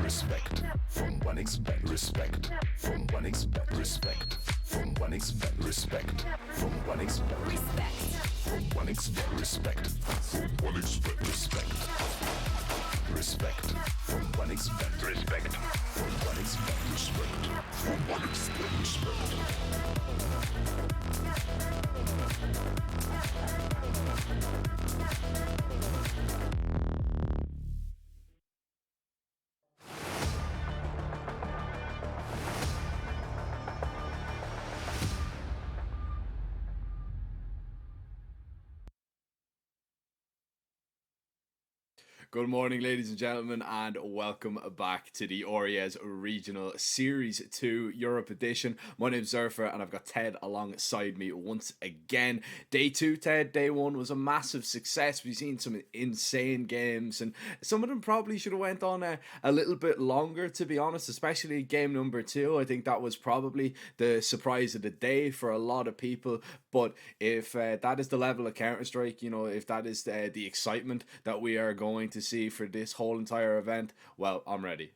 Respect from one expect respect from one expect respect from one expect respect from one expect respect from one expect respect from one expect respect respect from one expect respect from one expect respect from one expect Good morning, ladies and gentlemen, and welcome back to the Oriez Regional Series 2 Europe Edition. My name's Zurfer, and I've got Ted alongside me once again. Day 2, Ted, day 1 was a massive success. We've seen some insane games, and some of them probably should have went on a little bit longer, to be honest, especially game number 2. I think that was probably the surprise of the day for a lot of people. But if that is the level of Counter-Strike, if that is the excitement that we are going to see for this whole entire event, well, I'm ready.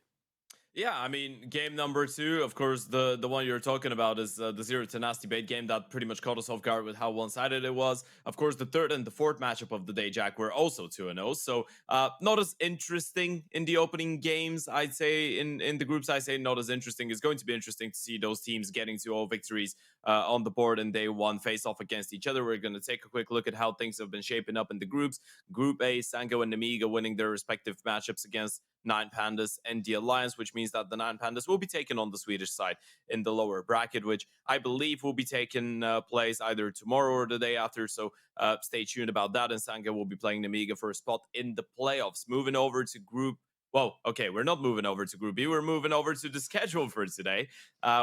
Yeah, I mean, game number 2, of course, the one you're talking about is the Zero to Nasty Bait game that pretty much caught us off guard with how one-sided it was. Of course, the third and the fourth matchup of the day, Jack, were also 2-0, so not as interesting in the opening games, I'd say. In the groups, I say not as interesting. It's going to be interesting to see those teams getting to all victories on the board in day 1, face off against each other. We're going to take a quick look at how things have been shaping up in the groups. Group A, Sango and Namiga winning their respective matchups against Nine Pandas and the Alliance, which means that the Nine Pandas will be taken on the Swedish side in the lower bracket, which I believe will be taking place either tomorrow or the day after. So stay tuned about that. And Sanga will be playing Namiga for a spot in the playoffs. Moving over to Group. Well, okay, we're not moving over to Group B. We're moving over to the schedule for today.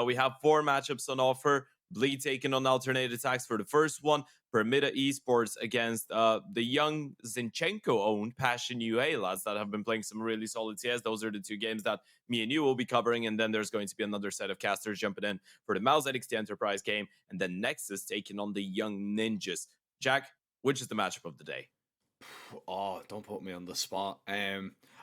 We have 4 matchups on offer. Bleed taking on alternate attacks for the first one. Permita Esports against the young Zinchenko-owned Passion UA lads that have been playing some really solid CS. Those are the 2 games that me and you will be covering. And then there's going to be another set of casters jumping in for the Mouse NXT Enterprise game. And then Nexus taking on the young Ninjas. Jack, which is the matchup of the day? Oh, don't put me on the spot.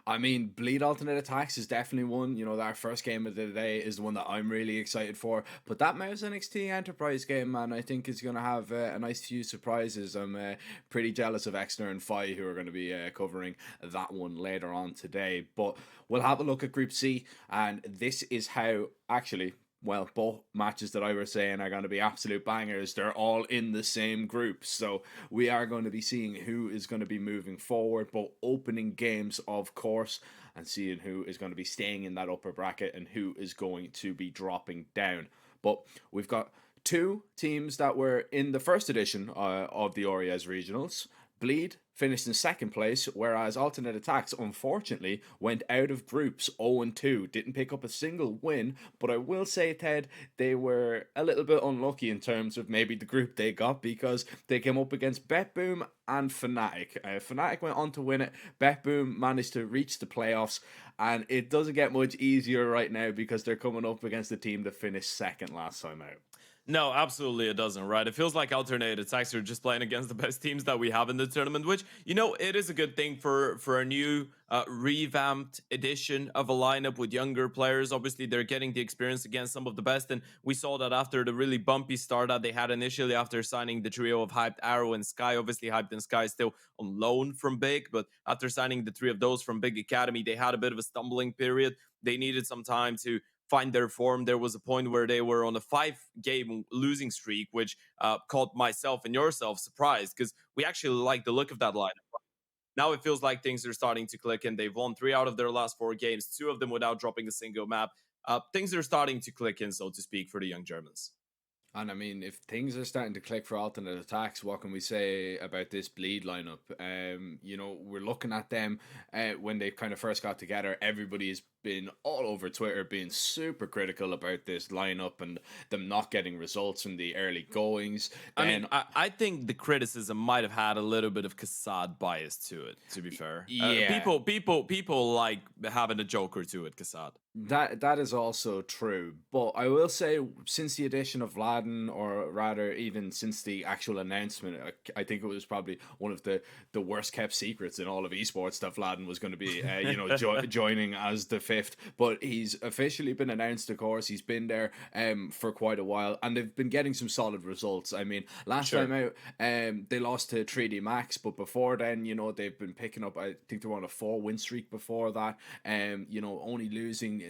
I mean, Bleed Alternate Attacks is definitely one. Our first game of the day is the one that I'm really excited for. But that Mouse NXT Enterprise game, man, I think is going to have a nice few surprises. I'm pretty jealous of Exner and Fi, who are going to be covering that one later on today. But we'll have a look at Group C, and this is how, actually, well, both matches that I was saying are going to be absolute bangers. They're all in the same group. So we are going to be seeing who is going to be moving forward, both opening games, of course, and seeing who is going to be staying in that upper bracket and who is going to be dropping down. But we've got 2 teams that were in the first edition of the Oriez Regionals. Bleed finished in second place, whereas Alternate Attacks, unfortunately, went out of groups 0-2. Didn't pick up a single win, but I will say, Ted, they were a little bit unlucky in terms of maybe the group they got, because they came up against BetBoom and Fnatic. Fnatic went on to win it. BetBoom managed to reach the playoffs, and it doesn't get much easier right now because they're coming up against the team that finished second last time out. No, absolutely it doesn't, right? It feels like alternate attacks are just playing against the best teams that we have in the tournament, which, it is a good thing for a new revamped edition of a lineup with younger players. Obviously, they're getting the experience against some of the best, and we saw that after the really bumpy start that they had initially after signing the trio of Hyped, Arrow, and Sky. Obviously, Hyped and Sky is still on loan from Big, but after signing the 3 of those from Big Academy, they had a bit of a stumbling period. They needed some time to find their form. There was a point where they were on a 5-game losing streak, which caught myself and yourself surprised, because we actually like the look of that lineup. Now it feels like things are starting to click, and they've won 3 out of their last 4 games, 2 of them without dropping a single map. Things are starting to click in, so to speak, for the young Germans. And I mean, if things are starting to click for alternate attacks, what can we say about this Bleed lineup? We're looking at them when they kind of first got together. Everybody been all over Twitter being super critical about this lineup and them not getting results in the early goings. I mean, Then I think the criticism might have had a little bit of Kassad bias to it. To be fair, yeah, people like having a joker to it, Kassad. that is also true, but I will say since the addition of Vladen, or rather even since the actual announcement, I think it was probably one of the worst kept secrets in all of esports that Vladen was going to be, joining as the fifth. But he's officially been announced. Of course, he's been there for quite a while, and they've been getting some solid results. I mean, last Sure. time out, they lost to 3D Max, but before then, they've been picking up. I think they were on a 4-win streak before that. Only losing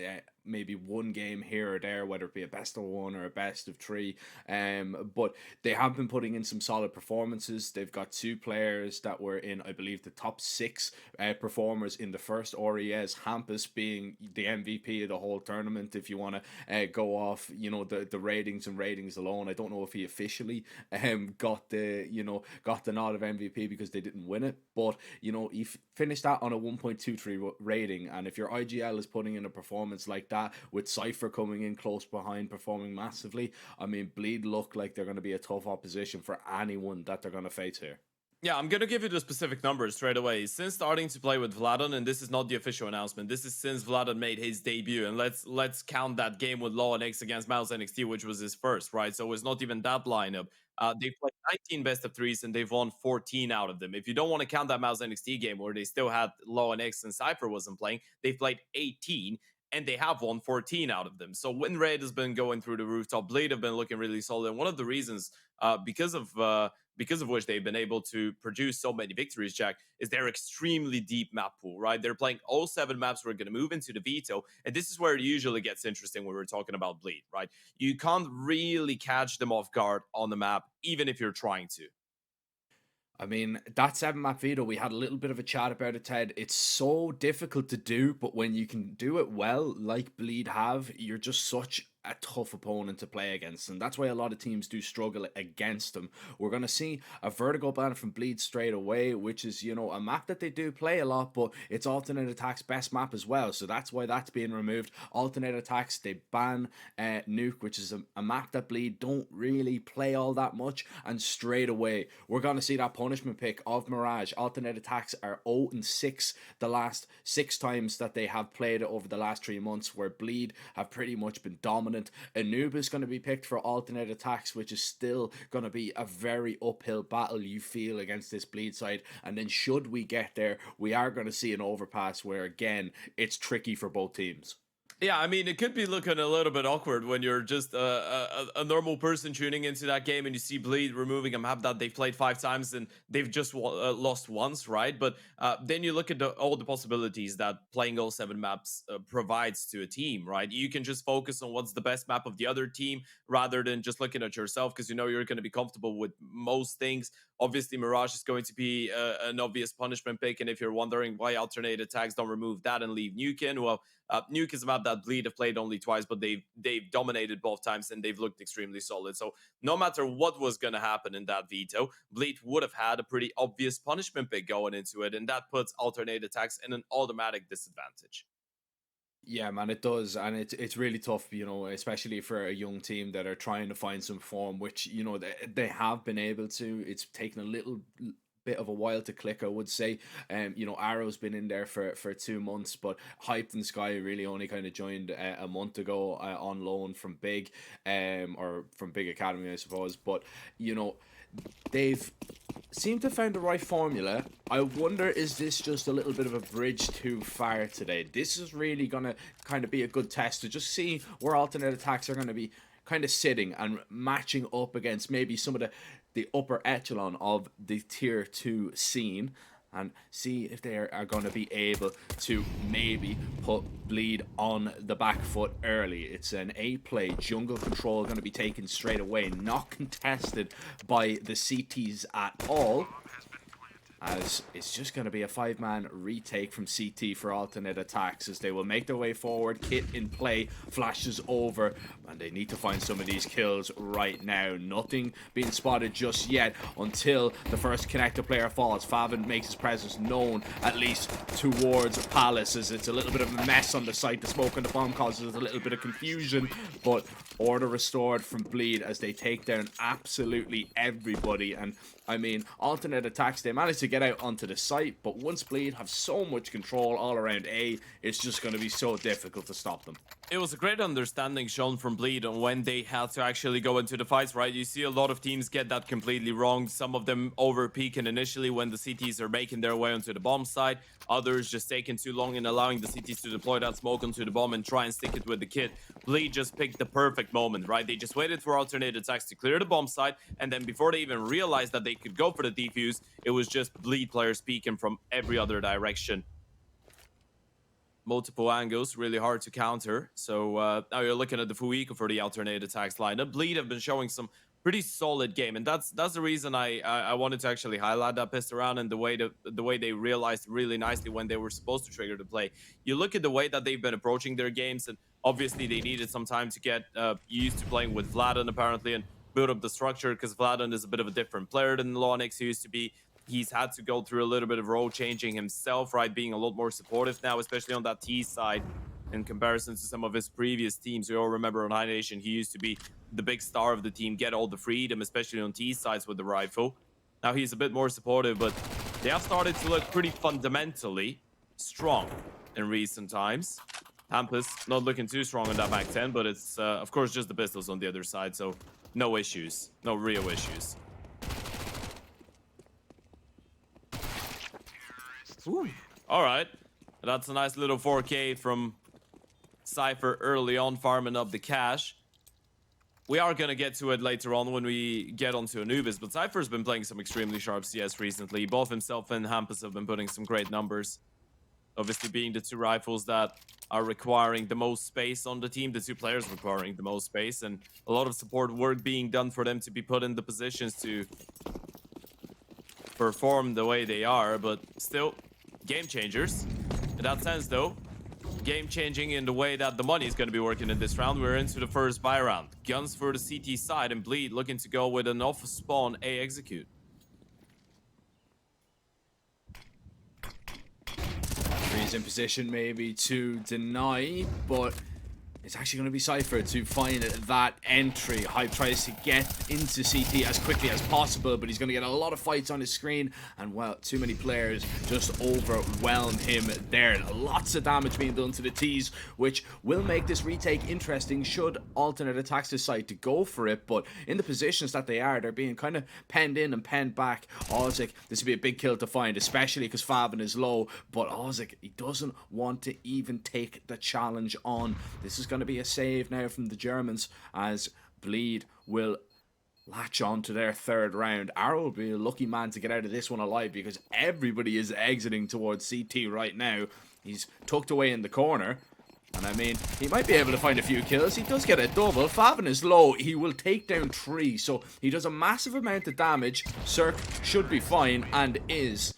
maybe one game here or there, whether it be a best of one or a best of three. But they have been putting in some solid performances. They've got two players that were in, I believe, the top 6 performers in the first Oriez, Hampus being the MVP of the whole tournament. If you want to go off, the ratings alone, I don't know if he officially got the nod of MVP because they didn't win it, but he finished that on a 1.23 rating, and if your IGL is putting in a performance like that with Cypher coming in close behind performing massively, I mean, Bleed look like they're going to be a tough opposition for anyone that they're going to face here. Yeah, I'm gonna give you the specific numbers straight away. Since starting to play with Vladon, and this is not the official announcement, this is since Vladon made his debut, and let's count that game with Law and X against Mouse NXT, which was his first, right? So it's not even that lineup. They played 19 best of threes and they've won 14 out of them. If you don't want to count that Mouse NXT game where they still had Law and X and Cypher wasn't playing, they played 18 and they have won 14 out of them. So win rate has been going through the rooftop. Blade have been looking really solid. And one of the reasons, because of which they've been able to produce so many victories, Jack, is their extremely deep map pool, right? They're playing all 7 maps. We're going to move into the veto. And this is where it usually gets interesting when we're talking about Bleed, right? You can't really catch them off guard on the map, even if you're trying to. I mean, that 7-map veto, we had a little bit of a chat about it, Ted. It's so difficult to do, but when you can do it well, like Bleed have, you're just such a tough opponent to play against, and that's why a lot of teams do struggle against them. We're going to see a vertical ban from Bleed straight away, which is, a map that they do play a lot, but it's alternate attacks best map as well, so that's why that's being removed. Alternate attacks, they ban Nuke, which is a map that Bleed don't really play all that much, and straight away we're going to see that punishment pick of Mirage. Alternate attacks are 0-6 the last 6 times that they have played it over the last 3 months, where Bleed have pretty much been dominant. Anub is going to be picked for alternate attacks, which is still going to be a very uphill battle, you feel, against this Bleed side. And then should we get there, we are going to see an overpass where, again, it's tricky for both teams. Yeah, I mean, it could be looking a little bit awkward when you're just a normal person tuning into that game and you see Bleed removing a map that they've played 5 times and they've just lost once, right? But then you look at all the possibilities that playing all 7 maps provides to a team, right? You can just focus on what's the best map of the other team rather than just looking at yourself, because you're going to be comfortable with most things. Obviously, Mirage is going to be an obvious punishment pick, and if you're wondering why alternate attacks don't remove that and leave Nuke in, well, Nuke is a map that Bleed have played only twice, but they've dominated both times and they've looked extremely solid. So no matter what was going to happen in that veto, Bleed would have had a pretty obvious punishment pick going into it, and that puts alternate attacks in an automatic disadvantage. Yeah, man, it does, and it's really tough, especially for a young team that are trying to find some form, which they have been able to. It's taken a little bit of a while to click, I would say. Arrow's been in there for 2 months, but Hyped and Sky really only kind of joined a month ago on loan from Big, or from Big Academy, I suppose. But they've seemed to find the right formula. I wonder, is this just a little bit of a bridge too far today? This is really gonna kind of be a good test to just see where alternate attacks are going to be kind of sitting and matching up against maybe some of the upper echelon of the tier 2 scene, and see if they are going to be able to maybe put Bleed on the back foot early. It's an A play. Jungle control going to be taken straight away, not contested by the CTs at all. as it's just going to be a 5-man retake from CT for alternate attacks as they will make their way forward. Kit in play, flashes over, and they need to find some of these kills right now. Nothing being spotted just yet until the first connector player falls. Favin makes his presence known, at least towards Palace, as it's a little bit of a mess on the site. The smoke and the bomb causes a little bit of confusion, but order restored from Bleed as they take down absolutely everybody. And I mean, alternate attacks, they managed to get out onto the site, but once Bleed have so much control all around A, it's just going to be so difficult to stop them. It was a great understanding shown from Bleed on when they had to actually go into the fights, right? You see a lot of teams get that completely wrong. Some of them over peaking initially when the CTs are making their way onto the bomb side. Others just taking too long in allowing the CTs to deploy that smoke onto the bomb and try and stick it with the kit. Bleed just picked the perfect moment, right? They just waited for alternate attacks to clear the bomb side, and then before they even realized that they could go for the defuse, it was just Bleed players peeking from every other direction. Multiple angles, really hard to counter. So now you're looking at the Fuiko for the alternate attacks lineup. Bleed have been showing some pretty solid game, and that's the reason I wanted to actually highlight that pissed around and the way they realized really nicely when they were supposed to trigger the play. You look at the way that they've been approaching their games, and obviously they needed some time to get used to playing with Vladan apparently and build up the structure, because Vladan is a bit of a different player than Lonix used to be. He's had to go through a little bit of role changing himself, right? Being a lot more supportive now, especially on that T side in comparison to some of his previous teams. We all remember on High Nation, he used to be the big star of the team, get all the freedom, especially on T sides with the rifle. Now he's a bit more supportive, but they have started to look pretty fundamentally strong in recent times. Hampus not looking too strong on that back 10, but it's of course just the pistols on the other side, so no issues, no real issues. Ooh. All right, that's a nice little 4K from Cypher early on, farming up the cash. We are going to get to it later on when we get onto Anubis, but Cypher's been playing some extremely sharp CS recently. Both himself and Hampus have been putting some great numbers. Obviously being the two rifles that are requiring the most space on the team, the two players requiring the most space, and a lot of support work being done for them to be put in the positions to perform the way they are, but still game changers. In that sense though, game changing in the way that the money is going to be working in this round. We're into the first buy round. Guns for the CT side, and Bleed looking to go with an off spawn A execute. He's in position maybe to deny, but it's actually going to be Cypher to find that entry. Hype tries to get into CT as quickly as possible, but he's going to get a lot of fights on his screen, and well, too many players just overwhelm him there. Lots of damage being done to the T's, which will make this retake interesting should alternate attacks decide to go for it, but in the positions that they are, they're being kind of penned in and penned back. Ozzik, this would be a big kill to find, especially because Favin is low, but Ozzik, he doesn't want to even take the challenge on. This is going to be a save now from the Germans as Bleed will latch on to their third round. Arrow will be a lucky man to get out of this one alive because everybody is exiting towards CT right now. He's tucked away in the corner, and I mean, he might be able to find a few kills. He does get a double. Favin is low. He will take down 3, so he does a massive amount of damage. Cirque should be fine, and is.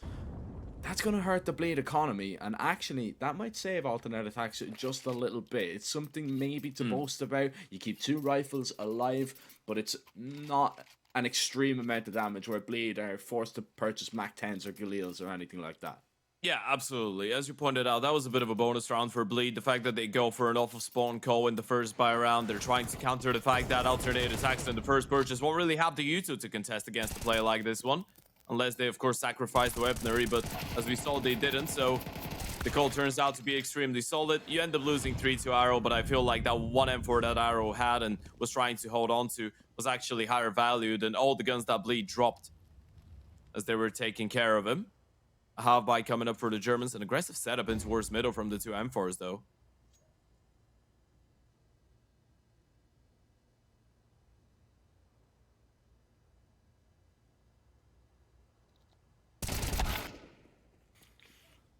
That's going to hurt the Bleed economy, and actually, that might save alternate attacks just a little bit. It's something maybe to boast about. You keep 2 rifles alive, but it's not an extreme amount of damage where Bleed are forced to purchase Mac 10s or Galils or anything like that. Yeah, absolutely. As you pointed out, that was a bit of a bonus round for Bleed. The fact that they go for an off-of-spawn co in the first buy round, they're trying to counter the fact that alternate attacks in the first purchase won't really have the util to contest against a player like this one. Unless they, of course, sacrifice the weaponry, but as we saw, they didn't, so the call turns out to be extremely solid. You end up losing 3 to Arrow, but I feel like that 1 M4 that Arrow had and was trying to hold on to was actually higher value than all the guns that Bleed dropped as they were taking care of him. A half buy coming up for the Germans, an aggressive setup in towards middle from the 2 M4s, though.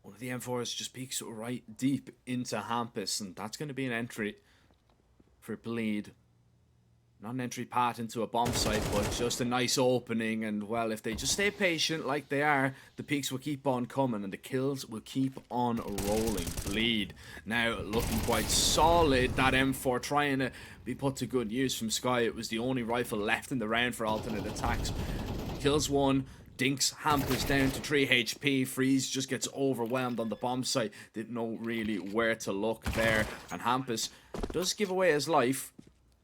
One of the M4s just peeks right deep into Hampus, and that's going to be an entry for Bleed. not an entry path into a bomb site, but just a nice opening. And well, if they just stay patient like they are, the peaks will keep on coming and the kills will keep on rolling. Bleed now looking quite solid. That M4 trying to be put to good use from Sky. It was the only rifle left in the round for alternate attacks. Kills one. Dinks Hampus down to 3 HP. Freeze just gets overwhelmed on the bomb site. Didn't know really where to look there. And Hampus does give away his life.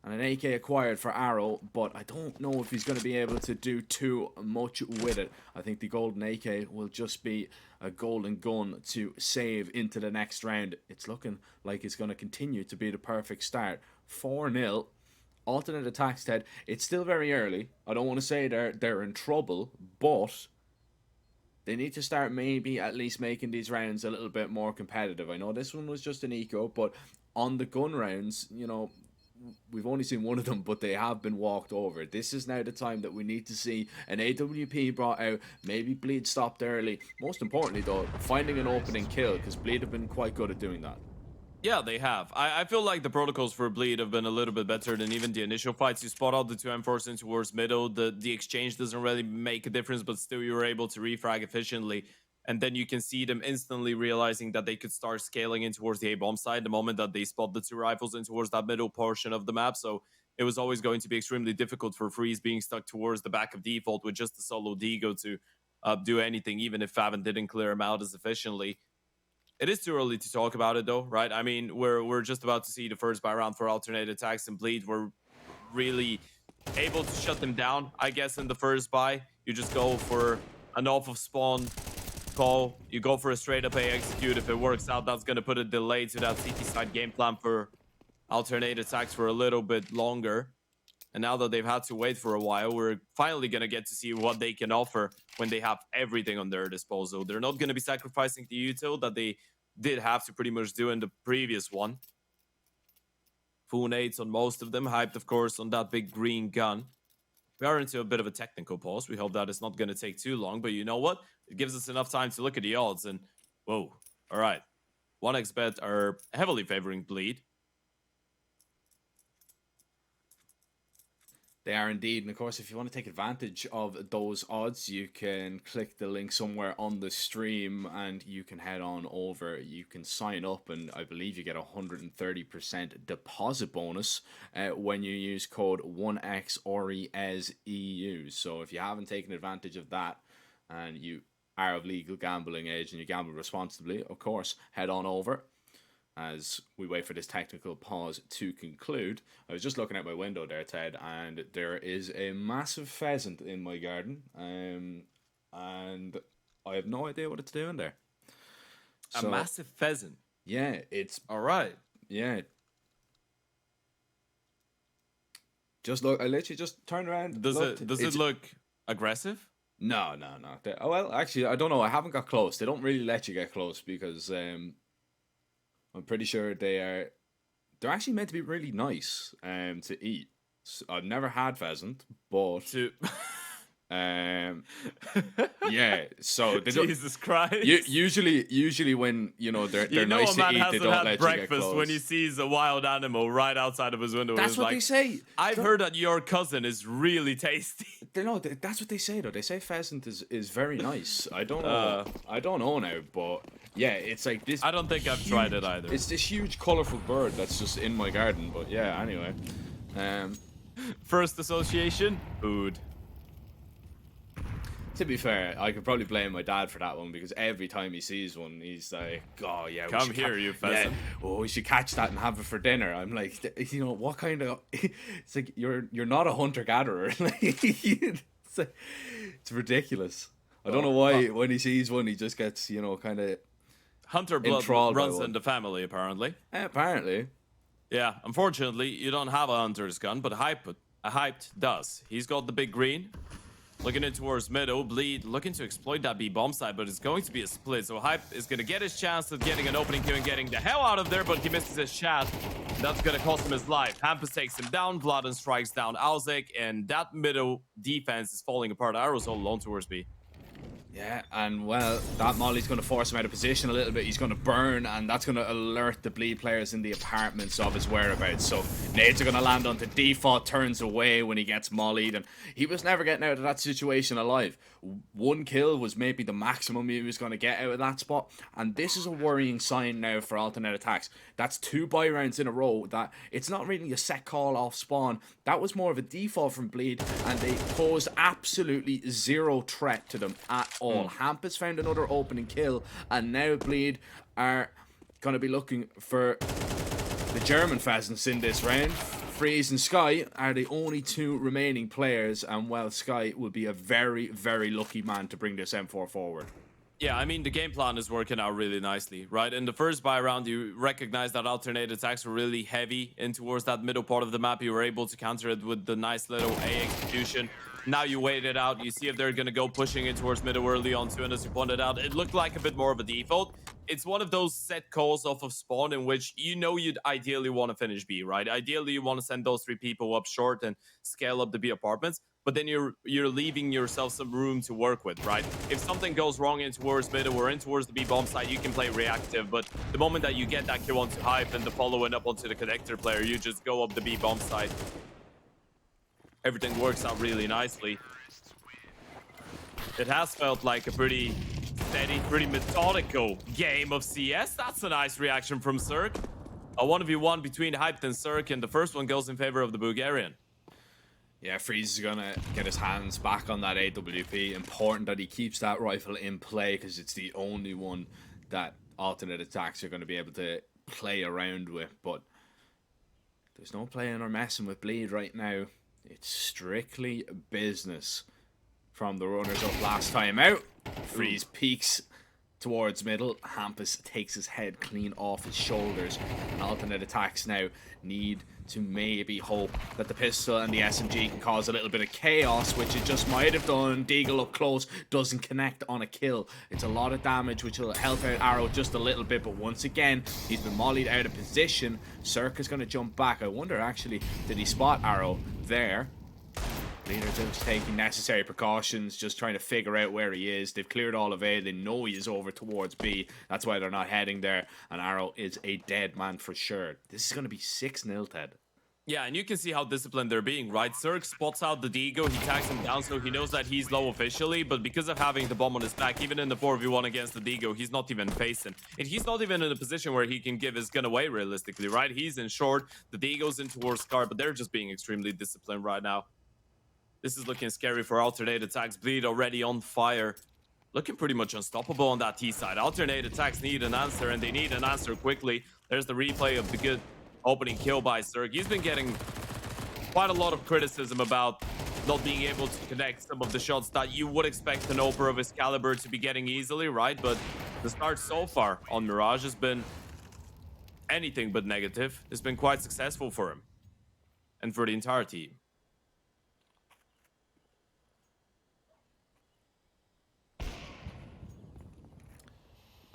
And an AK acquired for Arrow, but I don't know if he's going to be able to do too much with it. I think the golden AK will just be a golden gun to save into the next round. It's looking like it's going to continue to be the perfect start. 4-0. Alternate attacks, Ted. It's still very early. I don't want to say they're in trouble, but they need to start maybe at least making these rounds a little bit more competitive. I know this one was just an eco, but on the gun rounds, you know, we've only seen one of them, but they have been walked over. This is now the time that we need to see an AWP brought out, maybe Bleed stopped early. Most importantly, though, finding an opening kill, because Bleed have been quite good at doing that. Yeah, they have. I feel like the protocols for Bleed have been a little bit better than even the initial fights. You spot out the 2 M4s in towards middle. The exchange doesn't really make a difference, but still you were able to refrag efficiently. And then you can see them instantly realizing that they could start scaling in towards the A-bomb side the moment that they spot the 2 rifles in towards that middle portion of the map. So it was always going to be extremely difficult for Freeze being stuck towards the back of default with just a solo Digo to do anything, even if Faven didn't clear him out as efficiently. It is too early to talk about it, though, right? I mean, we're just about to see the first buy round for alternate attacks, and Bleed were really able to shut them down, I guess, in the first buy. You just go for an off of spawn call. You go for a straight up A execute. If it works out, that's going to put a delay to that CT side game plan for alternate attacks for a little bit longer. And now that they've had to wait for a while, we're finally going to get to see what they can offer when they have everything on their disposal. They're not going to be sacrificing the util that they did have to pretty much do in the previous one. Full nades on most of them, hyped, of course, on that big green gun. We are into a bit of a technical pause. We hope that it's not going to take too long, but you know what? It gives us enough time to look at the odds and, whoa, all right. 1xBet are heavily favoring Bleed. They are indeed, and of course, if you want to take advantage of those odds, you can click the link somewhere on the stream and you can head on over. You can sign up, and I believe you get a 130% deposit bonus when you use code 1XORIESEU. So if you haven't taken advantage of that and you are of legal gambling age and you gamble responsibly, of course, head on over. As we wait for this technical pause to conclude, I was just looking out my window there, Ted, and there is a massive pheasant in my garden, and I have no idea what it's doing there. A massive pheasant? Yeah, it's... All right. Yeah. Just look, I literally just turned around. Does it look aggressive? No. Oh, well, actually, I don't know. I haven't got close. They don't really let you get close because... I'm pretty sure they're actually meant to be really nice to eat. So I've never had pheasant, but yeah. So they Jesus Christ. Usually when they're nice to eat, they don't let you get breakfast close. When he sees a wild animal right outside of his window. That's what they say. I've heard that your cousin is really tasty. That's what they say though. They say pheasant is very nice. I don't know. I don't know now, but yeah, it's like this. I don't think I've tried it either. It's this huge, colorful bird that's just in my garden. But yeah, anyway. First association, food. To be fair, I could probably blame my dad for that one because every time he sees one, he's like, "Oh yeah, come here, you pheasant! Yeah, we should catch that and have it for dinner." I'm like, what kind of? It's like you're not a hunter gatherer. It's ridiculous. I don't know why when he sees one, he just gets kind of hunter blood runs in the family apparently. Apparently. Yeah, unfortunately, you don't have a hunter's gun, but hyped does. He's got the big green. Looking in towards middle, Bleed looking to exploit that B bomb side, but it's going to be a split. So Hype is going to get his chance of getting an opening kill and getting the hell out of there, but he misses his shot. That's going to cost him his life. Hampus takes him down, Vladen strikes down Alzek, and that middle defense is falling apart. Arrow's all alone towards B. Yeah, and well, that molly's going to force him out of position a little bit. He's going to burn, and that's going to alert the bleed players in the apartments of his whereabouts. So nades are going to land onto default, turns away when he gets mollied, and he was never getting out of that situation alive. One kill was maybe the maximum he was going to get out of that spot, and this is a worrying sign now for alternate attacks. That's 2 buy rounds in a row that it's not really a set call off spawn. That was more of a default from bleed, and they posed absolutely zero threat to them at all. Hampus found another opening kill, and now bleed are going to be looking for the German pheasants in this round. Freeze and Sky are the only 2 remaining players, and well, Sky will be a very, very lucky man to bring this M4 forward. Yeah, I mean, the game plan is working out really nicely, right? In the first buy round, you recognize that alternate attacks were really heavy in towards that middle part of the map. You were able to counter it with the nice little A execution. Now you wait it out. You see if they're going to go pushing it towards middle early on too. And as you pointed out, it looked like a bit more of a default. It's one of those set calls off of spawn in which you know you'd ideally want to finish B, right? Ideally, you want to send those 3 people up short and scale up the B apartments. But then you're leaving yourself some room to work with, right? If something goes wrong in towards middle or in towards the B bomb side, you can play reactive. But the moment that you get that kill onto Hype and the follow-in up onto the connector player, you just go up the B bomb side. Everything works out really nicely. It has felt like a pretty steady, pretty methodical game of CS. That's a nice reaction from Cirque. A 1v1 between Hyped and Cirque, and the first one goes in favor of the Bulgarian. Yeah, Freeze is going to get his hands back on that AWP. Important that he keeps that rifle in play because it's the only one that alternate attacks are going to be able to play around with. But there's no playing or messing with bleed right now. It's strictly business from the runners up last time out. Freeze peeks towards middle. Hampus takes his head clean off his shoulders. And alternate attacks now need to maybe hope that the pistol and the SMG can cause a little bit of chaos, which it just might have done. Deagle up close doesn't connect on a kill. It's a lot of damage, which will help out Arrow just a little bit, but once again, he's been mollied out of position. Cirque is going to jump back. I wonder, actually, did he spot Arrow there? Leader just taking necessary precautions, just trying to figure out where he is. They've cleared all of A. They know he is over towards B. That's why they're not heading there. And Arrow is a dead man for sure. This is going to be 6-0, Ted. Yeah, and you can see how disciplined they're being, right? Cirque spots out the Digo, he tags him down, so he knows that he's low officially, but because of having the bomb on his back, even in the 4v1 against the Digo, he's not even facing. And he's not even in a position where he can give his gun away realistically, right? He's in short, the Digo's in towards Scar, but they're just being extremely disciplined right now. This is looking scary for alternate attacks. Bleed already on fire. Looking pretty much unstoppable on that T side. Alternate attacks need an answer, and they need an answer quickly. There's the replay of the good opening kill by Cirque. He's been getting quite a lot of criticism about not being able to connect some of the shots that you would expect an oper of his caliber to be getting easily, right? But the start so far on Mirage has been anything but negative. It's been quite successful for him and for the entire team.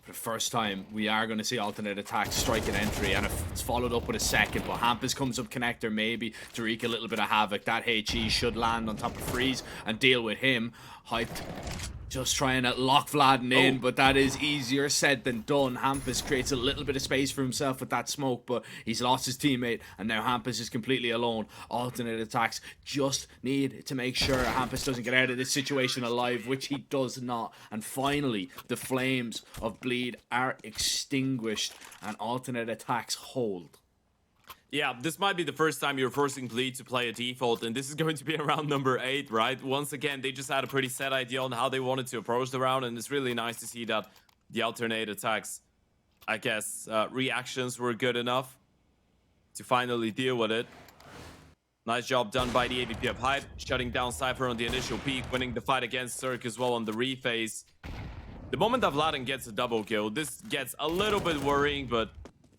For the first time, we are going to see alternate attacks strike an entry, and it's followed up with a second. But Hampus comes up connector, maybe to wreak a little bit of havoc. That HE should land on top of Freeze and deal with him. Hyped, just trying to lock Vladen in, but that is easier said than done. Hampus creates a little bit of space for himself with that smoke, but he's lost his teammate, and now Hampus is completely alone. Alternate attacks just need to make sure Hampus doesn't get out of this situation alive, which he does not. And finally, the flames of bleed are extinguished, and alternate attacks hold. Yeah, this might be the first time you're forcing Bleed to play a default, and this is going to be around number 8, right? Once again, they just had a pretty set idea on how they wanted to approach the round, and it's really nice to see that the alternate attacks, I guess, reactions were good enough to finally deal with it. Nice job done by the AVP of Hype, shutting down Cypher on the initial peak, winning the fight against Cirque as well on the rephase. The moment that Vladen gets a double kill, this gets a little bit worrying, but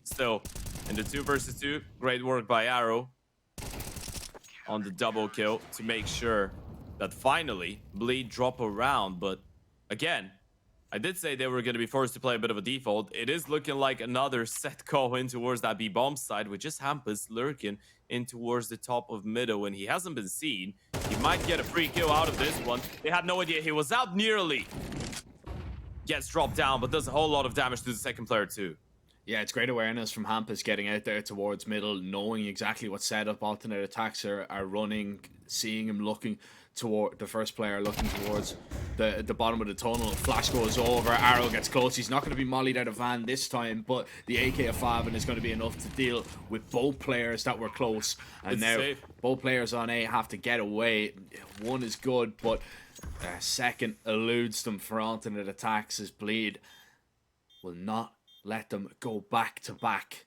still. In the 2 versus 2, great work by Arrow on the double kill to make sure that finally Bleed drop around. But again, I did say they were going to be forced to play a bit of a default. It is looking like another set call in towards that B-bomb side, with just Hampus lurking in towards the top of middle, and he hasn't been seen. He might get a free kill out of this one. They had no idea he was out nearly. gets dropped down, but does a whole lot of damage to the second player too. Yeah, it's great awareness from Hampus getting out there towards middle, knowing exactly what setup alternate attacks are running, seeing him looking toward the first player, looking towards the bottom of the tunnel. Flash goes over, Arrow gets close. He's not going to be mollied out of van this time, but the AK of Favin is going to be enough to deal with both players that were close. And It's now safe. both players on A have to get away. One is good, but second eludes them for alternate attacks as Bleed will not let them go back to back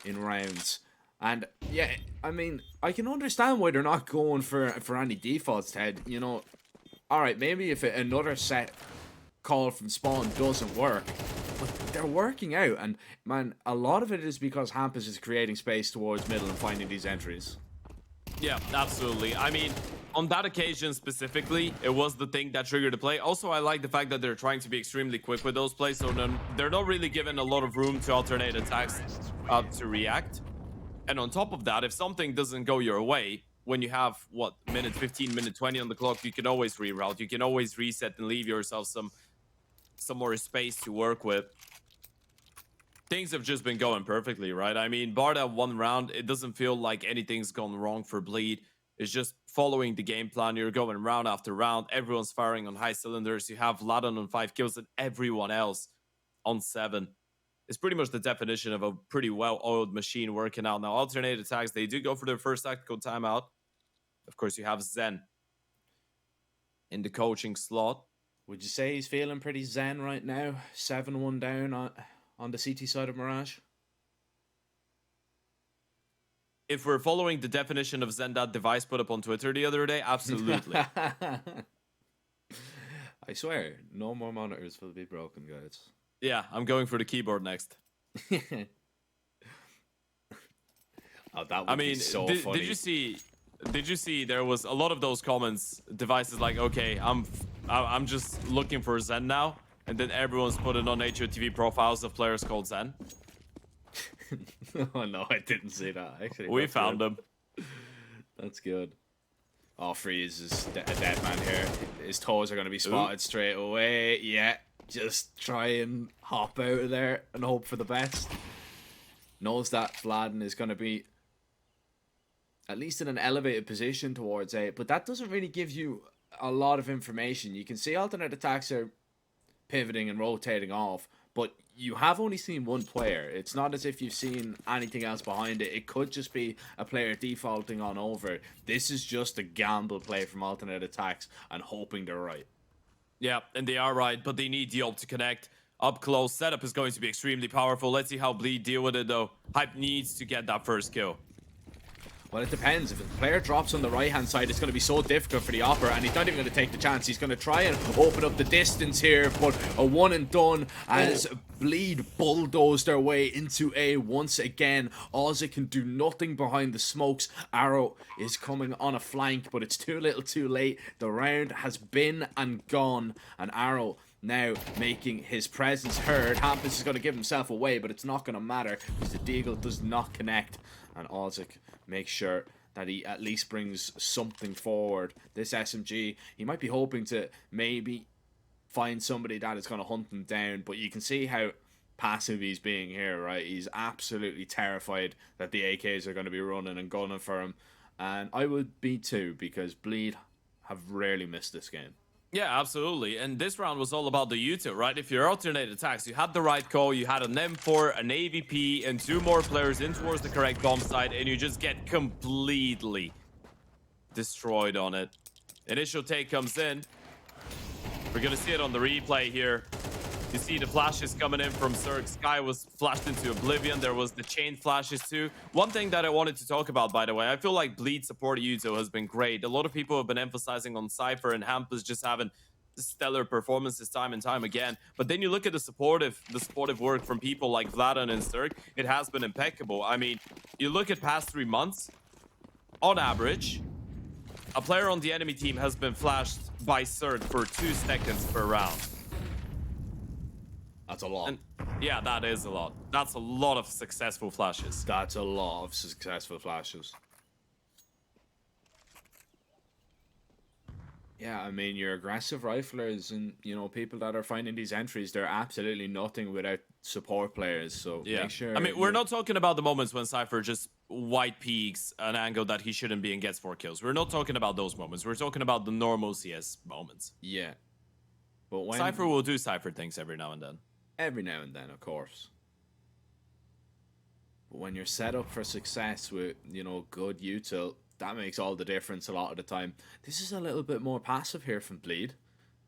in rounds. And yeah, I mean, I can understand why they're not going for any defaults, Ted. You know, all right, maybe if another set call from spawn doesn't work, but they're working out. And man, a lot of it is because Hampus is creating space towards middle and finding these entries. Yeah, absolutely. I mean, on that occasion specifically, it was the thing that triggered the play. Also, I like the fact that they're trying to be extremely quick with those plays, so they're not really given a lot of room to alternate attacks to react. And on top of that, if something doesn't go your way, when you have, what, minute 15, minute 20 on the clock, you can always reroute. You can always reset and leave yourself some more space to work with. Things have just been going perfectly, right? I mean, bar that one round, it doesn't feel like anything's gone wrong for Bleed. It's just following the game plan. You're going round after round. Everyone's firing on high cylinders. You have Ladon on 5 kills and everyone else on 7. It's pretty much the definition of a pretty well-oiled machine working out. Now, alternate attacks, they do go for their first tactical timeout. Of course, you have Zen in the coaching slot. Would you say he's feeling pretty zen right now? 7-1 down on the CT side of Mirage? If we're following the definition of Zen that Device put up on Twitter the other day, absolutely. I swear, no more monitors will be broken, guys. Yeah, I'm going for the keyboard next. Oh, that would be so funny. Did you see there was a lot of those comments? Device is like, okay, I'm just looking for Zen now, and then everyone's putting on HOTV profiles of players called Zen. Oh no, I didn't see that. Actually, We found them. That's good. Oh, Freeze is a dead man here. His toes are going to be spotted straight away. Yeah, just try and hop out of there and hope for the best. Knows that Vladen is going to be at least in an elevated position towards A, but that doesn't really give you a lot of information. You can see alternate attacks are pivoting and rotating off, but you have only seen one player. It's not as if you've seen anything else behind it. It could just be a player defaulting on over. This is just a gamble play from alternate attacks and hoping they're right. Yeah, and they are right, but they need Diop to connect. Up close, setup is going to be extremely powerful. Let's see how Bleed deal with it, though. Hype needs to get that first kill. Well, it depends. If the player drops on the right-hand side, it's going to be so difficult for the Opera, and he's not even going to take the chance. He's going to try and open up the distance here, but a one and done as Bleed bulldozed their way into A once again. Ozzy can do nothing behind the smokes. Arrow is coming on a flank, but it's too little too late. The round has been and gone, and Arrow now making his presence heard. Hampus is going to give himself away, but it's not going to matter because the Deagle does not connect, and Ozic makes sure that he at least brings something forward. This SMG, he might be hoping to maybe find somebody that is going to hunt them down, but you can see how passive he's being here, right? He's absolutely terrified that the AKs are going to be running and gunning for him, and I would be too, because Bleed have rarely missed this game. Yeah, absolutely. And this round was all about the util, right? If you're alternate attacks, you had the right call, you had an M4, an AVP, and 2 more players in towards the correct bomb site, and you just get completely destroyed on it. Initial take comes in. We're gonna see it on the replay here. You see the flashes coming in from Zerg. Sky was flashed into oblivion. There was the chain flashes too. One thing that I wanted to talk about, by the way, I feel like Bleed support Yuto has been great. A lot of people have been emphasizing on Cypher and Hampus just having stellar performances time and time again. But then you look at the supportive work from people like Vladan and Zerg, it has been impeccable. I mean, you look at past 3 months, on average, a player on the enemy team has been flashed by Zerg for 2 seconds per round. That's a lot. And yeah, that is a lot. That's a lot of successful flashes. That's a lot of successful flashes. Yeah, I mean, your aggressive riflers and, you know, people that are finding these entries, they're absolutely nothing without support players. So Yeah. make sure I mean, we're not talking about the moments when Cypher just white peaks an angle that he shouldn't be and gets 4 kills. We're not talking about those moments. We're talking about the normal CS moments. Yeah. But when Cypher will do Cypher things every now and then. every now and then, of course. But when you're set up for success with, you know, good util, that makes all the difference a lot of the time. This is a little bit more passive here from Bleed.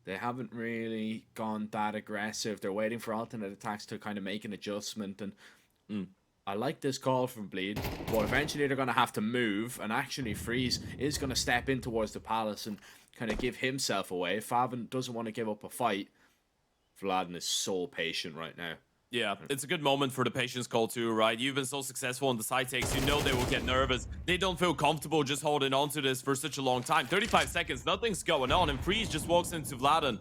They haven't really gone that aggressive. They're waiting for alternate attacks to kind of make an adjustment. And I like this call from Bleed. But eventually they're going to have to move. And actually Freeze is going to step in towards the Palace and kind of give himself away. Faven doesn't want to give up a fight. Vladen is so patient right now. Yeah, it's a good moment for the patience call too, right? You've been so successful in the side takes, you know they will get nervous. They don't feel comfortable just holding on to this for such a long time. 35 seconds, nothing's going on, and Freeze just walks into Vladen.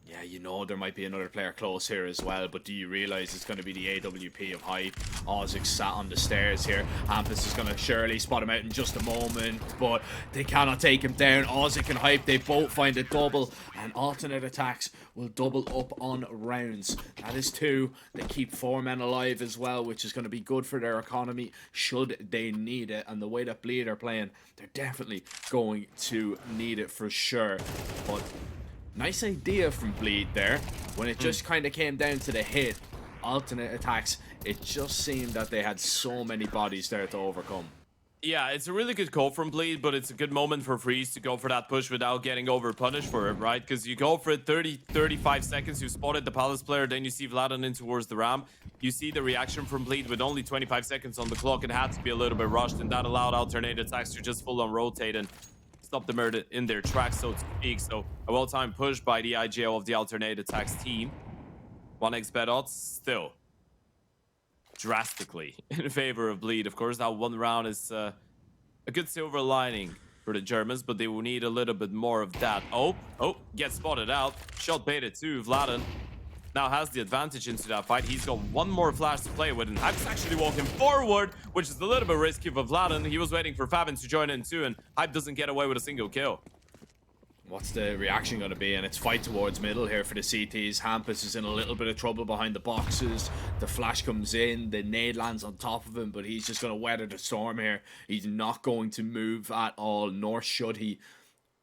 Yeah, you know there might be another player close here as well, but do you realize it's going to be the AWP of Hype? Ozzik sat on the stairs here. Hampus is going to surely spot him out in just a moment, but they cannot take him down. Ozzik and Hype, they both find a double, and alternate attacks will double up on rounds. That is 2. They keep 4 men alive as well, which is going to be good for their economy should they need it. And the way that Bleed are playing, they're definitely going to need it for sure. But nice idea from Bleed there. When it just kind of came down to the hit, alternate attacks, it just seemed that they had so many bodies there to overcome. Yeah, it's a really good call from Bleed, but it's a good moment for Freeze to go for that push without getting over punished for it, right? Because you go for it 35 seconds, you spotted the Palace player, then you see Vladen in towards the ramp. You see the reaction from Bleed with only 25 seconds on the clock. It had to be a little bit rushed, and that allowed alternate attacks to just full on rotate and stop them in their tracks, so to speak. So a well-timed push by the IGL of the alternate attacks team. 1x bet odds still drastically in favor of Bleed. Of course, that one round is a good silver lining for the Germans, but they will need a little bit more of that. Oh, gets spotted out. Shot baited too. Vladen now has the advantage into that fight. He's got one more flash to play with, and Hype's actually walking forward, which is a little bit risky for Vladen. He was waiting for Faven to join in too, and Hype doesn't get away with a single kill. What's the reaction going to be? And it's fight towards middle here for the CTs. Hampus is in a little bit of trouble behind the boxes. The flash comes in. The nade lands on top of him, but he's just going to weather the storm here. He's not going to move at all, nor should he.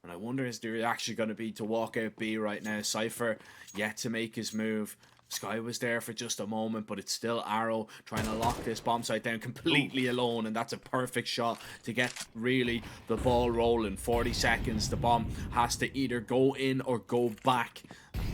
And I wonder, is the reaction going to be to walk out B right now? Cypher yet to make his move. Sky was there for just a moment, but it's still Arrow trying to lock this bomb site down completely alone, and that's a perfect shot to get really the ball rolling. 40 seconds, the bomb has to either go in or go back.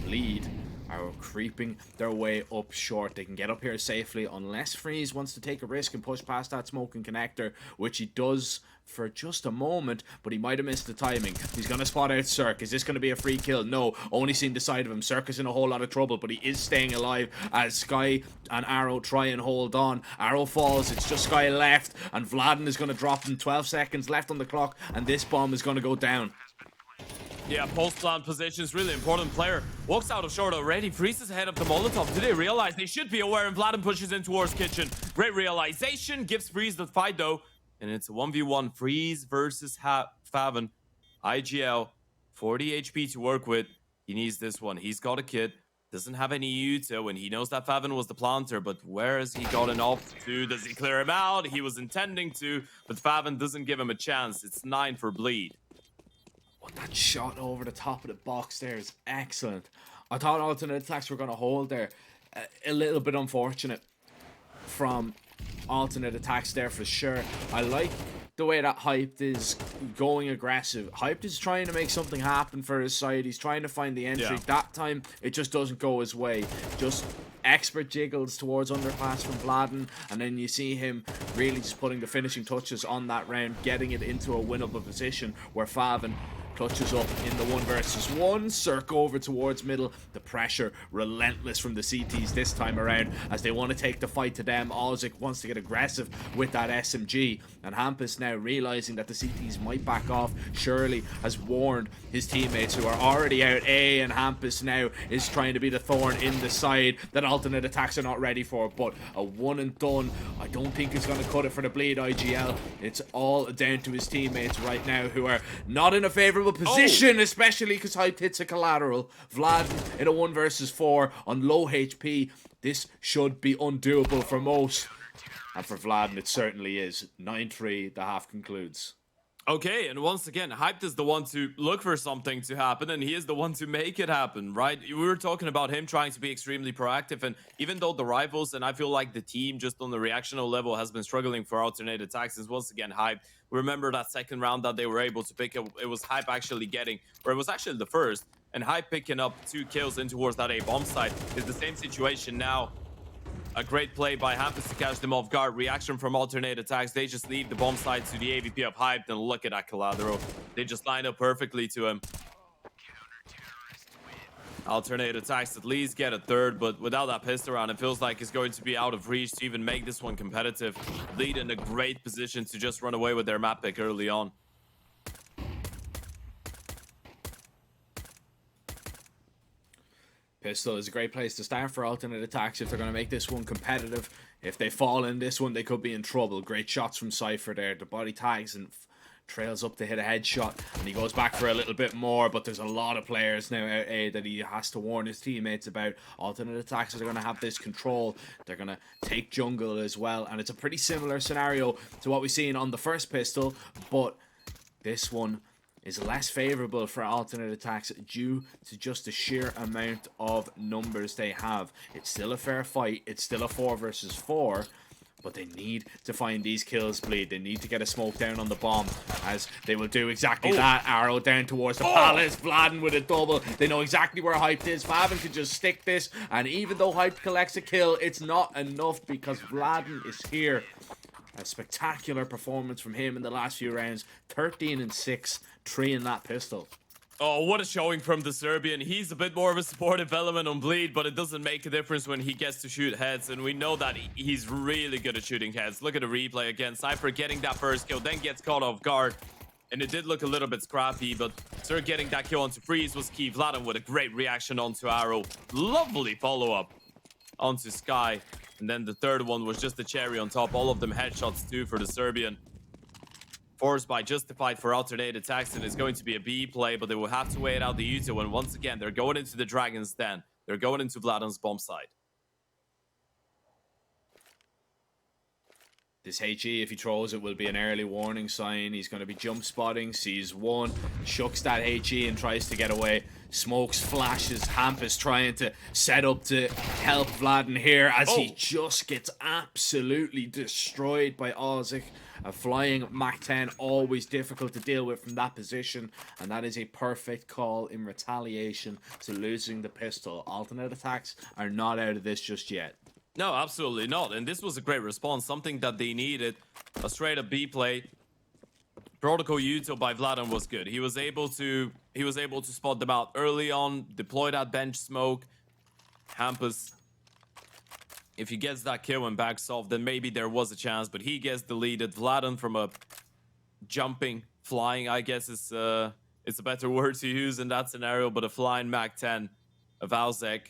Bleed are creeping their way up short. They can get up here safely unless Freeze wants to take a risk and push past that smoking connector, which he does for just a moment, but he might have missed the timing. He's going to spot out Cirque. Is this going to be a free kill? No, only seen the side of him. Cirque is in a whole lot of trouble, but he is staying alive as Sky and Arrow try and hold on. Arrow falls, it's just Sky left, and Vladen is going to drop him. 12 seconds left on the clock, and this bomb is going to go down. Yeah, post-plant position is really important. Player walks out of short already. Freezes ahead of the Molotov. Do they realize they should be aware? And Vladen pushes in towards Kitchen. Great realization. Gives Freeze the fight, though. And it's a 1v1. Freeze versus Faven. IGL. 40 HP to work with. He needs this one. He's got a kit. Doesn't have any util, and he knows that Faven was the planter, but where has he gotten off to? Does he clear him out? He was intending to, but Faven doesn't give him a chance. It's 9 for Bleed. That shot over the top of the box there is excellent. I thought alternate attacks were going to hold there. A little bit unfortunate from alternate attacks there for sure. I like the way that Hyped is going aggressive. Hyped is trying to make something happen for his side. He's trying to find the entry. Yeah. That time, it just doesn't go his way. Just expert jiggles towards underpass from Vladen, and then you see him really just putting the finishing touches on that round, getting it into a winnable position where Faven clutches up in the 1 versus 1. Cirque over towards middle. The pressure relentless from the CTs this time around as they want to take the fight to them. Alzik wants to get aggressive with that SMG, and Hampus now realizing that the CTs might back off. Shirley has warned his teammates who are already out A, and Hampus now is trying to be the thorn in the side that alternate attacks are not ready for. But a one and done, I don't think is going to cut it for the Bleed IGL. It's all down to his teammates right now, who are not in a favorable position, especially because Hype hits a collateral. Vlad in a 1 versus 4 on low HP. This should be undoable for most. And for Vlad, it certainly is. 9-3, the half concludes. Okay, and once again, Hyped is the one to look for something to happen, and he is the one to make it happen, right? We were talking about him trying to be extremely proactive, and even though the rivals, and I feel like the team just on the reactional level has been struggling for alternate attacks, is once again Hyped. Remember that second round that they were able to pick up, it was Hype actually getting, or it was actually the first, and Hype picking up 2 kills in towards that A bomb site. Is the same situation now. A great play by Hampus to catch them off guard. Reaction from alternate attacks. They just leave the bomb site to the AVP of Hyped, and look at that collateral. They just line up perfectly to him. Alternate attacks at least get a third, but without that pistol round, it feels like it's going to be out of reach to even make this one competitive. Lead in a great position to just run away with their map pick early on. Pistol is a great place to start for alternate attacks if they're going to make this one competitive. If they fall in this one, they could be in trouble. Great shots from Cypher there. The body tags and trails up to hit a headshot, and he goes back for a little bit more, but there's a lot of players now out A that he has to warn his teammates about. Alternate attacks are going to have this control. They're going to take jungle as well, and it's a pretty similar scenario to what we've seen on the first pistol, but this one is less favorable for alternate attacks due to just the sheer amount of numbers they have. It's still a fair fight. It's still a 4 versus 4. But they need to find these kills, Bleed. They need to get a smoke down on the bomb, as they will do exactly that. Arrow down towards the palace. Vladen with a double. They know exactly where Hyped is. Faven can just stick this. And even though Hyped collects a kill, it's not enough because Vladen is here. A spectacular performance from him in the last few rounds. 13 and 6, 3 in that pistol. Oh, what a showing from the Serbian. He's a bit more of a supportive element on Bleed, but it doesn't make a difference when he gets to shoot heads, and we know that he's really good at shooting heads. Look at the replay again. Cypher getting that first kill, then gets caught off guard, and it did look a little bit scrappy, but Sir getting that kill onto Freeze was key. Vladen with a great reaction onto Arrow. Lovely follow-up onto Sky, and then the third one was just the cherry on top. All of them headshots too for the Serbian. Forced by Justified for alternate attacks, and it's going to be a B play, but they will have to wait out the Uto, and once again, they're going into the Dragon's Den. They're going into Vladen's bomb site. This HE, if he throws it, will be an early warning sign. He's going to be jump spotting, sees one, shucks that HE and tries to get away. Smokes, flashes, Hampus trying to set up to help Vladen here as he just gets absolutely destroyed by Alzik. A flying Mach 10, always difficult to deal with from that position, and that is a perfect call in retaliation to losing the pistol. Alternate attacks are not out of this just yet. No, absolutely not. And this was a great response, something that they needed. A straight up B play. Protocol Util by Vladen was good. He was able to spot them out early on, deploy that bench smoke. Hampus, if he gets that kill and backs off, then maybe there was a chance, but he gets deleted. Vladen from a jumping, flying, I guess it's a better word to use in that scenario, but a flying Mach 10 of Alzek.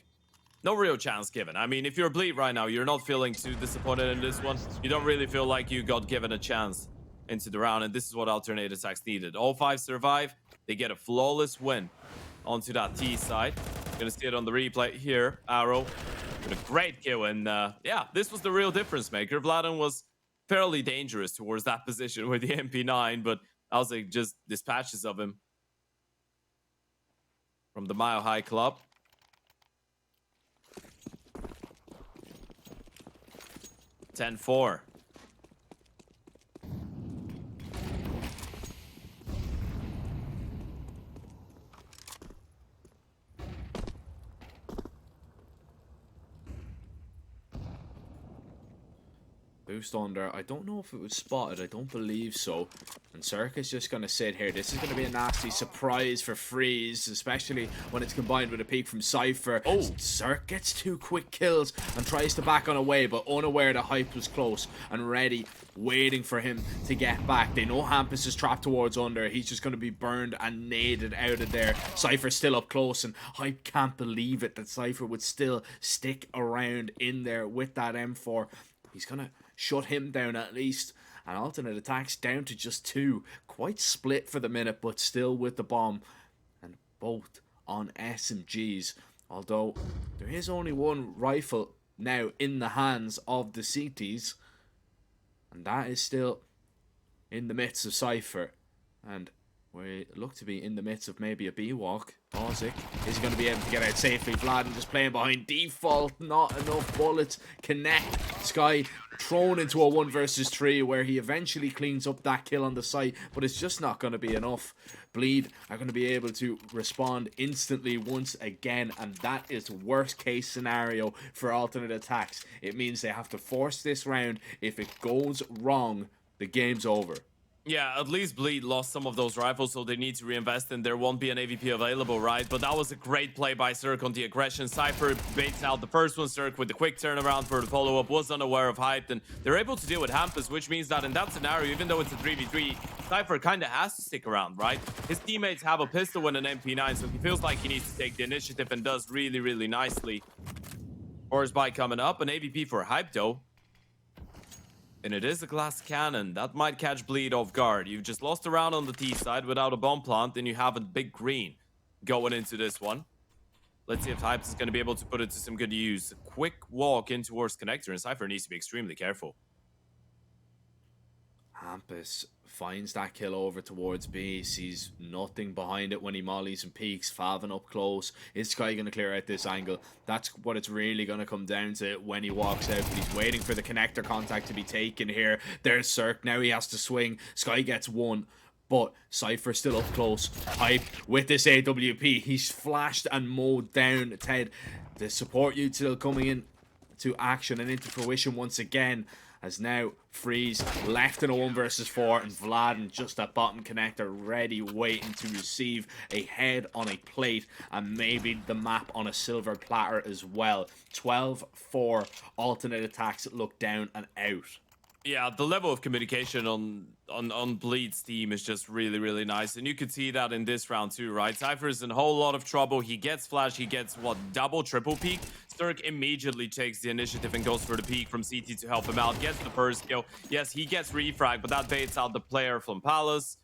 No real chance given. I mean, if you're Bleed right now, you're not feeling too disappointed in this one. You don't really feel like you got given a chance into the round, and this is what alternate attacks needed. All 5 survive. They get a flawless win onto that T side. Gonna see it on the replay here. Arrow with a great kill, and yeah, this was the real difference maker. Vladen was fairly dangerous towards that position with the MP9, but Alzik just dispatches of him from the Mile High Club. (10-4). boost under. I don't know if it was spotted. I don't believe so. And Circus just going to sit here. This is going to be a nasty surprise for Freeze, especially when it's combined with a peek from Cypher. Oh, Cirque gets 2 quick kills and tries to back on away, but unaware the hype was close and ready, waiting for him to get back. They know Hampus is trapped towards under. He's just going to be burned and naded out of there. Cypher's still up close, and Hype can't believe it that Cypher would still stick around in there with that M4. He's going to shut him down at least. And alternate attacks down to just 2. Quite split for the minute, but still with the bomb. And both on SMGs. Although there is only one rifle now in the hands of the CTs. And that is still in the midst of Cypher. And we look to be in the midst of maybe a B-walk. Ozic is going to be able to get out safely. Vlad just playing behind default. Not enough bullets connect. Sky thrown into a 1 versus 3 where he eventually cleans up that kill on the site, but it's just not going to be enough. Bleed are going to be able to respond instantly once again, and that is worst case scenario for alternate attacks. It means they have to force this round. If it goes wrong, the game's over. Yeah, at least Bleed lost some of those rifles, so they need to reinvest, and there won't be an AVP available, right? But that was a great play by Cirque on the aggression. Cypher baits out the first one. Cirque with the quick turnaround for the follow-up was unaware of Hype, and they're able to deal with Hampus, which means that in that scenario, even though it's a 3v3, Cypher kind of has to stick around, right? His teammates have a pistol and an MP9, so he feels like he needs to take the initiative and does really, really nicely. Horse bike coming up, an AVP for Hype, though. And it is a glass cannon. That might catch Bleed off guard. You've just lost a round on the T side without a bomb plant, and you have a big green going into this one. Let's see if Hypes is going to be able to put it to some good use. A quick walk in towards Connector, and Cypher needs to be extremely careful. Hampus finds that kill over towards B, sees nothing behind it when he mollies and peeks. Favin up close. Is Sky going to clear out this angle? That's what it's really going to come down to when he walks out, but he's waiting for the connector contact to be taken here. There's Cirque, now he has to swing. Sky gets 1, but Cypher still up close. Hype with this AWP. He's flashed and mowed down. Ted, the support util coming in to action and into fruition once again. As now Freeze left in a 1 versus 4, and Vlad and just that bottom connector ready, waiting to receive a head on a plate and maybe the map on a silver platter as well. 12-4 alternate attacks look down and out. Yeah, the level of communication on Bleed's team is just really, really nice. And you could see that in this round too, right? Cypher is in a whole lot of trouble. He gets flash, he gets, what, double, triple peek? Cirque immediately takes the initiative and goes for the peek from CT to help him out. Gets the first kill. Yes, he gets refrag, but that baits out the player from Palace.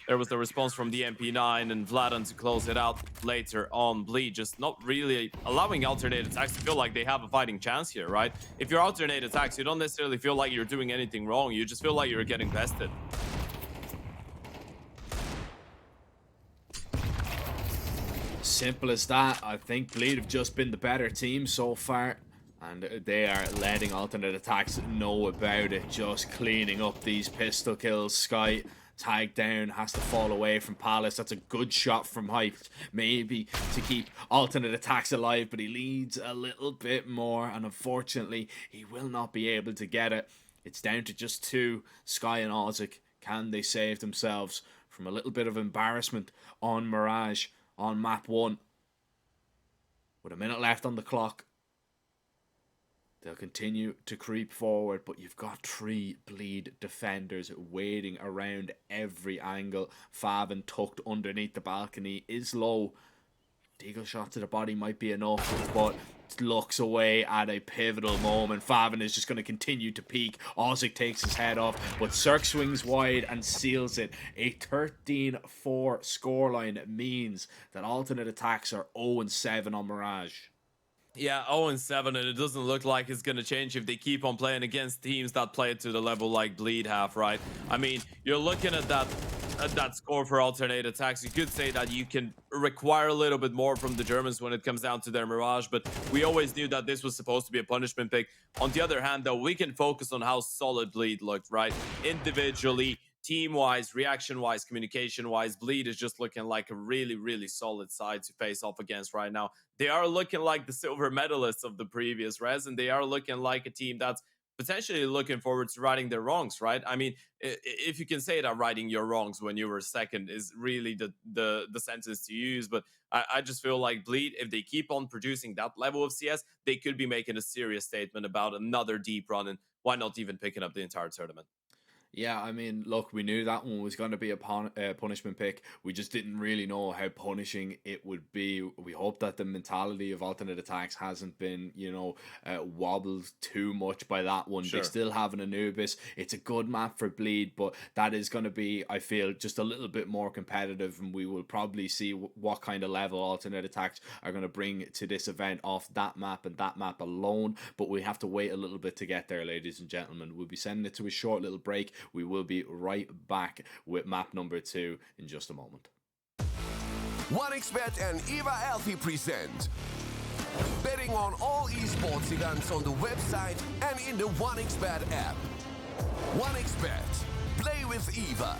There was the response from the MP9 and Vladan to close it out later on. Bleed just not really allowing alternate attacks to feel like they have a fighting chance here, right? If you're alternate attacks, you don't necessarily feel like you're doing anything wrong. You just feel like you're getting bested. Simple as that. I think Bleed have just been the better team so far, and they are letting alternate attacks know about it, just cleaning up these pistol kills. Sky tagged down, has to fall away from Palace. That's a good shot from Hype, maybe to keep alternate attacks alive, but he leads a little bit more, and unfortunately he will not be able to get it. It's down to just 2, Sky and Ozic. Can they save themselves from a little bit of embarrassment on Mirage on map 1? With a minute left on the clock, they'll continue to creep forward, but you've got 3 Bleed defenders waiting around every angle. Favin tucked underneath the balcony is low. Deagle shot to the body might be enough, but looks away at a pivotal moment. Favin is just going to continue to peek. Ozic takes his head off, but Cirque swings wide and seals it. A 13-4 scoreline means that alternate attacks are 0-7 on Mirage. Yeah, 0-7, and it doesn't look like it's going to change if they keep on playing against teams that play to the level like Bleed have, right? I mean, you're looking at that score for alternate attacks. You could say that you can require a little bit more from the Germans when it comes down to their Mirage, but we always knew that this was supposed to be a punishment pick. On the other hand, though, we can focus on how solid Bleed looked, right? Individually, team-wise, reaction-wise, communication-wise, Bleed is just looking like a really, really solid side to face off against right now. They are looking like the silver medalists of the previous res, and they are looking like a team that's potentially looking forward to righting their wrongs, right? I mean, if you can say that righting your wrongs when you were second is really the sentence to use, but I just feel like Bleed, if they keep on producing that level of CS, they could be making a serious statement about another deep run, and why not even picking up the entire tournament? Yeah, I mean, look, we knew that one was going to be a punishment pick. We just didn't really know how punishing it would be. We hope that the mentality of alternate attacks hasn't been, wobbled too much by that one. They Sure. still have an Anubis. It's a good map for Bleed, but that is going to be, I feel, just a little bit more competitive, and we will probably see what kind of level alternate attacks are going to bring to this event off that map and that map alone. But we have to wait a little bit to get there, ladies and gentlemen. We'll be sending it to a short little break. We will be right back with map number 2 in just a moment. 1xBet and Eva Alfie present betting on all esports events on the website and in the 1xBet app. 1xBet. Play with Eva.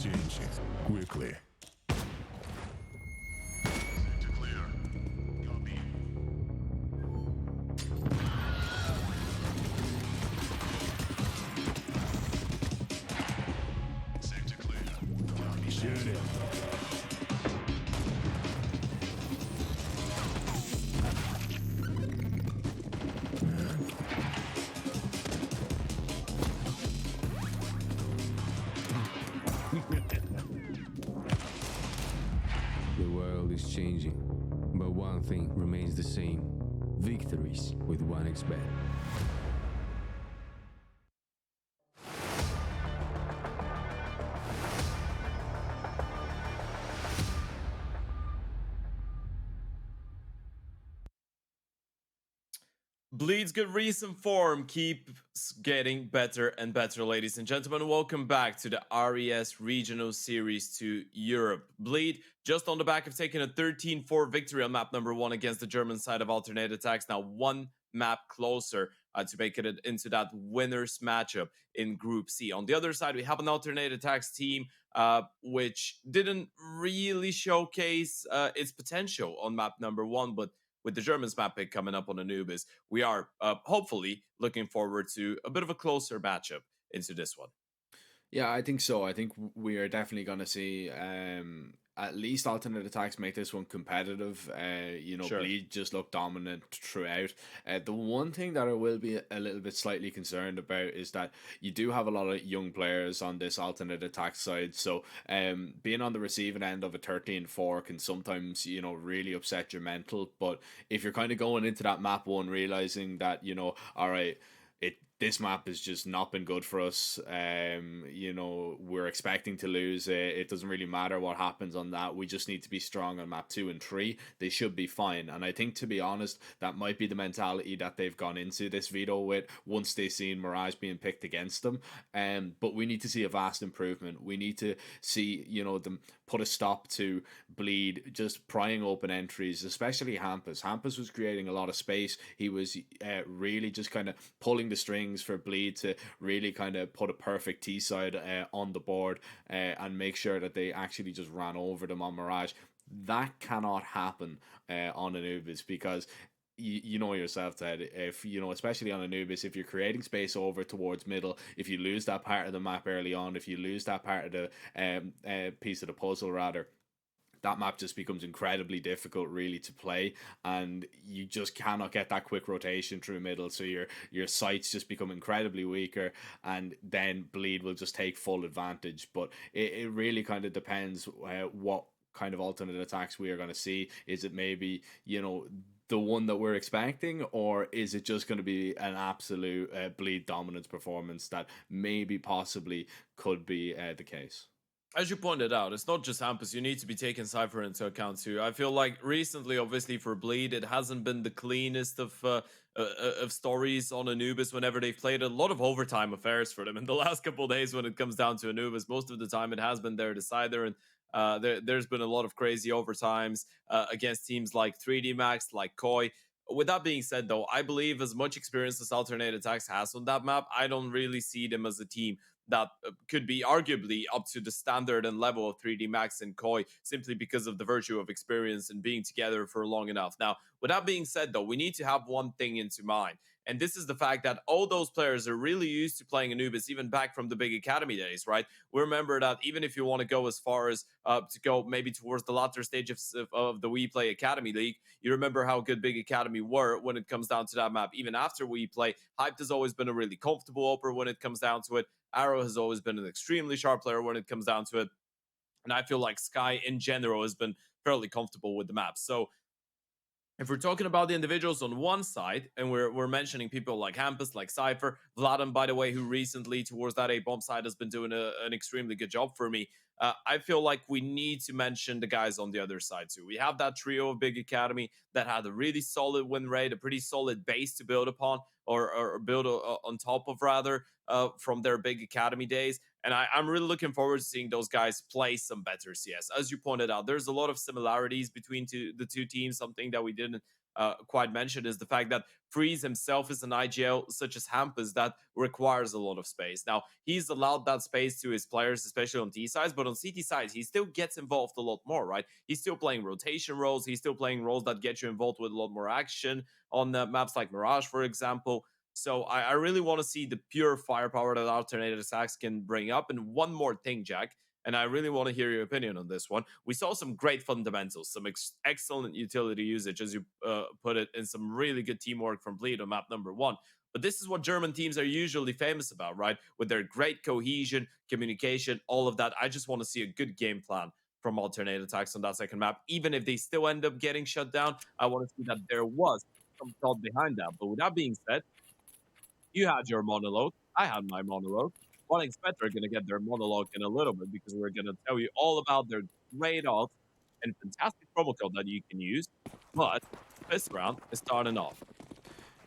changing quickly. Sector clear. Copy. Sector clear. Copy. Shoot it. The world is changing, but one thing remains the same: victories with 1xBet. Bleed's good recent form keeps getting better and better, ladies and gentlemen. Welcome back to the RES Regional Series to Europe. Bleed, just on the back of taking a 13-4 victory on map number 1 against the German side of Alternate Attacks, now one map closer to make it into that winners matchup in Group C. On the other side, we have an Alternate Attacks team which didn't really showcase its potential on map number 1, but with the Germans map pick coming up on Anubis, we are hopefully looking forward to a bit of a closer matchup into this one. Yeah, I think so. I think we are definitely going to see at least Alternate Attacks make this one competitive. Sure. Bleed just look dominant throughout. The one thing that I will be a little bit slightly concerned about is that you do have a lot of young players on this Alternate Attack side. So being on the receiving end of a 13-4 can sometimes, really upset your mental. But if you're kind of going into that map one realizing that, all right, this map has just not been good for us. We're expecting to lose it. It doesn't really matter what happens on that. We just need to be strong on map 2 and 3. They should be fine. And I think, to be honest, that might be the mentality that they've gone into this veto with once they've seen Mirage being picked against them. But we need to see a vast improvement. We need to see, them put a stop to Bleed just prying open entries, especially Hampus. Hampus was creating a lot of space. He was really just kind of pulling the strings for Bleed to really kind of put a perfect T side on the board and make sure that they actually just ran over them on Mirage. That cannot happen on Anubis, because you know yourself, Ted, if especially on Anubis, if you're creating space over towards middle, if you lose that part of the map early on, if you lose that part of the piece of the puzzle rather, that map just becomes incredibly difficult really to play, and you just cannot get that quick rotation through middle, so your sights just become incredibly weaker, and then Bleed will just take full advantage. But it really kind of depends what kind of alternate attacks we are going to see. Is it maybe the one that we're expecting, or is it just going to be an absolute Bleed dominance performance that maybe possibly could be the case? As you pointed out, it's not just Hampus. You need to be taking Cypher into account too. I feel like recently, obviously for Bleed, it hasn't been the cleanest of stories on Anubis whenever they've played. A lot of overtime affairs for them in the last couple of days when it comes down to Anubis. Most of the time it has been their decider, and there's been a lot of crazy overtimes against teams like 3D Max, like Koi. With that being said, though, I believe as much experience as Alternate Attacks has on that map, I don't really see them as a team that could be arguably up to the standard and level of 3D Max and Koi, simply because of the virtue of experience and being together for long enough. Now, with that being said, though, we need to have one thing into mind, and this is the fact that all those players are really used to playing Anubis, even back from the big academy days, right? We remember that even if you want to go as far as to go maybe towards the latter stage of the We Play Academy League, you remember how good big academy were when it comes down to that map. Even after We Play, Hyped has always been a really comfortable opener when it comes down to it. Arrow has always been an extremely sharp player when it comes down to it. And I feel like Sky in general has been fairly comfortable with the map. So if we're talking about the individuals on one side, and we're mentioning people like Hampus, like Cypher, Vladan, by the way, who recently towards that A-bomb side has been doing an extremely good job for me. I feel like we need to mention the guys on the other side too. We have that trio of Big Academy that had a really solid win rate, a pretty solid base to build upon, or build on top of rather, from their Big Academy days. And I'm really looking forward to seeing those guys play some better CS. As you pointed out, there's a lot of similarities between the two teams, something that we didn't quite mentioned is the fact that Freeze himself is an IGL such as Hampus that requires a lot of space. Now, he's allowed that space to his players, especially on T sides, but on CT sides, he still gets involved a lot more, right? He's still playing rotation roles. He's still playing roles that get you involved with a lot more action on maps like Mirage, for example. So I really want to see the pure firepower that alternated attacks can bring up. And one more thing, Jack, and I really want to hear your opinion on this one. We saw some great fundamentals, some excellent utility usage, as you put it, and some really good teamwork from Bleed on map number 1. But this is what German teams are usually famous about, right? With their great cohesion, communication, all of that. I just want to see a good game plan from alternate attacks on that second map. Even if they still end up getting shut down, I want to see that there was some thought behind that. But with that being said, you had your monologue. I had my monologue. One expect are going to get their monologue in a little bit because we're going to tell you all about their great odds and fantastic promo code that you can use. But this round is starting off.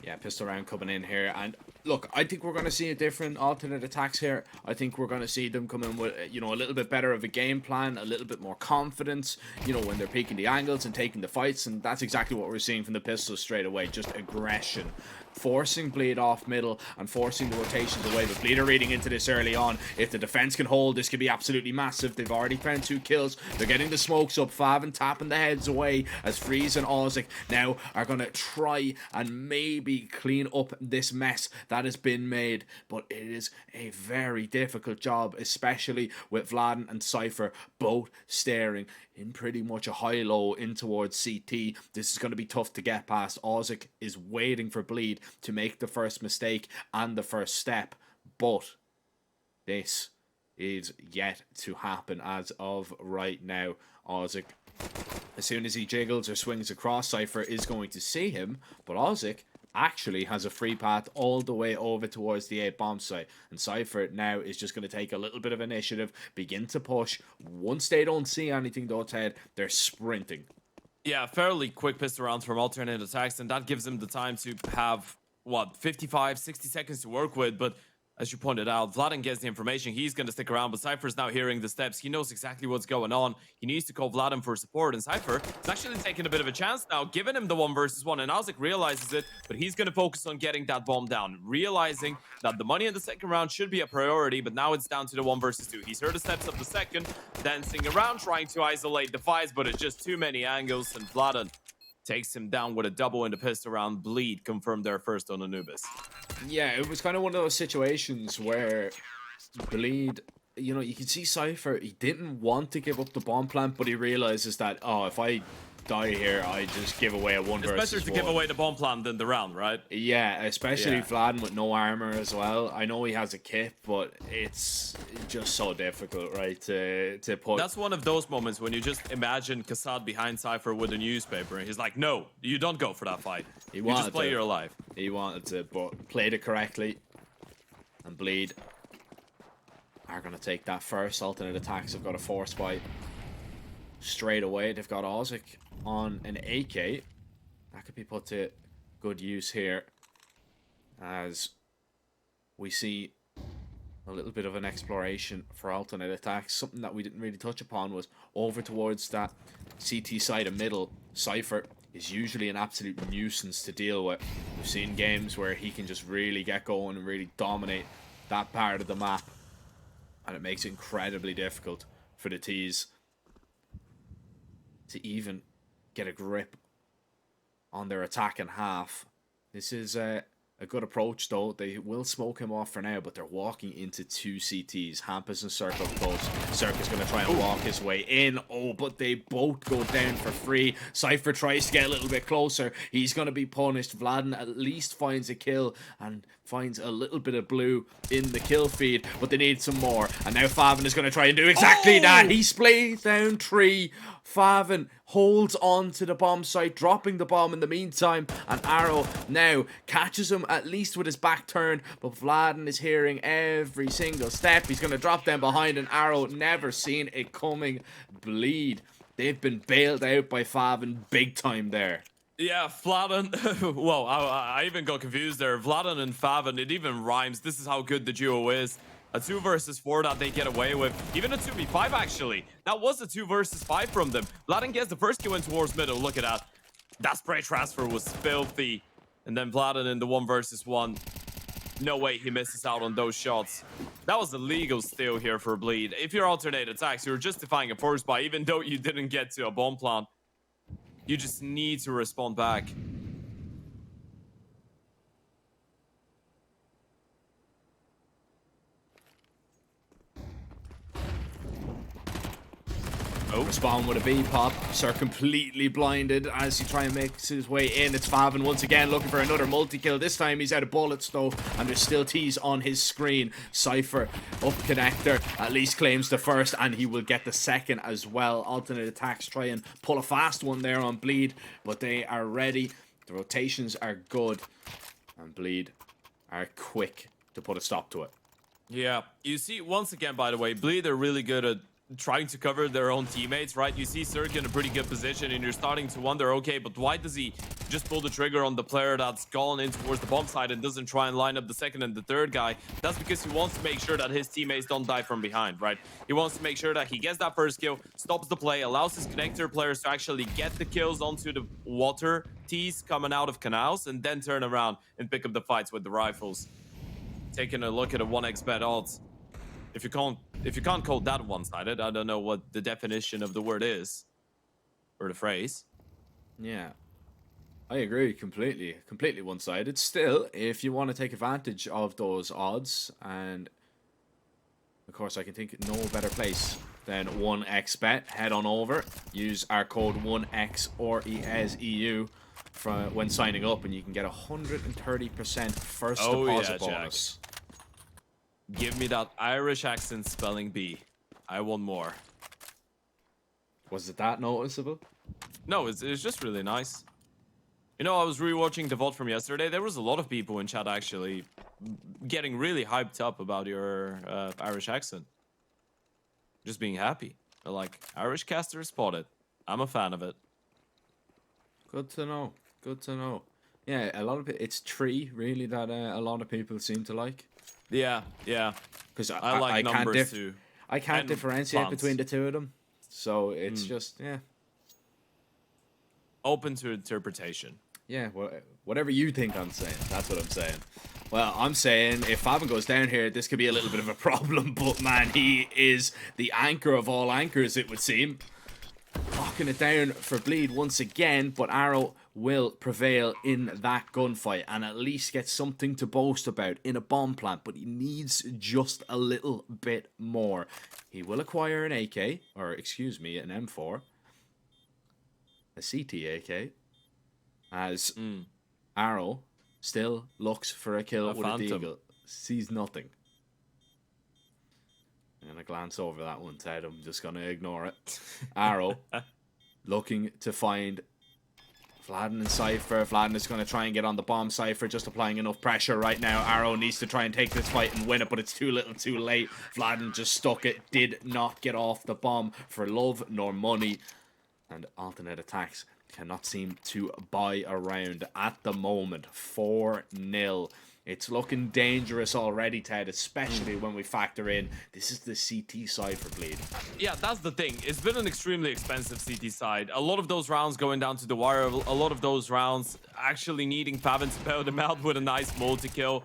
Yeah, pistol round coming in here. And look, I think we're going to see a different alternate attacks here. I think we're going to see them come in with, you know, a little bit better of a game plan, a little bit more confidence, you know, when they're peeking the angles and taking the fights. And that's exactly what we're seeing from the pistols straight away. Just aggression. Forcing Bleed off middle and forcing the rotations away. But Bleed are reading into this early on. If the defense can hold, this could be absolutely massive. They've already found 2 kills. They're getting the smokes up. Favin tapping the heads away as Freeze and Ozzik now are going to try and maybe clean up this mess that has been made. But it is a very difficult job, especially with Vlad and Cypher both staring in pretty much a high-low in towards CT. This is going to be tough to get past. Ozzik is waiting for Bleed to make the first mistake and the first step, but this is yet to happen as of right now. Ozzik, as soon as he jiggles or swings across, Cypher is going to see him, but Ozzik actually has a free path all the way over towards the 8 bomb site, and Cypher now is just going to take a little bit of initiative, begin to push. Once they don't see anything though, Ted, they're sprinting. Yeah, fairly quick pistol rounds from alternate attacks, and that gives them the time to have, what, 55, 60 seconds to work with. But as you pointed out, Vladen gets the information. He's going to stick around, but Cypher's now hearing the steps. He knows exactly what's going on. He needs to call Vladen for support, and Cypher is actually taking a bit of a chance now, giving him the 1 versus 1, and Ozzik realizes it, but he's going to focus on getting that bomb down, realizing that the money in the second round should be a priority, but now it's down to the 1 versus 2. He's heard the steps of the second, dancing around, trying to isolate the fights, but it's just too many angles, and Vladen takes him down with a double in the pistol round. Bleed confirmed their first on Anubis. Yeah, it was kind of one of those situations where Bleed, you know, you can see Cypher, he didn't want to give up the bomb plant, but he realizes that, oh, if I die here, I just give away a 1 versus 1. It's better to give away the bomb plant than the round, right? Yeah, especially Vladen with no armor as well. I know he has a kit, but it's just so difficult, right, to put. That's one of those moments when you just imagine Kassad behind Cypher with a newspaper, and he's like, no, you don't go for that fight. You just play your life. He wanted to, but played it correctly. And Bleed are going to take that first. Alternate attacks have got a force fight straight away. They've got Ozzik on an AK. That could be put to good use here, as we see a little bit of an exploration for alternate attacks. Something that we didn't really touch upon was over towards that CT side of middle. Cypher is usually an absolute nuisance to deal with. We've seen games where he can just really get going and really dominate that part of the map, and it makes it incredibly difficult for the T's to even get a grip on their attack in half. This is a good approach though. They will smoke him off for now, but they're walking into 2 CTs. Hampus and Cirque up close. Cirque is going to try and walk his way in. Oh, but they both go down for free. Cypher tries to get a little bit closer. He's going to be punished. Vladen at least finds a kill and finds a little bit of blue in the kill feed, but they need some more. And now Favin is going to try and do exactly that. He splays down 3. Favin holds on to the bomb site, dropping the bomb in the meantime, and Arrow now catches him at least with his back turned, but Vladen is hearing every single step. He's going to drop them behind, and Arrow never seen it coming. Bleed. They've been bailed out by Favin big time there. Yeah, Vladen. Whoa, I even got confused there. Vladen and Favin, it even rhymes. This is how good the duo is. A 2 versus 4 that they get away with. Even a 2v5, actually. That was a 2 versus 5 from them. Vladen gets the first kill in towards middle. Look at that. That spray transfer was filthy. And then Vladen in the 1 versus 1. No way he misses out on those shots. That was a legal steal here for Bleed. If you're alternate attacks, you're justifying a force buy, even though you didn't get to a bomb plant. You just need to respond back. Respond with a B pop. Sir completely blinded as he tries and makes his way in. It's Favin once again looking for another multi-kill. This time he's out of bullets though, and there's still T's on his screen. Cypher up connector at least claims the first, and he will get the second as well. Alternate attacks try and pull a fast one there on Bleed, but they are ready. The rotations are good, and Bleed are quick to put a stop to it. Yeah, you see, once again, by the way, Bleed are really good at trying to cover their own teammates, right? You see Cirque in a pretty good position, and you're starting to wonder, okay, but why does he just pull the trigger on the player that's gone in towards the bomb side and doesn't try and line up the second and the third guy? That's because he wants to make sure that his teammates don't die from behind, right? He wants to make sure that he gets that first kill, stops the play, allows his connector players to actually get the kills onto the water tees coming out of canals, and then turn around and pick up the fights with the rifles. Taking a look at a 1xbet odds. If you can't call that one-sided, I don't know what the definition of the word is. Or the phrase. Yeah. I agree completely. Completely one-sided. Still, if you want to take advantage of those odds, and of course I can think no better place than 1xbet, head on over, use our code 1x or ESEU when signing up, and you can get 130% first deposit bonus. Jack. Give me that Irish accent spelling bee. I want more. Was it that noticeable? No, it's just really nice. You know, I was rewatching the VOD from yesterday. There was a lot of people in chat actually getting really hyped up about your Irish accent. Just being happy. They're like, Irish caster spotted. I'm a fan of it. Good to know. Good to know. Yeah, a lot of it's Tree really that a lot of people seem to like. Yeah, yeah. Because I like numbers too. I can't And differentiate plants. between the two of them, so it's just Open to interpretation. yeah. Well, whatever you think I'm saying, that's what I'm saying. Well, I'm saying if Favin goes down here, this could be a little bit of a problem. But man, he is the anchor of all anchors, it would seem. Locking it down for Bleed once again, but Arrow will prevail in that gunfight and at least get something to boast about in a bomb plant, but he needs just a little bit more. He will acquire an AK, or excuse me, an M4, a CT AK, as Arrow still looks for a kill with a deagle. Sees nothing. I'm going to glance over that one, Ted. I'm just going to ignore it. Arrow looking to find Vladen and Cypher. Vladen is going to try and get on the bomb. Cypher just applying enough pressure right now. Arrow needs to try and take this fight and win it, but it's too little too late. Vladen just stuck it. Did not get off the bomb for love nor money. And alternate attacks cannot seem to buy around at the moment. 4-0. It's looking dangerous already, Ted, especially when we factor in this is the CT side for Bleed. Yeah, that's the thing. It's been an extremely expensive CT side. A lot of those rounds going down to the wire, a lot of those rounds actually needing Favin to bail them out with a nice multi-kill.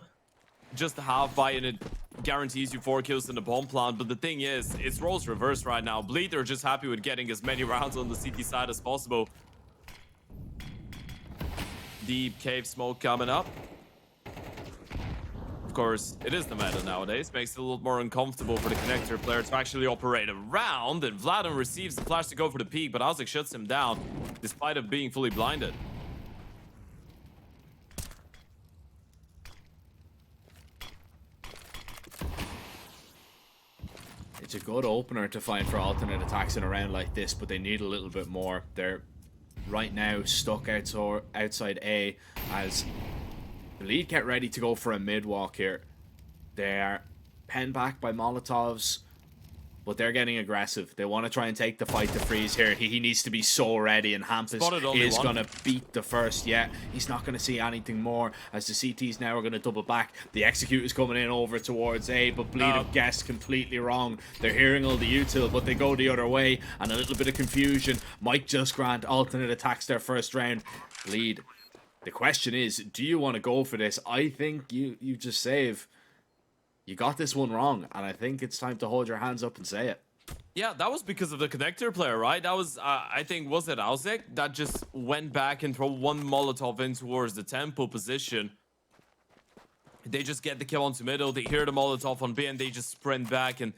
Just a half buy and it guarantees you 4 kills in the bomb plant. But the thing is, it's roles reversed right now. Bleed are just happy with getting as many rounds on the CT side as possible. Deep cave smoke coming up. Of course, it is the meta nowadays. Makes it a little more uncomfortable for the connector player to actually operate around. And Vladen receives the flash to go for the peak, but Isaac shuts him down despite of being fully blinded. It's a good opener to find for alternate attacks in a round like this, but they need a little bit more. They're right now stuck outside A as the lead get ready to go for a mid walk here. They are penned back by Molotovs. but they're getting aggressive. They want to try and take the fight to Freeze here. He needs to be so ready, and Spotted Hampus only is one. going to beat the first. Yeah, he's not going to see anything more as the CTs now are going to double back. The Executor's coming in over towards A, but Bleed have guessed completely wrong. They're hearing all the util, but they go the other way, and a little bit of confusion might just grant alternate attacks their first round. Bleed. The question is, do you want to go for this? I think you just save. You got this one wrong, and I think it's time to hold your hands up and say it. Yeah, that was because of the connector player, right? That was, I think, was it Alzek that just went back and threw one Molotov in towards the tempo position. They just get the kill onto middle. They hear the Molotov on B, and they just sprint back. And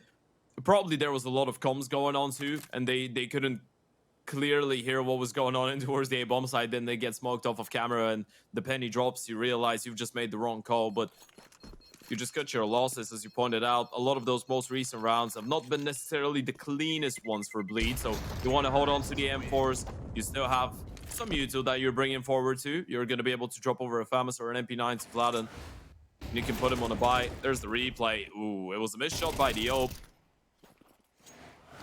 probably there was a lot of comms going on too, and they couldn't clearly hear what was going on in towards the A-bomb side. Then they get smoked off of camera, and the penny drops. You realize you've just made the wrong call, but you just cut your losses, as you pointed out. A lot of those most recent rounds have not been necessarily the cleanest ones for Bleed, so you want to hold on to the M4s. You still have some util that you're bringing forward too. You're going to be able to drop over a FAMAS or an MP9 to Vladen. You can put him on a buy. There's the replay. Ooh, it was a missed shot by the Ope.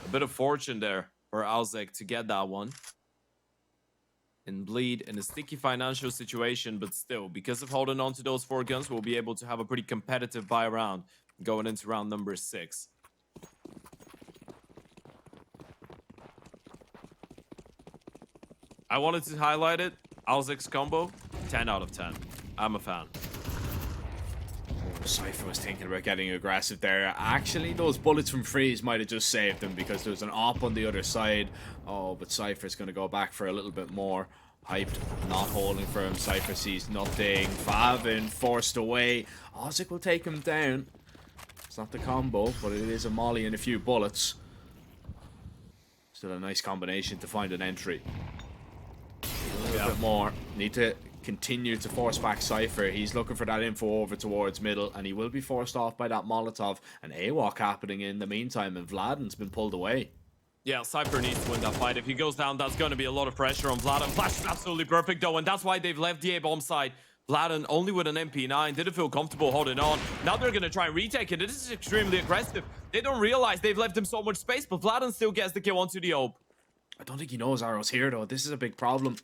A bit of fortune there for Alzek to get that one. And Bleed in a sticky financial situation, but still, because of holding on to those 4 guns, we'll be able to have a pretty competitive buy round going into round number 6. I wanted to highlight it. Alzek's combo, 10 out of 10. I'm a fan. Cypher was thinking about getting aggressive there. Actually, those bullets from Freeze might have just saved him because there's an op on the other side. Oh, but Cypher's going to go back for a little bit more. Hyped, not holding for him. Cypher sees nothing. Favin forced away. Ozik will take him down. It's not the combo, but it is a molly and a few bullets. Still a nice combination to find an entry. A little bit more. Need to continue to force back Cypher. He's looking for that info over towards middle, and he will be forced off by that Molotov. An AWOC happening in the meantime, and Vladen's been pulled away. Yeah, Cypher needs to win that fight. If he goes down, that's going to be a lot of pressure on Vladen. Flash is absolutely perfect, though, and that's why they've left the A-bomb side. Vladen only with an MP9, didn't feel comfortable holding on. Now they're going to try and retake it. This is extremely aggressive. They don't realize they've left him so much space, but Vladen still gets the kill onto the Ope. I don't think he knows Arrow's here, though. This is a big problem.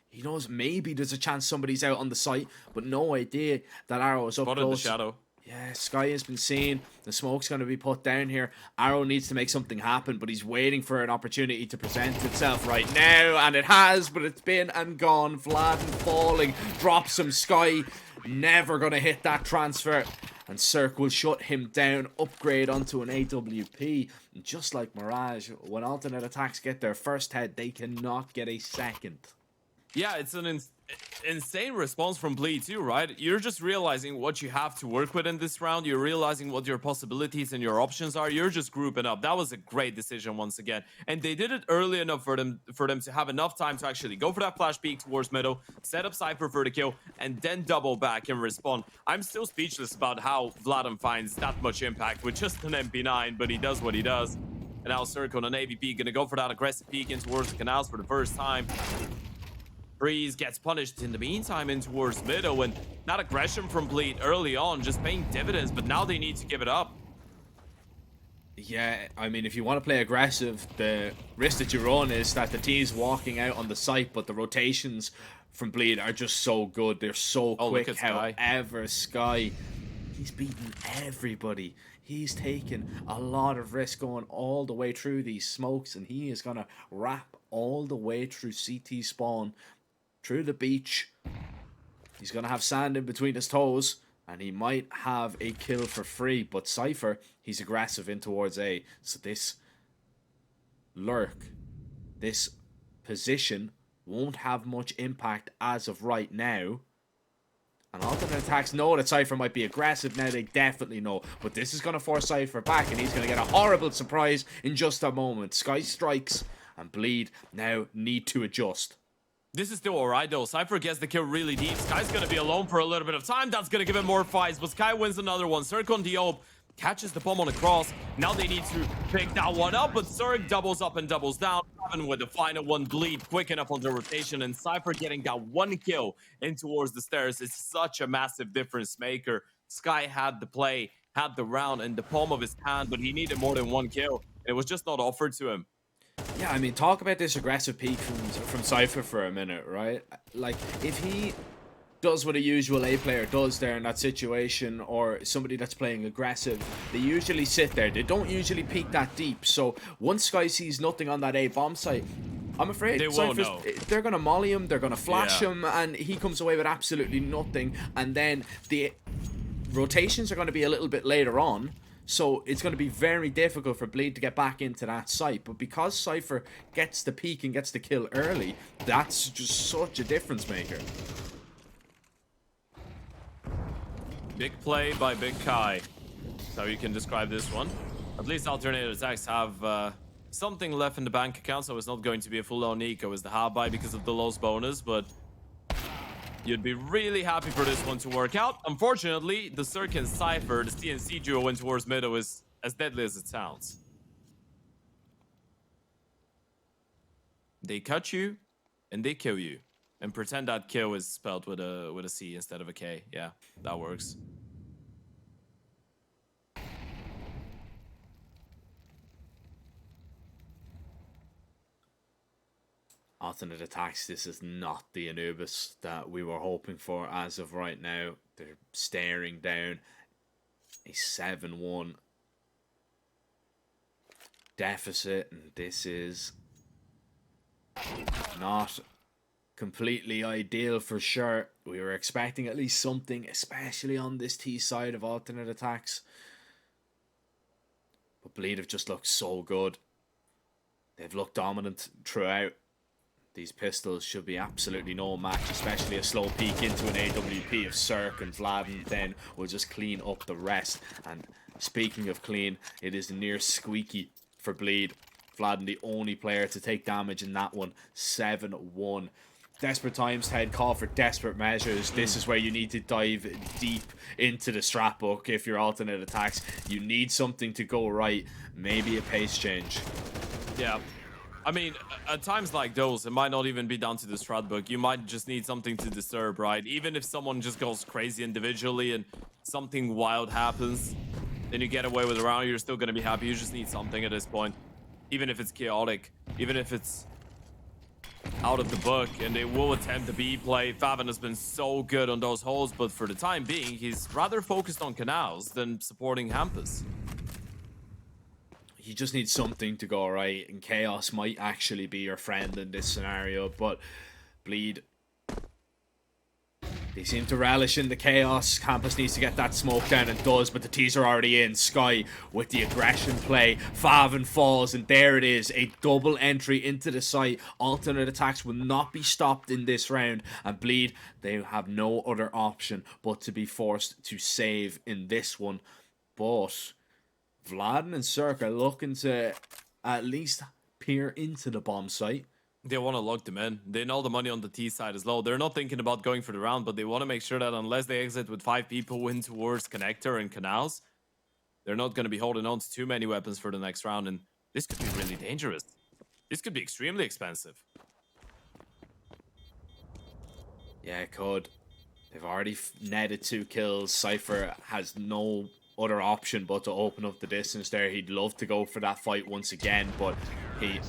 He knows maybe there's a chance somebody's out on the site, but no idea that Arrow is up Spotted close. the shadow. Yeah, Sky has been seen. The smoke's going to be put down here. Arrow needs to make something happen, but he's waiting for an opportunity to present itself right now, and it has, but it's been and gone. Vladen falling, drops him. Sky never going to hit that transfer, and Cirque will shut him down. Upgrade onto an AWP, and just like Mirage, when alternate attacks get their first head, they cannot get a second. Yeah, it's an insane response from Bleed too, right? You're just realizing what you have to work with in this round. You're realizing what your possibilities and your options are. You're just grouping up. That was a great decision once again. And they did it early enough for them to have enough time to actually go for that flash peek towards middle, set up Cypher for the kill, and then double back and respond. I'm still speechless about how Vladen finds that much impact with just an MP9, but he does what he does. And now Cirque on an AVP gonna go for that aggressive peek in towards the canals for the first time. Breeze gets punished in the meantime in towards middle, and that aggression from Bleed early on just paying dividends, but now they need to give it up. Yeah, I mean, if you want to play aggressive, the risk that you run is that the team's walking out on the site, but the rotations from Bleed are just so good. They're so quick. Look at Sky. However, Sky, he's beaten everybody. He's taken a lot of risk going all the way through these smokes, and he is going to wrap all the way through CT spawn, through the beach. He's going to have sand in between his toes, and he might have a kill for free. But Cypher, he's aggressive in towards A. So this lurk, this position, won't have much impact as of right now. And alternate attacks know that Cypher might be aggressive now. They definitely know. But this is going to force Cypher back, and he's going to get a horrible surprise in just a moment. Sky strikes, and Bleed now need to adjust. This is still alright though. Cypher gets the kill really deep. Sky's gonna be alone for a little bit of time. That's gonna give him more fights, but Sky wins another one. Cirque on the Ope catches the bomb on the cross. Now they need to pick that one up, but Cirque doubles up and doubles down. Even with the final one, Bleed quick enough on the rotation, and Cypher getting that one kill in towards the stairs is such a massive difference maker. Sky had the play, had the round in the palm of his hand, but he needed more than one kill. and it was just not offered to him. Yeah, I mean, talk about this aggressive peak from Cypher for a minute, right? Like, if he does what a usual A player does there in that situation, or somebody that's playing aggressive, they usually sit there. They don't usually peek that deep. So once Sky sees nothing on that A bomb site, I'm afraid They won't know. they're going to molly him, they're going to flash Yeah. him, and he comes away with absolutely nothing. And then the rotations are going to be a little bit later on. So it's going to be very difficult for Bleed to get back into that site. But because Cypher gets the peak and gets the kill early, that's just such a difference maker. Big play by Big Kai. That's how you can describe this one. At least alternative attacks have something left in the bank account, so it's not going to be a full-on eco as the half buy because of the loss bonus, but you'd be really happy for this one to work out. Unfortunately, the Cirque and Cypher, the CNC duo went towards middle, is as deadly as it sounds. They cut you, and they kill you. And pretend that kill is spelled with a C instead of a K. Yeah, that works. Alternate attacks, this is not the Anubis that we were hoping for as of right now. They're staring down a 7-1 deficit, and this is not completely ideal for sure. We were expecting at least something, especially on this T side of alternate attacks. But Bleed have just looked so good. They've looked dominant throughout. These pistols should be absolutely no match, especially a slow peek into an AWP of Cirque and Vladen. Then will just clean up the rest. And speaking of clean, it is near squeaky for Bleed. Vladen the only player to take damage in that one. 7-1. Desperate times, Ted, call for desperate measures. This is where you need to dive deep into the strat book if you're alternate attacks. You need something to go right. Maybe a pace change. Yeah. I mean, at times like those, it might not even be down to the strat book. You might just need something to disturb, right? Even if someone just goes crazy individually and something wild happens, then you get away with a round, you're still going to be happy. You just need something at this point. Even if it's chaotic, even if it's out of the book, and they will attempt the B play. Faven has been so good on those holes, but for the time being, he's rather focused on canals than supporting Hampus. You just need something to go right, and Chaos might actually be your friend in this scenario, but Bleed, they seem to relish in the chaos. Campus needs to get that smoke down and does, but the T's are already in. Sky with the aggression play. Faven falls, and there it is. A double entry into the site. Alternate attacks will not be stopped in this round, and Bleed, they have no other option but to be forced to save in this one. But Vladen and Cirque are looking to at least peer into the bomb site. They want to lock them in. They know the money on the T side is low. They're not thinking about going for the round, but they want to make sure that unless they exit with 5 people in towards connector and canals, they're not going to be holding on to too many weapons for the next round, and this could be really dangerous. This could be extremely expensive. Yeah, it could. They've already netted 2 kills. Cypher has no other option but to open up the distance there. He'd love to go for that fight once again, but he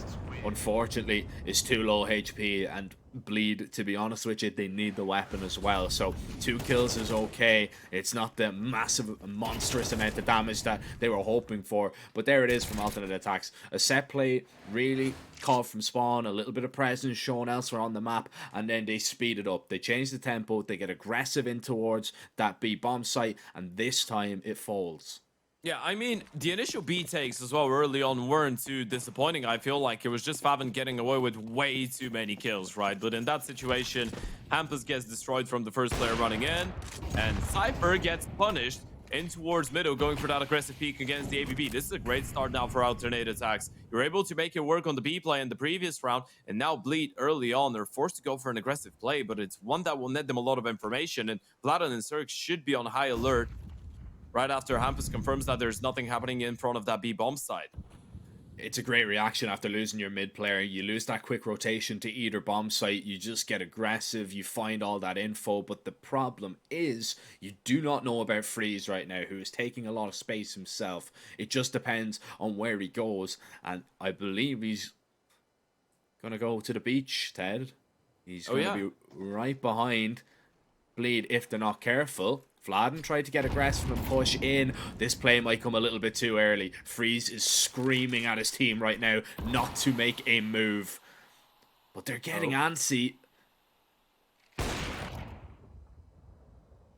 unfortunately is too low HP, and Bleed, to be honest with you, they need the weapon as well. So 2 kills is okay. It's not the massive, monstrous amount of damage that they were hoping for, but there it is from alternate attacks. A set play really caught from spawn, a little bit of presence shown elsewhere on the map, and then they speed it up. They change the tempo, they get aggressive in towards that B bomb site, and this time it folds. Yeah, I mean, the initial B takes as well early on weren't too disappointing. I feel like it was just Faven getting away with way too many kills, right? But in that situation, Hampus gets destroyed from the first player running in, and Cypher gets punished in towards middle, going for that aggressive peek against the ABB. This is a great start now for alternate attacks. You're able to make it work on the B play in the previous round, and now Bleed early on. They're forced to go for an aggressive play, but it's one that will net them a lot of information, and Vladen and Cirque should be on high alert right after Hampus confirms that there's nothing happening in front of that B bomb site. it's a great reaction after losing your mid player. You lose that quick rotation to either bomb site. You just get aggressive. You find all that info. But the problem is you do not know about Freeze right now, who is taking a lot of space himself. It just depends on where he goes. And I believe he's going to go to the beach, Ted. He's going to be right behind Bleed if they're not careful. Vladen tried to get aggressive and push in. This play might come a little bit too early. Freeze is screaming at his team right now not to make a move. But they're getting antsy.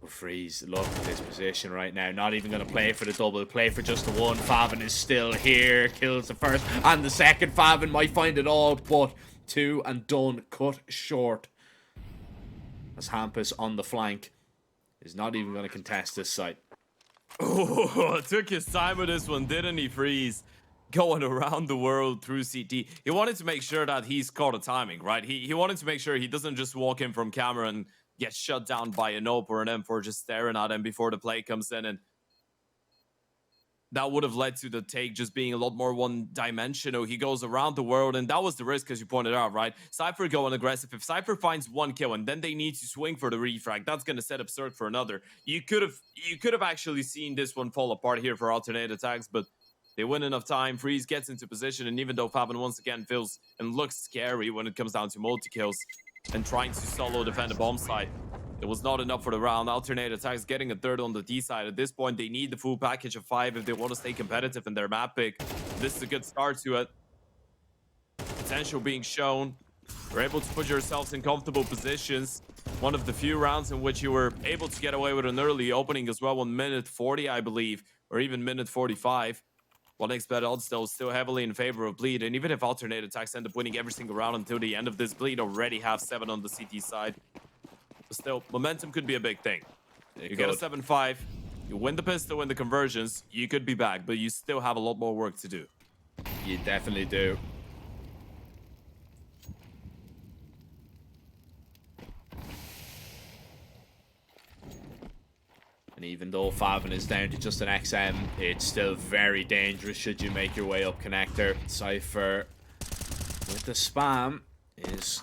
But Freeze, look at this position right now. Not even going to play for the double. Play for just the one. Favin is still here. Kills the first and the second. Favin might find it all, but two and done. Cut short. As Hampus on the flank is not even going to contest this site. Oh, took his time with this one, didn't he, Freeze? Going around the world through CT. He wanted to make sure that he's caught a timing, right? He wanted to make sure he doesn't just walk in from camera and get shut down by a Nope or an M4 just staring at him before the play comes in. And that would have led to the take just being a lot more one-dimensional. He goes around the world, and that was the risk, as you pointed out, right? Cypher going aggressive. If Cypher finds one kill and then they need to swing for the refrag, that's going to set up Cirque for another. You could have actually seen this one fall apart here for alternate attacks, but they win enough time. Freeze gets into position, and even though Favin once again feels and looks scary when it comes down to multi-kills and trying to solo defend the bomb site, it was not enough for the round. Alternate attacks getting a third on the D side. At this point, they need the full package of 5 if they want to stay competitive in their map pick. This is a good start to it. Potential being shown. You're able to put yourselves in comfortable positions. One of the few rounds in which you were able to get away with an early opening as well, 1 minute 40, I believe, or even minute 45. 1xBet odds though still heavily in favor of Bleed, and even if alternate attacks end up winning every single round until the end of this, Bleed already have 7 on the CT side. But still, momentum could be a big thing. You get a 7-5, you win the pistol and the conversions, you could be back, but you still have a lot more work to do. You definitely do. And even though Favin is down to just an XM, it's still very dangerous should you make your way up connector. Cypher with the spam is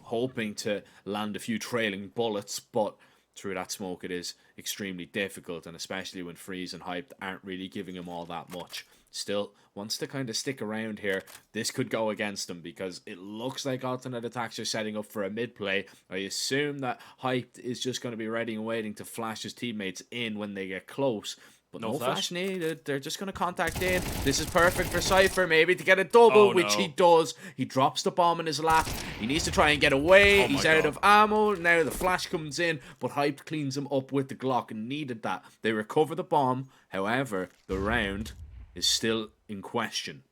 hoping to land a few trailing bullets, but through that smoke it is extremely difficult, and especially when Freeze and Hyped aren't really giving him all that much. Still wants to kind of stick around here. This could go against him because it looks like alternate attacks are setting up for a mid play. I assume that Hyped is just going to be ready and waiting to flash his teammates in when they get close. But no flash needed. They're just going to contact in. This is perfect for Cypher, maybe, to get a double, which he does. He drops the bomb in his lap. He needs to try and get away. He's out of ammo. Now the flash comes in, but Hyped cleans him up with the Glock and needed that. They recover the bomb. However, the round is still in question.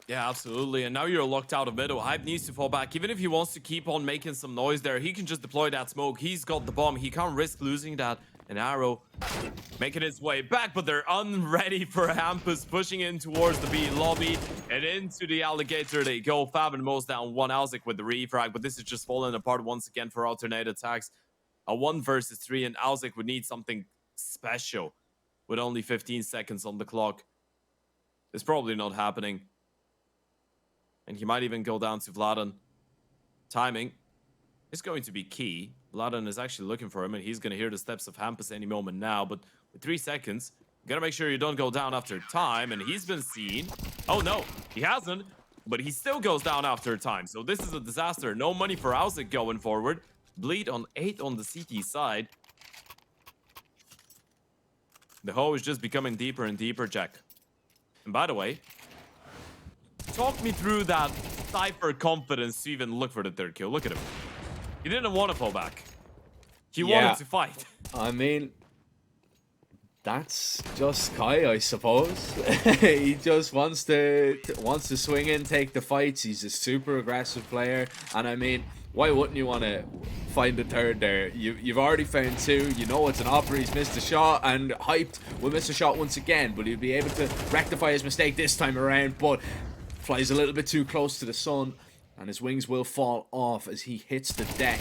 Yeah, absolutely. And now you're locked out of middle. Hype needs to fall back. Even if he wants to keep on making some noise there, he can just deploy that smoke. He's got the bomb. He can't risk losing that. An arrow making its way back, but they're unready for Hampus, pushing in towards the B lobby and into the alligator they go. Fab and Mo's down 1. Alzik with the refrag, but this is just falling apart once again for alternate attacks. A 1 versus 3, and Alzik would need something special with only 15 seconds on the clock. It's probably not happening. And he might even go down to Vladen. Timing is going to be key. Vladen is actually looking for him, and he's going to hear the steps of Hampus any moment now. But with 3 seconds, you got to make sure you don't go down after time. And he's been seen. Oh, no, he hasn't. But he still goes down after time. So this is a disaster. No money for Alzik going forward. Bleed on 8 on the CT side. The hole is just becoming deeper and deeper, Jack. And by the way, talk me through that Cypher confidence to even look for the 3rd kill. Look at him. He didn't want to fall back. He wanted to fight. I mean, that's just Kai, I suppose. He just wants to swing in, take the fights. He's a super aggressive player, and I mean, why wouldn't you want to find the 3rd there? You've already found 2. You know it's an offer. He's missed a shot, and Hyped will miss a shot once again, but he'll be able to rectify his mistake this time around. But flies a little bit too close to the sun, and his wings will fall off as he hits the deck,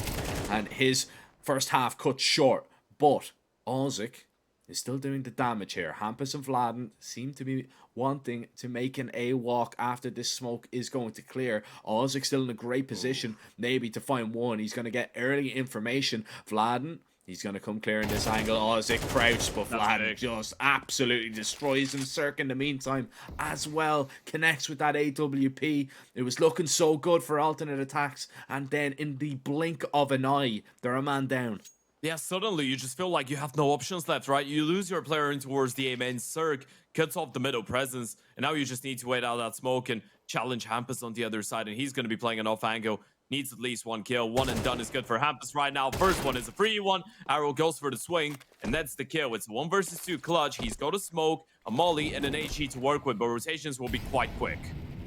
and his first half cut short. But Alzik is still doing the damage here. Hampus and Vladen seem to be wanting to make an A walk after this smoke is going to clear. Ozek still in a great position, maybe to find one. He's going to get early information. Vladen, he's going to come clear in this angle. Ozek crouched, but Vladen just absolutely destroys him. Cirque in the meantime as well connects with that AWP. It was looking so good for alternate attacks, and then in the blink of an eye, they're a man down. Yeah, suddenly you just feel like you have no options left, right? You lose your player in towards the A main. Cirque cuts off the middle presence, and now you just need to wait out that smoke and challenge Hampus on the other side, and he's going to be playing an off angle. Needs at least one kill. One and done is good for Hampus right now. First one is a free one. Arrow goes for the swing, and that's the kill. It's a 1 versus 2 clutch. He's got a smoke, a molly, and an HE to work with, but rotations will be quite quick.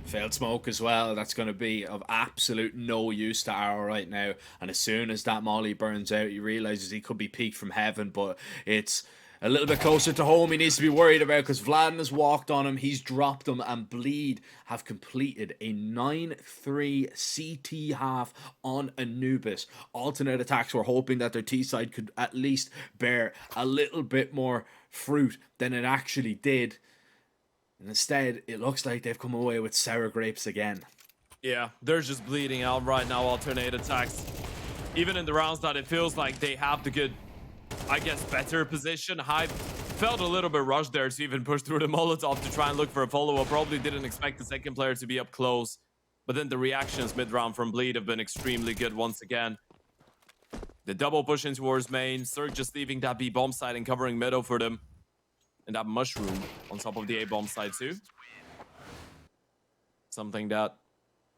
Failed smoke as well. That's going to be of absolute no use to Arrow right now. And as soon as that molly burns out, he realizes he could be peaked from heaven, but it's a little bit closer to home he needs to be worried about, because Vladen has walked on him, he's dropped him, and Bleed have completed a 9-3 CT half on Anubis. Alternate attacks were hoping that their T-side could at least bear a little bit more fruit than it actually did. And instead, it looks like they've come away with sour grapes again. Yeah, they're just bleeding out right now, alternate attacks. Even in the rounds that it feels like they have the good, I guess, better position. Hype felt a little bit rushed there to even push through the Molotov to try and look for a follow-up. Probably didn't expect the second player to be up close. But then the reactions mid-round from Bleed have been extremely good once again. The double push in towards main. Cirque just leaving that B bomb side and covering middle for them. And that mushroom on top of the A bomb side too. Something that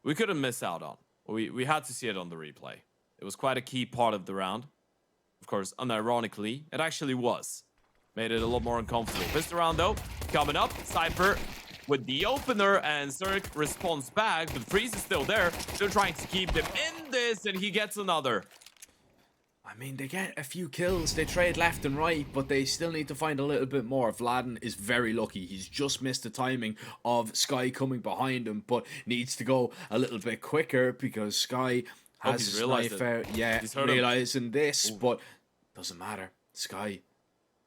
we couldn't miss out on. We had to see it on the replay. It was quite a key part of the round. Of course, unironically, it actually was. Made it a lot more uncomfortable. Pistol round though, coming up. Cypher with the opener, and Cirque responds back, but Freeze is still there. They're trying to keep him in this, and he gets another. I mean, they get a few kills, they trade left and right, but they still need to find a little bit more. Vladen is very lucky. He's just missed the timing of Sky coming behind him, but needs to go a little bit quicker because Sky has he's realized knife out. Yeah, He's heard realizing this, but doesn't matter. Sky,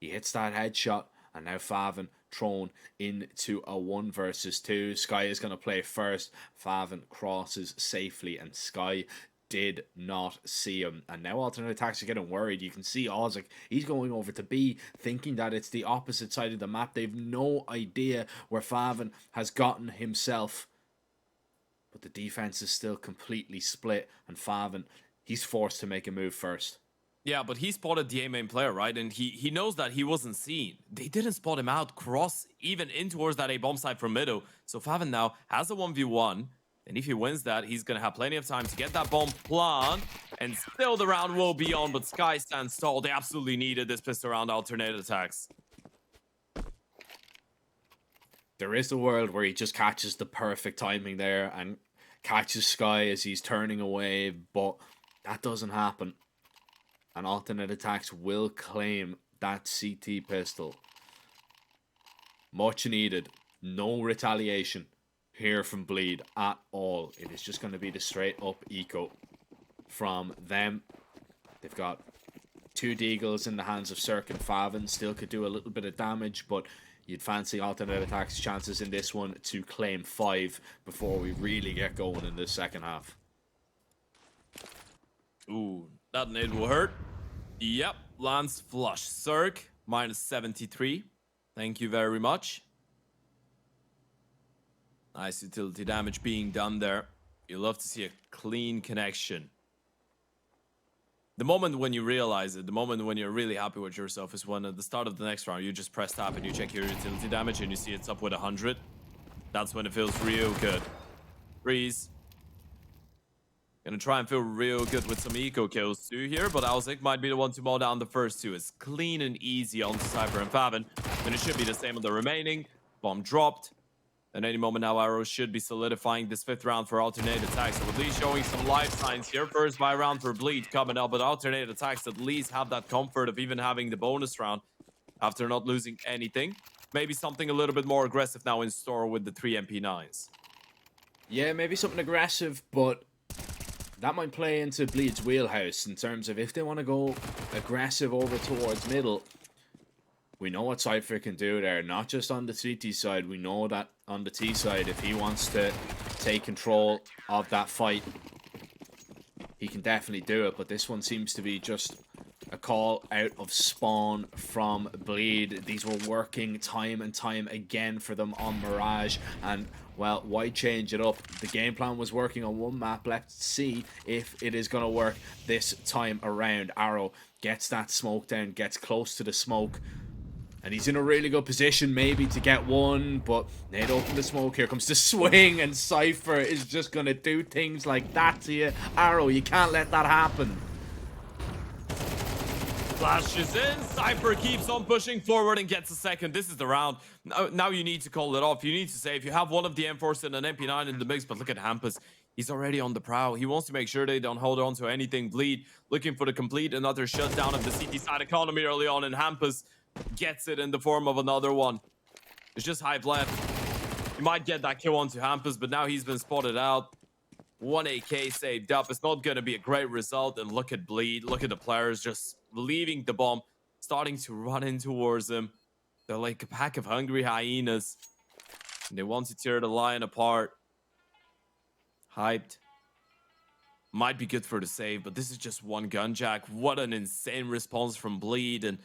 he hits that headshot, and now Faven thrown into a 1 versus 2. Sky is going to play first. Faven crosses safely, and Sky did not see him, and now alternate attacks are getting worried. You can see Ozek, he's going over to B, thinking that it's the opposite side of the map. They've no idea where Faven has gotten himself, but the defense is still completely split, and Faven, he's forced to make a move first. Yeah, but he spotted the A main player, right? And he knows that he wasn't seen. They didn't spot him out, cross even in towards that A bomb side from middle. So Faven now has a 1v1. And if he wins that, he's going to have plenty of time to get that bomb plant. And still the round will be on, but Sky stands tall. They absolutely needed this pistol round alternate attacks. There is a world where he just catches the perfect timing there and catches Sky as he's turning away, but that doesn't happen. And alternate attacks will claim that CT pistol. Much needed. No retaliation here from Bleed at all. It is just going to be the straight up eco from them. They've got 2 deagles in the hands of Cirque and Faven. Still could do a little bit of damage, but you'd fancy alternate attacks chances in this one to claim 5 before we really get going in this second half. Ooh, that nade will hurt. Yep, lands flush. Cirque minus 73. Thank you very much. Nice utility damage being done there. You love to see a clean connection. The moment when you realize it, the moment when you're really happy with yourself is when at the start of the next round, you just press tab and you check your utility damage and you see it's up with 100. That's when it feels real good. Freeze. Gonna try and feel real good with some eco kills too here, but Alzik might be the one to mow down the first 2. It's clean and easy onto Cypher and Faven. And it should be the same on the remaining. Bomb dropped. And any moment now, Arrow should be solidifying this 5th round for alternate attacks. So at least showing some life signs here. First by round for Bleed coming up, but alternate attacks at least have that comfort of even having the bonus round after not losing anything. Maybe something a little bit more aggressive now in store with the 3 MP9s. Yeah, maybe something aggressive, but that might play into Bleed's wheelhouse in terms of if they want to go aggressive over towards middle. We know what Cypher can do there, not just on the CT side. We know that on the T side, if he wants to take control of that fight, he can definitely do it. But this one seems to be just a call out of spawn from Bleed. These were working time and time again for them on Mirage. And, well, why change it up? The game plan was working on one map. Let's see if it is going to work this time around. Arrow gets that smoke down, gets close to the smoke. And he's in a really good position maybe to get one, but Nate opened the smoke. Here comes the swing, and Cypher is just going to do things like that to you. Arrow, you can't let that happen. Flashes in. Cypher keeps on pushing forward and gets a second. This is the round. Now you need to call it off. You need to say if you have one of the M4s and an MP9 in the mix, but look at Hampus. He's already on the prowl. He wants to make sure they don't hold on to anything. Bleed looking for the complete another shutdown of the CT side economy early on, and Hampus gets it in the form of another one. It's just hype left. You might get that kill onto Hampus, but now he's been spotted out. 1 AK saved up. It's not going to be a great result. And look at Bleed. Look at the players just leaving the bomb, starting to run in towards him. They're like a pack of hungry hyenas. And they want to tear the lion apart. Hyped. Might be good for the save, but this is just one gun jack. What an insane response from Bleed, and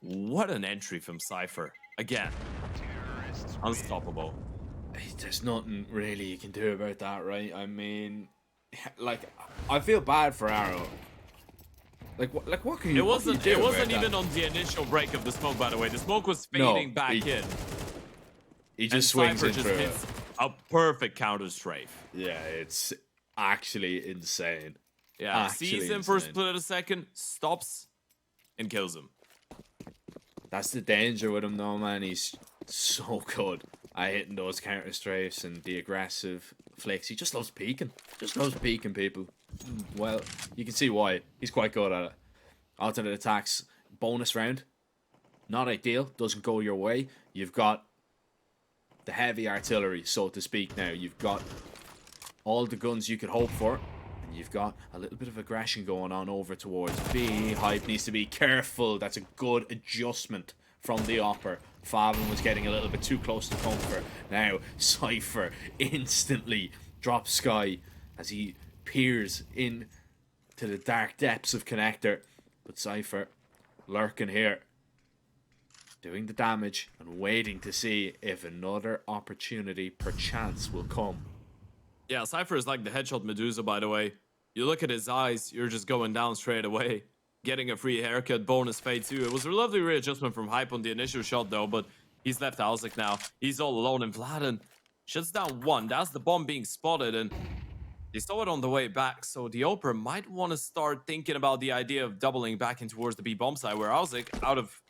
what an entry from Cypher. Again, unstoppable. There's nothing really you can do about that, right? I mean, like, I feel bad for Arrow. Like what can you? It wasn't. Do It wasn't about even that? on the initial break of the smoke. By the way, the smoke was fading back in. He And just swings Cypher in just through it. hits a perfect counter strafe. Yeah, it's actually insane. Yeah, Actually sees him for a insane. split of a second, stops, and kills him. That's the danger with him, though, man. He's so good at hitting those counter strafes and the aggressive flicks. He just loves peeking. Just loves peeking people. Well, you can see why. He's quite good at it. Alternate attacks, bonus round. Not ideal. Doesn't go your way. You've got the heavy artillery, so to speak, now. You've got all the guns you could hope for. And you've got a little bit of aggression going on over towards B. Hype needs to be careful. That's a good adjustment from the upper. Favin was getting a little bit too close to comfort. Now, Cypher instantly drops Sky as he peers in to the dark depths of Connector. But Cypher lurking here, doing the damage and waiting to see if another opportunity perchance will come. Yeah, Cypher is like the headshot Medusa, by the way. You look at his eyes, you're just going down straight away. Getting a free haircut, bonus fade too. It was a lovely readjustment from Hype on the initial shot though, but he's left Alzik now. He's all alone, and Vladen shuts down one. That's the bomb being spotted, and they saw it on the way back, so the Oper might want to start thinking about the idea of doubling back in towards the B bomb side, where Alzik, out of,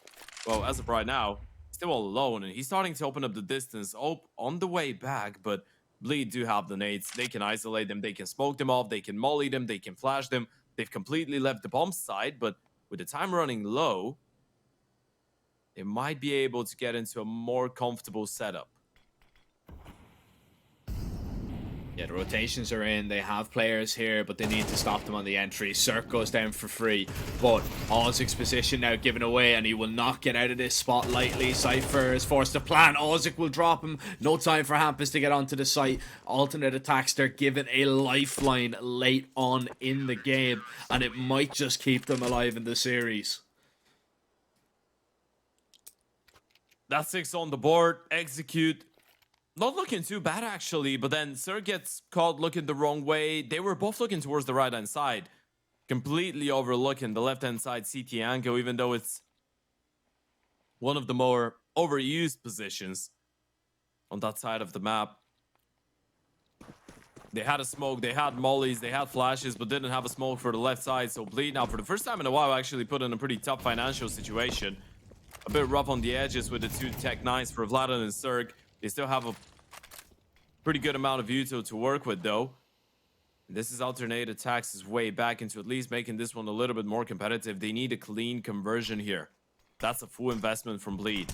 well, as of right now, still all alone, and he's starting to open up the distance. On the way back, but Bleed do have the nades. They can isolate them, they can smoke them off, they can molly them, they can flash them. They've completely left the bomb side, but with the time running low, they might be able to get into a more comfortable setup. Yeah, the rotations are in. They have players here, but they need to stop them on the entry. Cirque goes down for free, but Ozik's position now given away, and he will not get out of this spot lightly. Cypher is forced to plan. Ozik will drop him. No time for Hampus to get onto the site. Alternate attacks, they're given a lifeline late on in the game, and it might just keep them alive in the series. That's 6 on the board. Execute. Not looking too bad, actually, but then Sir gets caught looking the wrong way. They were both looking towards the right-hand side. Completely overlooking the left-hand side CT angle, even though it's one of the more overused positions on that side of the map. They had a smoke, they had mollies, they had flashes, but didn't have a smoke for the left side. So Bleed now, for the first time in a while, actually put in a pretty tough financial situation. A bit rough on the edges with the 2 Tech 9s for Vladen and Zerg. They still have a pretty good amount of util to work with, though. This is alternate attacks' way back into at least making this one a little bit more competitive. They need a clean conversion here. That's a full investment from Bleed.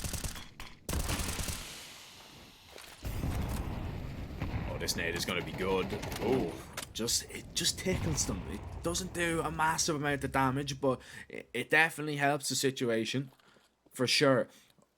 Oh, this nade is going to be good. Oh, it just tickles them. It doesn't do a massive amount of damage, but it definitely helps the situation. For sure.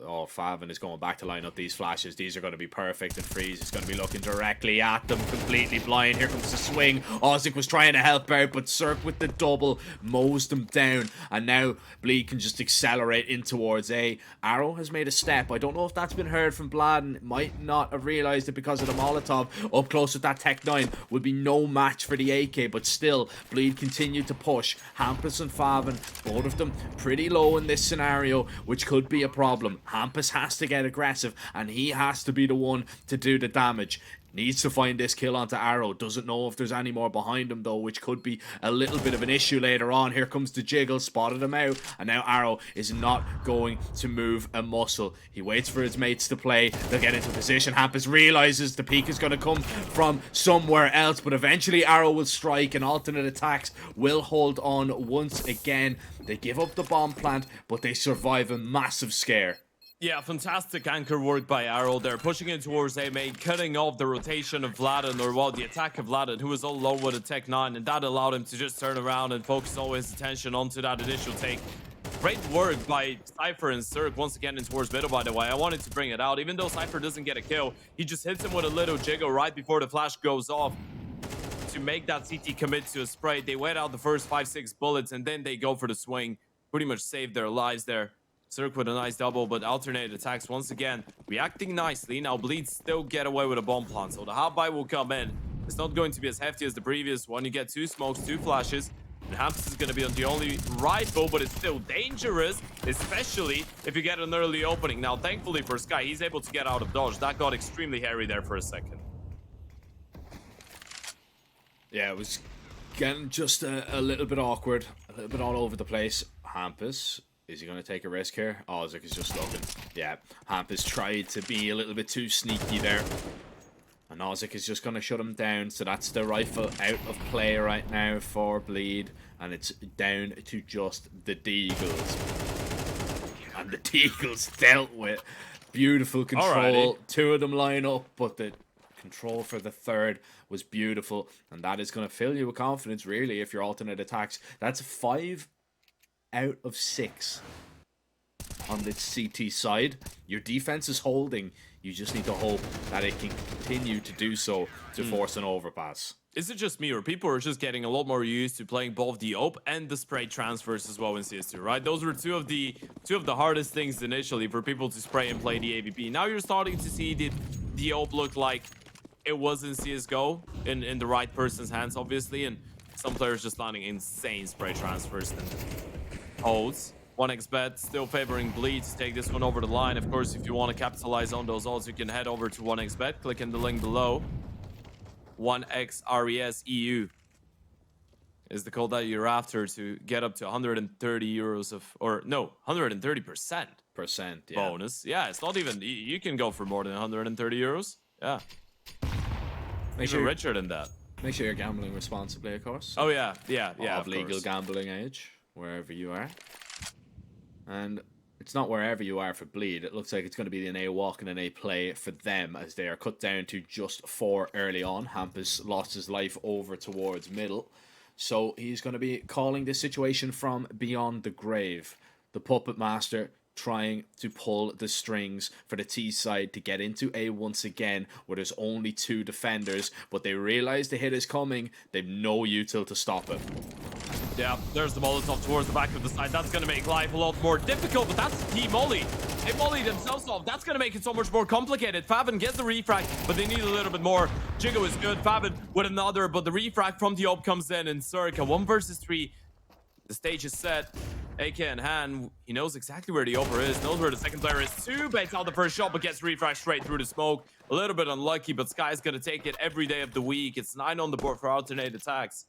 Oh, Favin is going back to line up these flashes. These are going to be perfect, and Freeze is going to be looking directly at them, completely blind. Here comes the swing. Ozzik was trying to help out, but Cirque with the double mows them down, and now Bleed can just accelerate in towards A. Arrow has made a step. I don't know if that's been heard from Bladen. Might not have realized it because of the Molotov. Up close with that Tech 9 would be no match for the AK, but still, Bleed continued to push. Hampus and Favin, both of them pretty low in this scenario, which could be a problem. Hampus has to get aggressive, and he has to be the one to do the damage. Needs to find this kill onto Arrow. Doesn't know if there's any more behind him, though, which could be a little bit of an issue later on. Here comes the jiggle. Spotted him out. And now Arrow is not going to move a muscle. He waits for his mates to play. They'll get into position. Hampus realizes the peak is going to come from somewhere else. But eventually Arrow will strike, and alternate attacks will hold on once again. They give up the bomb plant, but they survive a massive scare. Yeah, fantastic anchor work by Arrow there, pushing in towards A-Main, cutting off the rotation of Vladen, or well, the attack of Vladen, who was all alone with a Tech 9, and that allowed him to just turn around and focus all his attention onto that initial take. Great work by Cypher and Cirque once again in towards middle, by the way. I wanted to bring it out. Even though Cypher doesn't get a kill, he just hits him with a little jiggle right before the flash goes off to make that CT commit to a spray. They wait out the first 5-6 bullets, and then they go for the swing. Pretty much saved their lives there. Cirque with a nice double, but alternated attacks once again reacting nicely. Now Bleed still get away with a bomb plant, so the hot buy will come in. It's not going to be as hefty as the previous one. You get 2 smokes, 2 flashes, and Hampus is going to be on the only rifle, but it's still dangerous, especially if you get an early opening. Now thankfully for Sky, he's able to get out of dodge. That got extremely hairy there for a second. Yeah, it was getting just a little bit awkward, a little bit all over the place. Hampus, is he going to take a risk here? Ozzik is just looking. Yeah, Hampus tried to be a little bit too sneaky there. And Ozzik is just going to shut him down. So that's the rifle out of play right now for Bleed. And it's down to just the Deagles. And the Deagles dealt with. Beautiful control. Alrighty. 2 of them line up, but the control for the third was beautiful. And that is going to fill you with confidence, really, if your alternate attacks. That's 5 out of 6 on the CT side. Your defense is holding. You just need to hope that it can continue to do so to force an overpass. Is it just me, or people are just getting a lot more used to playing both the AWP and the spray transfers as well in CS2, right? Those were two of the hardest things initially for people to spray and play the AVP. Now you're starting to see the AWP look like it was in CSGO in the right person's hands, obviously, and some players just landing insane spray transfers and holds. 1xBet still favoring Bleed to take this one over the line. Of course, if you want to capitalize on those odds, you can head over to 1xBet, click in the link below. 1xRESEU is the code that you're after to get up to 130 euros of, or no, 130% Yeah. bonus. Yeah, it's not even, you can go for more than 130 euros. Yeah. Make Even sure, richer than that. make sure you're gambling responsibly, of course. Oh, yeah. Yeah. Of legal course. gambling age, wherever you are. And it's not wherever you are for Bleed. It looks like it's going to be an A walk and an A play for them, as they are cut down to just 4 early on. Hampus lost his life over towards middle. So he's going to be calling this situation from beyond the grave. The Puppet Master trying to pull the strings for the T side to get into A once again, where there's only 2 defenders, but they realize the hit is coming. They've no util to stop it. Yeah, there's the Molotov towards the back of the side. That's going to make life a lot more difficult, but that's Team Molly. They Molly themselves off. That's going to make it so much more complicated. Favin gets the refrag, but they need a little bit more. Jiggo is good. Favin with another, but the refrag from the AWP comes in, and Circa 1 versus 3. The stage is set. AK in hand. He knows exactly where the AWP is, knows where the second player is. 2 baits out the first shot, but gets refrag straight through the smoke. A little bit unlucky, but Sky's going to take it every day of the week. It's 9 on the board for alternate attacks.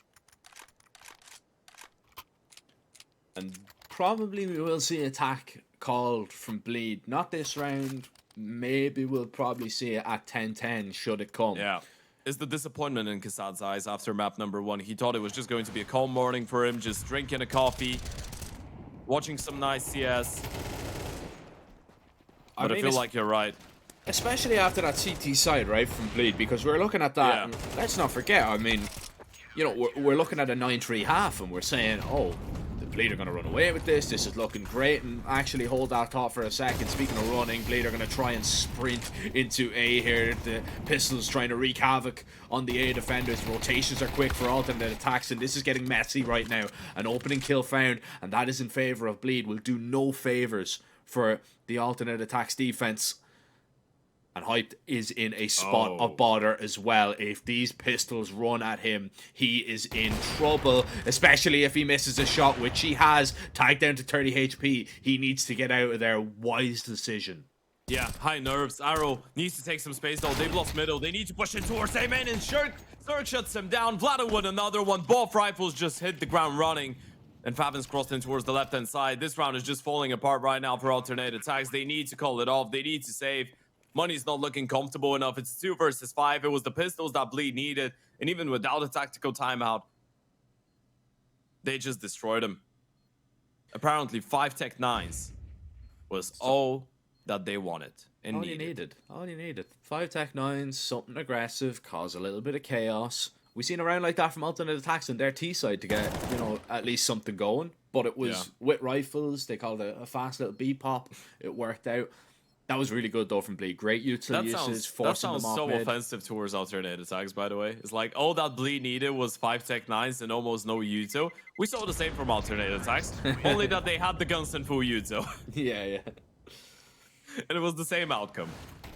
And probably we will see attack called from Bleed. Not this round. Maybe we'll probably see it at 10-10 should it come. Yeah. Is the disappointment in Kassad's eyes after map number 1. He thought it was just going to be a calm morning for him, just drinking a coffee, watching some nice CS. But I feel like you're right. Especially after that CT side, right, from Bleed, because we're looking at that. Yeah. And let's not forget, I mean, you know, we're looking at a 9-3 half, and we're saying, oh, Bleed are going to run away with this. This is looking great. And actually hold that thought for a second. Speaking of running, Bleed are going to try and sprint into A here. The Pistols trying to wreak havoc on the A defenders. Rotations are quick for alternate attacks, and this is getting messy right now. An opening kill found, and that is in favor of Bleed. Will do no favors for the alternate attacks defense. And Hyped is in a spot of bother as well. If these Pistols run at him, he is in trouble. Especially if he misses a shot, which he has. Tagged down to 30 HP. He needs to get out of there. Wise decision. Yeah, high nerves. Arrow needs to take some space though. They've lost middle. They need to push in towards A-main, and Shirk shuts him down. Vlado with another one. Both rifles just hit the ground running. And Favin's crossed in towards the left-hand side. This round is just falling apart right now for alternate attacks. They need to call it off. They need to save. Money's not looking comfortable enough. It's 2 versus 5. It was the Pistols that Bleed needed. And even without a tactical timeout, they just destroyed him. Apparently, 5 Tech 9s was all that they wanted and needed. All you needed. 5 Tech 9s, something aggressive, cause a little bit of chaos. We've seen a round like that from alternate attacks on their T side to get, you know, at least something going. But it was with rifles. They called it a fast little B-pop. It worked out. That was really good though from Bleed. Great util uses, forcing them off so mid. offensive towards alternate attacks, by the way. It's like all that Bleed needed was 5 Tech 9s and almost no util. We saw the same from alternate attacks, only that they had the guns and full util. Yeah. And it was the same outcome.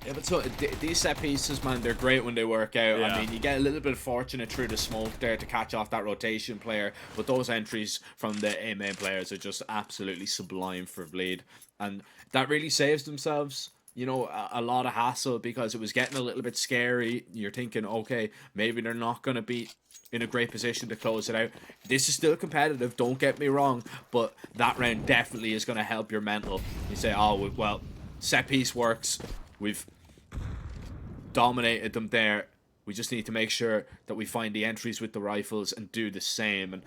Yeah, but so these set pieces, man, they're great when they work out. Yeah. I mean, you get a little bit fortunate through the smoke there to catch off that rotation player, but those entries from the A-main players are just absolutely sublime for Bleed. And that really saves themselves, you know, a lot of hassle, because it was getting a little bit scary. You're thinking, okay, maybe they're not going to be in a great position to close it out. This is still competitive, don't get me wrong, but that round definitely is going to help your mental. You say, oh, well, set piece works. We've dominated them there. We just need to make sure that we find the entries with the rifles and do the same. And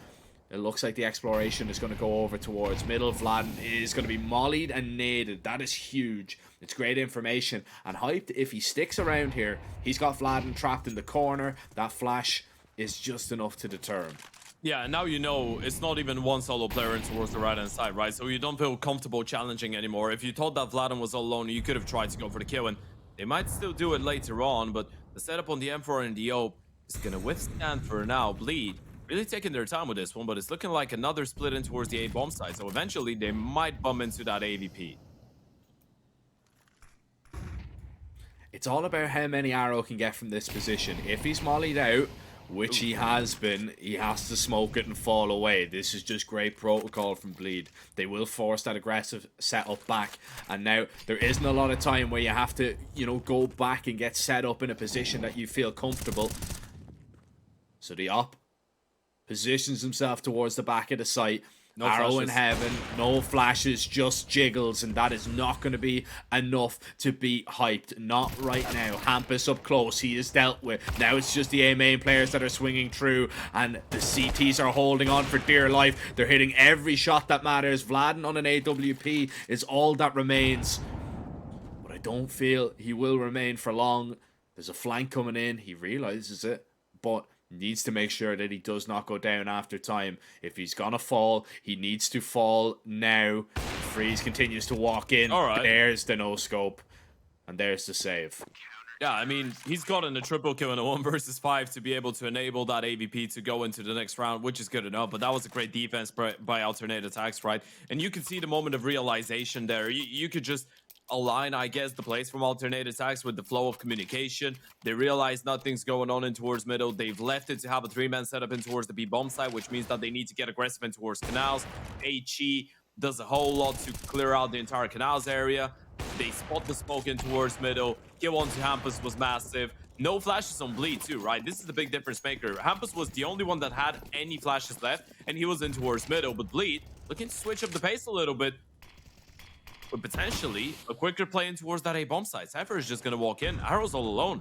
it looks like the exploration is going to go over towards middle. Vladen is going to be mollied and naded. That is huge. It's great information. And Hyped, if he sticks around here, he's got Vladen trapped in the corner. That flash is just enough to deter him. Yeah, and now you know it's not even one solo player in towards the right-hand side, right? So you don't feel comfortable challenging anymore. If you thought that Vladen was all alone, you could have tried to go for the kill, and they might still do it later on, but the setup on the M4 and the OP is going to withstand for now. Bleed really taking their time with this one, but it's looking like another split in towards the A bomb side, so eventually they might bump into that AVP. It's all about how many Arrow can get from this position. If he's mollied out, which he has been, he has to smoke it and fall away. This is just great protocol from Bleed. They will force that aggressive setup back. And now there isn't a lot of time where you have to, you know, go back and get set up in a position that you feel comfortable. So the op positions himself towards the back of the site. No Arrow in flashes. heaven, no flashes, just jiggles, and that is not going to be enough to beat Hyped. Not right now. Hampus up close, he is dealt with. Now it's just the A-main players that are swinging through, and the CTs are holding on for dear life. They're hitting every shot that matters. Vladen on an AWP is all that remains, but I don't feel he will remain for long. There's a flank coming in, he realizes it, but needs to make sure that he does not go down after time. If he's gonna fall, he needs to fall now. Freeze continues to walk in. All right. There's the no scope, and there's the save. Yeah, I mean, he's gotten a triple kill in a 1 versus 5 to be able to enable that AVP to go into the next round, which is good enough. But that was a great defense by alternate attacks, right? And you can see the moment of realization there. You could just align, I guess, the plays from alternate attacks with the flow of communication. They realize nothing's going on in towards middle. They've left it to have a 3-man setup in towards the B bomb side, which means that they need to get aggressive in towards canals. HE does a whole lot to clear out the entire canals area. They spot the smoke in towards middle. Kill onto Hampus was massive. No flashes on Bleed too, right? This is the big difference maker. Hampus was the only one that had any flashes left, and he was in towards middle. But Bleed looking to switch up the pace a little bit, with potentially a quicker play in towards that A bomb site. Cypher is just going to walk in. Arrow's all alone.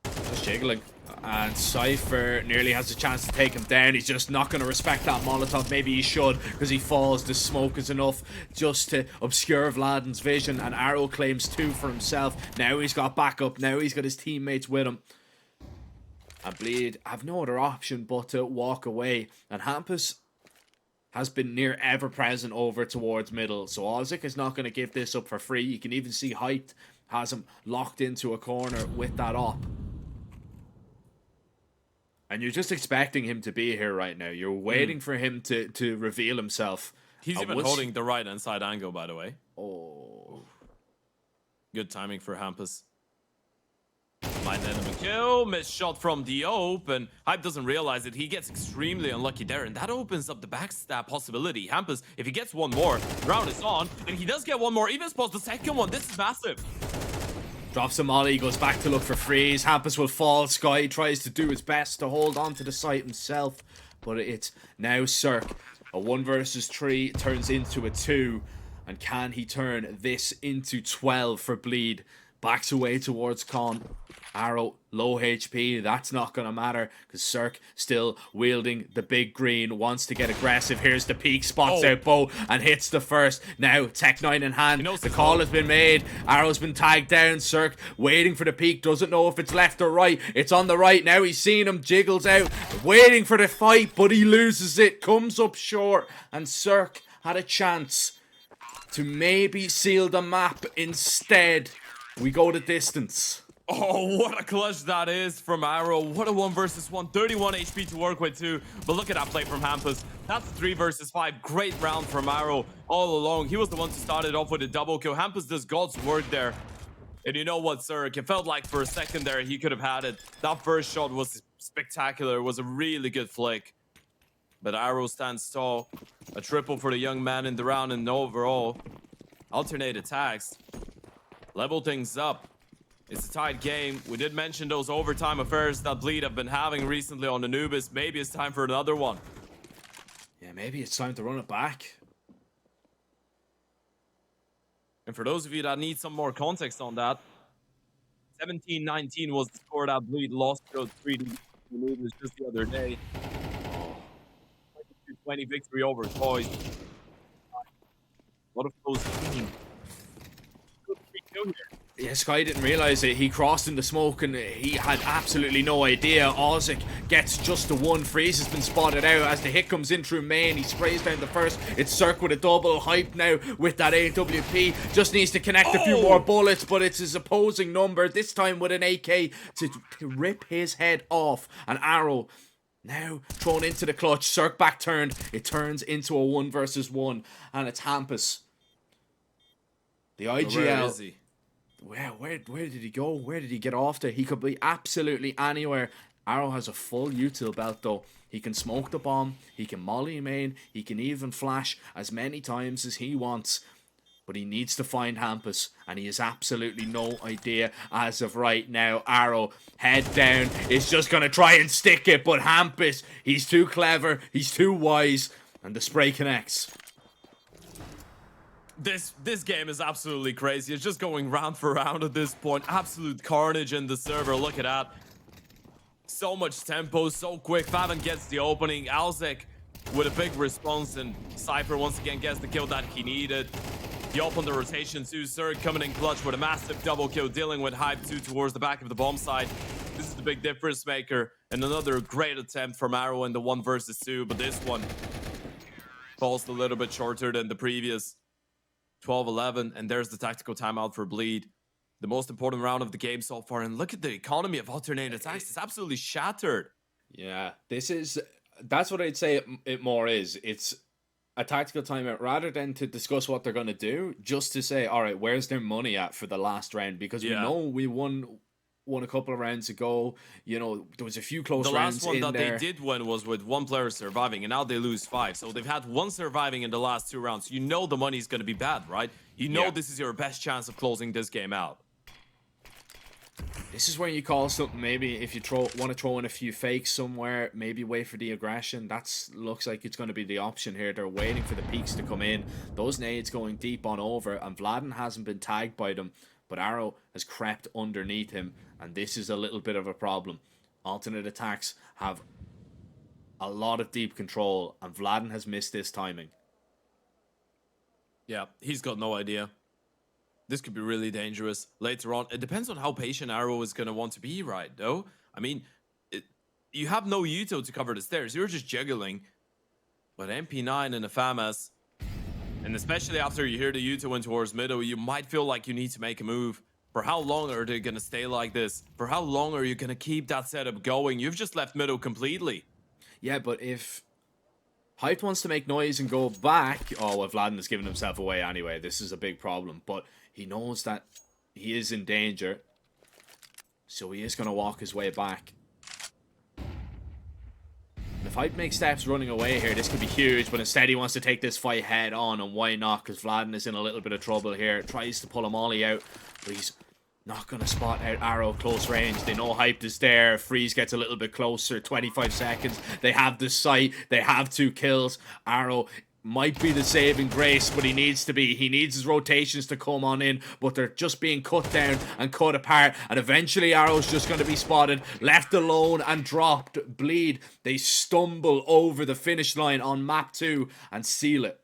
Just jiggling. And Cypher nearly has a chance to take him down. He's just not going to respect that Molotov. Maybe he should, because he falls. The smoke is enough just to obscure Vladen's vision. And Arrow claims 2 for himself. Now he's got backup. Now he's got his teammates with him. And Bleed have no other option but to walk away. And Hampus has been near ever present over towards middle. So Ozzik is not going to give this up for free. You can even see Hyped has him locked into a corner with that op. And you're just expecting him to be here right now. You're waiting for him to reveal himself. He's even holding the right hand side angle, by the way. Oh. Good timing for Hampus. Might end him a kill. Missed shot from the open. Hype doesn't realize it. He gets extremely unlucky there, and that opens up the backstab possibility. Hampus, if he gets one more, round is on, and he does get one more. Even spots the second one. This is massive. Drops a molly, goes back to look for freeze. Hampus will fall. Sky tries to do his best to hold on to the site himself, but it's now Cirque. A 1 versus 3 turns into a 2, and can he turn this into 12 for Bleed? Backs away towards Con. Arrow, low HP, that's not going to matter because Cirque still wielding the big green, wants to get aggressive. Here's the peak, spots out Bo and hits the first. Now Tech9 in hand, the call has been made. Arrow's been tagged down. Cirque waiting for the peak, doesn't know if it's left or right. It's on the right now, he's seen him, jiggles out, waiting for the fight, but he loses it, comes up short, and Cirque had a chance to maybe seal the map. Instead, we go the distance. Oh, what a clutch that is from Arrow. What a 1 versus 1. 31 HP to work with too. But look at that play from Hampus. That's 3 versus 5. Great round from Arrow all along. He was the one to start it off with a double kill. Hampus does God's work there. And you know what, Cirque? It felt like for a second there he could have had it. That first shot was spectacular. It was a really good flick. But Arrow stands tall. A triple for the young man in the round, and overall, alternate attacks. Level things up. It's a tight game. We did mention those overtime affairs that Bleed have been having recently on Anubis. Maybe it's time for another one. Yeah, maybe it's time to run it back. And for those of you that need some more context on that, 17-19 was the score that Bleed lost to 3D Anubis just the other day. 20 victory over Toys. What of those teams? Good free kill here. Yeah, Sky didn't realize it. He crossed in the smoke and he had absolutely no idea. Ozzik gets just the one. Freeze has been spotted out as the hit comes in through main. He sprays down the first. It's Cirque with a double. Hype now with that AWP. Just needs to connect a few more bullets, but it's his opposing number. This time with an AK to rip his head off. An Arrow now thrown into the clutch. Cirque back turned. It turns into a 1 versus 1. And it's Hampus. The IGL. Where is he? Where did he go? Where did he get off to? He could be absolutely anywhere. Arrow has a full util belt though. He can smoke the bomb, he can molly main, he can even flash as many times as he wants. But he needs to find Hampus, and he has absolutely no idea as of right now. Arrow, head down, is just going to try and stick it, but Hampus, he's too clever, he's too wise, and the spray connects. This game is absolutely crazy. It's just going round for round at this point. Absolute carnage in the server. Look at that. So much tempo, so quick. Faven gets the opening. Alzek with a big response, and Cypher once again gets the kill that he needed. He opened the rotation too. Cirque coming in clutch with a massive double kill, dealing with Hype 2 towards the back of the bomb side. This is the big difference maker. And another great attempt from Arrow in the 1 versus 2, but this one falls a little bit shorter than the previous. 12-11, and there's the tactical timeout for Bleed. The most important round of the game so far, and look at the economy of alternate attacks. It's absolutely shattered. Yeah, that's what I'd say it more is. It's a tactical timeout rather than to discuss what they're going to do, just to say, all right, where's their money at for the last round? Because we know we won a couple of rounds ago. You know, there was a few close rounds in there. The last one that they did win was with 1 player surviving, and now they lose 5. So they've had 1 surviving in the last 2 rounds. You know the money's going to be bad, right? You know this is your best chance of closing this game out. This is where you call something, maybe if you want to throw in a few fakes somewhere, maybe wait for the aggression. That looks like it's going to be the option here. They're waiting for the peaks to come in. Those nades going deep on over, and Vladen hasn't been tagged by them, but Arrow has crept underneath him, and this is a little bit of a problem. Alternate attacks have a lot of deep control, and Vladen has missed this timing. Yeah, he's got no idea. This could be really dangerous later on. It depends on how patient Arrow is going to want to be, right, though? I mean, you have no Yuto to cover the stairs. You're just juggling. But MP9 and the FAMAS, and especially after you hear the Yuto win towards middle, you might feel like you need to make a move. For how long are they going to stay like this? For how long are you going to keep that setup going? You've just left middle completely. Yeah, but if Hype wants to make noise and go back, oh, well, Vladen has given himself away anyway. This is a big problem. But he knows that he is in danger. So he is going to walk his way back. If Hype makes steps running away here, this could be huge, but instead he wants to take this fight head on, and why not? Because Vladen is in a little bit of trouble here. Tries to pull a molly out, but he's not going to spot out Arrow close range. They know Hype is there. Freeze gets a little bit closer. 25 seconds. They have the sight. They have 2 kills. Arrow might be the saving grace, but he needs to be. He needs his rotations to come on in, but they're just being cut down and cut apart, and eventually Arrow's just going to be spotted, left alone and dropped. Bleed, they stumble over the finish line on map 2 and seal it.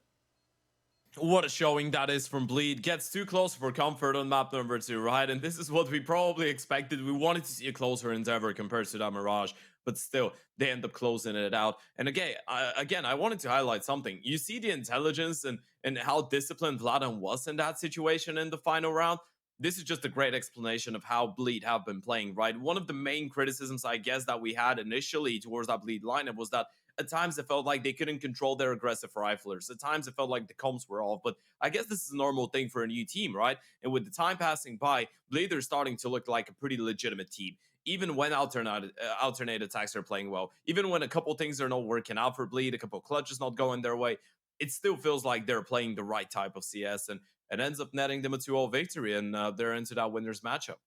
What a showing that is from Bleed. Gets too close for comfort on map number 2, right? And this is what we probably expected. We wanted to see a closer endeavor compared to that Mirage, but still, they end up closing it out. And again, I wanted to highlight something. You see the intelligence and how disciplined Vladan was in that situation in the final round. This is just a great explanation of how Bleed have been playing, right? One of the main criticisms, I guess, that we had initially towards that Bleed lineup was that at times it felt like they couldn't control their aggressive riflers. At times it felt like the comps were off. But I guess this is a normal thing for a new team, right? And with the time passing by, Bleed are starting to look like a pretty legitimate team. Even when alternate attacks are playing well, even when a couple things are not working out for Bleed, a couple clutches not going their way, it still feels like they're playing the right type of CS, and it ends up netting them a 2-0 victory, and they're into that winners matchup.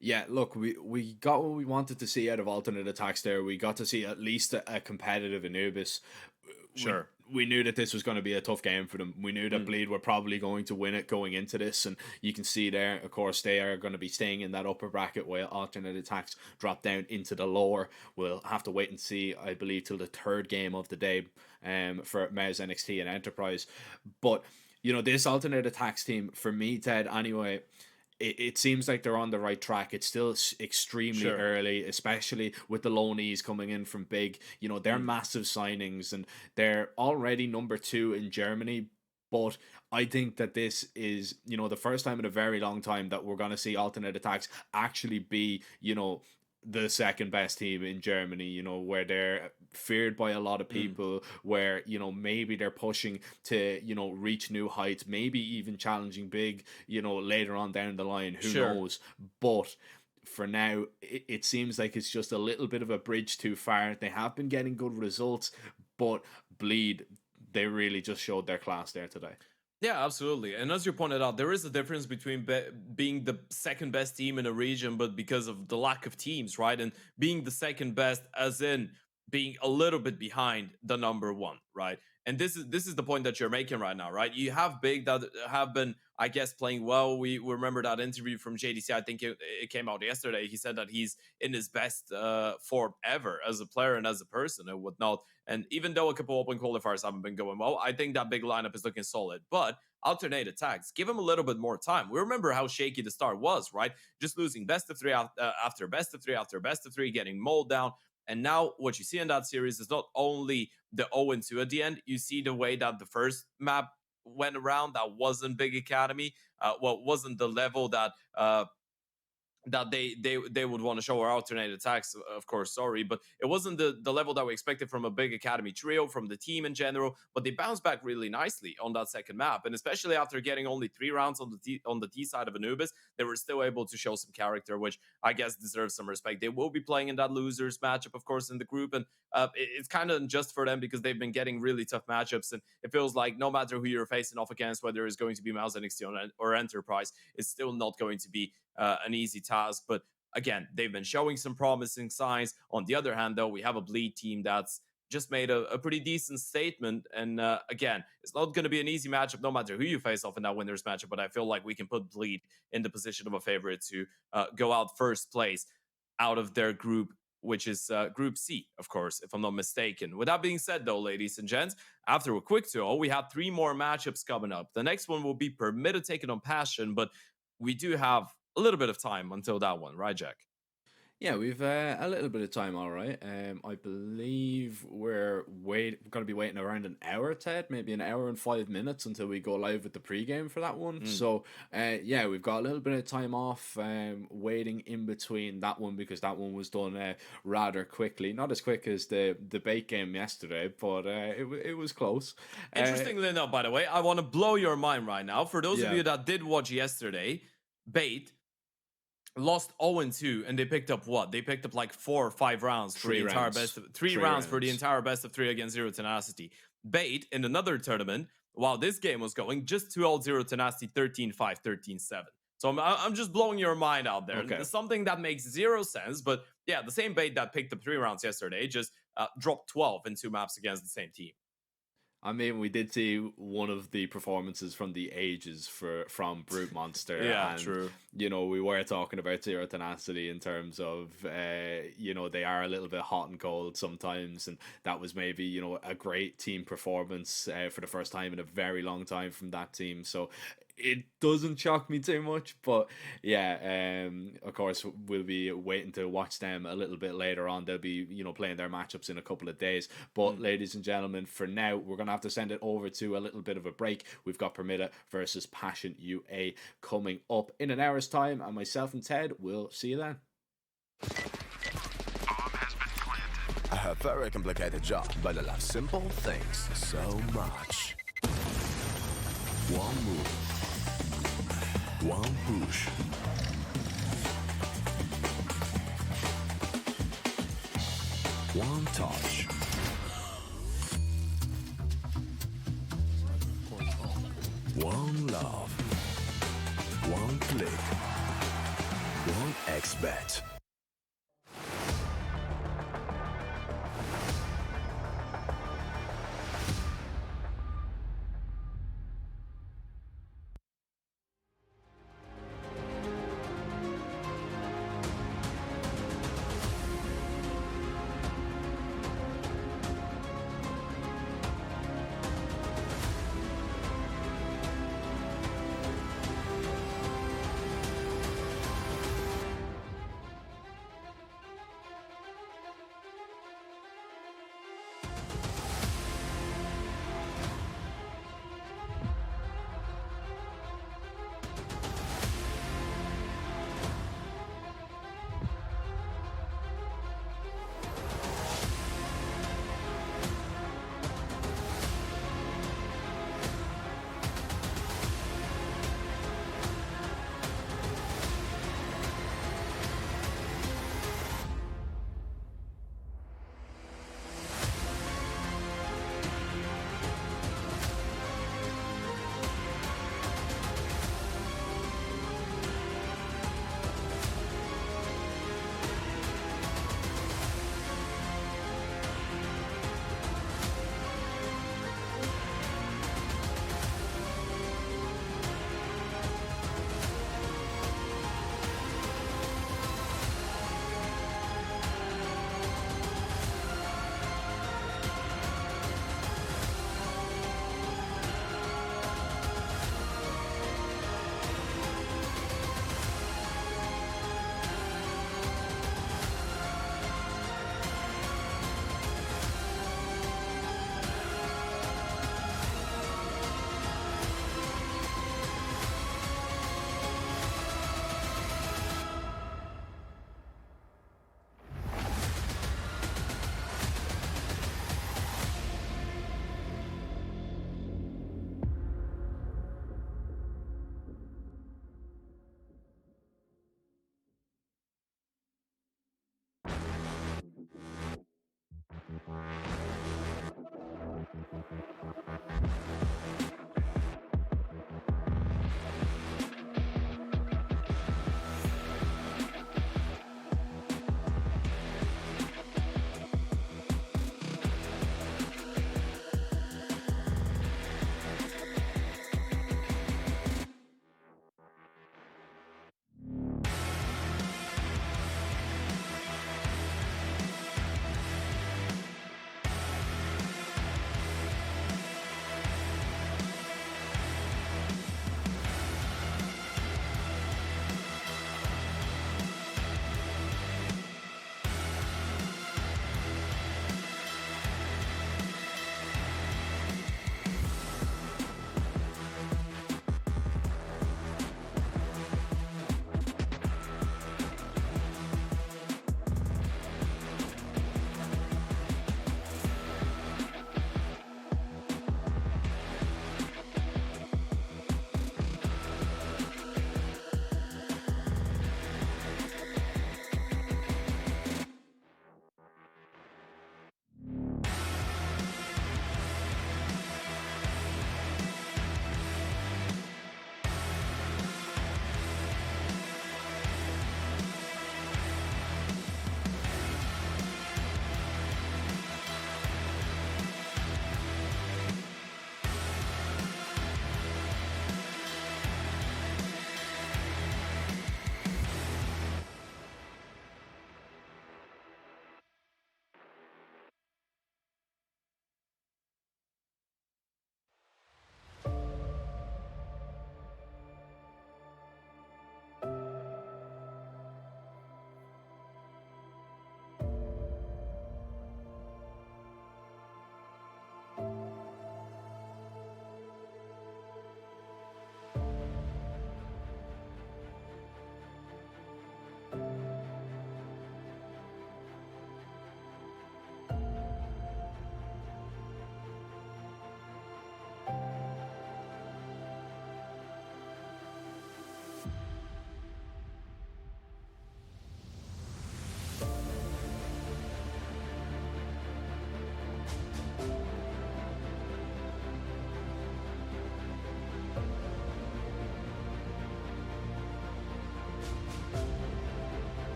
Yeah, look, we got what we wanted to see out of alternate attacks there. We got to see at least a competitive Anubis. Sure. We knew that this was going to be a tough game for them. We knew that Bleed were probably going to win it going into this, and you can see there, of course, they are going to be staying in that upper bracket while alternate attacks drop down into the lower. We'll have to wait and see, I believe, till the 3rd game of the day for Mez, NXT, and Enterprise. But, you know, this alternate attacks team, for me, Ted, anyway, it seems like they're on the right track. It's still extremely early, especially with the loanees coming in from big. You know, they're massive signings, and they're already number 2 in Germany. But I think that this is, you know, the first time in a very long time that we're going to see alternate attacks actually be, you know, the second best team in Germany, you know, where they're feared by a lot of people, where, you know, maybe they're pushing to, you know, reach new heights, maybe even challenging big, you know, later on down the line, who knows. But for now, it seems like it's just a little bit of a bridge too far. They have been getting good results, but Bleed, they really just showed their class there today. Yeah, absolutely. And as you pointed out, there is a difference between being the second best team in a region, but because of the lack of teams, right? And being the second best, as in being a little bit behind the number 1, right? And this is the point that you're making right now, right? You have big that have been, I guess, playing well. We remember that interview from JDC. I think it came out yesterday. He said that he's in his best form ever as a player and as a person and whatnot. And even though a couple open qualifiers haven't been going well, I think that big lineup is looking solid. But alternate attacks, give him a little bit more time. We remember how shaky the start was, right? Just losing best of 3 after best of 3 after best of 3, getting molded down. And now what you see in that series is not only the 0-2 at the end, you see the way that the first map went around that wasn't Big Academy, wasn't the level that that they would want to show, our alternate attacks, of course, sorry, but it wasn't the level that we expected from a Big Academy trio, from the team in general. But they bounced back really nicely on that second map, and especially after getting only 3 rounds on the T side of Anubis, they were still able to show some character, which I guess deserves some respect. They will be playing in that losers matchup, of course, in the group, and it's kind of unjust for them because they've been getting really tough matchups, and it feels like no matter who you're facing off against, whether it's going to be Mouse, NXT, or Enterprise, it's still not going to be an easy task. But again, they've been showing some promising signs. On the other hand, though, we have a Bleed team that's just made a pretty decent statement. And again, it's not going to be an easy matchup no matter who you face off in that winners matchup. But I feel like we can put Bleed in the position of a favorite to go out first place out of their group, which is Group C, of course, if I'm not mistaken. With that being said, though, ladies and gents, after a quick tour, we have 3 more matchups coming up. The next one will be Permitted taking on Passion, but we do have a little bit of time until that one, right, Jack? Yeah, we've a little bit of time, all right. I believe we're going to be waiting around an hour, Ted, maybe an hour and 5 minutes until we go live with the pregame for that one. Mm. So, yeah, we've got a little bit of time off, waiting in between that one because that one was done rather quickly. Not as quick as the debate game yesterday, but it was close. Interestingly enough, by the way, I want to blow your mind right now. For those of Yeah. you that did watch yesterday, Bait lost 0-2, and they picked up what? They picked up like 4 or 5 rounds for Three the entire rounds. best of 3 Three rounds for the rounds. entire best of 3 against Zero Tenacity. Bait in another tournament, while this game was going, just 2-0 Zero Tenacity 13-5, 13-7. So I'm just blowing your mind out there. Okay. Something that makes zero sense, but yeah, the same Bait that picked up 3 rounds yesterday just dropped 12 in 2 maps against the same team. I mean, we did see one of the performances from the ages from Brute Monster. Yeah, and, true. You know, we were talking about Zero Tenacity in terms of, you know, they are a little bit hot and cold sometimes, and that was maybe, you know, a great team performance for the first time in a very long time from that team. So it doesn't shock me too much, but yeah, of course we'll be waiting to watch them a little bit later on. They'll be, you know, playing their matchups in a couple of days. But ladies and gentlemen, for now we're gonna have to send it over to a little bit of a break. We've got Permita versus Passion UA coming up in an hour's time, and myself and Ted will see you then. I have very complicated job, but I love simple things so much. One move, one push. One touch. One love. One click. One XBet.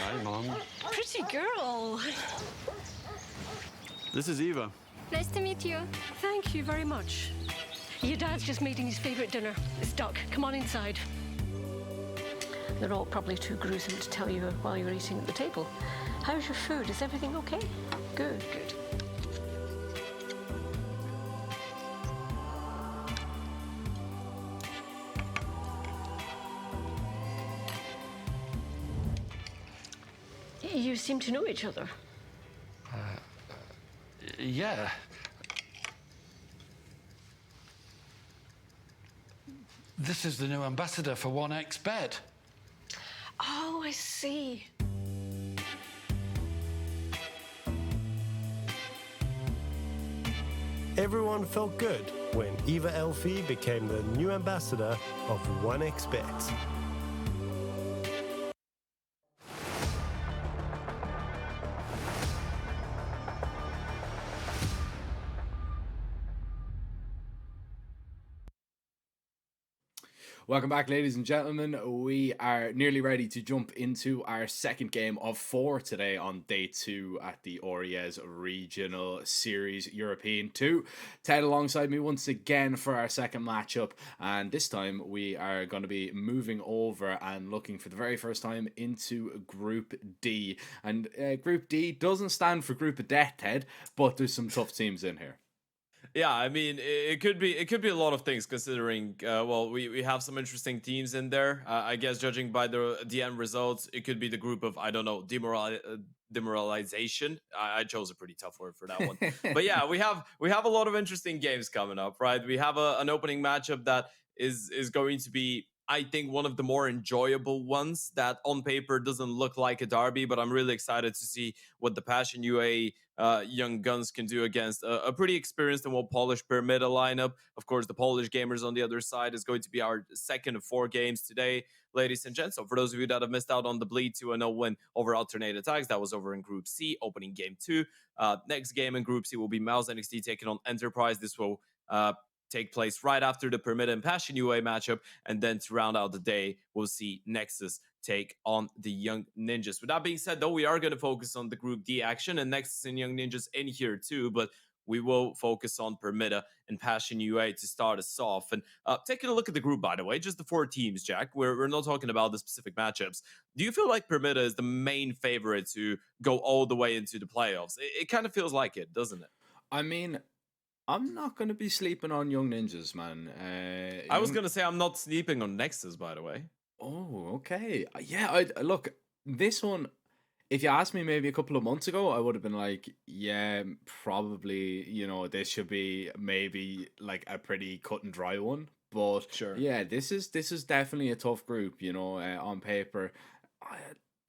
Hi, Mom. Pretty girl. This is Eva. Nice to meet you. Thank you very much. Your dad's just making his favourite dinner. It's duck. Come on inside. They're all probably too gruesome to tell you while you're eating at the table. How's your food? Is everything okay? Good, good. You seem to know each other. Yeah. This is the new ambassador for 1xBet. Oh, I see. Everyone felt good when Eva Elfie became the new ambassador of 1xBet. Welcome back, ladies and gentlemen. We are nearly ready to jump into our second game of 4 today on day 2 at the Oriez Regional Series European 2. Ted alongside me once again for our second matchup, and this time we are going to be moving over and looking for the very first time into Group D. And Group D doesn't stand for Group of Death, Ted, but there's some tough teams in here. Yeah, I mean, it could be a lot of things considering. Well, we have some interesting teams in there. I guess judging by the end results, it could be the group of, I don't know, demoralization. I chose a pretty tough word for that one. But yeah, we have a lot of interesting games coming up, right? We have an opening matchup that is going to be, I think, one of the more enjoyable ones that on paper doesn't look like a derby, but I'm really excited to see what the Passion UA young guns can do against a pretty experienced and well-polished Pyramida lineup. Of course, the Polish gamers on the other side is going to be our second of 4 games today, ladies and gents. So for those of you that have missed out on the Bleed 2-0 win over Alternate Attacks, that was over in Group C, opening game 2. Next game in Group C will be Mouse NXT taking on Enterprise. This will take place right after the Pyramida and Passion UA matchup, and then to round out the day, we'll see Nexus take on the Young Ninjas. With that being said, though, we are going to focus on the Group D action, and Nexus and Young Ninjas in here too, but we will focus on Pyramida and Passion UA to start us off. And taking a look at the group, by the way, just the 4 teams, Jack, we're not talking about the specific matchups. Do you feel like Pyramida is the main favorite to go all the way into the playoffs? It kind of feels like it, doesn't it? I mean, I'm not going to be sleeping on Young Ninjas, man. I was going to say I'm not sleeping on Nexus, by the way. Oh, okay. Yeah, look, this one, if you asked me maybe a couple of months ago, I would have been like, yeah, probably, this should be maybe like a pretty cut and dry one. But Sure. yeah, this is definitely a tough group, on paper.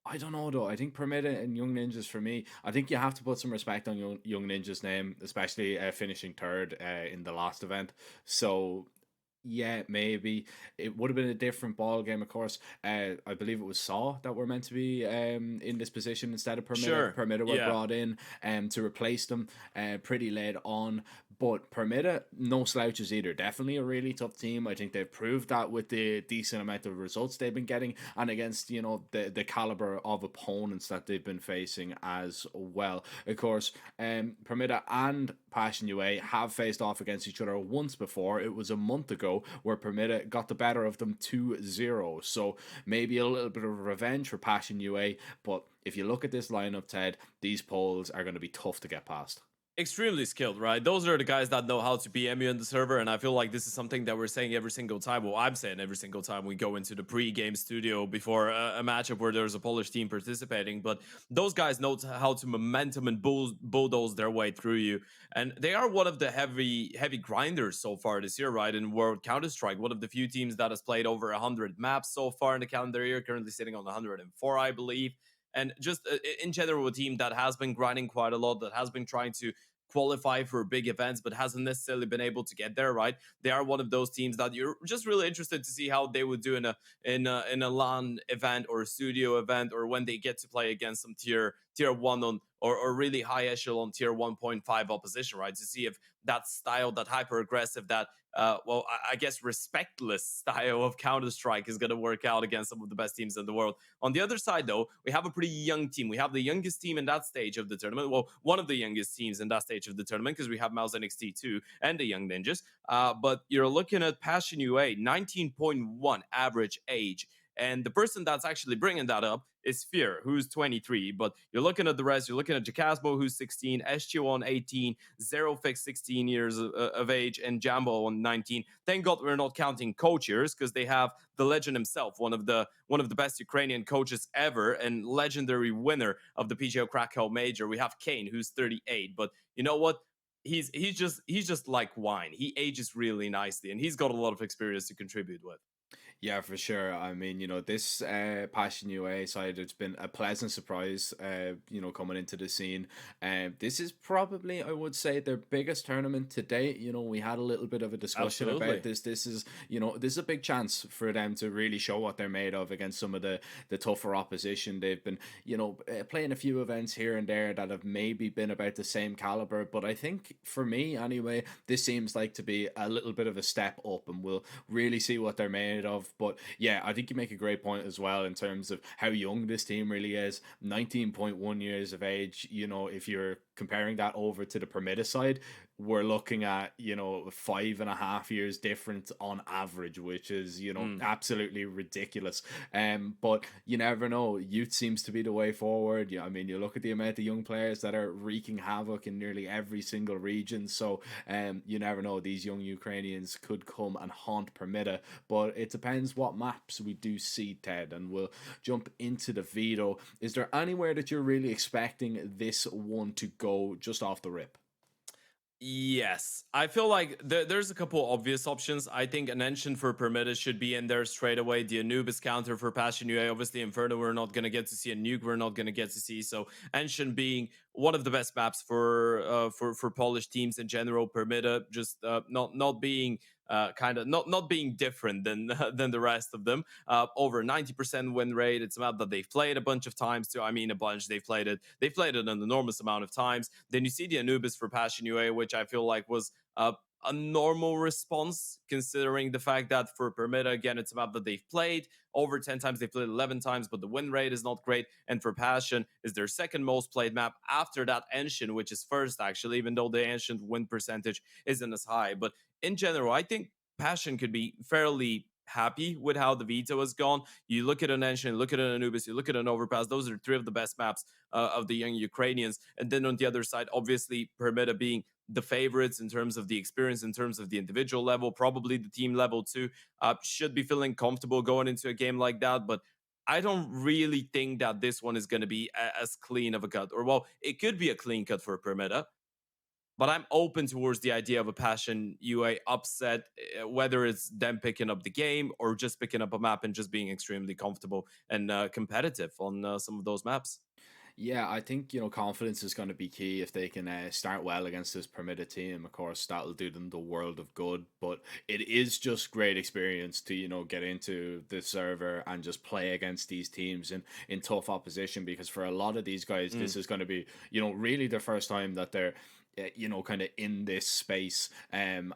I don't know though. I think Pyramida and Young Ninjas for me. I think you have to put some respect on Young Ninjas' name, especially finishing third in the last event. So yeah, maybe it would have been a different ball game. Of course, I believe it was Saw that were meant to be in this position instead of Pyramida. Sure. Pyramida were Yeah. brought in to replace them pretty late on. But Pyramida, no slouches either. Definitely a really tough team. I think they've proved that with the decent amount of results they've been getting, and against the caliber of opponents that they've been facing as well. Of course, Pyramida and Passion UA have faced off against each other once before. It was a month ago where Pyramida got the better of them 2-0. So maybe a little bit of revenge for Passion UA. But if you look at this lineup, Ted, these polls are going to be tough to get past. Extremely skilled, right? Those are the guys that know how to be MU in the server, and I feel like this is something that we're saying every single time. Well, I'm saying every single time we go into the pre-game studio before a matchup where there's a Polish team participating. But those guys know how to momentum and bulldoze their way through you, and they are one of the heavy grinders so far this year, right? In World Counter-Strike, one of the few teams that has played over 100 maps so far in the calendar year, currently sitting on 104, I believe. And just in general, a team that has been grinding quite a lot, that has been trying to qualify for big events but hasn't necessarily been able to get there, right? They are one of those teams that you're just really interested to see how they would do in a LAN event or a studio event, or when they get to play against some tier 1 on or really high echelon tier 1.5 opposition, right? To see if that style, that hyper aggressive, that I guess respectless style of Counter-Strike is going to work out against some of the best teams in the world. On the other side, though, we have a pretty young team. We have the youngest team in that stage of the tournament. Well, one of the youngest teams in that stage of the tournament, because we have Mouse NXT 2 and the Young Ninjas. But you're looking at Passion UA, 19.1 average age. And the person that's actually bringing that up is Fear, who's 23. But you're looking at the rest. You're looking at Jacasbo, who's 16, SGO on 18, Zerofix 16 years of age, and Jambo on 19. Thank God we're not counting coach years, because they have the legend himself, one of the best Ukrainian coaches ever, and legendary winner of the PGO Krakow Major. We have Kane, who's 38. But you know what? he's just like wine. He ages really nicely, and he's got a lot of experience to contribute with. Yeah, for sure. I mean, this Passion UA side, it's been a pleasant surprise, coming into the scene. This is probably, I would say, their biggest tournament to date. We had a little bit of a discussion Absolutely. about this. This is a big chance for them to really show what they're made of against some of the tougher opposition. They've been, playing a few events here and there that have maybe been about the same caliber. But I think for me, anyway, this seems like to be a little bit of a step up, and we'll really see what they're made of. But yeah, I think you make a great point as well in terms of how young this team really is. 19.1 years of age. If you're comparing that over to the Permita side, we're looking at 5.5 years difference on average, which is absolutely ridiculous. But you never know. Youth seems to be the way forward. I mean, you look at the amount of young players that are wreaking havoc in nearly every single region. So you never know. These young Ukrainians could come and haunt Permita, but it depends what maps we do see, Ted. And we'll jump into the veto. Is there anywhere that you're really expecting this one to go just off the rip? Yes, I feel like there's a couple obvious options. I think an Ancient for Permitted should be in there straight away. The Anubis counter for Passion UA, obviously Inferno, we're not going to get to see a nuke. We're not going to get to see. So Ancient being one of the best maps for Polish teams in general. Permitted just not being kind of not being different than than the rest of them. Over 90% win rate. It's a map that they've played a bunch of times too. I mean, a bunch. They've played it an enormous amount of times. Then you see the Anubis for Passion UA, which I feel like was a normal response, considering the fact that for Permita, again, it's a map that they've played over 10 times. They've played 11 times, but the win rate is not great. And for Passion, is their second most played map after that Ancient, which is first, actually, even though the Ancient win percentage isn't as high. But in general, I think Passion could be fairly happy with how the veto has gone. You look at an Ancient, look at an Anubis, you look at an Overpass. Those are three of the best maps of the young Ukrainians. And then on the other side, obviously, Permita being the favorites in terms of the experience, in terms of the individual level, probably the team level too, should be feeling comfortable going into a game like that. But I don't really think that this one is going to be as clean of a cut. Or, well, it could be a clean cut for Permita, but I'm open towards the idea of a Passion UA upset, whether it's them picking up the game or just picking up a map and just being extremely comfortable and competitive on some of those maps. Yeah, I think confidence is going to be key if they can start well against this Permitted team. Of course, that'll do them the world of good. But it is just great experience to get into the server and just play against these teams in tough opposition. Because for a lot of these guys, this is going to be really their first time that they're kind of in this space, and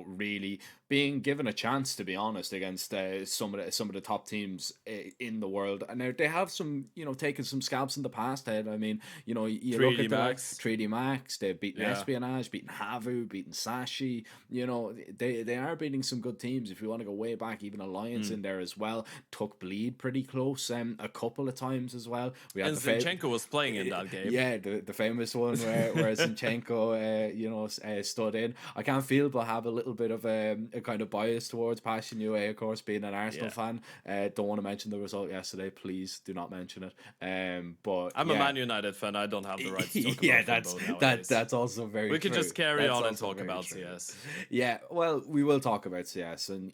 really being given a chance, to be honest, against some of the top teams in the world. And now they have some taken some scalps in the past, Ed. I mean, you look 3D at Max. 3D Max, they've beaten Yeah. Espionage, beaten Havu, beaten Sashi. They are beating some good teams. If you want to go way back, even Alliance in there as well. Took Bleed pretty close a couple of times as well. We had And the Zinchenko was playing in that game. yeah, the famous one where Zinchenko stood in. I can't feel but have a little bit of a kind of bias towards Passion UA, of course, being an Arsenal fan. Don't want to mention the result yesterday. Please do not mention it. But I'm a Man United fan. I don't have the right to talk about football nowadays. that's also very. We can true. just carry That's on and also talk very about true. CS. Yeah, well, we will talk about CS, and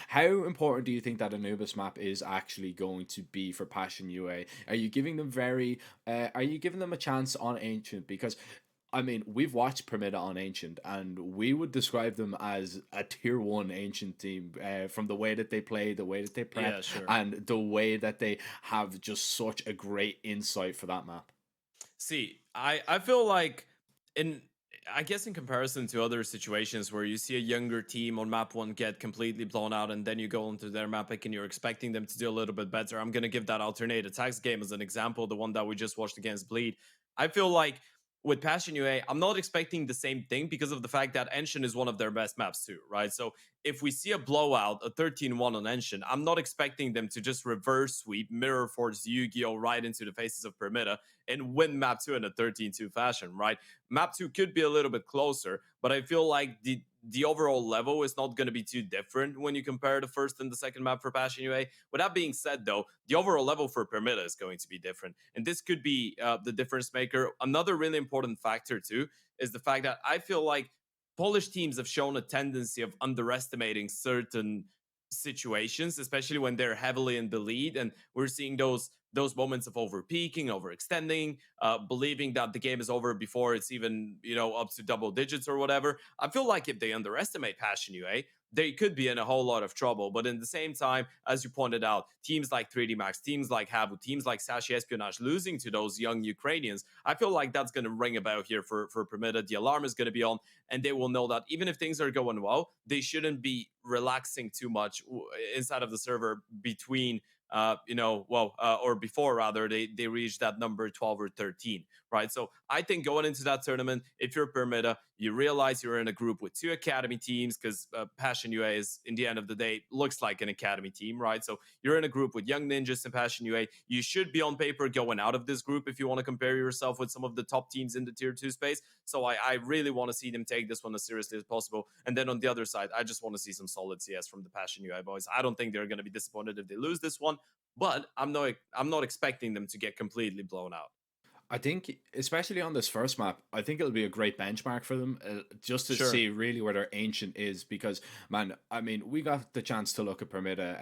how important do you think that Anubis map is actually going to be for Passion UA? Are you giving them a chance on Ancient? Because I mean, we've watched Permita on Ancient, and we would describe them as a tier 1 Ancient team from the way that they play, the way that they prep, Yeah, sure. and the way that they have just such a great insight for that map. See, I feel like I guess in comparison to other situations where you see a younger team on map 1 get completely blown out and then you go into their map pick and you're expecting them to do a little bit better, I'm going to give that alternate attacks game as an example, the one that we just watched against Bleed. I feel like with Passion UA, I'm not expecting the same thing because of the fact that Ancient is one of their best maps too, right? So if we see a blowout, a 13-1 on Ancient, I'm not expecting them to just reverse sweep, mirror force Yu-Gi-Oh! Right into the faces of Permita and win map 2 in a 13-2 fashion, right? Map 2 could be a little bit closer, but I feel like the overall level is not going to be too different when you compare the first and the second map for Passion UA. With that being said, though, the overall level for Permita is going to be different. And this could be the difference maker. Another really important factor, too, is the fact that I feel like Polish teams have shown a tendency of underestimating certain situations, especially when they're heavily in the lead, and we're seeing those moments of overpeaking, overextending, believing that the game is over before it's even up to double digits or whatever. I feel like if they underestimate Passion UA, they could be in a whole lot of trouble. But in the same time, as you pointed out, teams like 3D Max, teams like Havu, teams like Sashi Espionage losing to those young Ukrainians, I feel like that's going to ring a bell here for Permita. The alarm is going to be on, and they will know that even if things are going well, they shouldn't be relaxing too much inside of the server between or before rather they reached that number 12 or 13, right? So I think going into that tournament, if you're Permita, you realize you're in a group with 2 academy teams, because Passion UA is, in the end of the day, looks like an academy team, right? So you're in a group with Young Ninjas and Passion UA. You should be on paper going out of this group if you want to compare yourself with some of the top teams in the tier 2 space. So I really want to see them take this one as seriously as possible. And then on the other side, I just want to see some solid CS from the Passion UI boys. I don't think they're going to be disappointed if they lose this one, but I'm not expecting them to get completely blown out. I think, especially on this first map, I think it'll be a great benchmark for them, just to see really where their ancient is. Because, man, I mean, we got the chance to look at Permita.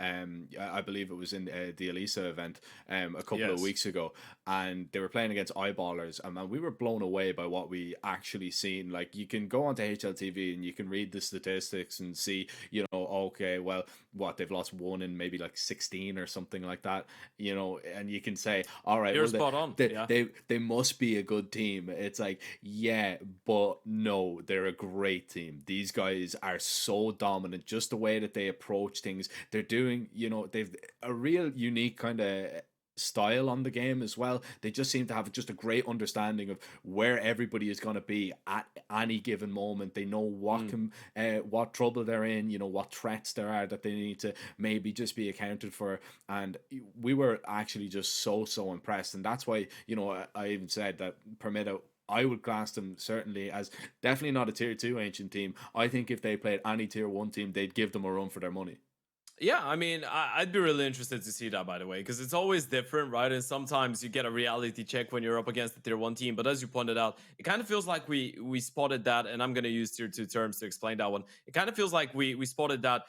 I believe it was in the Elisa event a couple of weeks ago, and they were playing against eyeballers, and man, we were blown away by what we actually seen. Like, you can go onto HLTV and you can read the statistics and see, okay, well, what, they've lost 1 in maybe like 16 or something like that, and you can say, all right, you're spot on. They must be a good team. It's like, yeah, but no, they're a great team. These guys are so dominant, just the way that they approach things. They're doing, they've a real unique kind of style on the game as well. They just seem to have just a great understanding of where everybody is going to be at any given moment. They know what trouble they're in, what threats there are that they need to maybe just be accounted for. And we were actually just so impressed, and that's why I even said that Permita, I would class them certainly as definitely not a tier 2 ancient team. I think if they played any tier 1 team, they'd give them a run for their money. Yeah, I mean, I'd be really interested to see that, by the way, because it's always different, right? And sometimes you get a reality check when you're up against the tier 1 team. But as you pointed out, it kind of feels like we spotted that, and I'm going to use tier 2 terms to explain that one. It kind of feels like we spotted that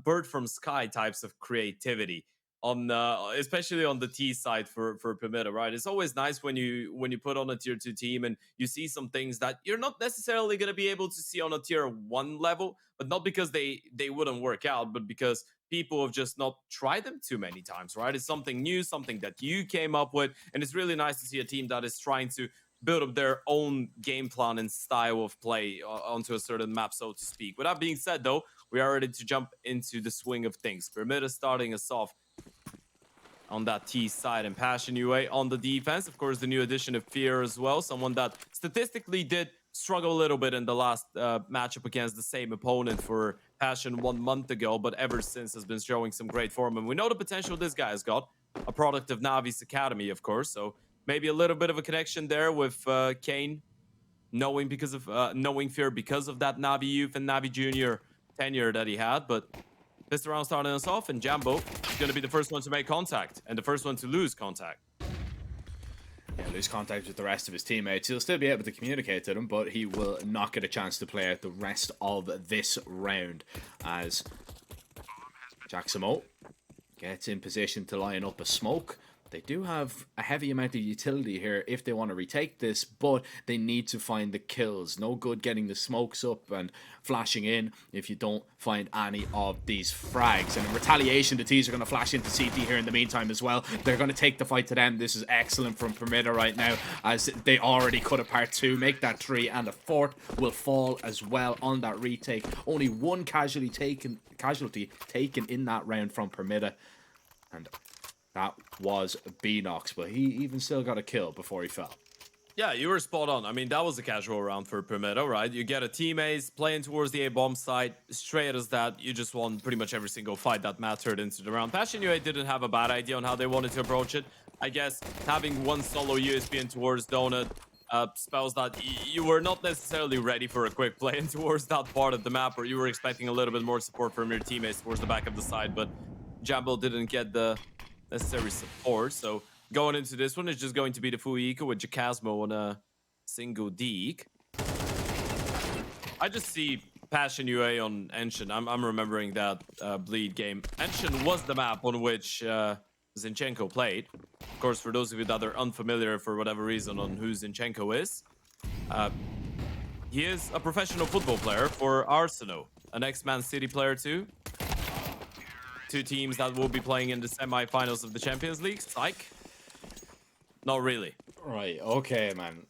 bird from sky types of creativity on especially on the T side for Permita, right? It's always nice when you put on a tier 2 team and you see some things that you're not necessarily going to be able to see on a tier 1 level, but not because they wouldn't work out, but because people have just not tried them too many times, right? It's something new, something that you came up with, and it's really nice to see a team that is trying to build up their own game plan and style of play onto a certain map, so to speak. With that being said, though, we are ready to jump into the swing of things. Permita starting us off on that T side, and Passion UA on the defense. Of course, the new addition of Fear as well, someone that statistically did struggle a little bit in the last matchup against the same opponent for Passion 1 month ago, but ever since has been showing some great form. And we know the potential this guy has got, a product of Navi's Academy, of course. So maybe a little bit of a connection there with Kane, knowing Fear because of that Navi Youth and Navi Junior tenure that he had. But this round starting us off, and Jambo is going to be the first one to make contact and the first one to lose contact. Yeah, lose contact with the rest of his teammates. He'll still be able to communicate to them, but he will not get a chance to play out the rest of this round as Jacksamo gets in position to line up a smoke. They do have a heavy amount of utility here if they want to retake this, but they need to find the kills. No good getting the smokes up and flashing in if you don't find any of these frags. And in retaliation, the T's are going to flash into CT here in the meantime as well. They're going to take the fight to them. This is excellent from Permita right now, as they already cut apart 2, make that 3, and the 4th will fall as well on that retake. Only 1 casualty taken in that round from Permita, and that was B-Nox, but he even still got a kill before he fell. Yeah, you were spot on. I mean, that was a casual round for Permita, right? You get a team ace playing towards the A-bomb side, straight as that. You just won pretty much every single fight that mattered into the round. Passion UA didn't have a bad idea on how they wanted to approach it. I guess having 1 solo USB in towards Donut spells that you were not necessarily ready for a quick play in towards that part of the map, or you were expecting a little bit more support from your teammates towards the back of the side, but Jambo didn't get the necessary support. So going into this one, it's just going to be the full eco with Jacasmo on a single deke. I just see Passion UA on Enshin. I'm remembering that Bleed game. Enshin was the map on which Zinchenko played. Of course, for those of you that are unfamiliar for whatever reason on who Zinchenko is, he is a professional football player for Arsenal, an ex-Man City player too. Two teams that will be playing in the semi-finals of the Champions League. Psych. Not really. Right, okay, man.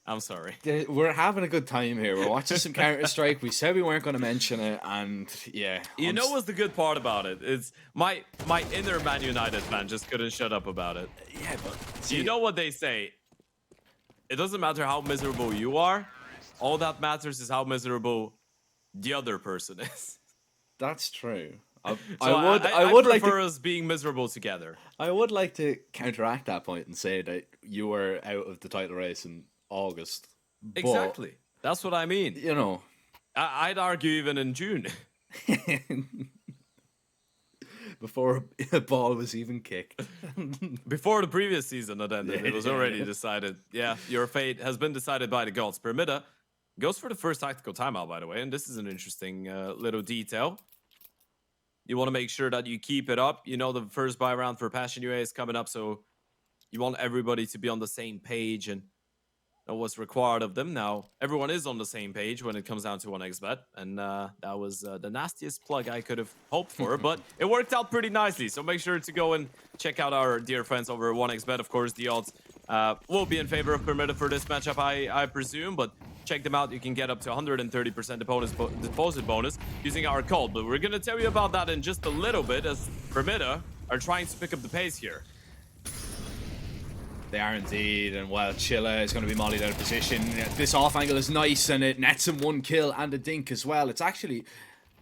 I'm sorry. We're having a good time here. We're watching some Counter-Strike. We said we weren't going to mention it, and yeah. You know what's the good part about it? It's my inner Man United fan just couldn't shut up about it. Yeah, but You know what they say? It doesn't matter how miserable you are. All that matters is how miserable the other person is. That's true. So I would like prefer to, us being miserable together. I would like to counteract that point and say that you were out of the title race in August. But, Exactly. That's what I mean. you know, I'd argue even in June. before a ball was even kicked. Before the previous season had ended, it was Yeah. already decided. Yeah, your fate has been decided by the gods. Permita goes for the first tactical timeout, by the way, and this is an interesting little detail. You want to make sure that you keep it up. You know the first buy round for Passion UA is coming up, so you want everybody to be on the same page and know what's required of them. Now, everyone is on the same page when it comes down to 1xBet, and that was the nastiest plug I could have hoped for, but it worked out pretty nicely, so make sure to go and check out our dear friends over at 1xBet. Of course, the odds will be in favor of Permita for this matchup, I presume, but check them out. You can get up to 130% deposit bonus using our code, but we're going to tell you about that in just a little bit as Permita are trying to pick up the pace here. They are indeed, and well, Chilla is going to be mollied out of position. This off angle is nice, and it nets him one kill and a dink as well. It's actually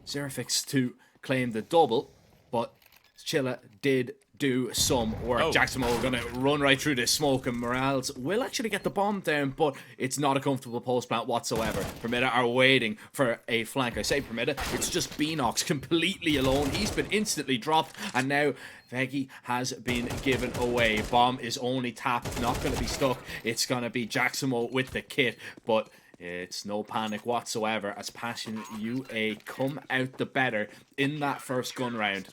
Zerafix to claim the double, but Chilla did do some work. Oh. Jacksonville going to run right through this smoke, and Morales will actually get the bomb down, but it's not a comfortable post plant whatsoever. Permita are waiting for a flank. I say Permita, it's just Beanox completely alone. He's been instantly dropped, and now Veggie has been given away. Bomb is only tapped, not going to be stuck. It's going to be Jacksonville with the kit, but it's no panic whatsoever as Passion UA come out the better in that first gun round,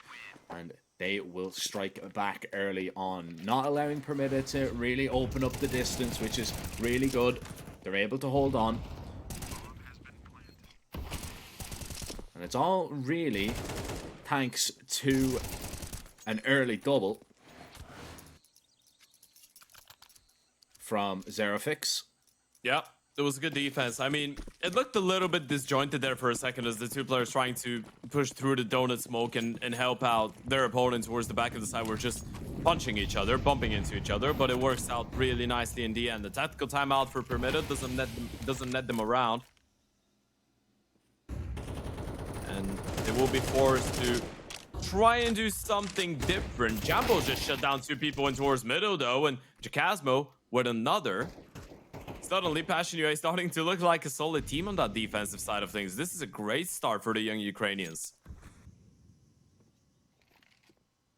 and they will strike back early on, not allowing Permita to really open up the distance, which is really good. They're able to hold on, and it's all really thanks to an early double from Zerafix. Yeah, it was a good defense. I mean, it looked a little bit disjointed there for a second as the two players trying to push through the donut smoke and help out their opponent towards the back of the side were just punching each other, bumping into each other, but it works out really nicely in the end. The tactical timeout for Permita doesn't net them around. And they will be forced to try and do something different. Jambo just shut down two people in towards middle though, and Jacasmo with another. Suddenly, Passion UA starting to look like a solid team on that defensive side of things. This is a great start for the young Ukrainians.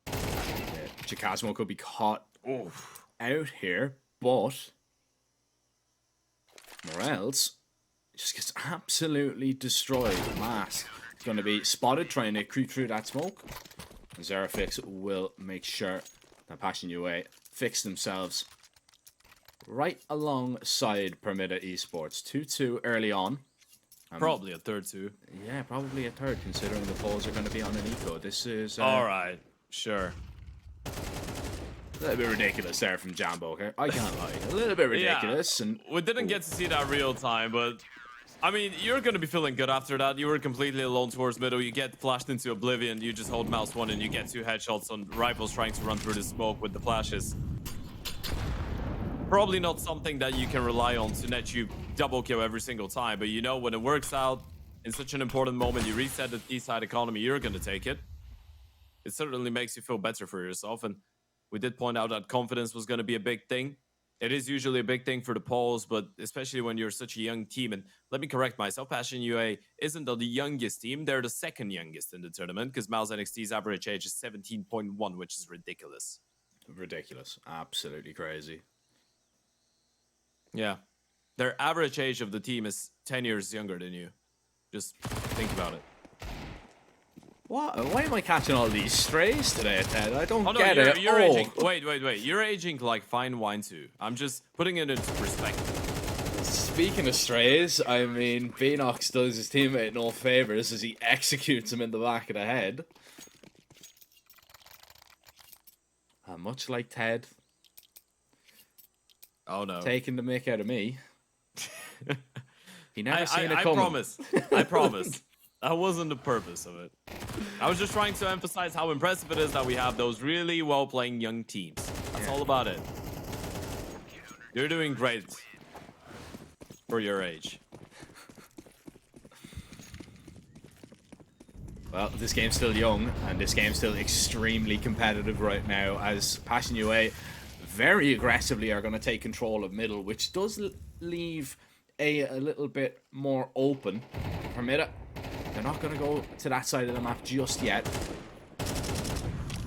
Jacasmo could be caught out here, but Morels just gets absolutely destroyed. Mask is going to be spotted trying to creep through that smoke. Zerafix will make sure that Passion UA fix themselves right alongside Permita Esports. 2-2 early on. Probably a third too. Yeah, probably a third, considering the polls are going to be on an eco. This is All right, sure. a little bit ridiculous there from Jambo. Okay? I can't lie. A little bit ridiculous. Yeah, And we didn't get to see that real time, but I mean, you're going to be feeling good after that. You were completely alone towards middle. You get flashed into oblivion. You just hold mouse 1 and you get 2 headshots on rivals trying to run through the smoke with the flashes. Probably not something that you can rely on to net you double kill every single time, but you know, when it works out in such an important moment, you reset the east-side economy, you're going to take it. It certainly makes you feel better for yourself, and we did point out that confidence was going to be a big thing. It is usually a big thing for the Poles, but especially when you're such a young team. And let me correct myself, Passion UA isn't the youngest team. They're the second youngest in the tournament because Mouse NXT's average age is 17.1, which is ridiculous. ridiculous. Absolutely crazy. Yeah. Their average age of the team is 10 years younger than you. Just think about it. What? Why am I catching all these strays today, Ted? I don't Oh no, get you're, it. you're Oh. aging. Wait. You're aging like fine wine too. I'm just putting it into perspective. Speaking of strays, I mean, Beanox does his teammate no favors as he executes him in the back of the head. And much like Ted Oh no. taking the mick out of me, he never seen it I coming. promise. I promise. That wasn't the purpose of it. I was just trying to emphasize how impressive it is that we have those really well-playing young teams. That's all about it. You're doing great for your age. Well, this game's still young, and this game's still extremely competitive right now, as Passion UA very aggressively are going to take control of middle, which does leave a little bit more open for mid. They're not going to go to that side of the map just yet.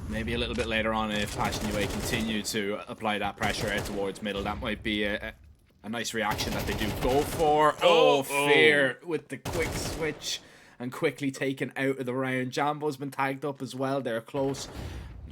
Maybe a little bit later on, if Passion UA continue to apply that pressure out towards middle, that might be a nice reaction that they do go for. Oh, Fear with the quick switch and quickly taken out of the round. Jambo's been tagged up as well. They're close.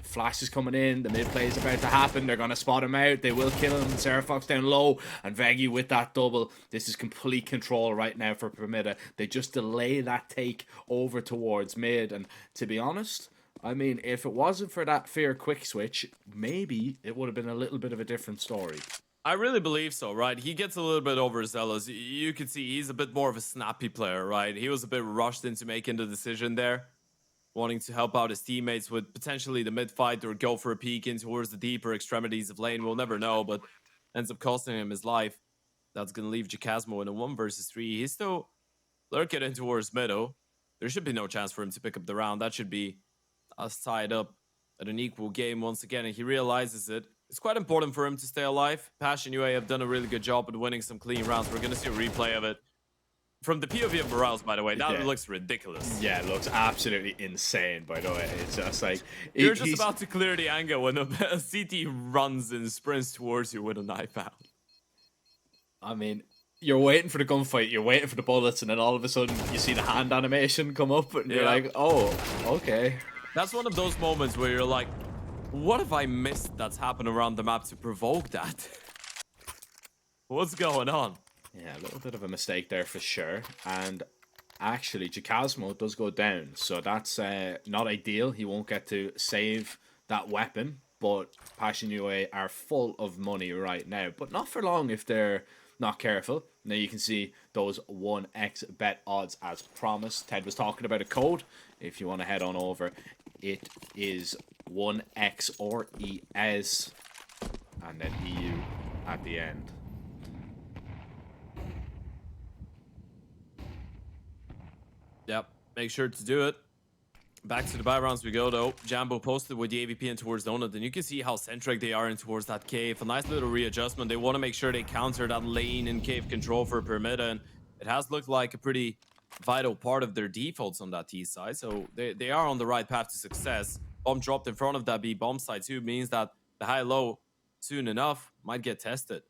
Flash is coming in. The mid play is about to happen. They're going to spot him out. They will kill him. Serafox down low. And Veggie with that double. This is complete control right now for Permita. They just delay that take over towards mid. And to be honest, I mean, if it wasn't for that Fear quick switch, maybe it would have been a little bit of a different story. I really believe so, right? He gets a little bit overzealous. You could see he's a bit more of a snappy player, right? He was a bit rushed into making the decision there, wanting to help out his teammates with potentially the mid fight or go for a peek in towards the deeper extremities of lane. We'll never know, but ends up costing him his life. That's going to leave Jacasmo in a 1 versus 3. He's still lurking in towards middle. There should be no chance for him to pick up the round. That should be us tied up at an equal game once again, and he realizes it. It's quite important for him to stay alive. Passion UA have done a really good job at winning some clean rounds. We're going to see a replay of it. From the POV of Morales, by the way, that looks ridiculous. Yeah, it looks absolutely insane, by the way. It's just like... You're just about to clear the angle when a CT runs and sprints towards you with a knife out. I mean, you're waiting for the gunfight, you're waiting for the bullets, and then all of a sudden you see the hand animation come up, and you're like, oh, okay. That's one of those moments where you're like, what have I missed that's happened around the map to provoke that? What's going on? Yeah, a little bit of a mistake there for sure. And actually, Jacasmo does go down, so that's not ideal. He won't get to save that weapon, but Passion UA are full of money right now. But not for long if they're not careful. Now you can see those 1x bet odds as promised. Ted was talking about a code. If you want to head on over, it is 1x or ES and then EU at the end. Yep, make sure to do it. Back to the buy rounds we go though. Jambo posted with the AVP in towards Donut, and you can see how centric they are in towards that cave. A nice little readjustment. They want to make sure they counter that lane and cave control for Permita, and it has looked like a pretty vital part of their defaults on that T side. So they are on the right path to success. Bomb dropped in front of that B bomb side too means that the high-low soon enough might get tested.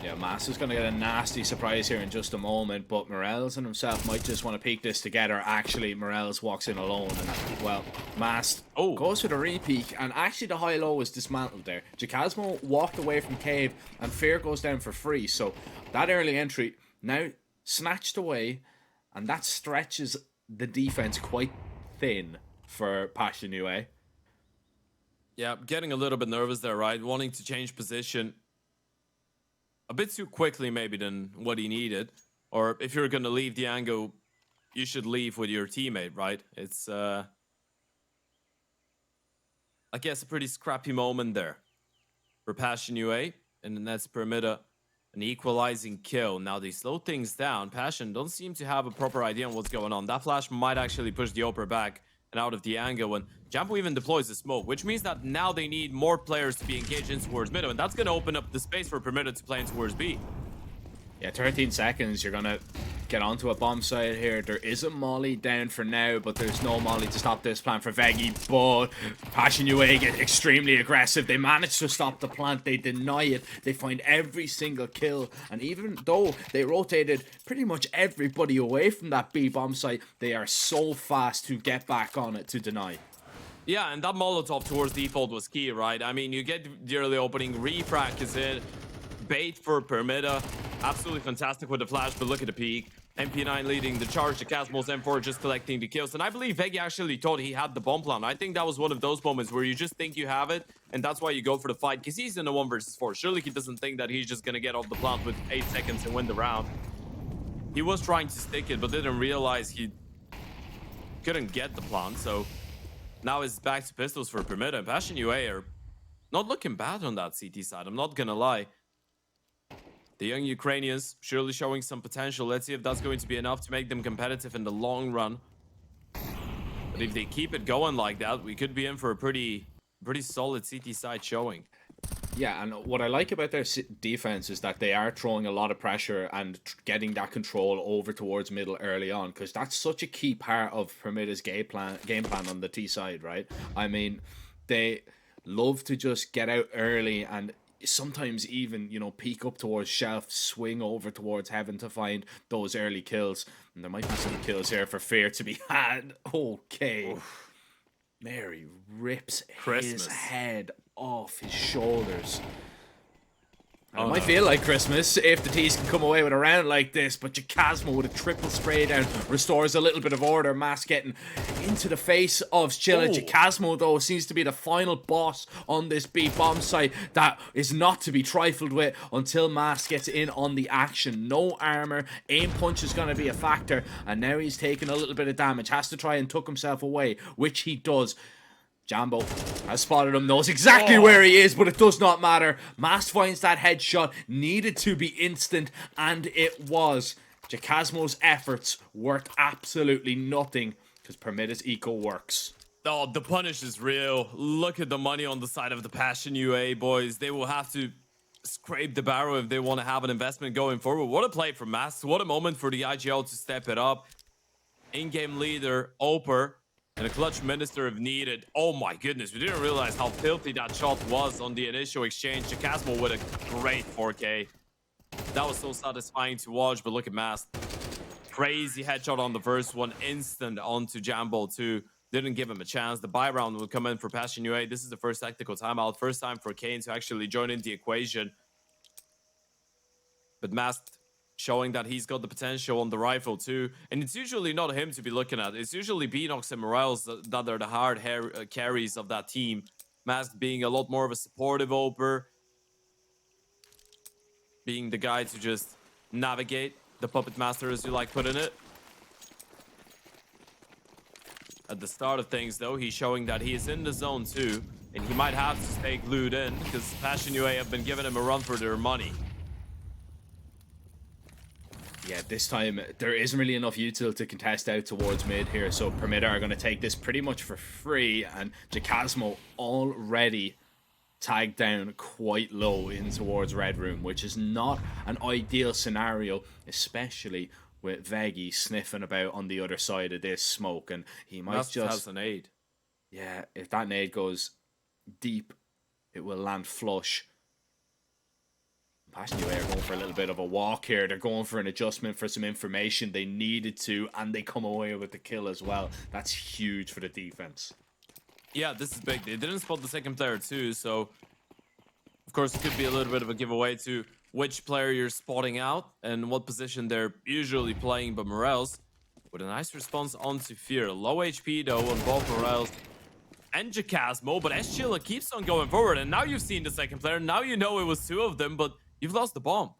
Yeah, Master's going to get a nasty surprise here in just a moment, but Morales and himself might just want to peek this together. Actually, Morales walks in alone, and, well, Mast goes for the re-peek, and actually the high-low was dismantled there. Jacasmo walked away from Cave, and Fear goes down for free, so that early entry now snatched away, and that stretches the defense quite thin for Passion UA. Yeah, getting a little bit nervous there, right? Wanting to change position a bit too quickly maybe than what he needed. Or if you're going to leave the angle, you should leave with your teammate, right? It's, I guess, a pretty scrappy moment there for Passion UA. And that's Permita an equalizing kill. Now they slow things down. Passion don't seem to have a proper idea on what's going on. That flash might actually push the Oper back and out of the angle, and Jambo even deploys the smoke, which means that now they need more players to be engaged in towards middle, and that's going to open up the space for Permita to play in towards B. Yeah, 13 seconds. You're gonna get onto a bomb site here. There is a molly down for now, but there's no molly to stop this plant for Veggie. But Passion UA get extremely aggressive. They manage to stop the plant. They deny it. They find every single kill. And even though they rotated pretty much everybody away from that B bomb site, they are so fast to get back on it to deny. Yeah, and that Molotov towards default was key, right? I mean, you get the early opening, refrac is it, bait for Permita, absolutely fantastic with the flash, but look at the peak. MP9 leading the charge, the Casmos M4 just collecting the kills, and I believe Veggie actually thought he had the bomb plan. I think that was one of those moments where you just think you have it, and that's why you go for the fight, because he's in a 1 versus 4. Surely he doesn't think that he's just gonna get off the plant with 8 seconds and win the round. He was trying to stick it, but didn't realize he couldn't get the plant, so now it's back to pistols for Permita, and Passion UA are not looking bad on that CT side, I'm not gonna lie. The young Ukrainians surely showing some potential. Let's see if that's going to be enough to make them competitive in the long run. But if they keep it going like that, we could be in for a pretty solid CT side showing. Yeah, and what I like about their defense is that they are throwing a lot of pressure and getting that control over towards middle early on, because that's such a key part of Permita's game plan on the T side, right? I mean, they love to just get out early and sometimes even, you know, peek up towards shelf, swing over towards heaven to find those early kills. And there might be some kills here for Fear to be had. Okay. Oof. Mary rips his head off his shoulders. It might feel like Christmas if the T's can come away with a round like this, but Jacasmo with a triple spray down restores a little bit of order. Mask getting into the face of Chilla. Jacasmo, though, seems to be the final boss on this B bomb site that is not to be trifled with until Mask gets in on the action. No armor, aim punch is going to be a factor, and now he's taking a little bit of damage. Has to try and tuck himself away, which he does. Jambo has spotted him, knows exactly where he is, but it does not matter. Mast finds that headshot, needed to be instant, and it was. Jacasmo's efforts worked absolutely nothing, because Permita's eco works. Oh, the punish is real. Look at the money on the side of the Passion UA, boys. They will have to scrape the barrel if they want to have an investment going forward. What a play from Mast. What a moment for the IGL to step it up. In-game leader, Oper. And a clutch minister if needed. Oh my goodness, we didn't realize how filthy that shot was on the initial exchange. Jacasmo with a great 4K. That was so satisfying to watch, but look at Mast. Crazy headshot on the first one, instant onto Jambo too. Didn't give him a chance. The buy round will come in for Passion UA. This is the first tactical timeout. First time for Kane to actually join in the equation. But Mast showing that he's got the potential on the rifle too. And it's usually not him to be looking at. It's usually Beanox and Morales that are the hard carries of that team. Mask being a lot more of a supportive Oper. Being the guy to just navigate. The puppet master, as you like putting it. At the start of things though, he's showing that he is in the zone too. And he might have to stay glued in, because Passion UA have been giving him a run for their money. Yeah, this time there isn't really enough util to contest out towards mid here, so Permita are going to take this pretty much for free, and Jacasmo already tagged down quite low in towards Red Room, which is not an ideal scenario, especially with Veggie sniffing about on the other side of this smoke, and he might just has a nade. Yeah, if that nade goes deep, it will land flush. Passion UA are going for a little bit of a walk here. They're going for an adjustment for some information they needed to, and they come away with the kill as well. That's huge for the defense. Yeah, this is big. They didn't spot the second player too, so of course it could be a little bit of a giveaway to which player you're spotting out and what position they're usually playing. But Morales with a nice response onto Fear. Low HP though on both Morales and Jacasmo, but Eschila keeps on going forward, and now you've seen the second player. Now you know it was two of them, but you've lost the bomb.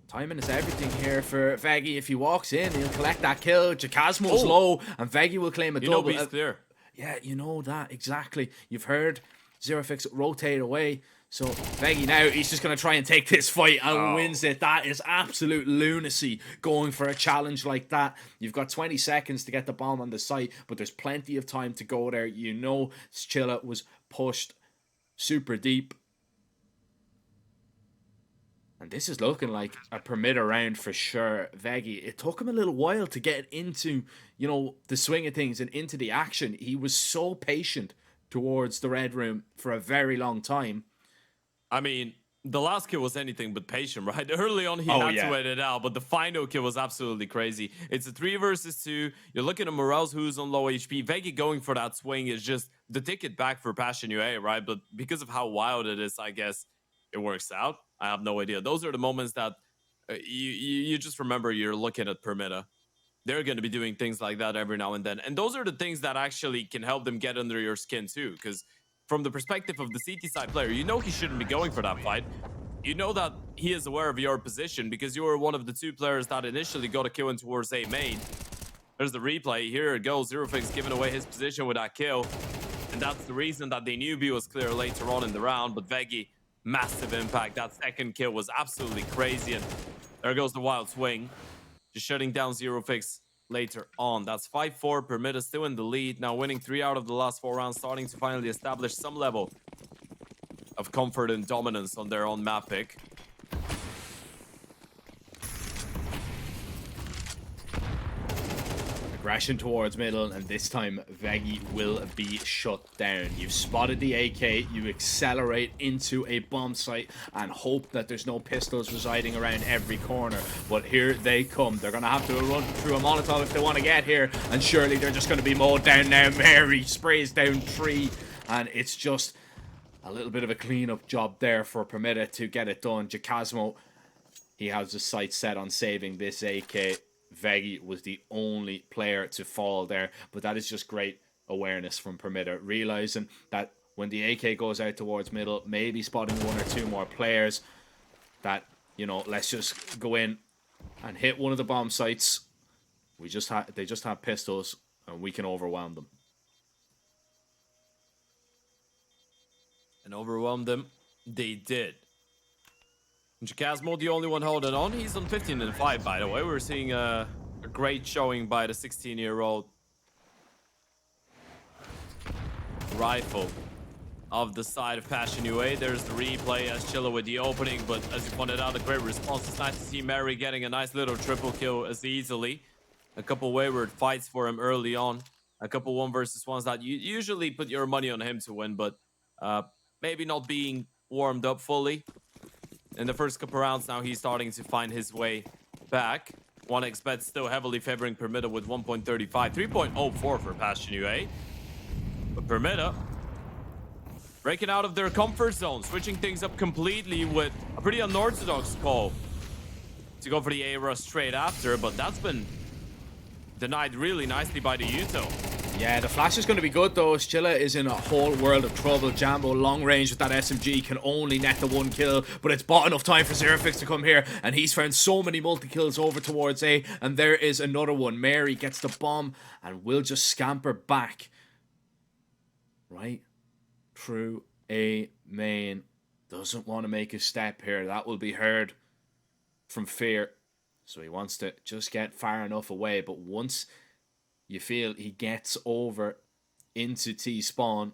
Timing is everything here for Veggie. If he walks in, he'll collect that kill. Jacasmo's low, and Veggie will claim a double. You know B's clear. Yeah, you know that, exactly. You've heard Zerofix rotate away. So Veggie now, he's just going to try and take this fight and wins it. That is absolute lunacy going for a challenge like that. You've got 20 seconds to get the bomb on the site, but there's plenty of time to go there. You know Schilla was pushed super deep. And this is looking like a perimeter round for sure. Veggie, it took him a little while to get into, you know, the swing of things and into the action. He was so patient towards the red room for a very long time. I mean, the last kill was anything but patient, right? Early on, he Oh, had yeah. to wait it out, but the final kill was absolutely crazy. It's a 3 versus 2. You're looking at Morels, who's on low HP. Veggie going for that swing is just the ticket back for Passion UA, right? But because of how wild it is, I guess it works out. I have no idea. Those are the moments that you just remember you're looking at Permita. They're going to be doing things like that every now and then. And those are the things that actually can help them get under your skin too. Because from the perspective of the CT side player, you know he shouldn't be going for that fight. You know that he is aware of your position because you were one of the 2 players that initially got a kill in towards A main. There's the replay. Here it goes. Zerofix giving away his position with that kill. And that's the reason that they knew B was clear later on in the round. But Veggie, massive impact. That second kill was absolutely crazy. And there goes the wild swing. Just shutting down Zerofix later on. That's 5-4. Permita still in the lead. Now winning 3 out of the last 4 rounds, starting to finally establish some level of comfort and dominance on their own map pick. Aggression towards middle, and this time Veggie will be shut down. You've spotted the AK, you accelerate into a bomb site and hope that there's no pistols residing around every corner. But here they come. They're going to have to run through a Molotov if they want to get here, and surely they're just going to be mowed down now. Mary sprays down 3, and it's just a little bit of a cleanup job there for Permita to get it done. Jacasmo, he has his sights set on saving this AK. Veggie was the only player to fall there, but that is just great awareness from Permita, realizing that when the AK goes out towards middle, maybe spotting 1 or 2 more players, that, you know, let's just go in and hit one of the bomb sites. They just have pistols and we can overwhelm them. And overwhelm them, they did. Jacasmo, the only one holding on. He's on 15-5, by the way. We're seeing a great showing by the 16-year-old rifle of the side of Passion UA. There's the replay as Chilla with the opening, but as you pointed out, a great response. It's nice to see Mary getting a nice little triple kill as easily. A couple wayward fights for him early on. A couple 1 versus 1s that you usually put your money on him to win, but maybe not being warmed up fully. In the first couple rounds, now he's starting to find his way back. 1xBet still heavily favoring Permita with 1.35. 3.04 for Passion UA. But Permita breaking out of their comfort zone, switching things up completely with a pretty unorthodox call to go for the A-Rush straight after, but that's been denied really nicely by the Yuto. Yeah, the flash is going to be good though. Chilla is in a whole world of trouble. Jambo, long range with that SMG, can only net the 1 kill, but it's bought enough time for Zerofix to come here, and he's found so many multi-kills over towards A, and there is another one. Mary gets the bomb, and will just scamper back. Right through A main. Doesn't want to make a step here. That will be heard from Fear. So he wants to just get far enough away, but once you feel he gets over into T-spawn,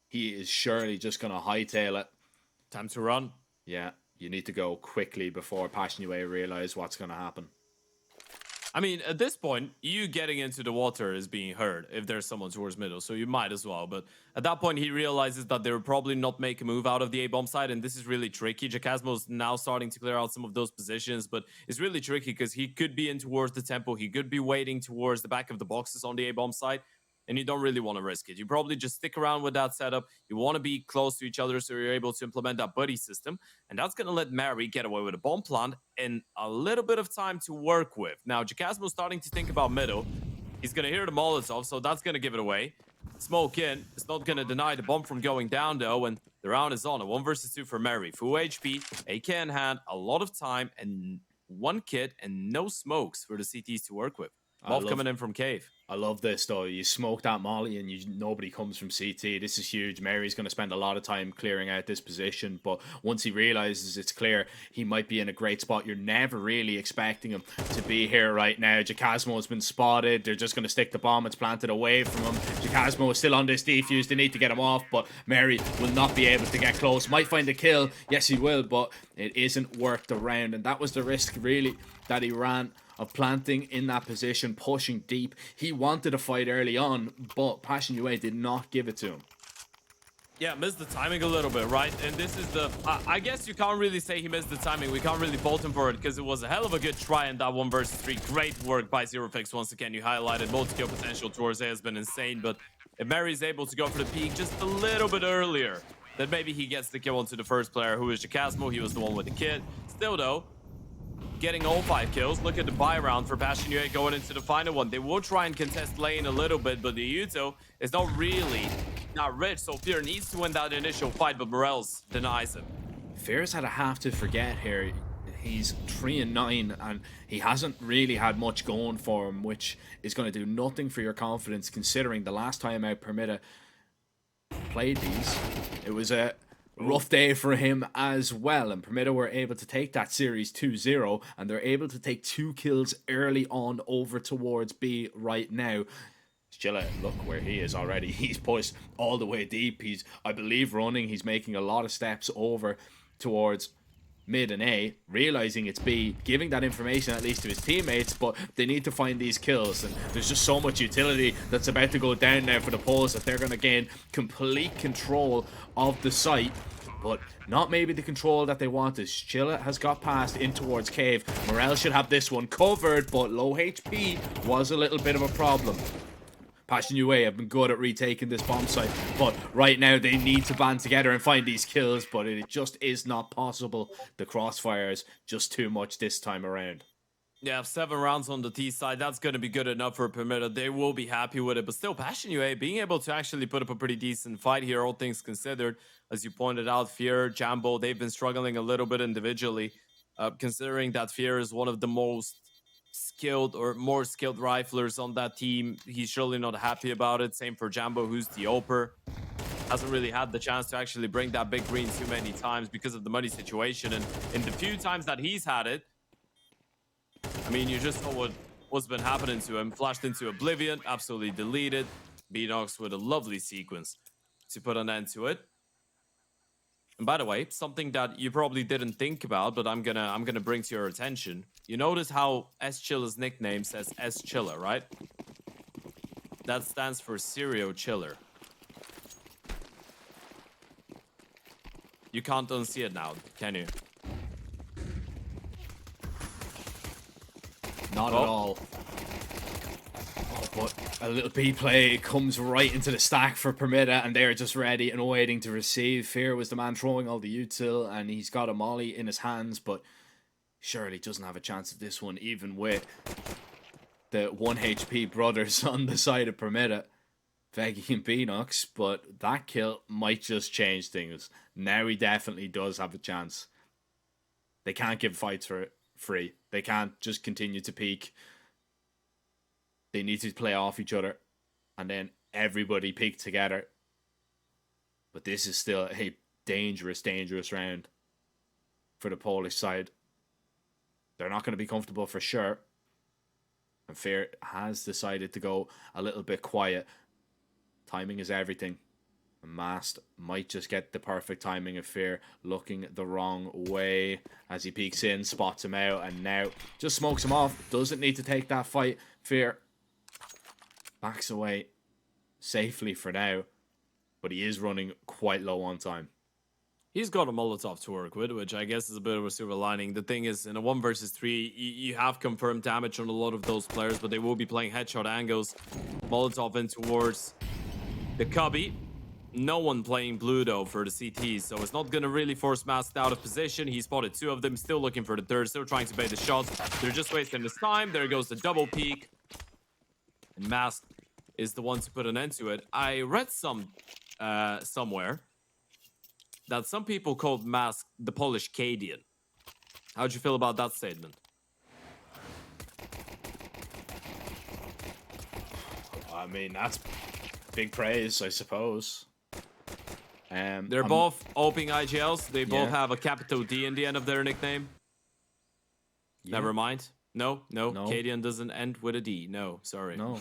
he is surely just going to hightail it. Time to run. Yeah, you need to go quickly before Passion UA realize what's going to happen. I mean, at this point, you getting into the water is being heard if there's someone towards middle, so you might as well. But at that point, he realizes that they will probably not make a move out of the A-bomb side, and this is really tricky. Jacasmo's now starting to clear out some of those positions, but it's really tricky because he could be in towards the temple. He could be waiting towards the back of the boxes on the A-bomb side, and you don't really want to risk it. You probably just stick around with that setup. You want to be close to each other so you're able to implement that buddy system, and that's going to let Mary get away with a bomb plant and a little bit of time to work with. Now, Jacasmo's starting to think about middle. He's going to hear the Molotov, so that's going to give it away. Smoke in. It's not going to deny the bomb from going down, though, and the round is on. A 1 versus 2 for Mary. Full HP, AK in hand, a lot of time, and 1 kit, and no smokes for the CTs to work with. Both coming in from cave. I love this though. You smoke that molly and nobody comes from CT. This is huge. Mary's going to spend a lot of time clearing out this position, but once he realizes it's clear, he might be in a great spot. You're never really expecting him to be here right now. Jacasmo has been spotted. They're just going to stick the bomb. It's planted away from him. Jacasmo is still on this defuse. They need to get him off, but Mary will not be able to get close. Might find a kill. Yes, he will, but it isn't worth the round, and that was the risk really that he ran, of planting in that position, pushing deep. He wanted a fight early on, but Passion UA did not give it to him. Yeah, missed the timing a little bit, right? And this is the... I guess you can't really say he missed the timing. We can't really fault him for it because it was a hell of a good try in that 1 versus 3. Great work by ZeroFix. Once again, you highlighted multi-kill potential towards A has been insane, but if Mary's able to go for the peak just a little bit earlier, then maybe he gets the kill onto the first player, who is Jacasmo. He was the one with the kit. Still, though, getting all 5 kills. Look at the buy round for Passion UA going into the final one. They will try and contest lane a little bit, but the Yuto is not really that rich, so Fear needs to win that initial fight, but Morels denies him. Fear's had a have to forget here. He's 3-9 and he hasn't really had much going for him, which is going to do nothing for your confidence considering the last time out Permitta played these, it was a rough day for him as well, and Permitta were able to take that series 2-0, and they're able to take 2 kills early on over towards B right now. Chilla, look where he is already. He's pushed all the way deep. He's, I believe, running. He's making a lot of steps over towards mid and A, realizing it's B, giving that information at least to his teammates, but they need to find these kills, and there's just so much utility that's about to go down now for the Poles that they're going to gain complete control of the site, but not maybe the control that they wanted. Chilla has got past in towards Cave. Morel should have this one covered, but low HP was a little bit of a problem. Passion UA have been good at retaking this bomb site, but right now they need to band together and find these kills, but it just is not possible. The crossfires just too much this time around. Yeah, 7 rounds on the T side, that's going to be good enough for Permitta. They will be happy with it, but still, Passion UA being able to actually put up a pretty decent fight here, all things considered. As you pointed out, Fear, Jambo, they've been struggling a little bit individually, considering that Fear is one of the most skilled or more skilled riflers on that team. He's surely not happy about it. Same for Jambo, who's the oper. Hasn't really had the chance to actually bring that big green too many times because of the money situation. And in the few times that he's had it, I mean, you just saw what's been happening to him. Flashed into oblivion, absolutely deleted. B-Nox with a lovely sequence to put an end to it. And by the way, something that you probably didn't think about, but I'm gonna bring to your attention. You notice how S-Chilla's nickname says S-Chilla, right? That stands for Serial Chiller. You can't unsee it now, can you? Not at all. Oh, but a little B play comes right into the stack for Permitta, and they're just ready and waiting to receive. Fear was the man throwing all the util, and he's got a molly in his hands, but surely doesn't have a chance at this one, even with the 1 HP brothers on the side of Permitta, Veggie and B-Nox, but that kill might just change things. Now he definitely does have a chance. They can't give fights for it free. They can't just continue to peak. They need to play off each other, and then everybody peak together. But this is still a dangerous, dangerous round for the Polish side. They're not going to be comfortable for sure. And Fear has decided to go a little bit quiet. Timing is everything. And Mast might just get the perfect timing of Fear looking the wrong way as he peeks in, spots him out, and now just smokes him off. Doesn't need to take that fight. Fear backs away safely for now, but he is running quite low on time. He's got a Molotov to work with, which I guess is a bit of a silver lining. The thing is, in a 1 versus 3, you have confirmed damage on a lot of those players, but they will be playing headshot angles. Molotov in towards the Cubby. No one playing blue, though, for the CT, so it's not going to really force Mask out of position. He spotted 2 of them, still looking for the third, still trying to bait the shots. They're just wasting his time. There goes the double peek. And Mask is the one to put an end to it. I read somewhere that some people called Mask the Polish Cadian. How'd you feel about that statement? I mean, that's big praise, I suppose. They're both opening IGLs. They both Yeah. have a capital D in the end of their nickname. Yeah. Never mind. No. No. Cadian doesn't end with a D. No, sorry. No.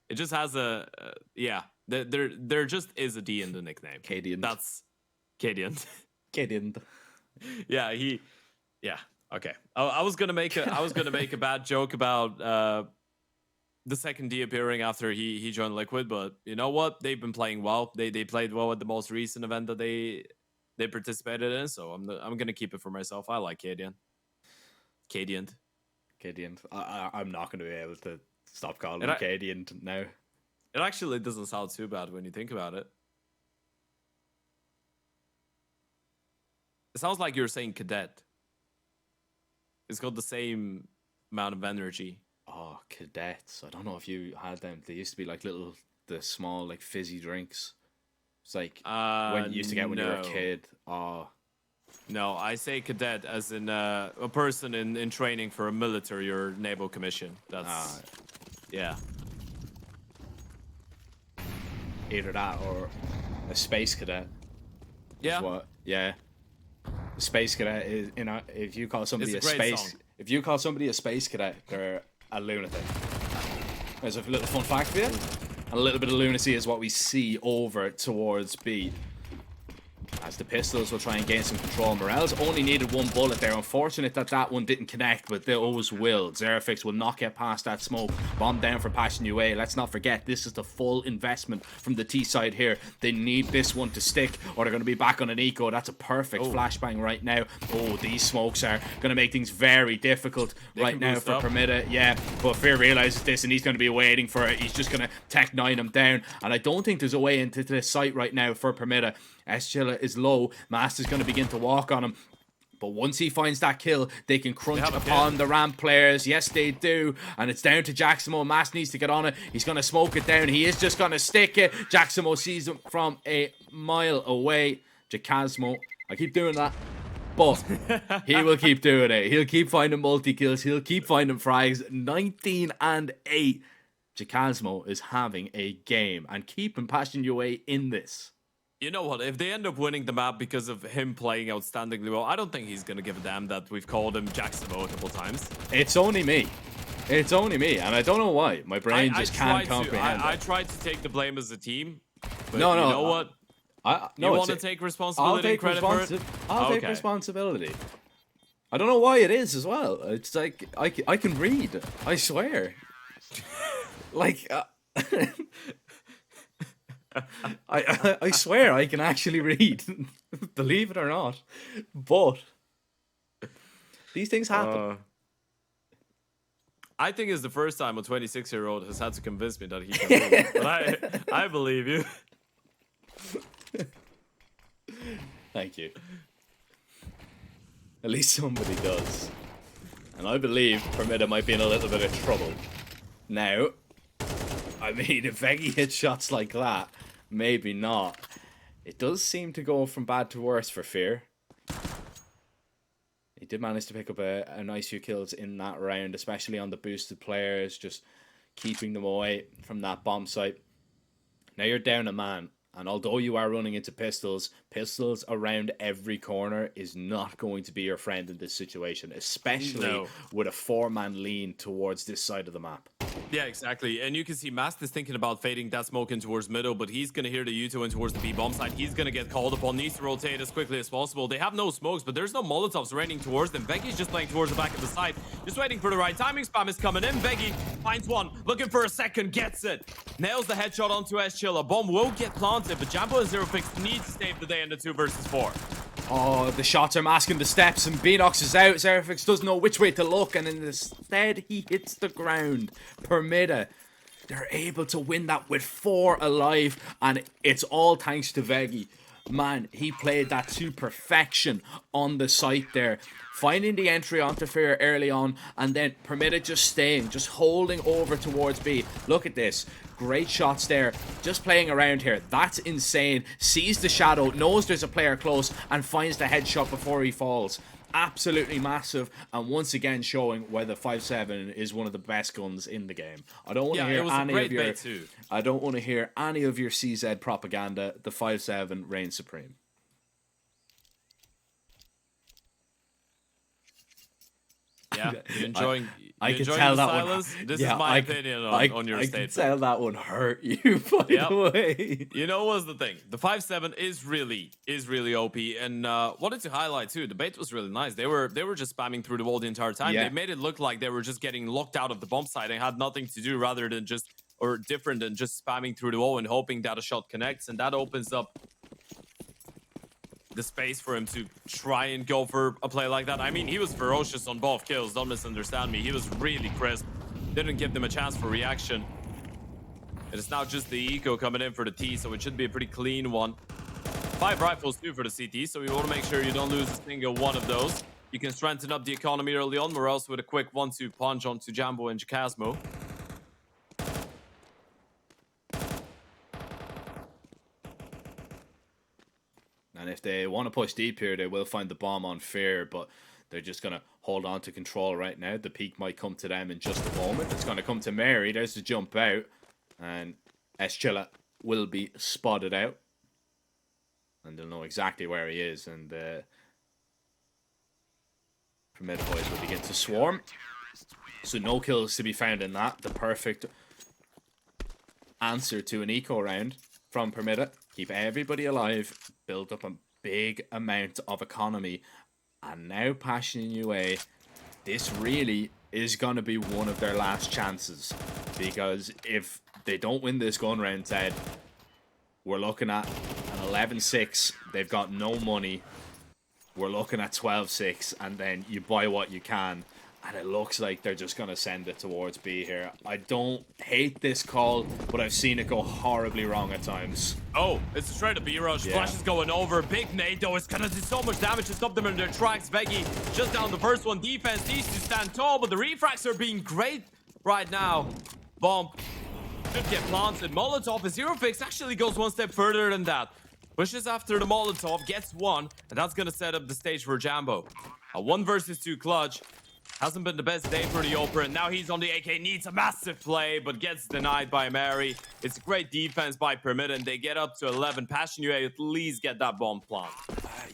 It just has a yeah. There just is a D in the nickname. Cadian. That's Cadian. Cadian. Yeah, yeah. Okay. I was gonna make a bad joke about the second D appearing after he joined Liquid, but you know what? They've been playing well. They played well at the most recent event that they participated in. So I'm gonna keep it for myself. I like Cadian. Cadian. I'm not going to be able to stop calling And him Cadian now. It actually doesn't sound too bad when you think about it. It sounds like you're saying cadet. It's got the same amount of energy. Oh, cadets. I don't know if you had them. They used to be like the small, like fizzy drinks. It's like when you used to get when you were a no. kid. Oh, No, I say cadet as in a person in training for a military or naval commission. That's yeah. either that or a space cadet. Yeah. What? Yeah. A space cadet is, you know, if you call somebody a It's a great space, song. if you call somebody a space cadet, they're a lunatic. There's a little fun fact for you. A little bit of lunacy is what we see over towards B. As the Pistols will try and gain some control. Morels only needed one bullet there. Unfortunate that that one didn't connect, but they always will. Xerafix will not get past that smoke. Bomb down for Passion UA. Let's not forget, this is the full investment from the T side here. They need this one to stick, or they're going to be back on an eco. That's a perfect flashbang right now. Oh, these smokes are going to make things very difficult right now for Permitta. Yeah, but Fear realizes this, and he's going to be waiting for it. He's just going to Tech 9 him down, and I don't think there's a way into this site right now for Permitta. Chilla is low. Master's going to begin to walk on him. But once he finds that kill, they can crunch upon the ramp players. Yes, they do. And it's down to Jacksimo. Mass needs to get on it. He's going to smoke it down. He is just going to stick it. Jacksimo sees him from a mile away. Jacasmo. I keep doing that. But he will keep doing it. He'll keep finding multi-kills. He'll keep finding frags. 19 and 8. Jacasmo is having a game and keeping Passion UA in this. You know what? If they end up winning the map because of him playing outstandingly well, I don't think he's going to give a damn that we've called him Jacksimo a couple times. It's only me. It's only me, and I don't know why. My brain just can't comprehend I tried to take the blame as a team. But no, you know what? You want to take responsibility and credit for it? I'll take responsibility. I don't know why it is as well. It's like, I can read. I swear. Like... I swear I can actually read, believe it or not, but these things happen. I think it's the first time a 26-year-old has had to convince me that he can do it. But I believe you. Thank you. At least somebody does. And I believe Permitta might be in a little bit of trouble. Now, I mean, if Veggie hits shots like that, maybe not. It does seem to go from bad to worse for Fear. He did manage to pick up a nice few kills in that round, especially on the boosted players, just keeping them away from that bomb site. Now you're down a man, and although you are running into pistols around every corner is not going to be your friend in this situation, especially with a 4-man lean towards this side of the map. Yeah, exactly. And you can see Mast is thinking about fading that smoke in towards middle, but he's going to hear the U2 in towards the B bomb side. He's going to get called upon, needs to rotate as quickly as possible. They have no smokes, but there's no Molotovs raining towards them. Veggie's just playing towards the back of the side, just waiting for the right timing. Spam is coming in. Veggie finds one, looking for a second, gets it. Nails the headshot onto Chilla. Bomb won't get planted, but Jambo and Xerafix need to save the day in the 2 versus 4. Oh, the shots are masking the steps, and Beanox is out. Xerafix doesn't know which way to look, and instead he hits the ground. Permitta, they're able to win that with 4 alive, and it's all thanks to Veggie. Man, he played that to perfection on the site there. Finding the entry onto Fear early on, and then Permitta just staying, just holding over towards B. Look at this. Great shots there. Just playing around here. That's insane. Sees the shadow, knows there's a player close, and finds the headshot before he falls. absolutely massive, and once again showing why the 5.7 is one of the best guns in the game. I don't want to Yeah, hear it was a any great of your bait too. I don't want to hear any of your CZ propaganda. The 5.7 reigns supreme. Yeah, you enjoying? I You can enjoying tell the that silence? one. This Yeah, is my opinion on your I can statement. tell that one hurt you. By Yep. the way, You know what's the thing? The 5.7 is really OP, and wanted to highlight too. The bait was really nice. They were just spamming through the wall the entire time. Yeah. They made it look like they were just getting locked out of the bomb site and had nothing to do rather than just or different than just spamming through the wall and hoping that a shot connects, and that opens up the space for him to try and go for a play like that. I mean, he was ferocious on both kills. Don't misunderstand me. He was really crisp. Didn't give them a chance for reaction. It is now just the eco coming in for the T, so it should be a pretty clean one. 5 rifles too for the CT, so you want to make sure you don't lose a single one of those. You can strengthen up the economy early on, or else with a quick 1-2 punch onto Jambo and Jacasmo. and if they want to push deep here, they will find the bomb on Fear, but they're just going to hold on to control right now. The peak might come to them in just a moment. It's going to come to Mary. There's the jump out, and Eschilla will be spotted out, and they'll know exactly where he is, and Primitive Boys will begin to swarm. So no kills to be found in that. The perfect answer to an eco round from Primitive. Keep everybody alive, build up a big amount of economy, and now Passion UA, this really is going to be one of their last chances, because if they don't win this gun round, Ted, we're looking at an 11-6. They've got no money. We're looking at 12-6, and then you buy what you can. And it looks like they're just going to send it towards B here. I don't hate this call, but I've seen it go horribly wrong at times. Oh, it's a straight up B-rush. Yeah. Flash is going over. Big nade, though. It's going to do so much damage to stop them in their tracks. Veggie just down the first one. Defense needs to stand tall, but the refracts are being great right now. Bomb should get planted. Molotov, a zero fix, actually goes one step further than that. Pushes after the Molotov, gets one, and that's going to set up the stage for Jambo. A 1 versus 2 clutch. Hasn't been the best day for the Oprah, and now he's on the AK, needs a massive play, but gets denied by Mary. It's great defense by Permit, and they get up to 11. Passion UA at least get that bomb plant.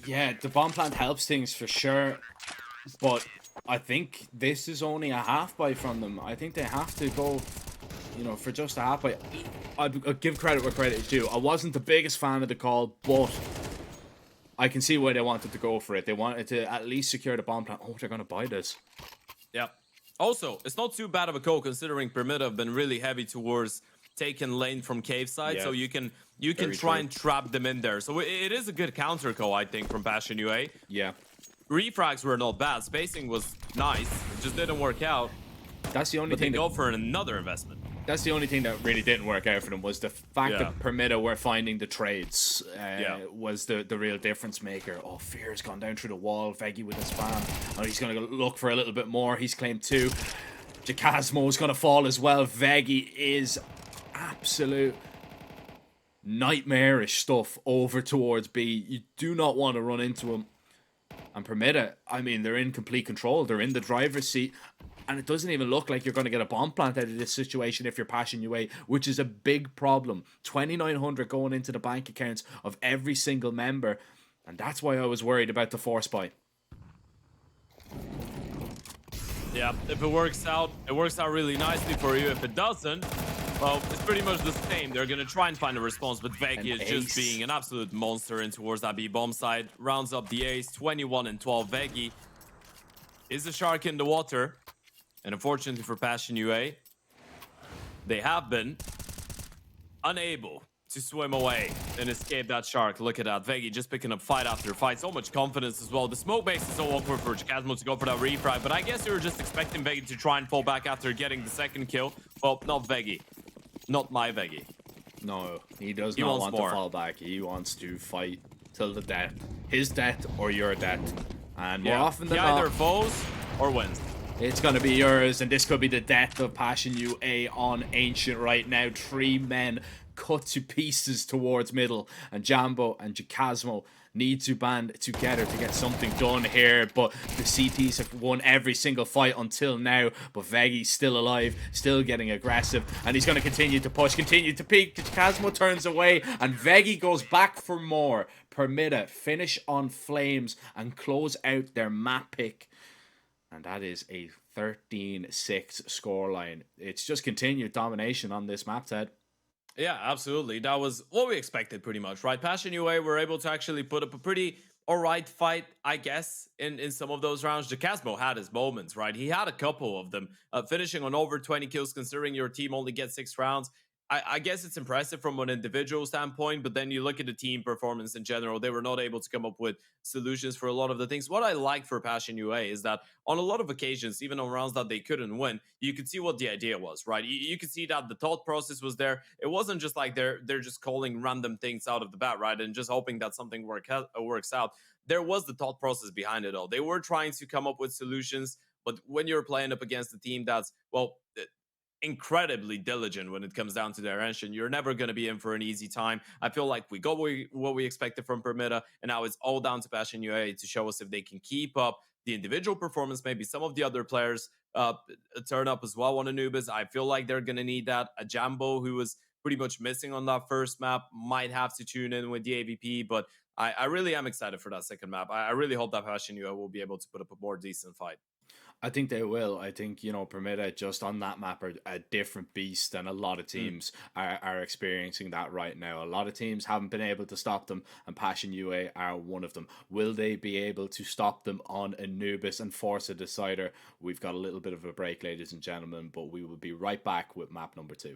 Yeah, the bomb plant helps things for sure, but I think this is only a half buy from them. I think they have to go, you know, for just a half buy. I'd give credit where credit is due. I wasn't the biggest fan of the call, but I can see why they wanted to go for it. They wanted to at least secure the bomb plant. Oh, they're going to buy this. Yeah. Also, it's not too bad of a call considering Permit have been really heavy towards taking lane from cave side, Yeah. so you can Very try true. and trap them in there. So it is a good counter call, I think, from Passion UA. Yeah. Refrags were not bad. Spacing was nice. It just didn't work out. That's the only But they thing go for another investment. That's the only thing that really didn't work out for them, was the fact Yeah. that Permitta were finding the trades Yeah. was the real difference maker. Oh, Fear's gone down through the wall. Veggie with his spam. Oh, he's going to look for a little bit more. He's claimed 2. Jacasmo's going to fall as well. Veggie is absolute nightmarish stuff over towards B. You do not want to run into him. And Permitta, I mean, they're in complete control. They're in the driver's seat. And it doesn't even look like you're going to get a bomb plant out of this situation if you're Passion UA, which is a big problem. 2,900 going into the bank accounts of every single member. And that's why I was worried about the force buy. Yeah, if it works out really nicely for you. If it doesn't, well, it's pretty much the same. They're going to try and find a response, but Veggie is just being an absolute monster in towards that B-bomb side. Rounds up the ace, 21 and 12. Veggie is a shark in the water. And unfortunately for Passion UA, they have been unable to swim away and escape that shark. Look at that. Veggie just picking up fight after fight. So much confidence as well. The smoke base is so awkward for Jacasmo to go for that refrag, but I guess you were just expecting Veggie to try and fall back after getting the second kill. Well, not Veggie. Not my Veggie. No, he does He not wants want more. to fall back. He wants to fight till the death. His death or your death. And more often than he not, either falls or wins. it's going to be yours, and this could be the death of Passion UA on Ancient right now. 3 men cut to pieces towards middle, and Jambo and Jacasmo, need to band together to get something done here. But the CTs have won every single fight until now. But Vegi's still alive, still getting aggressive, and he's going to continue to push, continue to peek. Chasmo turns away, and Vegi goes back for more. Permita finish on flames and close out their map pick. And that is a 13-6 scoreline. It's just continued domination on this map, Ted. Yeah, absolutely. That was what we expected pretty much, right? Passion UA were able to actually put up a pretty alright fight, I guess, in some of those rounds. Jacasmo had his moments, right? He had a couple of them, finishing on over 20 kills considering your team only gets 6 rounds. I guess it's impressive from an individual standpoint, but then you look at the team performance in general, they were not able to come up with solutions for a lot of the things. What I liked for Passion UA is that on a lot of occasions, even on rounds that they couldn't win, you could see what the idea was, right? You could see that the thought process was there. It wasn't just like they're just calling random things out of the bat, right? And just hoping that something works out. There was the thought process behind it all. They were trying to come up with solutions, but when you're playing up against a team that's, well, incredibly diligent when it comes down to their engine, you're never going to be in for an easy time. I feel like we got what we expected from Permita, and now it's all down to Passion UA to show us if they can keep up the individual performance. Maybe some of the other players turn up as well on Anubis. I feel like they're going to need that. A Jambo, who was pretty much missing on that first map, might have to tune in with the AVP, but I really am excited for that second map. I really hope that Passion UA will be able to put up a more decent fight. I think they will. I think, Permita just on that map are a different beast, and a lot of teams are experiencing that right now. A lot of teams haven't been able to stop them, and Passion UA are one of them. Will they be able to stop them on Anubis and force a decider? We've got a little bit of a break, ladies and gentlemen, but we will be right back with map number 2.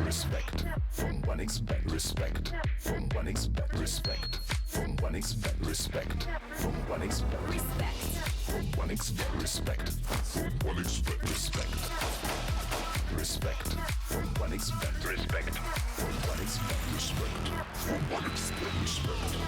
Respect from 1xBet. Respect from 1xBet. Respect from 1xBet. Respect from 1xBet. Respect from 1xBet. Respect from 1xBet. Respect. Respect from 1xBet. Respect from 1xBet. Respect from 1xBet. Respect.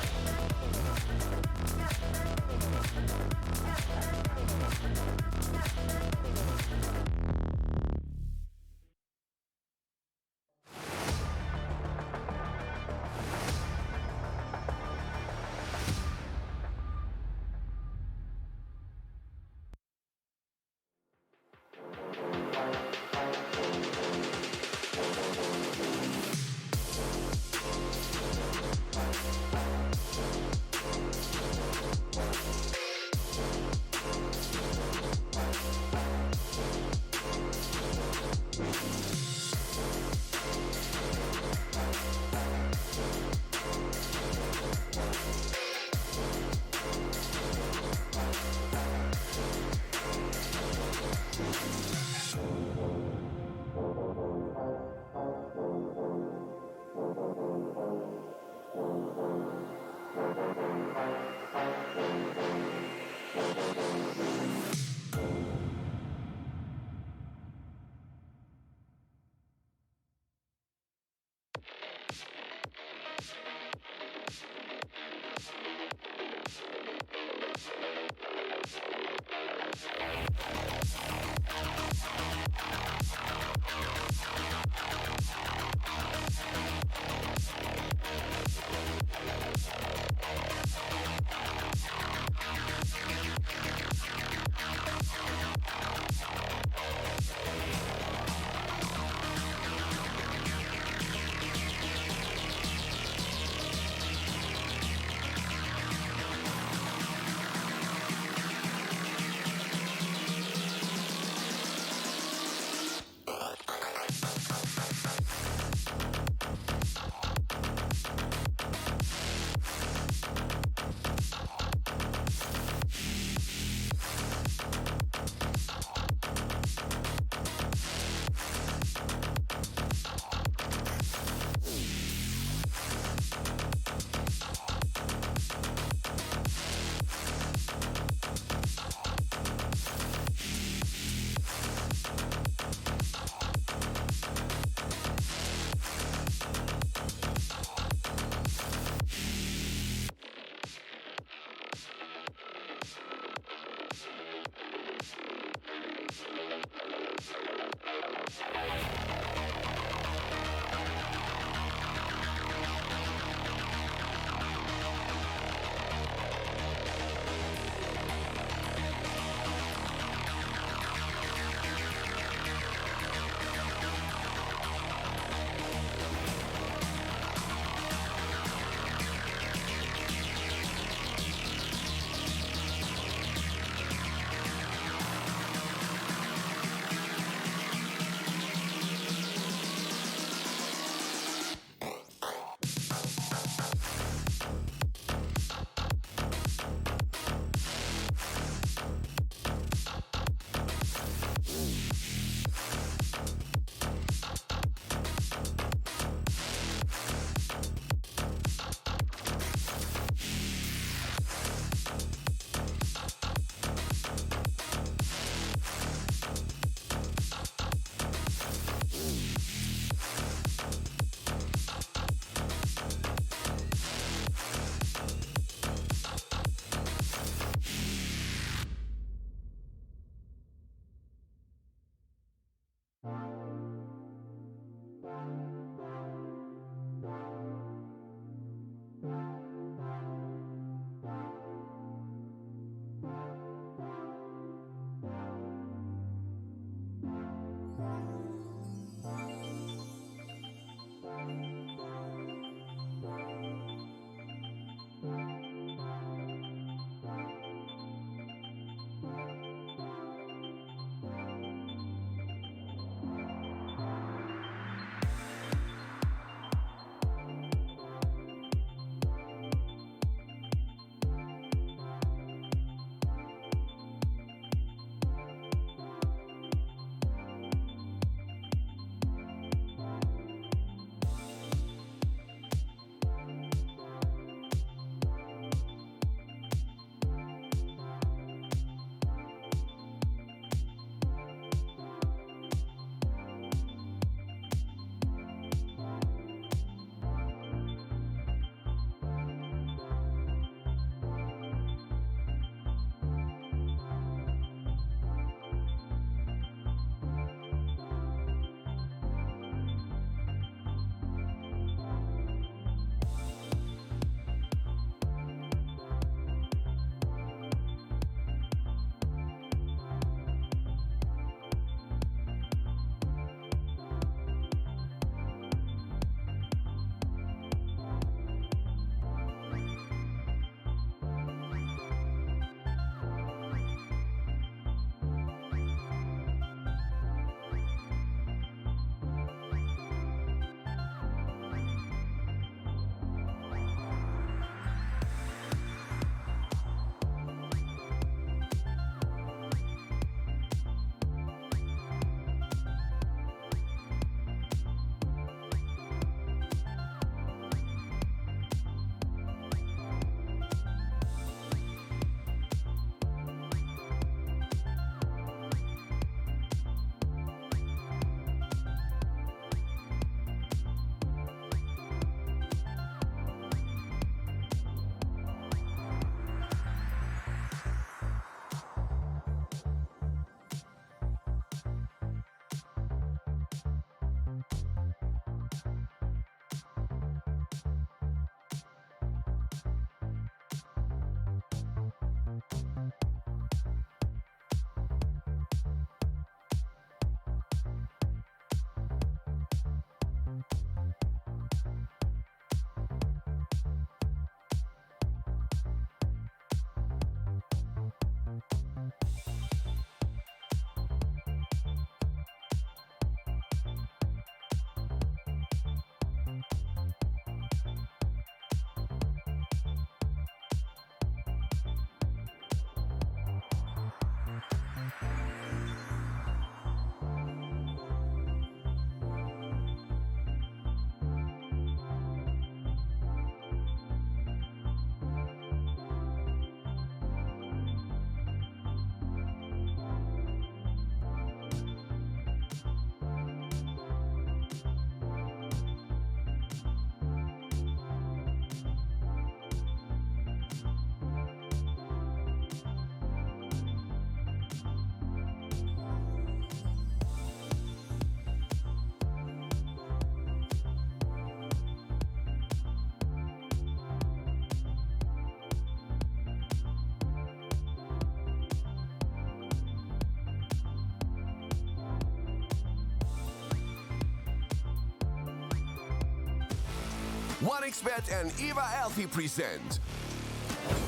1xBet and Eva Alfie present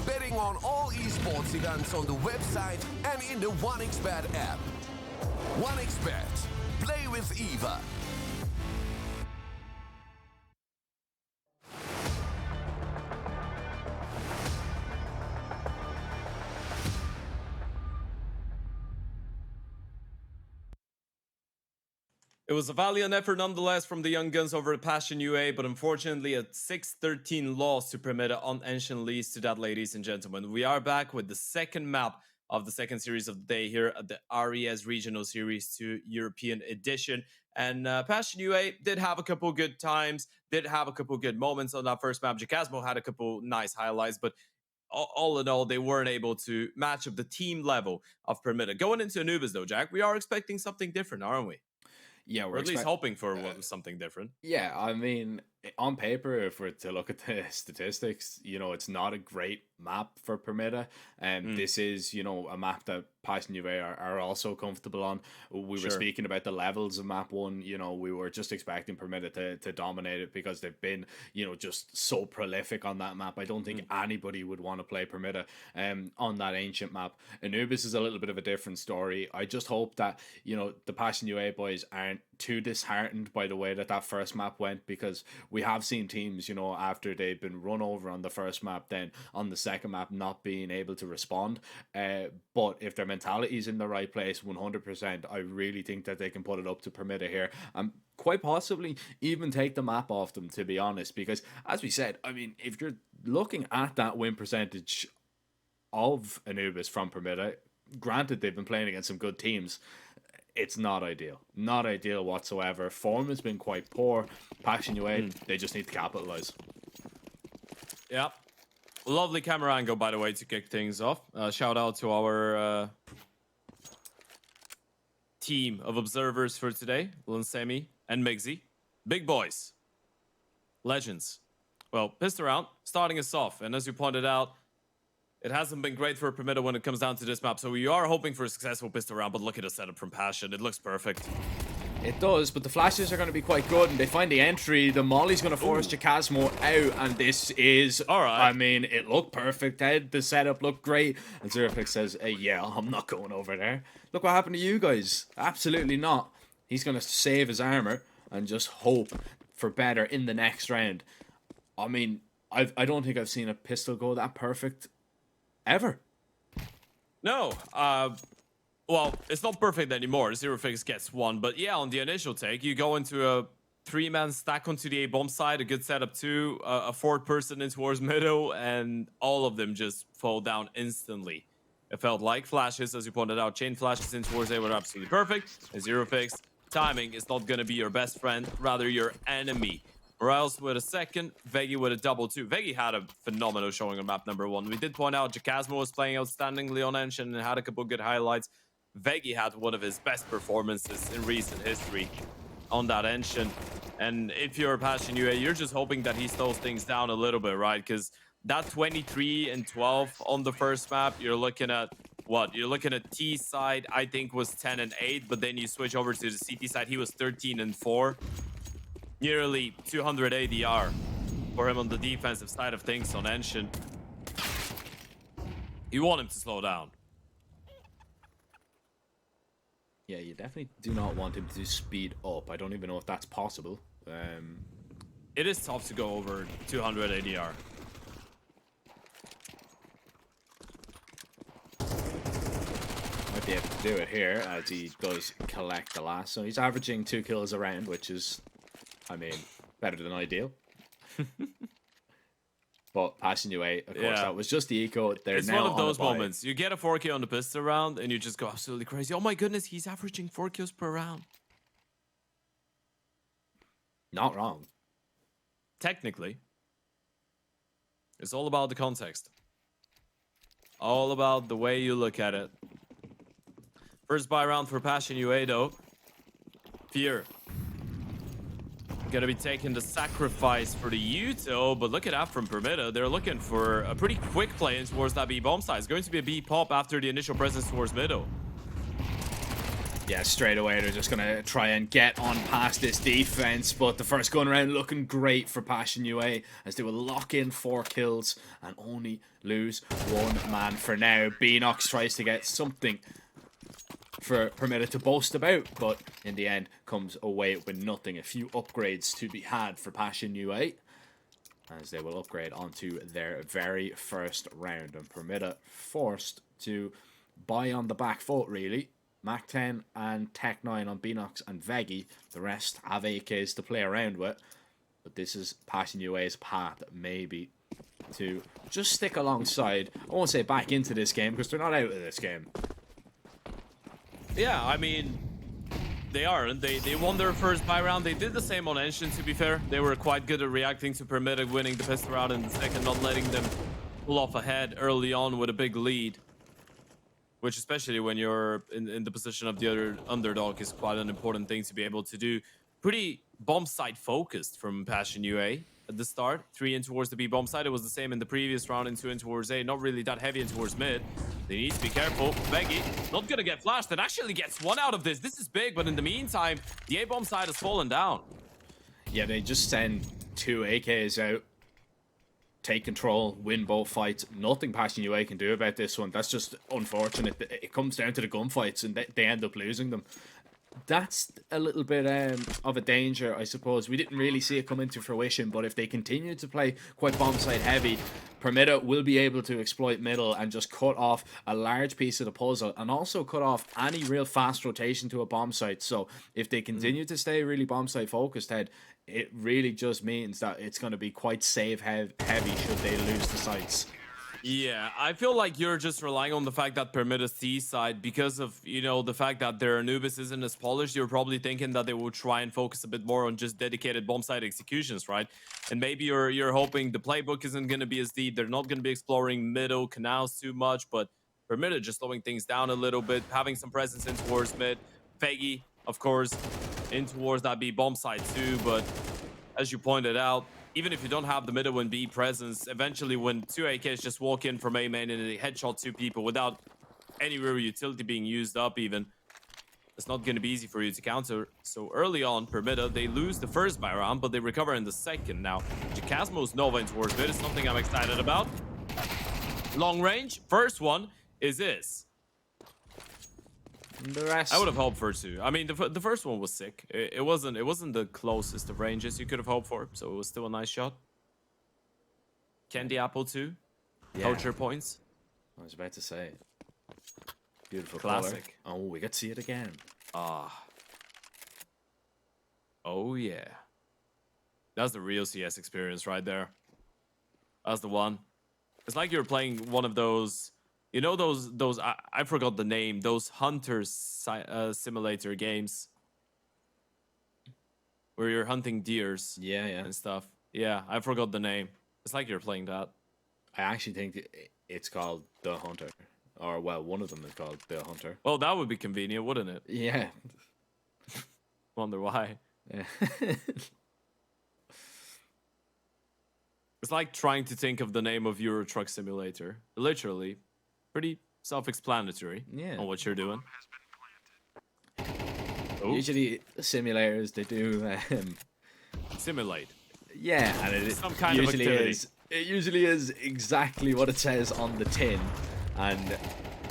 betting on all esports events on the website and in the 1xBet app. 1xBet. Play with Eva. It was a valiant effort nonetheless from the young guns over at Passion UA, but unfortunately a 6-13 loss to Permita on Ancient leads to that, ladies and gentlemen. We are back with the second map of the second series of the day here at the RES Regional Series 2 European Edition. And Passion UA did have a couple good times, did have a couple good moments on that first map. Jacasmo had a couple nice highlights, but all in all, they weren't able to match up the team level of Permita. Going into Anubis though, Jack, we are expecting something different, aren't we? Yeah, Or at least hoping for something different. Yeah, I mean, on paper, if we're to look at the statistics, you know, it's not a great map for Permita. And this is, you know, a map that Passion UA are also comfortable on. We were speaking about the levels of map one. You know, we were just expecting Permita to dominate it because they've been, you know, just so prolific on that map. I don't think anybody would want to play Permita on that ancient map. Anubis is a little bit of a different story. I just hope that, you know, the Passion UA boys aren't too disheartened by the way that first map went, because we have seen teams, you know, after they've been run over on the first map, then on the second map not being able to respond. But if their mentality is in the right place 100%, I really think that they can put it up to Permita here, and quite possibly even take the map off them, to be honest, because as we said, I mean, if you're looking at that win percentage of Anubis from Permita, granted they've been playing against some good teams, it's not ideal. Not ideal whatsoever. Form has been quite poor. Passion UA, they just need to capitalize. Yeah. Lovely camera angle, by the way, to kick things off. Shout out to our team of observers for today. Lansemi and Miggsy. Big boys. Legends. Well, pissed around, starting us off. And as you pointed out, it hasn't been great for Permita when it comes down to this map, so we are hoping for a successful pistol round, but look at the setup from Passion. It looks perfect. It does, but the flashes are going to be quite good, and they find the entry. The molly's going to force Jacasmo out, and this is... Alright. I mean, it looked perfect. The setup looked great. And Zerofix says, hey, yeah, I'm not going over there. Look what happened to you guys. Absolutely not. He's going to save his armor and just hope for better in the next round. I mean, I don't think I've seen a pistol go that perfect ever. No, well, it's not perfect anymore. Zero Fix gets one, but yeah, on the initial take, you go into a 3-man stack onto the A bomb side, a good setup too, a fourth person in towards middle, and all of them just fall down instantly. It felt like flashes, as you pointed out, chain flashes in towards A were absolutely perfect. And Zero Fix, timing is not gonna be your best friend, rather your enemy. Morales with a second, Veggie with a double two. Veggie had a phenomenal showing on map number 1. We did point out Jacasmo was playing outstandingly on Ancient and had a couple good highlights. Veggie had one of his best performances in recent history on that Ancient. And if you're a Passion UA, you're just hoping that he slows things down a little bit, right? Because that 23 and 12 on the first map, you're looking at what? You're looking at T side, I think was 10 and 8, but then you switch over to the CT side, he was 13 and 4. Nearly 200 ADR for him on the defensive side of things on Ancient. You want him to slow down. Yeah, you definitely do not want him to speed up. I don't even know if that's possible. It is tough to go over 200 ADR. Might be able to do it here as he does collect the last. So he's averaging 2 kills a round, which is, I mean, better than ideal. But Passion UA, of course, that was just the eco. It's now one of those moments. You get a 4K on the pistol round, and you just go absolutely crazy. Oh my goodness, he's averaging 4 kills per round. Not wrong. Technically. It's all about the context. All about the way you look at it. First buy round for Passion UA, though. Fear. Gonna be taking the sacrifice for the Uto, but look at that from Permita. They're looking for a pretty quick play in towards that B bomb side. It's going to be a B pop after the initial presence towards middle. Yeah, straight away they're just going to try and get on past this defense, but the first gun round looking great for Passion UA as they will lock in 4 kills and only lose 1 man for now. Beanox tries to get something for Permitted to boast about, but in the end comes away with nothing. A few upgrades to be had for Passion UA as they will upgrade onto their very first round, and Permitted forced to buy on the back foot really. Mac 10 and Tech 9 on Beanox and Veggie. The rest have AKs to play around with. But this is Passion UA's path, maybe, to just stick alongside. I won't say back into this game, because they're not out of this game. Yeah, I mean, they aren't. They won their first buy round. They did the same on Ancient, to be fair. They were quite good at reacting to Permitted winning the pistol round in the second, not letting them pull off ahead early on with a big lead. Which, especially when you're in the position of the other underdog, is quite an important thing to be able to do. Pretty bomb site focused from Passion UA at the start. 3 in towards the B bomb site. It was the same in the previous round, and 2 in towards A. Not really that heavy in towards mid. They need to be careful. Veggie not gonna get flashed, and actually gets 1 out of this. This is big, but in the meantime, the A bomb site has fallen down. Yeah, they just send 2 AKs out, take control, win both fights. Nothing Passion UA can do about this one. That's just unfortunate. It comes down to the gunfights, and they end up losing them. That's a little bit of a danger, I suppose. We didn't really see it come into fruition, but if they continue to play quite bomb site heavy, Permitted will be able to exploit middle and just cut off a large piece of the puzzle, and also cut off any real fast rotation to a bomb site. So if they continue to stay really bomb site focused, Ed, it really just means that it's going to be quite save heavy should they lose the sites. Yeah, I feel like you're just relying on the fact that Permitted C side, because of, you know, the fact that their Anubis isn't as polished, you're probably thinking that they will try and focus a bit more on just dedicated bomb site executions, right? And maybe you're hoping the playbook isn't going to be as deep. They're not going to be exploring middle canals too much, but Permitted just slowing things down a little bit, having some presence in towards mid. Feggy, of course, in towards that B bomb site too, but as you pointed out, even if you don't have the middle and B presence, eventually when 2 AKs just walk in from A main and they headshot 2 people without any real utility being used up even, it's not going to be easy for you to counter. So early on, Permitted, they lose the first buy round, but they recover in the second. Now, Jacasmo's Nova in towards mid is something I'm excited about. Long range, first one is this. The rest, I would have hoped for 2. I mean, the first one was sick. It wasn't the closest of ranges you could have hoped for, so it was still a nice shot. Candy Apple 2, culture points. I was about to say, beautiful Classic. color. Oh, we got to see it again. Ah. Oh yeah. That's the real CS experience right there. That's the one. It's like you're playing one of those. You know those I forgot the name, those hunters simulator games where you're hunting deers and stuff. Yeah, I forgot the name. It's like you're playing that. I actually think it's called The Hunter, or well, one of them is called The Hunter. Well, that would be convenient, wouldn't it? Yeah. Wonder why. Yeah. It's like trying to think of the name of Euro Truck Simulator. Literally. Pretty self-explanatory on what you're doing. Oh. Usually simulators, they do simulate. Yeah, and it some kind of activity. It usually is exactly what it says on the tin, and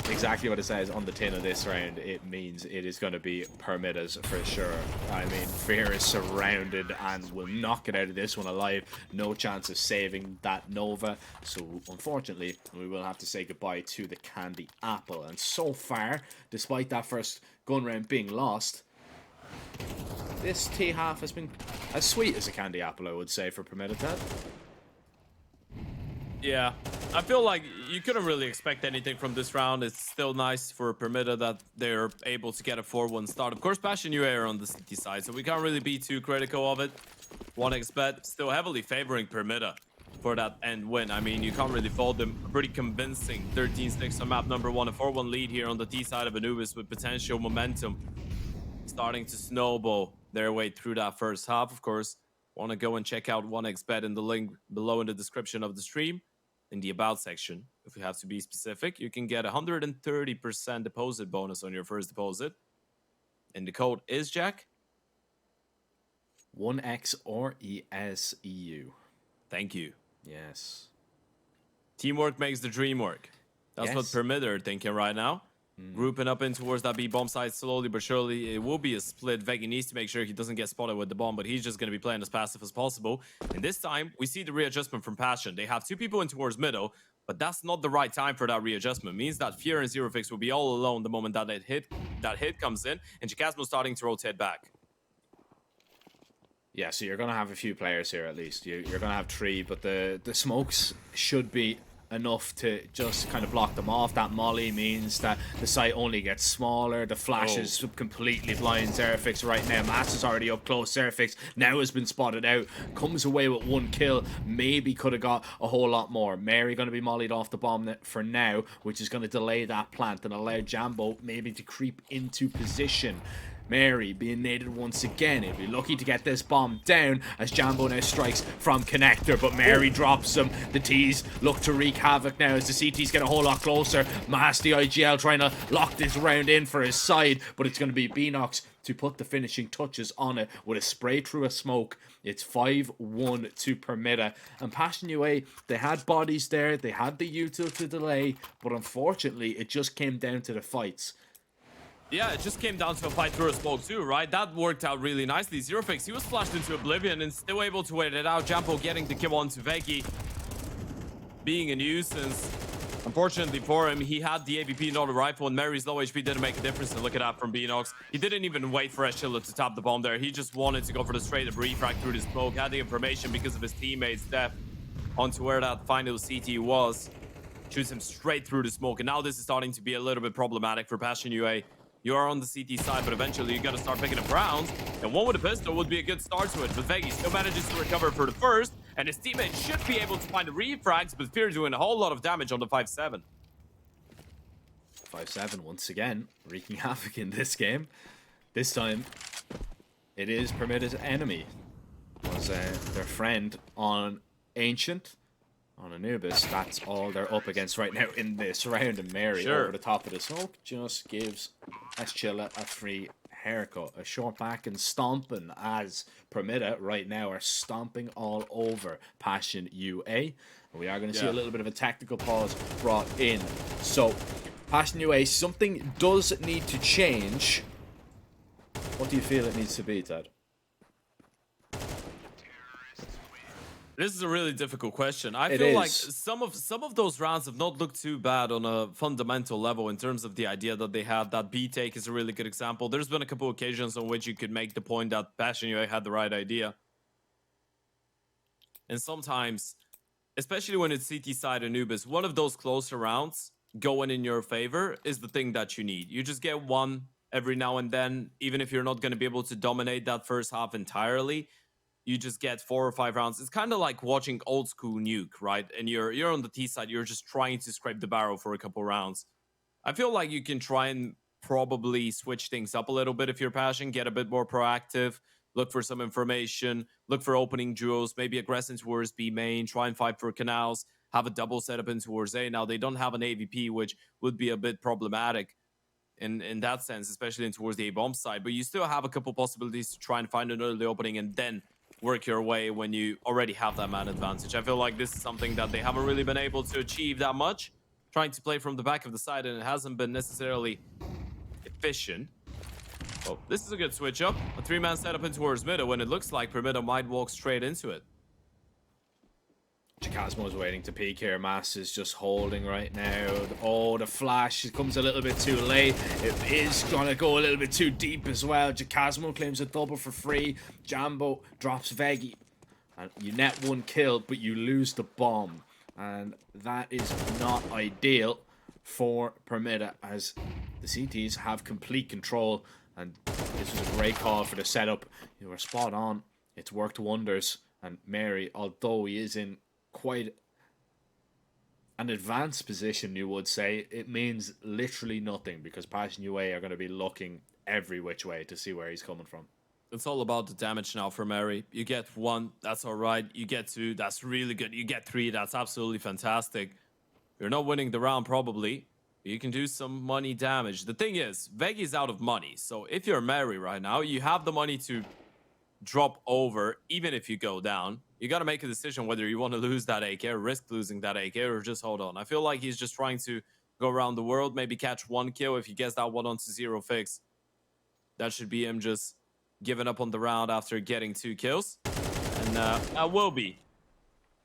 exactly what it says on the tin of this round. It means it is going to be Permitted for sure. I mean, Fear is surrounded and will not get out of this one alive. No chance of saving that Nova. So unfortunately, we will have to say goodbye to the Candy Apple. And so far, despite that first gun round being lost, this T-half has been as sweet as a Candy Apple, I would say, for Permitted. Yeah, I feel like you couldn't really expect anything from this round. It's still nice for Permitted that they're able to get a 4-1 start. Of course, Passion UA are on the city side, so we can't really be too critical of it. 1xBet still heavily favoring Permitted for that end win. I mean, you can't really fault them. A pretty convincing 13-6 on map number 1. A 4-1 lead here on the T side of Anubis with potential momentum starting to snowball their way through that first half. Of course, want to go and check out 1xBet in the link below in the description of the stream. In the about section, if we have to be specific, you can get 130% deposit bonus on your first deposit. And the code is, Jack? 1X or ESEU. Thank you. Yes. Teamwork makes the dream work. That's what Yes. Perimeter are thinking right now. Grouping up in towards that B bomb side slowly but surely. It will be a split. Veggie needs to make sure he doesn't get spotted with the bomb, but he's just going to be playing as passive as possible. And this time, we see the readjustment from Passion. They have 2 people in towards middle, but that's not the right time for that readjustment. Means that Fear and Zero Fix will be all alone the moment that hit comes in, and Chikazmo starting to rotate back. Yeah, so you're going to have a few players here at least. You're going to have 3, but the smokes should be enough to just kind of block them off. That molly means that the site only gets smaller. The flashes completely blind Zerafix right now. Mass is already up close. Zerafix now has been spotted out. Comes away with 1 kill. Maybe could have got a whole lot more. Mary going to be mollied off the bomb for now, which is going to delay that plant and allow Jambo maybe to creep into position. Mary being naded once again. He'll be lucky to get this bomb down as Jambo now strikes from connector, but Mary drops him. The T's look to wreak havoc now as the CT's get a whole lot closer. Mass the IGL trying to lock this round in for his side, but it's going to be Beanox to put the finishing touches on it with a spray through a smoke. It's 5-1 to Permita. And Passion UA, they had bodies there, they had the util to delay, but unfortunately it just came down to the fights. Yeah, it just came down to a fight through a smoke too, right? That worked out really nicely. Zero Fix, he was flashed into oblivion and still able to wait it out. Jampo getting the kill onto Veggie, being a nuisance. Unfortunately for him, he had the AVP, not a rifle, and Mary's low HP didn't make a difference. And look at that from Beanox. He didn't even wait for Eschiller to tap the bomb there. He just wanted to go for the straight up refrag through the smoke, had the information because of his teammates' death onto where that final CT was. Shoots him straight through the smoke, and now this is starting to be a little bit problematic for Passion UA. You are on the CT side, but eventually you got to start picking up rounds. And 1 with a pistol would be a good start to it. But Veggie still manages to recover for the first, and his teammate should be able to find the refrags, but Fear doing a whole lot of damage on the 5-7. 5-7 once again, wreaking havoc in this game. This time, it is Permita's enemy. It was their friend on Ancient. On Anubis, that's all they're up against right now in this round. And Mary over the top of the smoke just gives Eschilla a free haircut. A short back and stomping as Permita right now are stomping all over Passion UA. And we are going to see a little bit of a tactical pause brought in. So, Passion UA, something does need to change. What do you feel it needs to be, Ted? This is a really difficult question. I feel like some of those rounds have not looked too bad on a fundamental level in terms of the idea that they had. That B take is a really good example. There's been a couple occasions on which you could make the point that Passion UA had the right idea. And sometimes, especially when it's CT side Anubis, one of those closer rounds going in your favor is the thing that you need. You just get one every now and then, even if you're not going to be able to dominate that first half entirely. You just get 4 or 5 rounds. It's kind of like watching old school Nuke, right? And you're on the T side, you're just trying to scrape the barrel for a couple rounds. I feel like you can try and probably switch things up a little bit if you're Passion, get a bit more proactive, look for some information, look for opening duos, maybe aggress in towards B main, try and fight for canals, have a double setup in towards A. Now, they don't have an AVP, which would be a bit problematic in that sense, especially in towards the A-bomb side, but you still have a couple possibilities to try and find an early opening and then work your way when you already have that man advantage. I feel like this is something that they haven't really been able to achieve that much, trying to play from the back of the side, and it hasn't been necessarily efficient. Oh, this is a good switch up. A 3-man setup in towards middle when it looks like Permita might walk straight into it. Chikazmo's waiting to peek here. Mass is just holding right now. Oh, the flash. It comes a little bit too late. It is going to go a little bit too deep as well. Chikazmo claims a double for free. Jambo drops Veggie. And you net 1 kill, but you lose the bomb. And that is not ideal for Permita, as the CTs have complete control. And this was a great call for the setup. You were spot on. It's worked wonders. And Mary, although he is in quite an advanced position, you would say, it means literally nothing, because Passion UA are going to be looking every which way to see where he's coming from. It's all about the damage now for Mary. You get 1, that's all right. You get 2, that's really good. You get 3, that's absolutely fantastic. You're not winning the round probably. You can do some money damage. The thing is, Vegi's out of money. So if you're Mary right now, you have the money to drop over, even if you go down. You got to make a decision whether you want to lose that AK or risk losing that AK or just hold on. I feel like he's just trying to go around the world, maybe catch 1 kill. If he gets that 1-on-0 fix, that should be him just giving up on the round after getting 2 kills. And that will be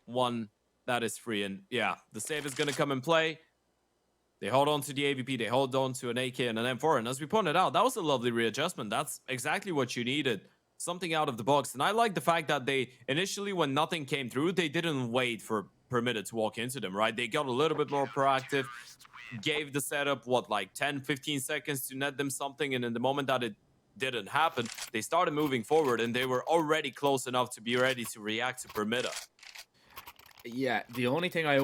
one that is free. And yeah, the save is going to come in play. They hold on to the AVP, they hold on to an AK and an M4. And as we pointed out, that was a lovely readjustment. That's exactly what you needed. Something out of the box. And I like the fact that they initially, when nothing came through, they didn't wait for Permitted to walk into them, right? They got a little bit more proactive, gave the setup, what, like 10, 15 seconds to net them something. And in the moment that it didn't happen, they started moving forward and they were already close enough to be ready to react to Permitted. Yeah, the only thing I'm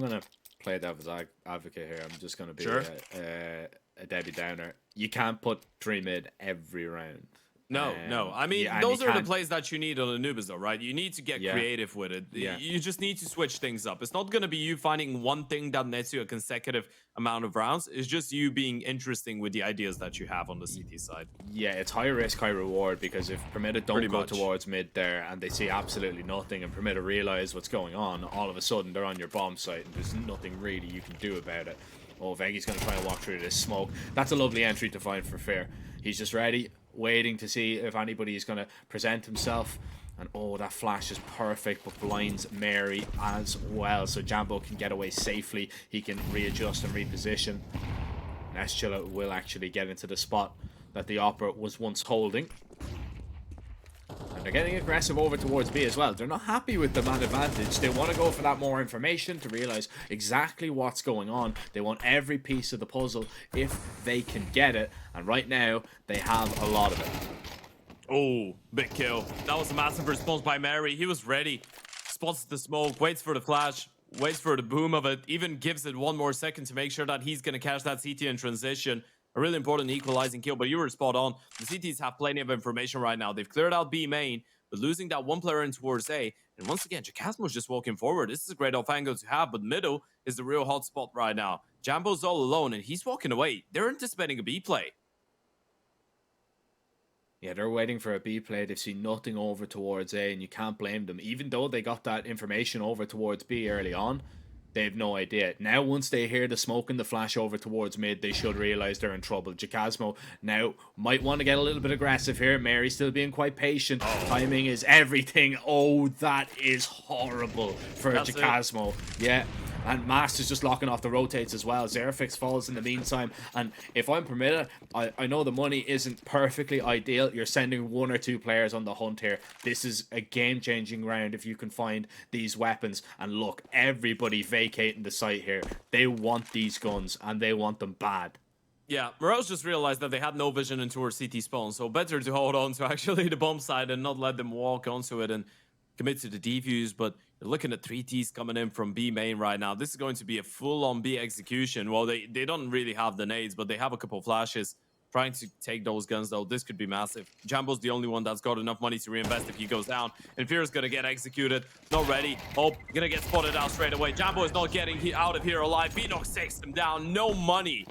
going to play devil's advocate here. I'm just going to be a Debbie Downer. You can't put 3 mid every round. No. I mean, yeah, those are the plays that you need on Anubis, though, right? You need to get Yeah. creative with it. Yeah. You just need to switch things up. It's not going to be you finding one thing that nets you a consecutive amount of rounds. It's just you being interesting with the ideas that you have on the CT side. Yeah, it's high risk, high reward, because if Permitted don't Pretty go much. towards mid there and they see absolutely nothing and Permitted realize what's going on, all of a sudden they're on your bomb site and there's nothing really you can do about it. Oh, Vegi's going to try and walk through this smoke. That's a lovely entry to find for Fair. He's just ready, waiting to see if anybody is going to present himself. And oh, that flash is perfect, but blinds Mary as well. So Jambo can get away safely. He can readjust and reposition. Neschilla will actually get into the spot that the Opera was once holding. And they're getting aggressive over towards B as well. They're not happy with the man advantage. They want to go for that more information to realize exactly what's going on. They want every piece of the puzzle if they can get it. And right now, they have a lot of it. Oh, big kill. That was a massive response by Mary. He was ready. Spots the smoke, waits for the flash, waits for the boom of it, even gives it 1 more second to make sure that he's going to catch that CT in transition. A really important equalizing kill, but you were spot on. The CTs have plenty of information right now. They've cleared out B main, but losing that 1 player in towards A. And once again, Jacasmo's just walking forward. This is a great off angle to have, but middle is the real hot spot right now. Jambo's all alone, and he's walking away. They're anticipating a B play. Yeah, they're waiting for a B play. They've seen nothing over towards A, and you can't blame them. Even though they got that information over towards B early on, they have no idea. Now, once they hear the smoke and the flash over towards mid, they should realize they're in trouble. Jacasmo now might want to get a little bit aggressive here. Mary still being quite patient. Timing is everything. Oh, that is horrible for Jacasmo. Yeah. And Master's just locking off the rotates as well. Zerafix falls in the meantime. And if I'm Permitted, I know the money isn't perfectly ideal. You're sending 1 or 2 players on the hunt here. This is a game-changing round if you can find these weapons. And look, everybody vacating the site here. They want these guns, and they want them bad. Yeah, Morales just realized that they had no vision into our CT spawn, so better to hold on to actually the bomb side and not let them walk onto it and commit to the defuse. But you're looking at 3 Ts coming in from B main right now. This is going to be a full-on B execution. Well, they don't really have the nades, but they have a couple flashes trying to take those guns, though. This could be massive. Jambo's the only one that's got enough money to reinvest if he goes down. And Fear's going to get executed. Not ready. Oh, going to get spotted out straight away. Jambo is not getting out of here alive. Beanox takes him down. No money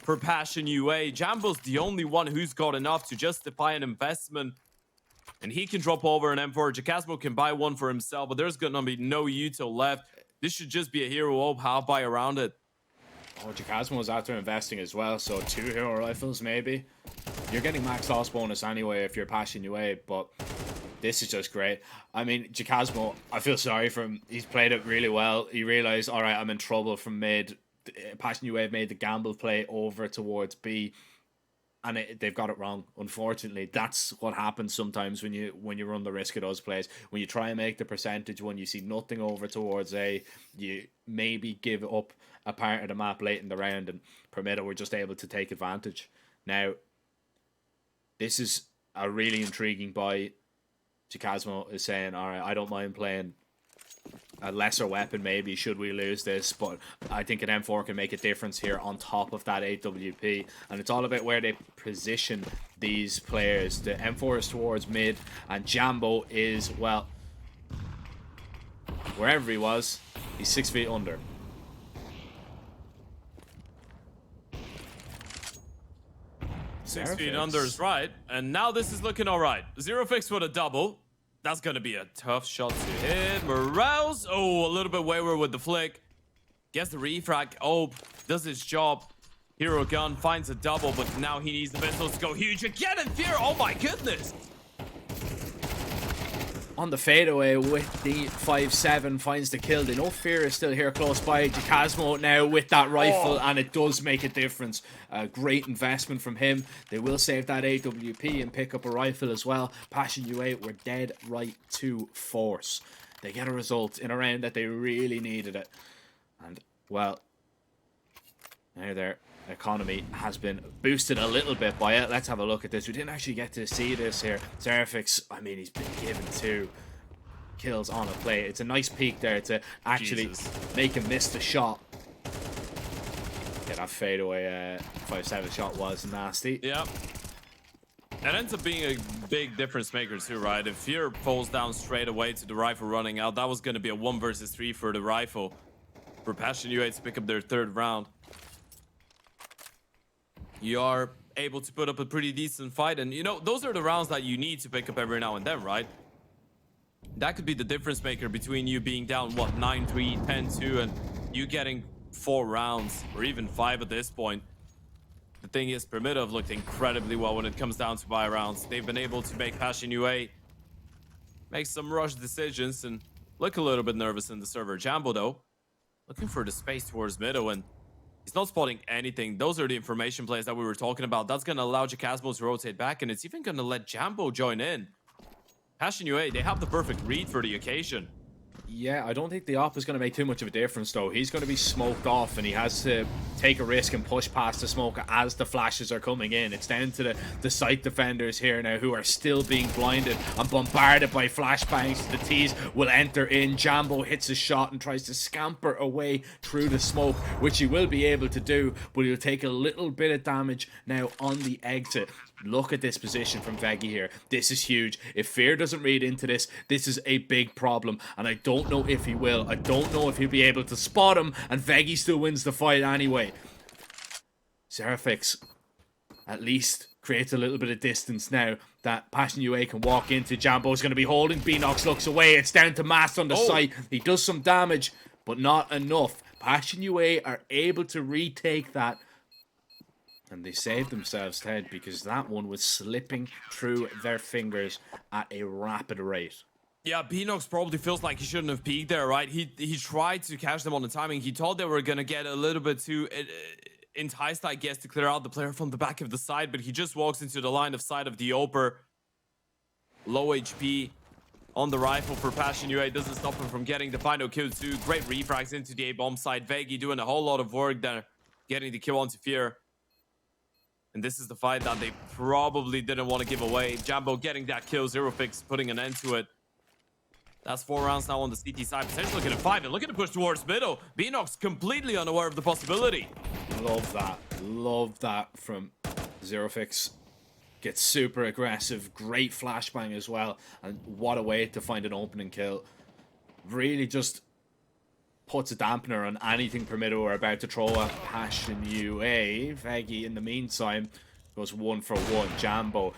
for Passion UA. Jambo's the only one who's got enough to justify an investment. And he can drop over an M4. Jacasmo can buy 1 for himself, but there's going to be no util left. This should just be a hero hope half buy around it. Oh, Jacasmo was after investing as well, so 2 hero rifles maybe. You're getting max loss bonus anyway if you're Passion UA, but this is just great. I mean, Jacasmo, I feel sorry for him. He's played it really well. He realized, all right, I'm in trouble from mid. Passion UA have made the gamble play over towards B. And they've got it wrong. Unfortunately, that's what happens sometimes when you run the risk of those plays. When you try and make the percentage, when you see nothing over towards A, you maybe give up a part of the map late in the round, and Permitted were just able to take advantage. Now, this is a really intriguing buy. Jacasmo is saying, all right, I don't mind playing a lesser weapon maybe should we lose this, but I think an M4 can make a difference here on top of that 8WP, and it's all about where they position these players. The M4 is towards mid, and Jambo is, well, wherever he was, he's 6 feet under. 6 feet Zerofix. under is right. And now this is looking all right. Zero Fix with a double. That's going to be a tough shot to hit. Morales. Oh, a little bit wayward with the flick. Gets the refrag. Oh, does his job. Hero Gun finds a double, but now he needs the missiles to go huge again. And Fear, oh my goodness. On the fadeaway with the 5-7 finds the kill. They know Fear is still here close by. Jacasmo now with that rifle, and it does make a difference. A great investment from him. They will save that AWP and pick up a rifle as well. Passion U8 were dead right to force. They get a result in a round that they really needed it. And, well, now their economy has been boosted a little bit by it. Let's have a look at this. We didn't actually get to see this here. Zerofix, I mean, he's been given 2 kills on a play. It's a nice peek there to actually make him miss the shot. Yeah, that fadeaway 5-7 shot was nasty. Yep. That ends up being a big difference maker too, right? If Fear falls down straight away to the rifle running out, that was going to be a 1 versus 3 for the rifle. For Passion UA to pick up their 3rd round. You are able to put up a pretty decent fight. And, you know, those are the rounds that you need to pick up every now and then, right? That could be the difference maker between you being down, what, 9-3, 10-2, and you getting 4 rounds, or even 5 at this point. The thing is, Primitive looked incredibly well when it comes down to buy rounds. They've been able to make Passion UA make some rush decisions and look a little bit nervous in the server. Jambo, though, looking for the space towards middle, and he's not spotting anything. Those are the information plays that we were talking about. That's going to allow Jacasmo to rotate back, and it's even going to let Jambo join in. Passion UA, they have the perfect read for the occasion. Yeah, I don't think the op is going to make too much of a difference, though. He's going to be smoked off, and he has to take a risk and push past the smoke as the flashes are coming in. It's down to the site defenders here now, who are still being blinded and bombarded by flashbangs. The T's will enter in. Jambo hits a shot and tries to scamper away through the smoke, which he will be able to do, but he'll take a little bit of damage now on the exit. Look at this position from Veggie here. This is huge. If Fear doesn't read into this, this is a big problem. And I don't know if he will. I don't know if he'll be able to spot him. And Veggie still wins the fight anyway. Zerofix at least creates a little bit of distance now that Passion UA can walk into. Jambo's going to be holding. Beanox looks away. It's down to Mast on the site. He does some damage, but not enough. Passion UA are able to retake that. And they saved themselves, Ted, because that one was slipping through their fingers at a rapid rate. Yeah, Beanox probably feels like he shouldn't have peeked there, right? He tried to catch them on the timing. He thought they were going to get a little bit too enticed, I guess, to clear out the player from the back of the side, but he just walks into the line of sight of the Oper. Low HP on the rifle for Passion UA. Doesn't stop him from getting the final kill too. Great refrags into the A-bomb side. Veggie doing a whole lot of work there, getting the kill onto Fear. And this is the fight that they probably didn't want to give away. Jambo getting that kill. Zerofix putting an end to it. That's 4 rounds now on the CT side. Potentially looking at 5 and looking to push towards middle. Beanox completely unaware of the possibility. Love that. Love that from Zerofix. Gets super aggressive. Great flashbang as well. And what a way to find an opening kill. Really just puts a dampener on anything Permitto are about to throw at Passion UA. Veggie, in the meantime, goes 1-for-1. Jambo,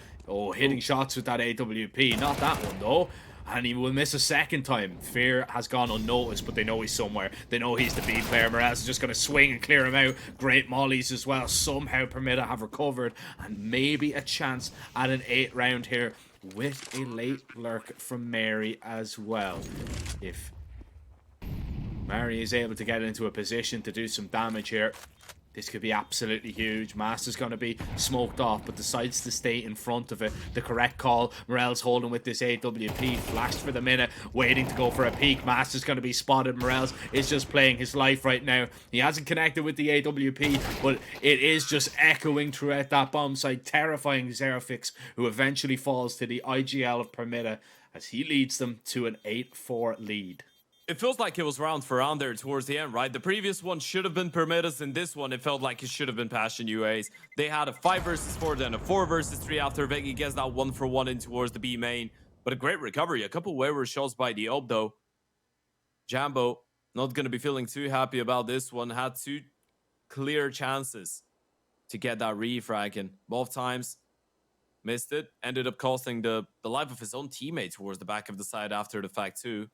hitting shots with that AWP. Not that one, though. And he will miss a second time. Fear has gone unnoticed, but they know he's somewhere. They know he's the B player. Morales is just going to swing and clear him out. Great mollies as well. Somehow Permitto have recovered. And maybe a chance at an 8 round here with a late lurk from Mary as well. If Mary is able to get into a position to do some damage here, this could be absolutely huge. Master's going to be smoked off, but decides to stay in front of it. The correct call. Morel's holding with this AWP. Flashed for the minute, waiting to go for a peek. Master's going to be spotted. Morel's is just playing his life right now. He hasn't connected with the AWP, but it is just echoing throughout that bomb site, terrifying Zerofix, who eventually falls to the IGL of Permitta as he leads them to an 8-4 lead. It feels like it was round for round there towards the end, right? The previous one should have been Permittas, and this one, it felt like it should have been Passion UA's. They had a 5 versus 4, then a 4 versus 3 after Veggie gets that 1-for-1 in towards the B main. But a great recovery. A couple wayward shots by the Ob, though. Jambo, not going to be feeling too happy about this one. Had 2 clear chances to get that refrag, and both times missed it. Ended up costing the life of his own teammate towards the back of the side after the fact too.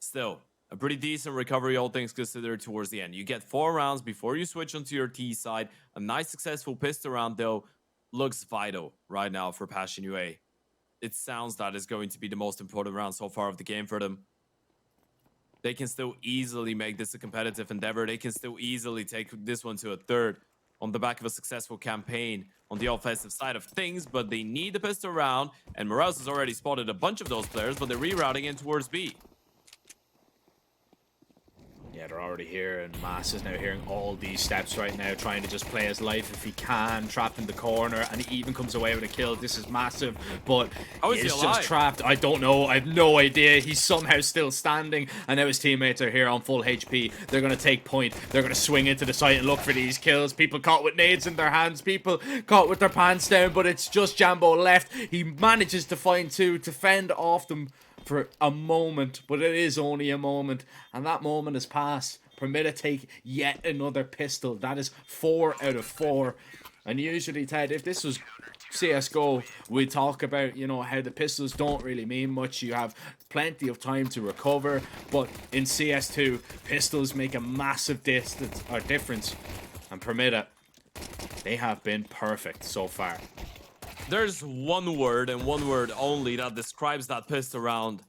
Still, a pretty decent recovery, all things considered, towards the end. You get 4 rounds before you switch onto your T side. A nice successful pistol round, though, looks vital right now for Passion UA. It sounds that is going to be the most important round so far of the game for them. They can still easily make this a competitive endeavor. They can still easily take this one to a third on the back of a successful campaign on the offensive side of things, but they need the pistol round, and Morales has already spotted a bunch of those players, but they're rerouting in towards B. Yeah, they're already here, and Mass is now hearing all these steps right now, trying to just play his life if he can, trapped in the corner, and he even comes away with a kill. This is massive, but he's just trapped. I don't know. I have no idea. He's somehow still standing, and now his teammates are here on full HP. They're going to take point. They're going to swing into the site and look for these kills. People caught with nades in their hands. People caught with their pants down, but it's just Jambo left. He manages to find 2 to fend off them for a moment, but it is only a moment, and that moment has passed. Permita take yet another pistol. That is 4 out of 4. And usually, Ted, if this was CSGO, we talk about, you know, how the pistols don't really mean much. You have plenty of time to recover, but in CS2, pistols make a massive difference. And Permita, they have been perfect so far. There's one word and one word only that describes that pistol round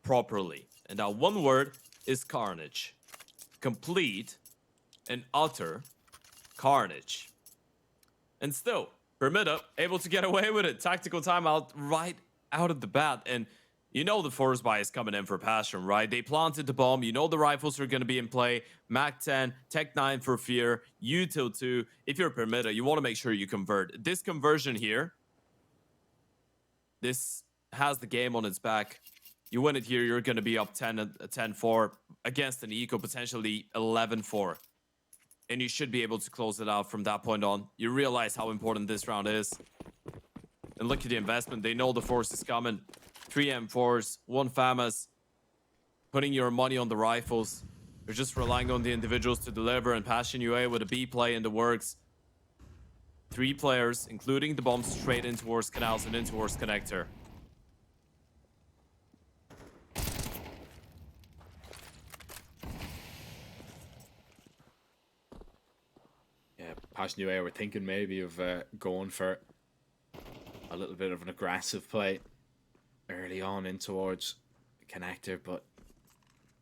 properly. And that one word is carnage. Complete and utter carnage. And still, Permita able to get away with it. Tactical timeout right out of the bat. And you know the force buy is coming in for Passion, right? They planted the bomb. You know the rifles are going to be in play. Mac 10, Tech 9 for Fear, Util 2. If you're Permita, you want to make sure you convert. This conversion here, this has the game on its back. You win it here, you're going to be up 10-4 against an eco, potentially 11-4. And you should be able to close it out from that point on. You realize how important this round is. And look at the investment. They know the force is coming. 3 M4s, 1 FAMAS. Putting your money on the rifles. You're just relying on the individuals to deliver. And Passion UA with a B play in the works. 3 players, including the bomb, straight in towards canals and in towards connector. Yeah, Passion UA were thinking maybe of going for a little bit of an aggressive play early on in towards connector, but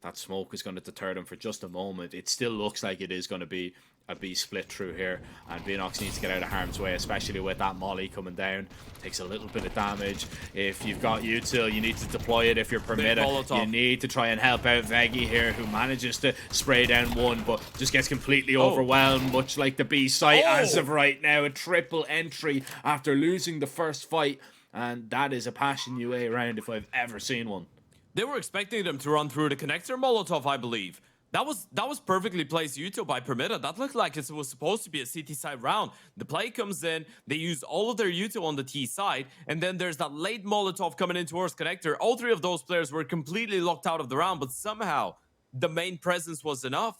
that smoke is going to deter them for just a moment. It still looks like it is going to be a B split through here, and Vinox needs to get out of harm's way, especially with that molly coming down. Takes a little bit of damage. If you've got util, you need to deploy it. If you're Permita, you need to try and help out Veggie here, who manages to spray down 1, but just gets completely overwhelmed, much like the B site as of right now. A triple entry after losing the first fight, and that is a Passion UA round if I've ever seen one. They were expecting them to run through the connector Molotov, I believe. That was perfectly placed util by Permita. That looked like it was supposed to be a CT side round. The play comes in, they use all of their util on the T side, and then there's that late Molotov coming in towards connector. All 3 of those players were completely locked out of the round, but somehow the main presence was enough.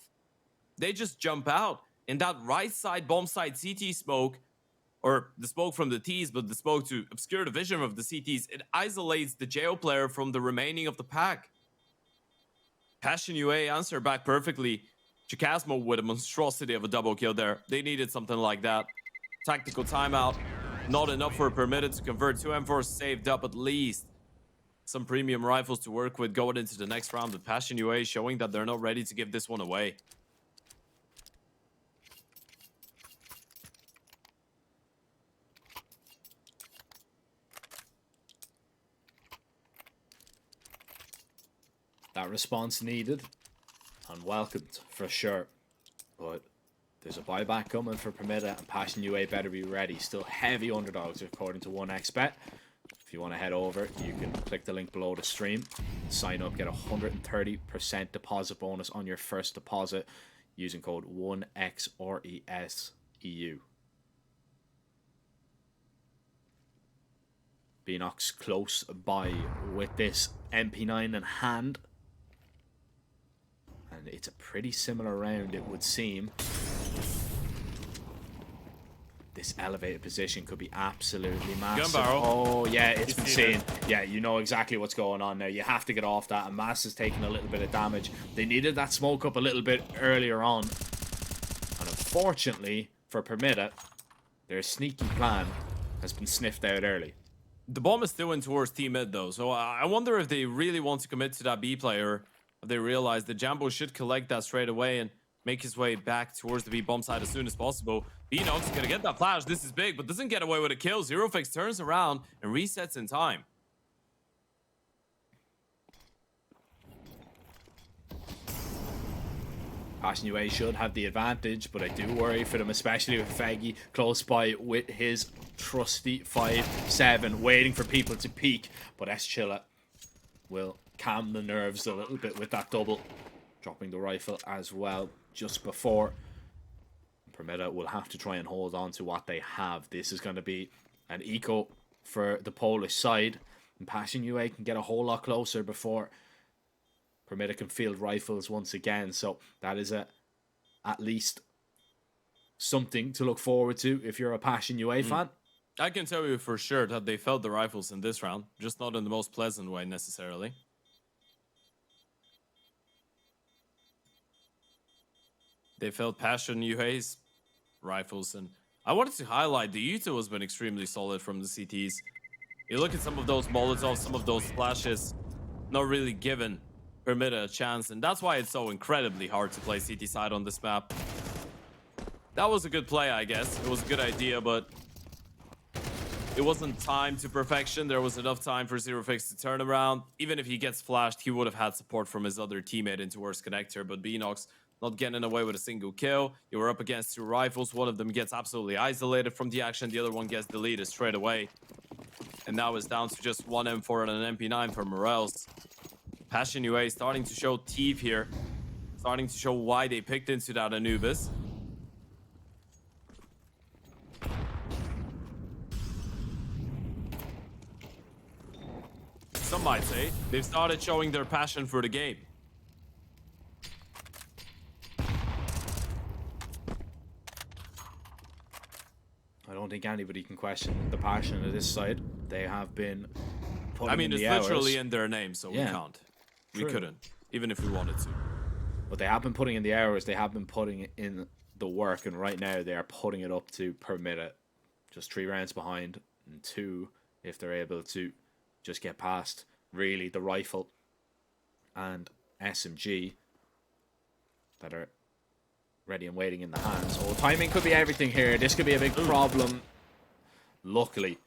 They just jump out, and that right side bomb side CT smoke, or the smoke from the T's, but the smoke to obscure the vision of the CTs, it isolates the jail player from the remaining of the pack. Passion UA answered back perfectly. Chicasmo with a monstrosity of a double kill there. They needed something like that. Tactical timeout. Not enough for Permita to convert. 2 M4 saved up at least. Some premium rifles to work with going into the next round. But Passion UA showing that they're not ready to give this one away. That response needed and welcomed for sure, but there's a buyback coming for Permita, and Passion UA better be ready. Still heavy underdogs according to 1xBet. If you want to head over, you can click the link below the stream, sign up, get a 130% deposit bonus on your first deposit using code 1XRESEU. Beanox close by with this MP9 in hand. And it's a pretty similar round, it would seem. this elevated position could be absolutely massive. barrel. Oh, yeah, it's been You see seen. Yeah, you know exactly what's going on now. You have to get off that, and Mass is taking a little bit of damage. They needed that smoke up a little bit earlier on. And unfortunately, for Permita, their sneaky plan has been sniffed out early. The bomb is still in towards team mid though, so I wonder if they really want to commit to that B player. If they realize that Jambo should collect that straight away and make his way back towards the B bomb side as soon as possible. Beanox is gonna get that flash. This is big, but doesn't get away with a kill. Zerofix turns around and resets in time. Passion UA should have the advantage, but I do worry for them, especially with Feggy close by with his trusty 5-7, waiting for people to peek. But Eschilla will calm the nerves a little bit with that double, dropping the rifle as well just before. Permita will have to try and hold on to what they have. This is going to be an eco for the Polish side, and Passion UA can get a whole lot closer before Permita can field rifles once again. So that is at least something to look forward to if you're a Passion UA fan. I can tell you for sure that they felt the rifles in this round, just not in the most pleasant way necessarily. They felt Passion UA's rifles, and I wanted to highlight the Uto has been extremely solid from the CTs. You look at some of those Molotovs, some of those flashes, not really given Permita a chance, and that's why it's so incredibly hard to play CT side on this map. That was a good play, I guess. It was a good idea, but it wasn't timed to perfection. There was enough time for Zerofix to turn around. Even if he gets flashed, he would have had support from his other teammate into worst connector, but Beanox not getting away with a single kill. You were up against two rifles. One of them gets absolutely isolated from the action. The other one gets deleted straight away. And now it's down to just one M4 and an MP9 for Morels. Passion UA starting to show teeth here. Starting to show why they picked into that Anubis. Some might say they've started showing their passion for the game. I don't think anybody can question the passion of this side. They have been putting I mean, in it's the hours. literally in their name, so Yeah. we can't. We True. couldn't, even if we wanted to. But they have been putting in the hours. They have been putting in the work, and right now they are putting it up to Permita. Just 3 rounds behind, and 2 if they're able to just get past really the rifle and SMG that are ready and waiting in the hands. Oh, timing could be everything here. This could be a big problem. Luckily,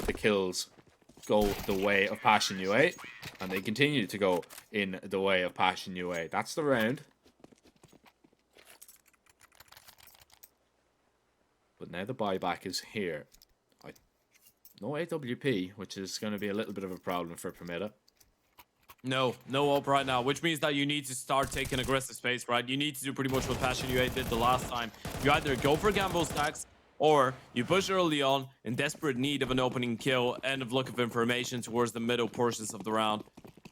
the kills go the way of Passion UA, and they continue to go in the way of Passion UA. That's the round. But now the buyback is here. No AWP, which is going to be a little bit of a problem for Permita. No ult right now, which means that you need to start taking aggressive space, right? You need to do pretty much what Passion UA did the last time. You either go for gamble stacks, or you push early on in desperate need of an opening kill, end of look of information towards the middle portions of the round.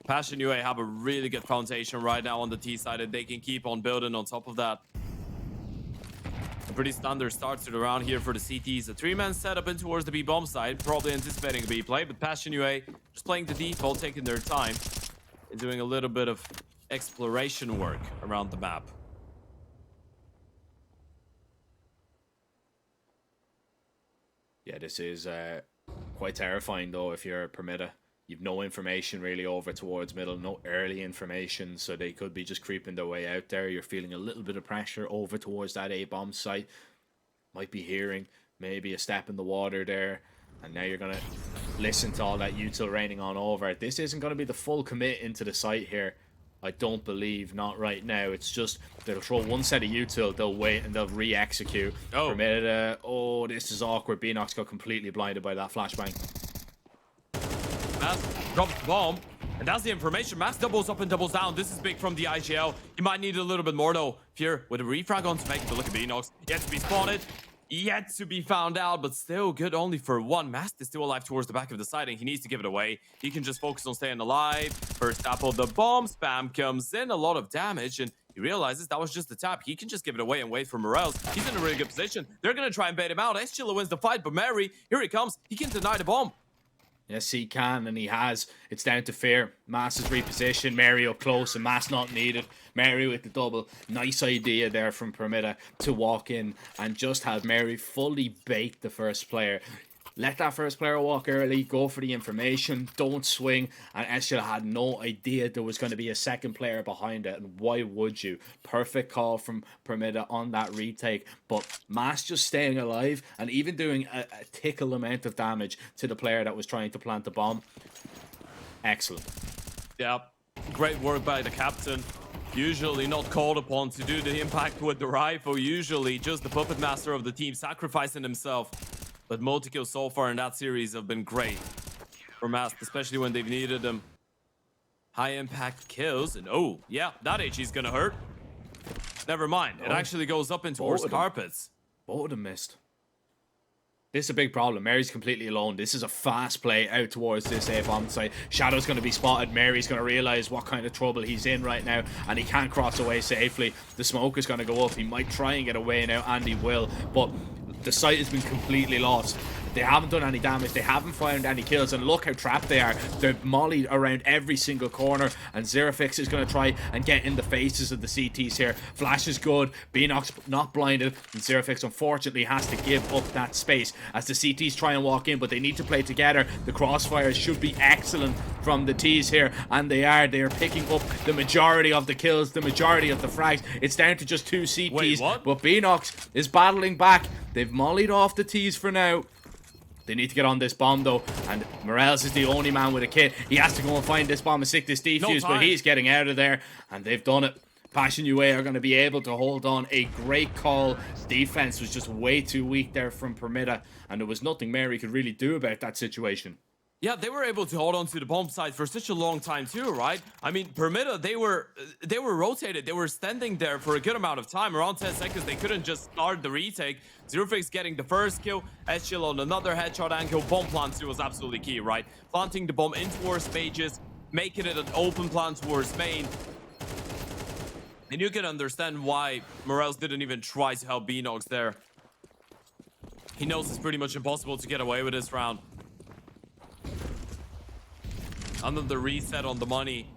Passion UA have a really good foundation right now on the T side, and they can keep on building on top of that. A pretty standard start to the round here for the CTs. A 3-man setup in towards the B bomb side, probably anticipating a B play, but Passion UA just playing the default, taking their time, and doing a little bit of exploration work around the map. Yeah, this is quite terrifying though if you're Permita. You've no information really over towards middle, no early information, so they could be just creeping their way out there. You're feeling a little bit of pressure over towards that A-bomb site. Might be hearing maybe a step in the water there, and now you're going to listen to all that util raining on over. This isn't going to be the full commit into the site here. I don't believe, not right now. It's just they'll throw one set of util, they'll wait, and they'll re-execute. Oh. Permita, oh, this is awkward. Beanox got completely blinded by that flashbang. Mass drops the bomb, and that's the information. Mass doubles up and doubles down. This is big from the IGL. You might need a little bit more though. Here with a refrag on to make it, but look at Beanox. Yet to be spotted, yet to be found out, but still good only for one. Mass is still alive towards the back of the side, and he needs to give it away. He can just focus on staying alive. First tap of the bomb, spam comes in, a lot of damage, and He realizes that was just the tap. He can just give it away and wait for Morels. He's in a really good position. They're going to try and bait him out. Chilla wins the fight, but Mary, here he comes. He can deny the bomb. Yes, he can, and he has. It's down to fear. Mass is repositioned. Mary up close, and Mass not needed. Mary with the double. Nice idea there from Permita to walk in and just have Mary fully bait the first player. Let that first player walk early, go for the information, don't swing, and Eschel had no idea there was going to be a second player behind it, and why would you? Perfect call from Permita on that retake, but Mass just staying alive and even doing a tickle amount of damage to the player that was trying to plant the bomb. Excellent. Yeah, great work by the captain. Usually not called upon to do the impact with the rifle, usually just the puppet master of the team sacrificing himself. But multi-kills so far in that series have been great for Mask, especially when they've needed them. High impact kills, and oh, yeah, that HE's gonna hurt. Never mind, it actually goes up into towards carpets. Both of them missed. This is a big problem. Mary's completely alone. This is a fast play out towards this A-bomb site. Shadow's going to be spotted. Mary's going to realize what kind of trouble he's in right now, and he can't cross away safely. The smoke is going to go up. He might try and get away now, and he will, but the site has been completely lost. They haven't done any damage. They haven't found any kills. And look how trapped they are. They're mollied around every single corner. And Zerafix is going to try and get in the faces of the CTs here. Flash is good. Beanox not blinded. And Zerafix unfortunately has to give up that space as the CTs try and walk in. But they need to play together. The crossfires should be excellent from the T's here. And they are. They are picking up the majority of the kills. The majority of the frags. It's down to just 2 CTs. Wait, what? But Beanox is battling back. They've mollied off the T's for now. They need to get on this bomb though, and Morales is the only man with a kit. He has to go and find this bomb and stick this defuse, but he's getting out of there, and they've done it. Passion UA are going to be able to hold on. A great call. Defense was just way too weak there from Permita, and there was nothing Mary could really do about that situation. Yeah, they were able to hold on to the bomb site for such a long time too, right? I mean, Permita, they were rotated. They were standing there for a good amount of time, around 10 seconds. They couldn't just start the retake. Zerofix getting the first kill. Eschil on another headshot angle. Bomb plant too was absolutely key, right? Planting the bomb in towards mages, making it an open plant towards main. And you can understand why Morales didn't even try to help Beanox there. He knows it's pretty much impossible to get away with this round. Another reset on the money.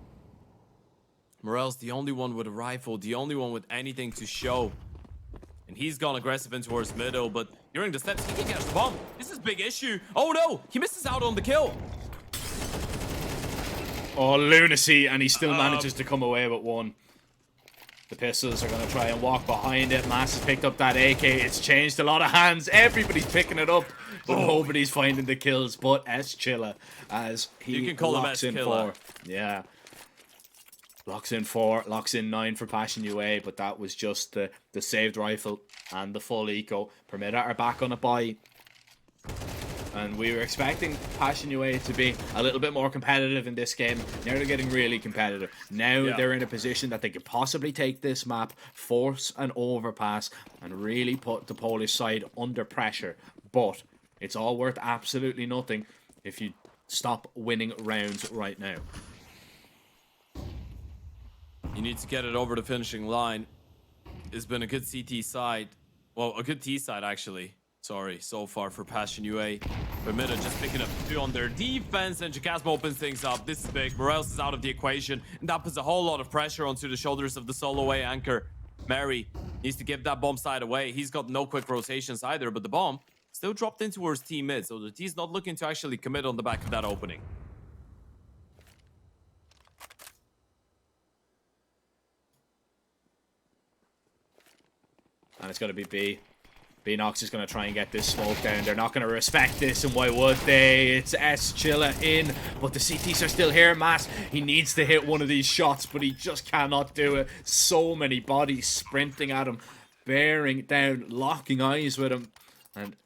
Morel's the only one with a rifle, the only one with anything to show. And he's gone aggressive in towards middle, but during the steps, he can catch the bomb. This is a big issue. Oh no, he misses out on the kill. Oh, lunacy, and he still manages to come away with one. The pistols are going to try and walk behind it. Mass has picked up that AK. It's changed a lot of hands. Everybody's picking it up, but nobody's finding the kills. But Chilla, as he locks in 4. Yeah. Locks in 4, locks in 9 for Passion UA, but that was just the saved rifle and the full eco. Permita are back on a buy. And we were expecting Passion UA to be a little bit more competitive in this game. Now they're getting really competitive. Now they're in a position that they could possibly take this map, force an overpass, and really put the Polish side under pressure. But it's all worth absolutely nothing if you stop winning rounds right now. You need to get it over the finishing line. It's been a good CT side. Well, a good T side, actually. Sorry, so far for Passion UA. Permita just picking up 2 on their defense, and Chikasmo opens things up. This is big. Morales is out of the equation, and that puts a whole lot of pressure onto the shoulders of the solo A anchor. Mary needs to give that bomb side away. He's got no quick rotations either, but the bomb still dropped in towards team mid, so the T's not looking to actually commit on the back of that opening. And it's going to be B. Beanox is going to try and get this smoke down. They're not going to respect this, and why would they? It's Chilla in, but the CTs are still here. Mass, he needs to hit one of these shots, but he just cannot do it. So many bodies sprinting at him, bearing down, locking eyes with him. And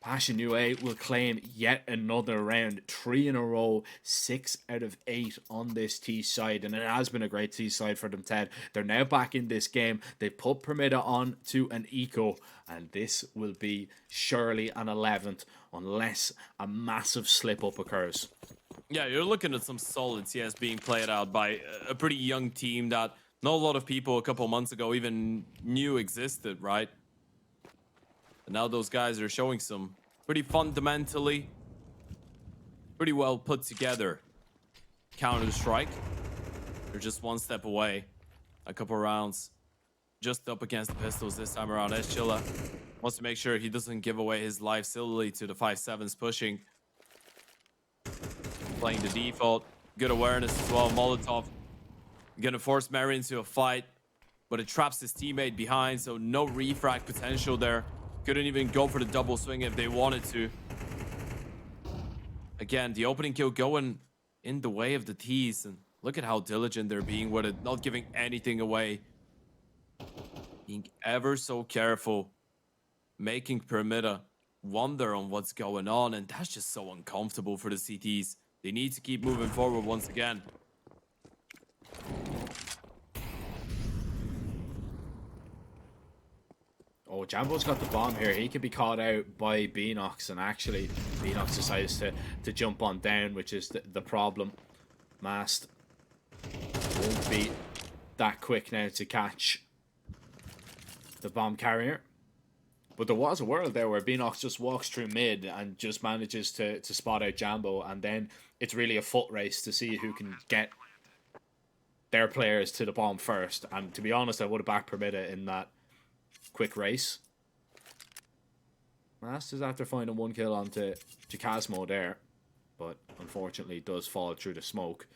Passion UA will claim yet another round. 3 in a row, 6 out of 8 on this T side, and it has been a great T side for them, Ted. They're now back in this game. They put Permita on to an eco, and this will be surely an 11th unless a massive slip up occurs. Yeah, you're looking at some solid CS being played out by a pretty young team that not a lot of people a couple months ago even knew existed, right? And now those guys are showing some pretty fundamentally, pretty well put together Counter-Strike. They're just one step away. A couple rounds. Just up against the pistols this time around. Eschilla wants to make sure he doesn't give away his life silly to the 5-7s pushing. Playing the default. Good awareness as well. Molotov gonna force Mary into a fight, but it traps his teammate behind, so no refrag potential there. Couldn't even go for the double swing if they wanted to. Again, the opening kill going in the way of the T's, and look at how diligent they're being with it, not giving anything away. Being ever so careful, making Pyramida wonder on what's going on, and that's just so uncomfortable for the CTs. They need to keep moving forward once again. Oh, Jambo's got the bomb here. He could be caught out by Beanox, and actually Beanox decides to jump on down, which is the problem. Mast won't be that quick now to catch the bomb carrier. But there was a world there where Beanox just walks through mid and just manages to spot out Jambo, and then it's really a foot race to see who can get their players to the bomb first. And to be honest, I would have backed Permita in that quick race. Mast is after finding one kill onto Jacasmo there, but unfortunately does fall through the smoke.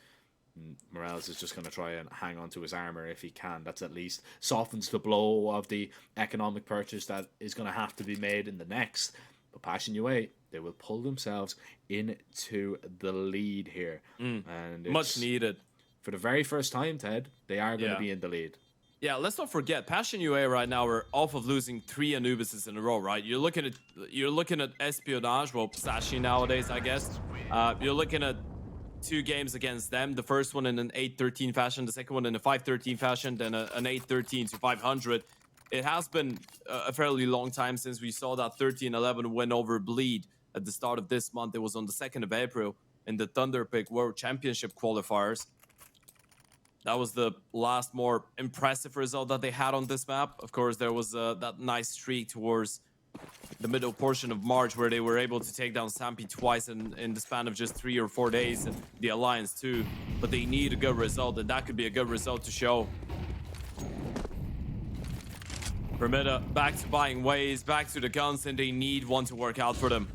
Morales is just going to try and hang on to his armor if he can. That's at least softens the blow of the economic purchase that is going to have to be made in the next. But Passion UA, they will pull themselves into the lead here. And it's, Much needed. For the very first time, Ted, they are going to be in the lead. Yeah, let's not forget, Passion UA right now are off of losing 3 Anubises in a row, right? You're looking at Espionage, well, Sashi nowadays, I guess. You're looking at 2 games against them. The first one in an 8-13 fashion, the second one in a 5-13 fashion, then an 8-13 to 500. It has been a fairly long time since we saw that 13-11 win over Bleed at the start of this month. It was on the 2nd of April in the Thunderpick World Championship qualifiers. That was the last more impressive result that they had on this map. Of course, there was that nice streak towards the middle portion of March where they were able to take down Sampi twice in the span of just 3 or 4 days, and the Alliance too. But they need a good result, and that could be a good result to show. Permita back to buying ways, back to the guns, and they need one to work out for them.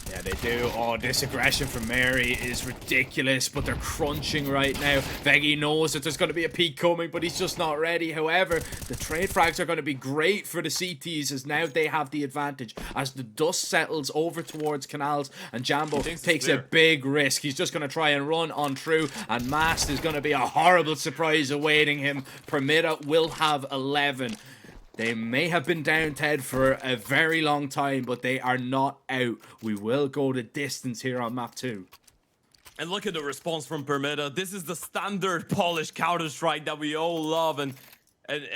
Yeah, they do. Oh, this aggression from Mary is ridiculous, but they're crunching right now. Veggie knows that there's going to be a peak coming, but he's just not ready. However, the trade frags are going to be great for the CTs, as now they have the advantage. As the dust settles over towards Canals, and Jambo takes a big risk. He's just going to try and run on through, and Mast is going to be a horrible surprise awaiting him. Permita will have 11. They may have been down, Ted, for a very long time, but they are not out. We will go the distance here on map 2. And look at the response from Permita. This is the standard polished Counter-Strike that we all love and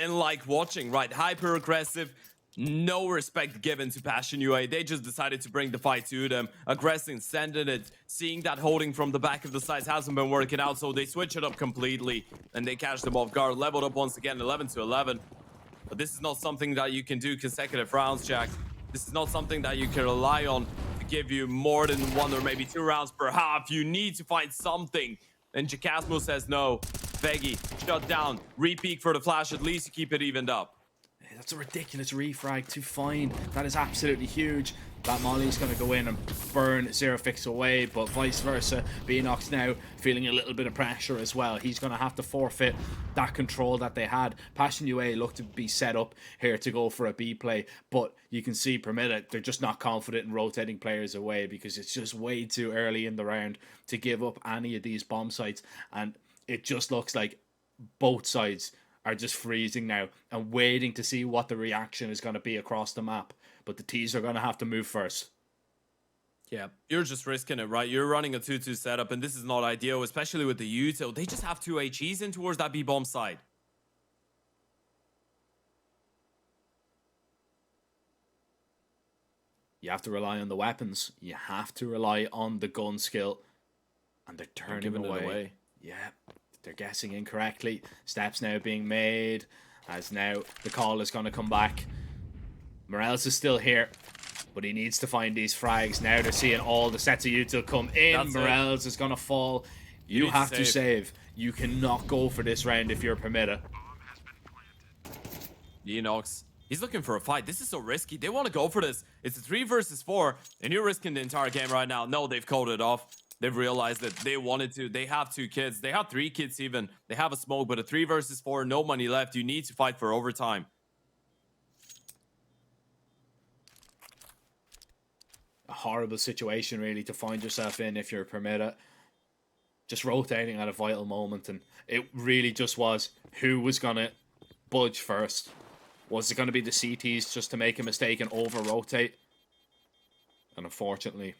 like watching, right? Hyper aggressive, no respect given to Passion UA. They just decided to bring the fight to them, aggressing, sending it, seeing that holding from the back of the sides hasn't been working out, so they switch it up completely and they catch them off guard. Leveled up once again, 11-11. But this is not something that you can do consecutive rounds, Jack. This is not something that you can rely on to give you more than 1 or maybe 2 rounds per half. You need to find something. And Jacasmo says no. Veggie, shut down. Re-peek for the flash. At least you keep it evened up. That's a ridiculous refrag to find. That is absolutely huge. That Molly's going to go in and burn Zero Fix away, but vice versa. Beanox now feeling a little bit of pressure as well. He's going to have to forfeit that control that they had. Passion UA look to be set up here to go for a B play, but you can see Permita, they're just not confident in rotating players away because it's just way too early in the round to give up any of these bomb sites, and it just looks like both sides are just freezing now and waiting to see what the reaction is going to be across the map. But the T's are going to have to move first. Yeah, you're just risking it, right? You're running a 2-2 setup, and this is not ideal, especially with the util. They just have 2 HEs in towards that B-bomb side. You have to rely on the weapons. You have to rely on the gun skill. And they're turning giving away. it away. Yeah, they're guessing incorrectly. Steps now being made, as now the call is going to come back. Morales is still here, but he needs to find these frags. Now they're seeing all the sets of util come in. That's Morales is going to fall. You need have to to save. save. You cannot go for this round if you're Permitta. Enox, he's looking for a fight. This is so risky. They want to go for this. It's a 3 versus 4, and you're risking the entire game right now. No, they've coded off. They've realized that they wanted to. They have 2 kids. They have 3 kids even. They have a smoke, but a 3 versus 4, no money left. You need to fight for overtime. A horrible situation, really, to find yourself in if you're Permitta. Just rotating at a vital moment, and it really just was who was going to budge first. Was it going to be the CTs just to make a mistake and over-rotate? And unfortunately,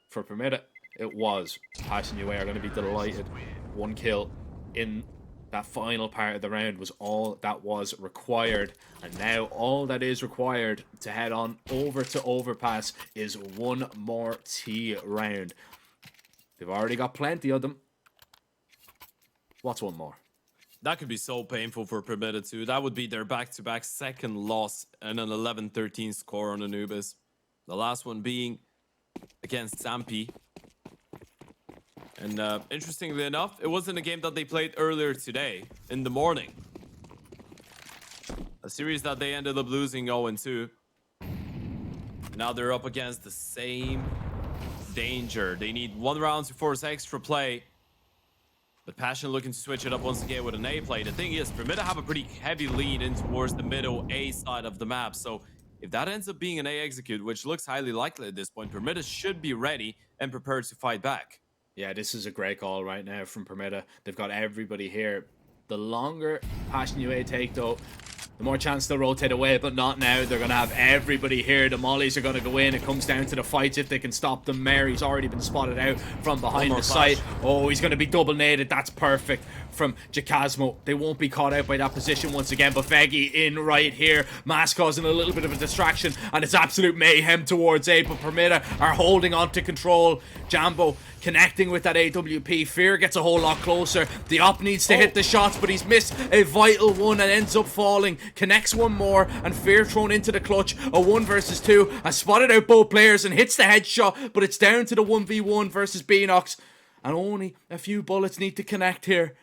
for Permitta, it was. Passion UA are going to be delighted. 1 kill in that final part of the round was all that was required. And now all that is required to head on over to Overpass is 1 more T round. They've already got plenty of them. What's 1 more? That could be so painful for Permitta too. That would be their back-to-back second loss and an 11-13 score on Anubis. The last one being against Zampi. And interestingly enough, it wasn't a game that they played earlier today in the morning. A series that they ended up losing 0-2. Now they're up against the same danger. They need 1 round to force extra play. But Passion looking to switch it up once again with an A play. The thing is, Permitta have a pretty heavy lean in towards the middle A side of the map. So if that ends up being an A execute, which looks highly likely at this point, Permitta should be ready and prepared to fight back. Yeah, this is a great call right now from Permitta. They've got everybody here. The longer Passion UA take, though, the more chance they'll rotate away, but not now. They're going to have everybody here. The mollies are going to go in. It comes down to the fights if they can stop them. Mary's already been spotted out from behind the site. Oh, he's going to be double naded. That's perfect from Jacasmo. They won't be caught out by that position once again, but Veggie in right here. Mass causing a little bit of a distraction, and it's absolute mayhem towards A, but Permitta are holding on to control. Jambo connecting with that AWP. Fear gets a whole lot closer. The op needs to hit the shots, but he's missed a vital one and ends up falling. Connects 1 more, and Fear thrown into the clutch. A 1 versus 2. Has spotted out both players and hits the headshot, but it's down to the 1v1 versus Beanox. And only a few bullets need to connect here.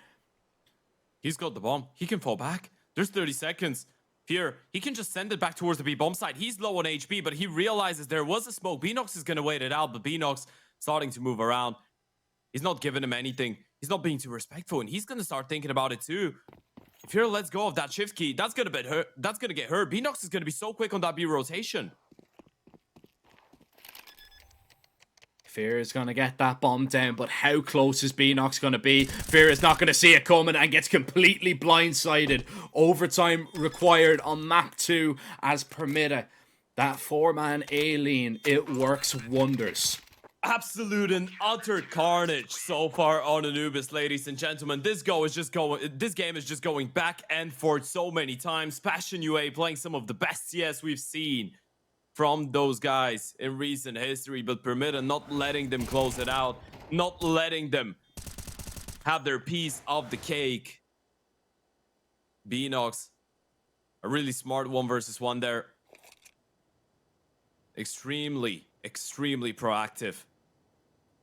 He's got the bomb. He can fall back. There's 30 seconds. Fear, he can just send it back towards the B bomb side. He's low on HP, but he realizes there was a smoke. Beanox is going to wait it out, but Beanox starting to move around. He's not giving him anything. He's not being too respectful, and he's going to start thinking about it too. If Fear lets go of that shift key, that's going to get hurt. That's going to get hurt. Beanox is going to be so quick on that B rotation. Fear is going to get that bomb down, but how close is Beanox going to be? Fear is not going to see it coming and gets completely blindsided. Overtime required on map 2 as Permitta. That 4-man A-lean, it works wonders. Absolute and utter carnage so far on Anubis, ladies and gentlemen. This game is just going back and forth so many times. Passion UA playing some of the best CS we've seen from those guys in recent history, but Permitta not letting them close it out, not letting them have their piece of the cake. Beanox, a really smart 1 versus 1 there. Extremely proactive.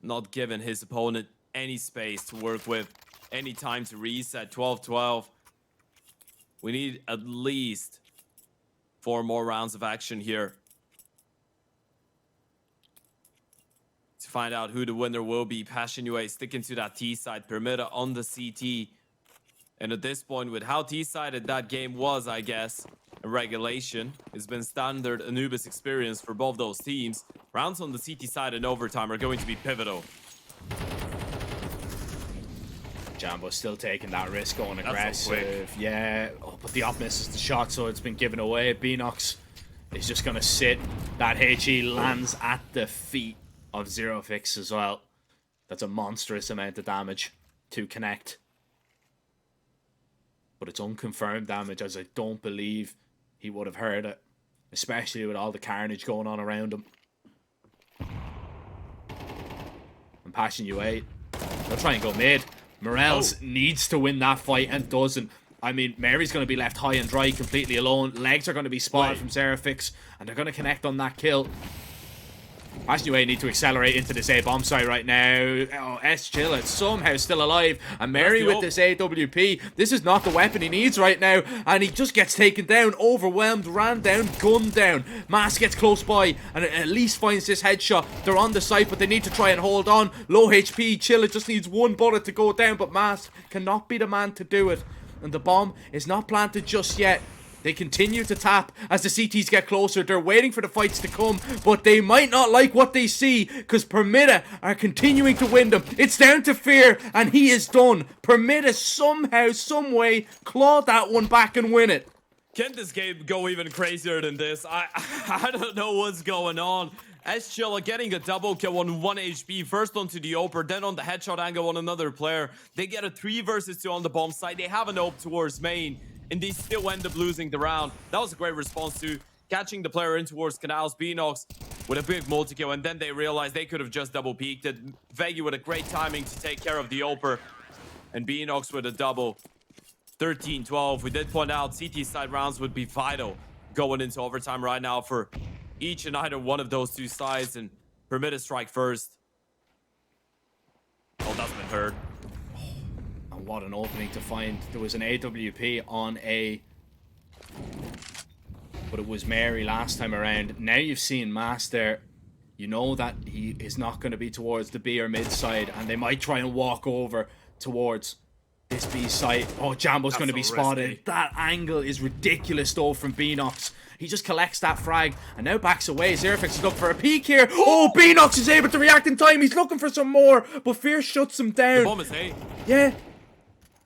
Not giving his opponent any space to work with, any time to reset. 12-12. We need at least 4 more rounds of action here to find out who the winner will be. Passion UA sticking to that T side. Permitta on the CT. And at this point, with how T-sided that game was, I guess, in regulation, it's been standard Anubis experience for both those teams. Rounds on the CT side in overtime are going to be pivotal. Jambo's still taking that risk, going That's so quick. aggressive. Yeah, but the op misses the shot, so it's been given away. Beanox is just going to sit. That HE lands at the feet of Zero Fix as well. That's a monstrous amount of damage to connect. But it's unconfirmed damage, as I don't believe he would have heard it, especially with all the carnage going on around him. And Passion UA, they'll try and go mid. Morels needs to win that fight and doesn't. I mean, Mary's going to be left high and dry, completely alone. Legs are going to be spotted from Zerafix, and they're going to connect on that kill. Passionue need to accelerate into this A-bomb site right now. Oh, S-Chilla somehow still alive. And Mary with this AWP. This is not the weapon he needs right now. And he just gets taken down, overwhelmed, ran down, gunned down. Mask gets close by and at least finds this headshot. They're on the site, but they need to try and hold on. Low HP, Chilla just needs one bullet to go down, but Mask cannot be the man to do it. And the bomb is not planted just yet. They continue to tap as the CTs get closer. They're waiting for the fights to come, but they might not like what they see because Permita are continuing to win them. It's down to Fear, and he is done. Permita somehow, someway, clawed that one back and win it. Can this game go even crazier than this? I don't know what's going on. S-Chilla getting a double kill on 1 HP, first onto the Oper, then on the headshot angle on another player. They get a 3 versus 2 on the bomb side. They have an ope towards main, and they still end up losing the round. That was a great response to catching the player in towards Canals. Beanox with a big multi-kill, and then they realized they could have just double peeked it. Veggie with a great timing to take care of the Oper, and Beanox with a double. 13-12. We did point out CT side rounds would be vital going into overtime right now for each and either one of those two sides, and Permita strike first. Oh, that's been heard. And what an opening to find. There was an AWP on A, but it was Mary last time around. Now you've seen Mass there. You know that he is not going to be towards the B or mid side, and they might try and walk over towards this B site. Oh, Jambo's going to be spotted. Risky. That angle is ridiculous though from Beanox. He just collects that frag and now backs away. Zerafix is looking for a peek here. Oh, Beanox is able to react in time. He's looking for some more, but Fear shuts him down. The bomb is A. Yeah.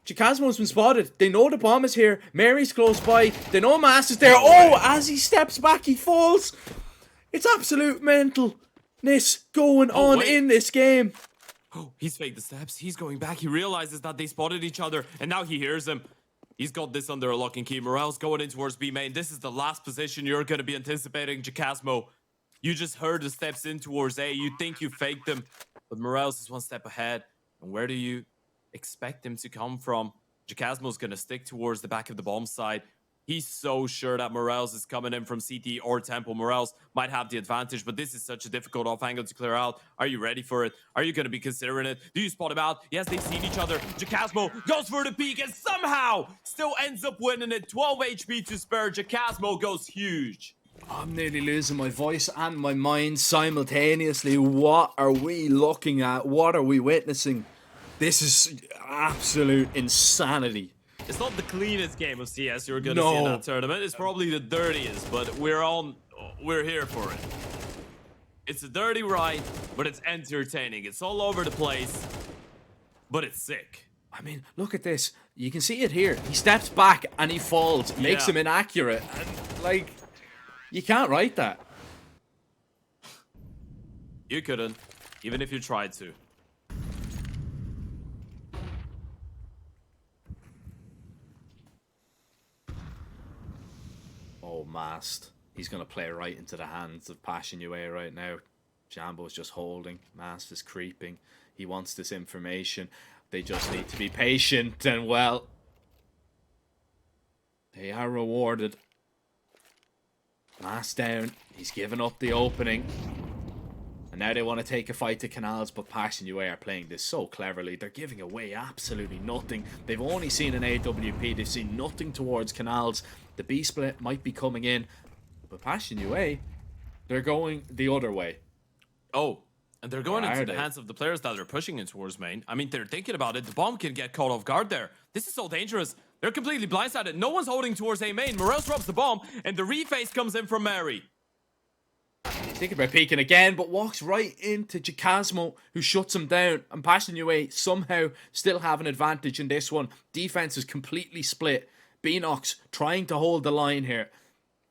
Chikazmo's been spotted. They know the bomb is here. Mary's close by. They know Mass is there. Oh, as he steps back, he falls. It's absolute mentalness going on wait. in this game. Oh, he's faked the steps. He's going back. He realizes that they spotted each other, and now he hears him. He's got this under a lock and key. Morales going in towards B main. This is the last position you're going to be anticipating, Jacasmo. You just heard the steps in towards A. You think you faked them, but Morales is one step ahead. And where do you expect him to come from? Jacasmo's going to stick towards the back of the bomb side. He's so sure that Morales is coming in from CT or Temple. Morales might have the advantage, but this is such a difficult off angle to clear out. Are you ready for it? Are you going to be considering it? Do you spot him out? Yes, they've seen each other. Jacasmo goes for the peek and somehow still ends up winning it. 12 HP to spare. Jacasmo goes huge. I'm nearly losing my voice and my mind simultaneously. What are we looking at? What are we witnessing? This is absolute insanity. It's not the cleanest game of CS you're going to see in that tournament. It's probably the dirtiest, but we're here for it. It's a dirty ride, but it's entertaining. It's all over the place, but it's sick. I mean, look at this. You can see it here. He steps back and he falls. Makes him inaccurate. And, like, you can't write that. You couldn't, even if you tried to. Oh, Mast. He's going to play right into the hands of Passionue right now. Jambo's just holding. Mast is creeping. He wants this information. They just need to be patient and, well, they are rewarded. Mast down. He's given up the opening. And now they want to take a fight to Canals, but Passionue are playing this so cleverly. They're giving away absolutely nothing. They've only seen an AWP. They've seen nothing towards Canals. The B split might be coming in, but Passionue, they're going the other way. Oh, and they're going into the hands of the players that are pushing in towards main. I mean, they're thinking about it. The bomb can get caught off guard there. This is so dangerous. They're completely blindsided. No one's holding towards A main. Morales drops the bomb, and the reface comes in from Mary. Thinking about peeking again, but walks right into Jacasmo, who shuts him down. And Passionue somehow still have an advantage in this one. Defense is completely split. Beanox trying to hold the line here.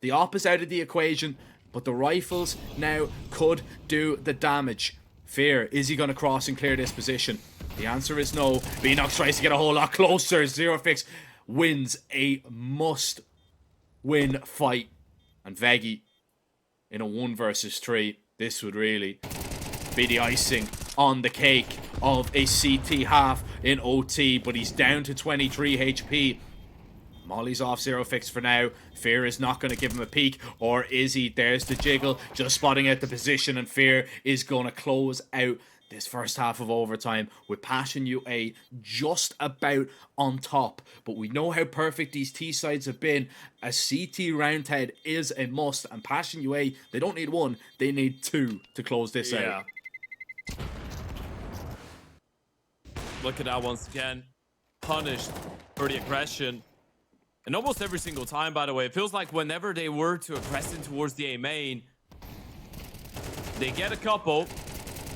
The op is out of the equation, but the rifles now could do the damage. Fear, is he going to cross and clear this position? The answer is no. Beanox tries to get a whole lot closer. Zerafix wins a must-win fight. And Veggie, in a 1 versus 3, this would really be the icing on the cake. of a CT half in OT, but he's down to 23 HP. Molly's off zero fix for now. Fear is not going to give him a peek, or is he? There's the jiggle, just spotting out the position, and Fear is going to close out this first half of overtime with Passion UA just about on top. But we know how perfect these T sides have been. A CT round head is a must, and Passion UA, they don't need one, they need two to close this out. Look at that once again. Punished for the aggression. And almost every single time, by the way, it feels like whenever they were to aggress in towards the A main, they get a couple,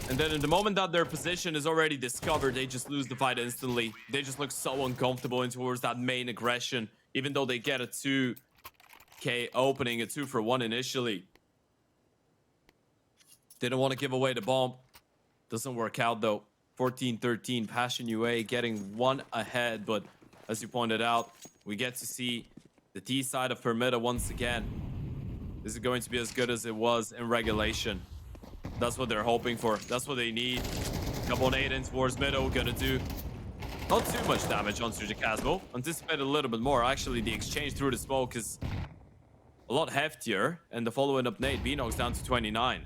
and then in the moment that their position is already discovered, they just lose the fight instantly. They just look so uncomfortable in towards that main aggression, even though they get a 2K opening, a 2-for-1 initially. Didn't want to give away the bomb. Doesn't work out though. 14-13, Passion UA getting one ahead, but as you pointed out, we get to see the T side of Permita once again. This is going to be as good as it was in regulation. That's what they're hoping for. That's what they need. Couple nade in towards middle, gonna do not too much damage onto Jacasmo. Anticipate a little bit more. Actually, the exchange through the smoke is a lot heftier, and the following up nade, B-Knocks down to 29.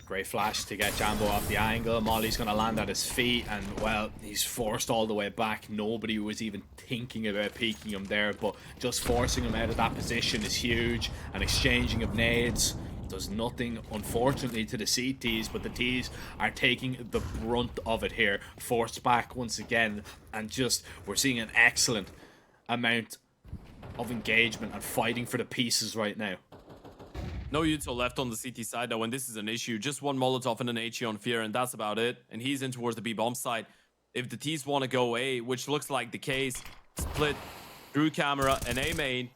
Great flash to get Jambo off the angle. Molly's going to land at his feet, and, well, he's forced all the way back. Nobody was even thinking about peeking him there, but just forcing him out of that position is huge. And exchanging of nades does nothing, unfortunately, to the CTs, but the Ts are taking the brunt of it here. Forced back once again, and just, we're seeing an excellent amount of engagement and fighting for the pieces right now. No util left on the CT side though, and this is an issue. Just one Molotov and an HE on Fear, and that's about it. And he's in towards the B-bomb side. If the T's want to go A, which looks like the case, split through camera and A main,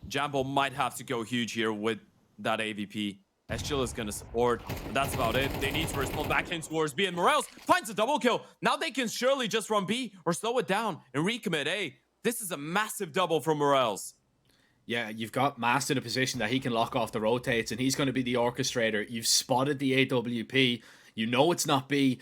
Jambo might have to go huge here with that AVP. S-Chill is going to support, but that's about it. They need to respond back in towards B, and Morales finds a double kill. Now they can surely just run B or slow it down and recommit A. This is a massive double from Morales. Yeah, you've got Mast in a position that he can lock off the rotates, and he's going to be the orchestrator. You've spotted the AWP. You know it's not B.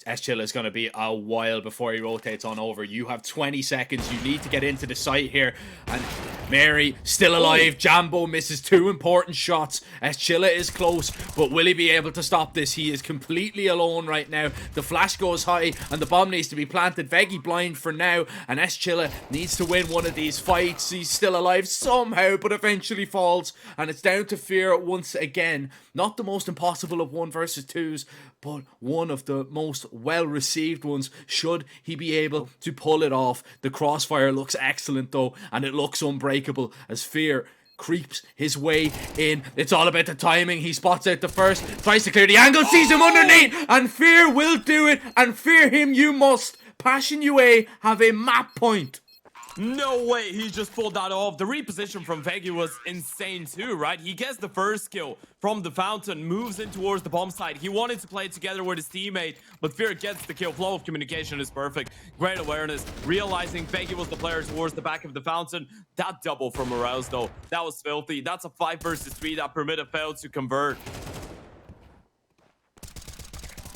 S-Chill is going to be a while before he rotates on over. You have 20 seconds. You need to get into the site here. And Mary still alive. Jambo misses two important shots. Eschilla is close, but will he be able to stop this? He is completely alone right now. The flash goes high, and the bomb needs to be planted. Veggie blind for now, and Eschilla needs to win one of these fights. He's still alive somehow, but eventually falls, and it's down to Fear once again. Not the most impossible of 1 versus 2s, but one of the most well-received ones, should he be able to pull it off. The crossfire looks excellent though, and it looks unbreakable as Fear creeps his way in. It's all about the timing. He spots out the first, tries to clear the angle, sees him underneath, and Fear will do it, and fear him you must. Passion UA have a map point. No way, he just pulled that off. The reposition from Veggie was insane too, right? He gets the first kill from the fountain, moves in towards the bomb site. He wanted to play together with his teammate, but Fear gets the kill. Flow of communication is perfect. Great awareness, realizing Veggie was the player towards the back of the fountain. That double from Morales though, that was filthy. That's a 5 versus 3 that Permita failed to convert.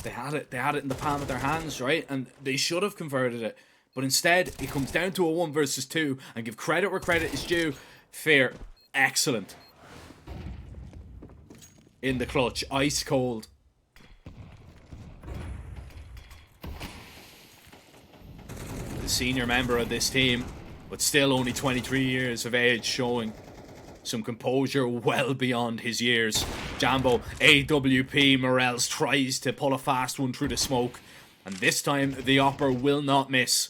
They had it in the palm of their hands, right? And they should have converted it. But instead, it comes down to a 1 versus 2, and give credit where credit is due. Fear, excellent. In the clutch, ice cold. The senior member of this team, but still only 23 years of age, showing some composure well beyond his years. Jambo, AWP, Morales tries to pull a fast one through the smoke, and this time the Opper will not miss.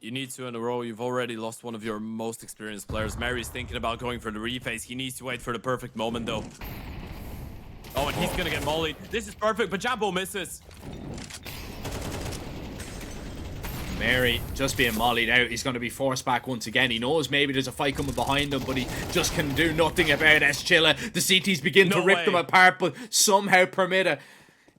You need 2 in a row. You've already lost one of your most experienced players. Mary's thinking about going for the rephase. He needs to wait for the perfect moment, though. Oh, and he's going to get mollied. This is perfect, but Jambo misses. Mary just being mollied out. He's going to be forced back once again. He knows maybe there's a fight coming behind him, but he just can do nothing about Eschilla. The CTs begin to rip them apart, but somehow Permita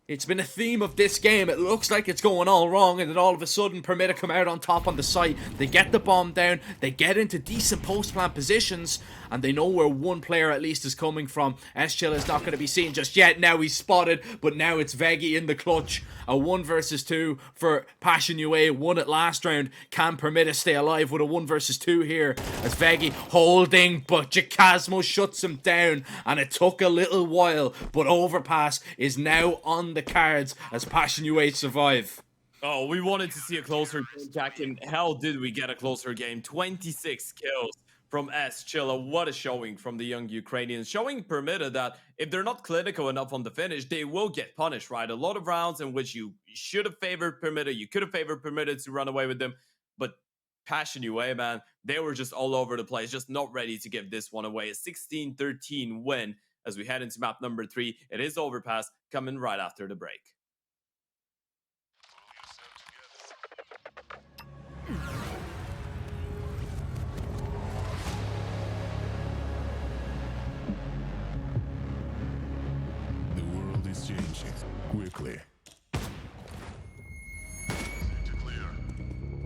It's been a theme of this game. It looks like it's going all wrong, and then all of a sudden, Permitta come out on top on the site. They get the bomb down, they get into decent post-plant positions, and they know where one player at least is coming from. S-Chill is not going to be seen just yet. Now he's spotted, but now it's Veggie in the clutch. A 1 versus 2 for Passion UA. Won it last round. Can Permitta stay alive with a 1 versus 2 here? As Veggie holding, but Jacasmo shuts him down, and it took a little while, but Overpass is now on the cards as Passion UA survive. Oh, we wanted to see a closer game, Jack, and hell did we get a closer game. 26 kills from S. Chilla. What a showing from the young Ukrainians. Showing Permitta that if they're not clinical enough on the finish, they will get punished, right? A lot of rounds in which you should have favored Permitta. You could have favored Permitta to run away with them. But Passion UA, man, they were just all over the place, just not ready to give this one away. A 16-13 win as we head into map number 3. It is Overpass coming right after the break. The world is changing quickly. Sector clear.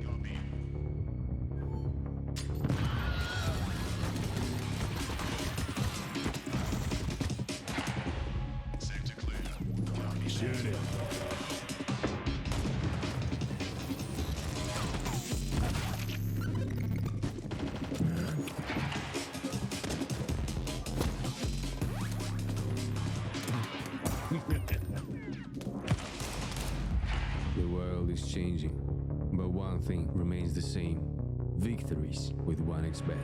Copy. Sector clear. Copy. Shoot it. The world is changing, but one thing remains the same. Victories with 1xBet.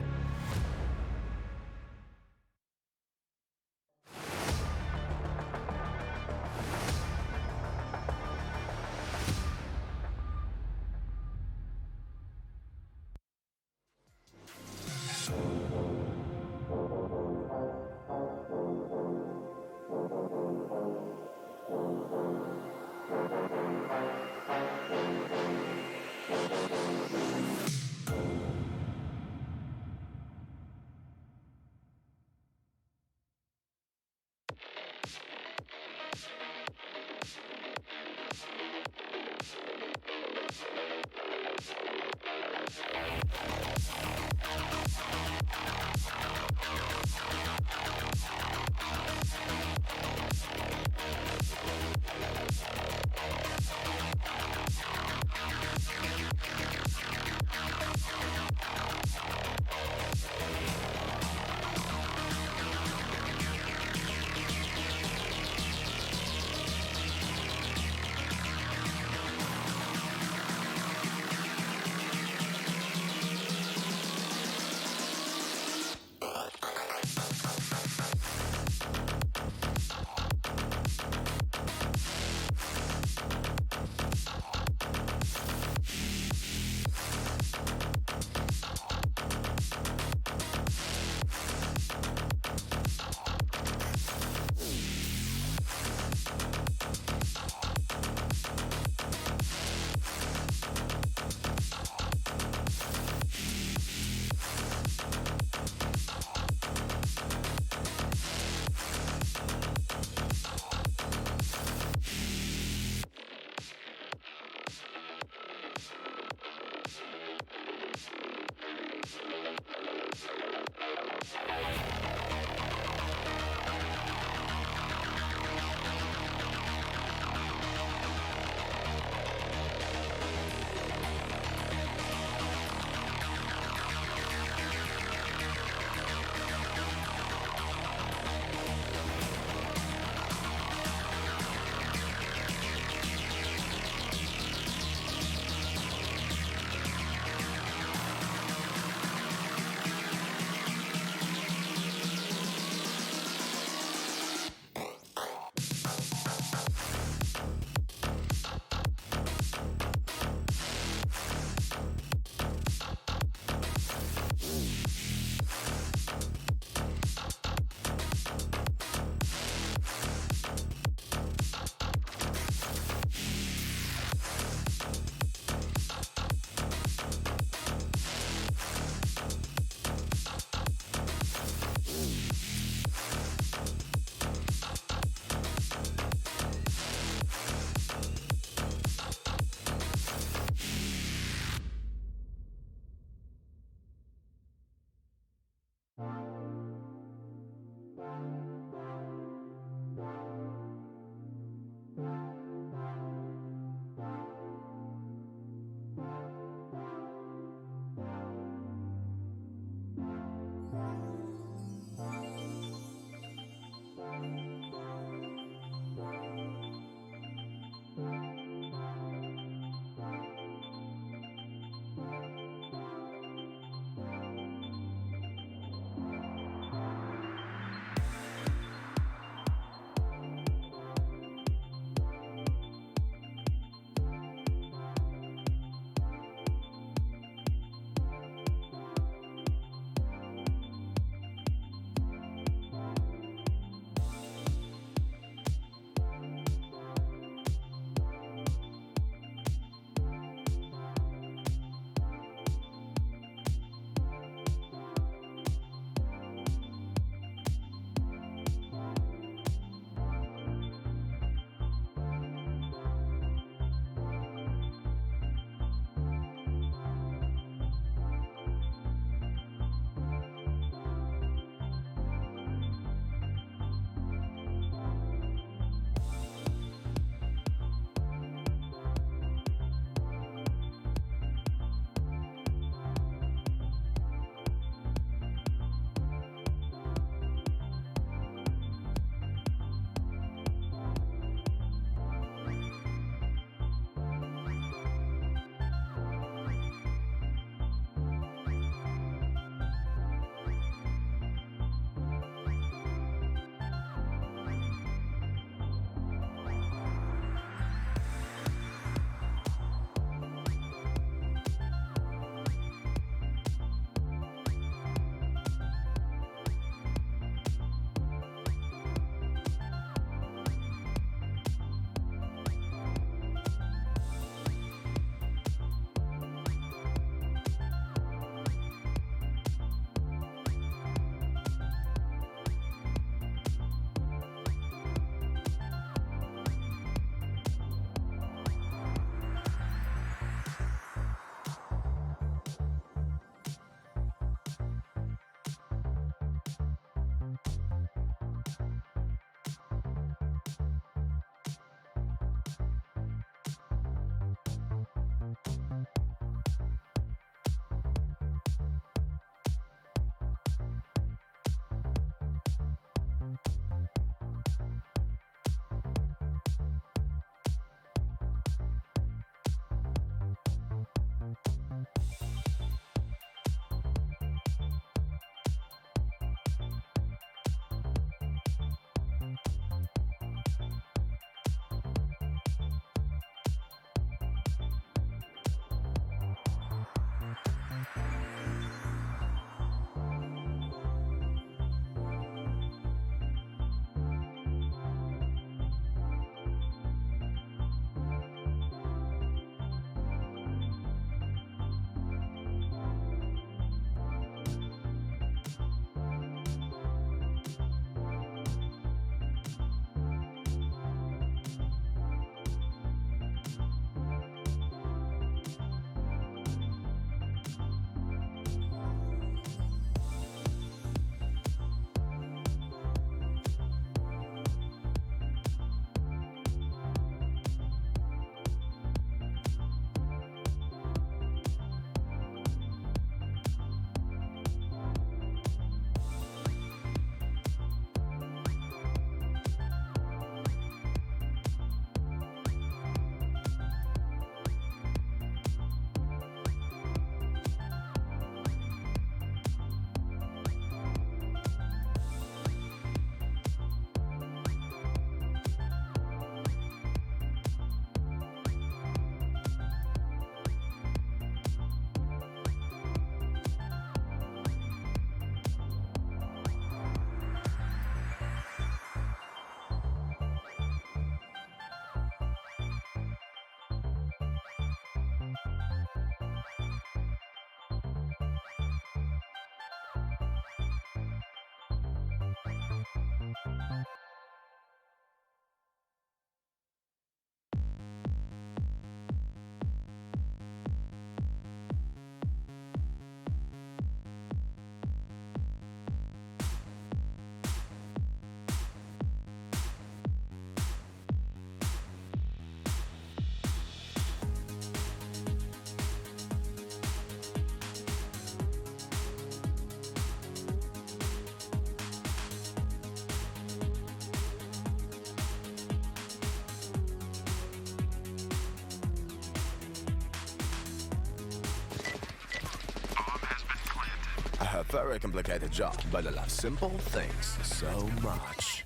very complicated job, but I love simple things so much.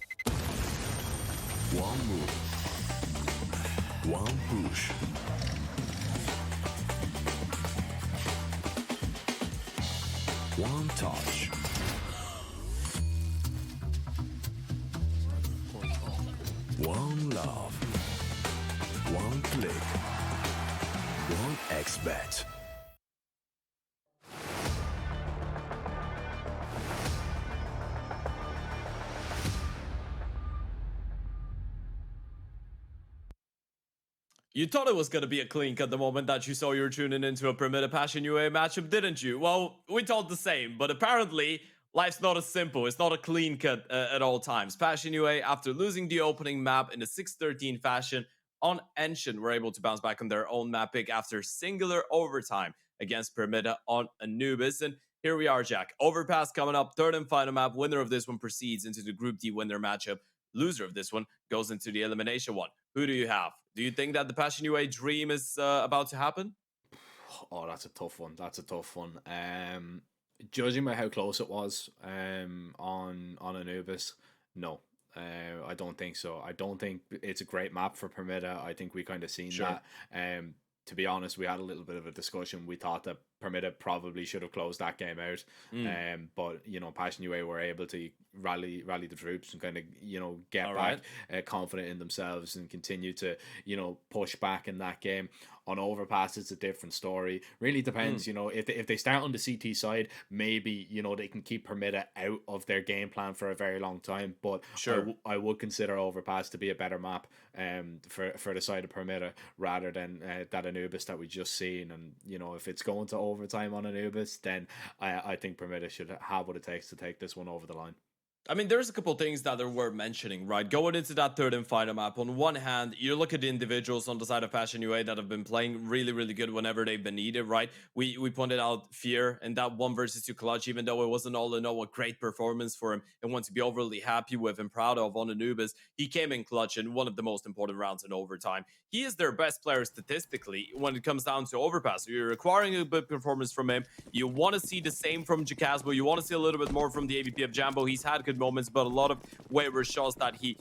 One move, one push. One touch. One love. One click. One XBet. You thought it was going to be a clean cut the moment that you saw you were tuning into a Primitive Passion UA matchup, didn't you? Well, we thought the same, but apparently life's not as simple. It's not a clean cut at all times. Passion UA, after losing the opening map in a 6-13 fashion on Ancient, were able to bounce back on their own map pick after singular overtime against Pyramida on Anubis. And here we are, Jack. Overpass coming up, third and final map. Winner of this one proceeds into the Group D winner matchup. Loser of this one goes into the elimination one. Who do you have? Do you think that the Passion UA dream is about to happen? Oh, that's a tough one. That's a tough one. Judging by how close it was on Anubis, no. I don't think so. I don't think it's a great map for Permita. I think we kind of seen that. To be honest, we had a little bit of a discussion. We thought that Permita probably should have closed that game out. But, you know, Passion UA were able to rally the troops and kind of, you know, get back confident in themselves and continue to, you know, push back in that game. On Overpass, it's a different story. Really depends, you know, if they start on the CT side, maybe, you know, they can keep Permita out of their game plan for a very long time. But I would consider Overpass to be a better map for the side of Permita rather than that Anubis that we just seen. And, you know, if it's going to overtime on Anubis, then I think Permita should have what it takes to take this one over the line. I mean, there's a couple things that are worth mentioning, right? Going into that third and final map, on one hand, you look at the individuals on the side of Passion UA that have been playing really, really good whenever they've been needed, right? We pointed out Fear and that 1 versus 2 clutch, even though it wasn't all in all a great performance for him and one to be overly happy with and proud of on Anubis. He came in clutch in one of the most important rounds in overtime. He is their best player statistically when it comes down to Overpass. So you're requiring a good performance from him. You want to see the same from Jacasbo. You want to see a little bit more from the AVP of Jambo. He's had good moments, but a lot of wayward shots that he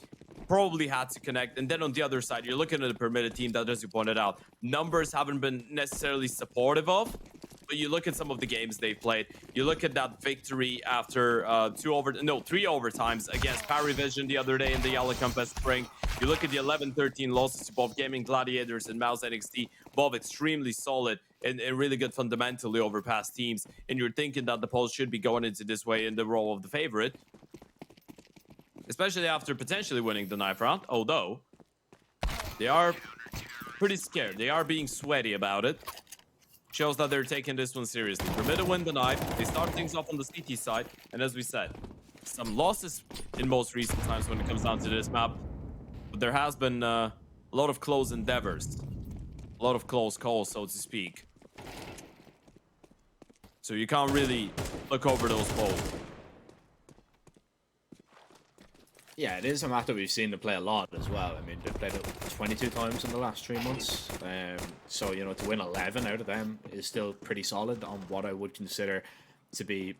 probably had to connect. And then on the other side, you're looking at a permitted team that, as you pointed out, numbers haven't been necessarily supportive of. But you look at some of the games they've played. You look at that victory after 3 overtimes against Parivision the other day in the Yellow Compass Spring. You look at the 11-13 losses to both Gaming Gladiators and Mouse NXT, both extremely solid and really good fundamentally over past teams. And you're thinking that the Pulse should be going into this way in the role of the favorite, especially after potentially winning the 9th round, although they are pretty scared. They are being sweaty about it. Shows that they're taking this one seriously. Permit to win the 9th. They start things off on the CT side. And as we said, some losses in most recent times when it comes down to this map. But there has been a lot of close endeavors. A lot of close calls, so to speak. So you can't really look over those polls. Yeah, it is a map that we've seen them play a lot as well. I mean, they've played it 22 times in the last 3 months. So, you know, to win 11 out of them is still pretty solid on what I would consider to be,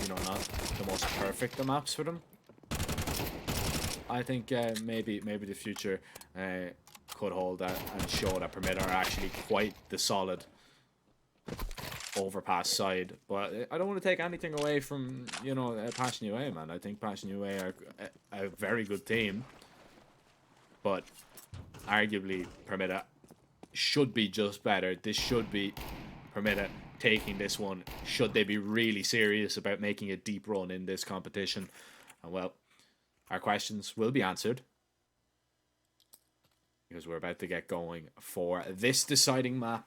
you know, not the most perfect of maps for them. I think maybe the future could hold that and show that Permit are actually quite the solid Overpass side, but I don't want to take anything away from, you know, Passion UA, man. I think Passion UA are a very good team, but arguably Permita should be just better. This should be Permita taking this one, should they be really serious about making a deep run in this competition. And well, our questions will be answered because we're about to get going for this deciding map.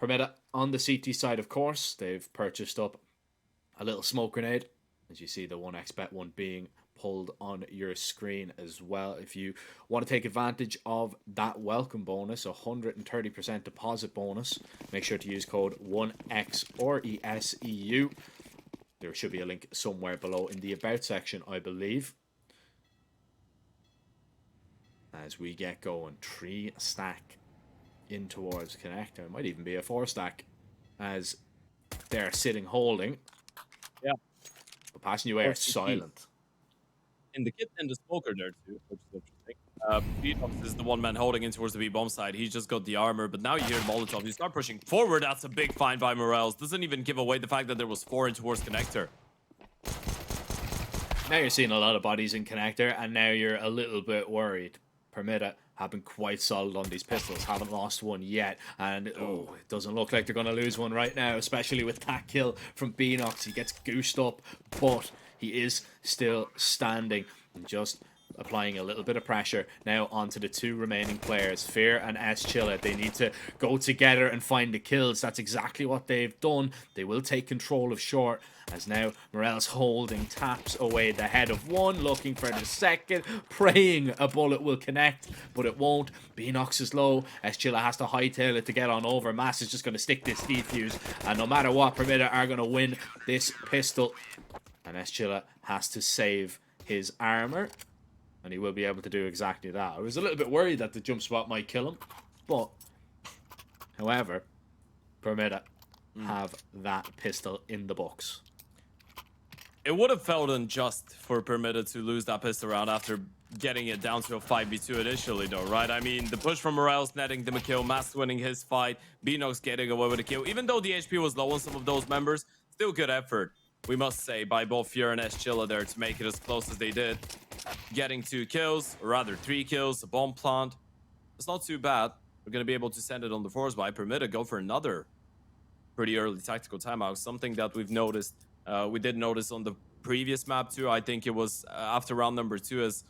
Permita on the CT side, of course, they've purchased up a little smoke grenade. As you see, the 1xBet one being pulled on your screen as well. If you want to take advantage of that welcome bonus, 130% deposit bonus, make sure to use code 1X or ESEU. There should be a link somewhere below in the About section, I believe. As we get going, 3 stack in towards connector. It might even be a 4 stack as they're sitting holding. But Passion UA are Also key. silent. In the kit and the smoker there too, which is interesting. Beanox is the one man holding in towards the B-bomb side. He's just got the armor, but now you hear Molotov. You start pushing forward. That's a big find by Morels. Doesn't even give away the fact that there was 4 in towards connector. Now you're seeing a lot of bodies in connector, and now you're a little bit worried. Permita have been quite solid on these pistols, haven't lost one yet, and it doesn't look like they're going to lose one right now, especially with that kill from Beanox. He gets goosed up, but he is still standing and just applying a little bit of pressure now onto the 2 remaining players, Fear and S Chilla. They need to go together and find the kills. That's exactly what they've done. They will take control of short, as now Morel's holding, taps away the head of one, looking for the second, praying a bullet will connect, but it won't. Beanox is low. S Chilla has to hightail it to get on over. Mass is just going to stick this defuse, and no matter what, Permita are going to win this pistol, and S Chilla has to save his armor, and he will be able to do exactly that. I was a little bit worried that the jump spot might kill him, but however, Permita have that pistol in the books. It would have felt unjust for Permita to lose that pistol round after getting it down to a 5v2 initially, though, right? I mean, the push from Morales netting them a kill, Mass winning his fight, Beanox getting away with a kill. Even though the HP was low on some of those members, still good effort, we must say, by both Fear and S Chilla there to make it as close as they did. Getting 2 kills, or rather 3 kills, a bomb plant. It's not too bad. We're going to be able to send it on the force by Permita, go for another pretty early tactical timeout. Something that we've noticed, we did notice on the previous map too. I think it was after round number 2, as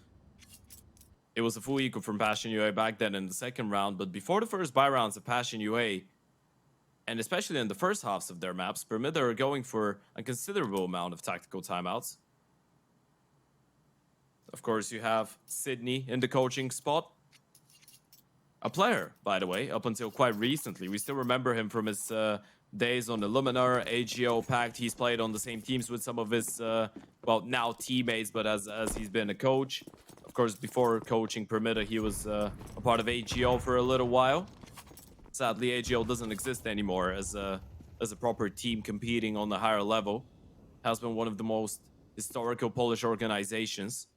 it was a full eco from Passion UA back then in the second round. But before the first buy rounds of Passion UA, and especially in the first halves of their maps, Permita are going for a considerable amount of tactical timeouts. Of course, you have Sydney in the coaching spot. A player, by the way, up until quite recently. We still remember him from his days on the Luminar, AGO, Pact. He's played on the same teams with some of his, well, now teammates, but as he's been a coach. Of course, before coaching Permita, he was a part of AGO for a little while. Sadly, AGO doesn't exist anymore as a proper team competing on the higher level. Has been one of the most historical Polish organizations.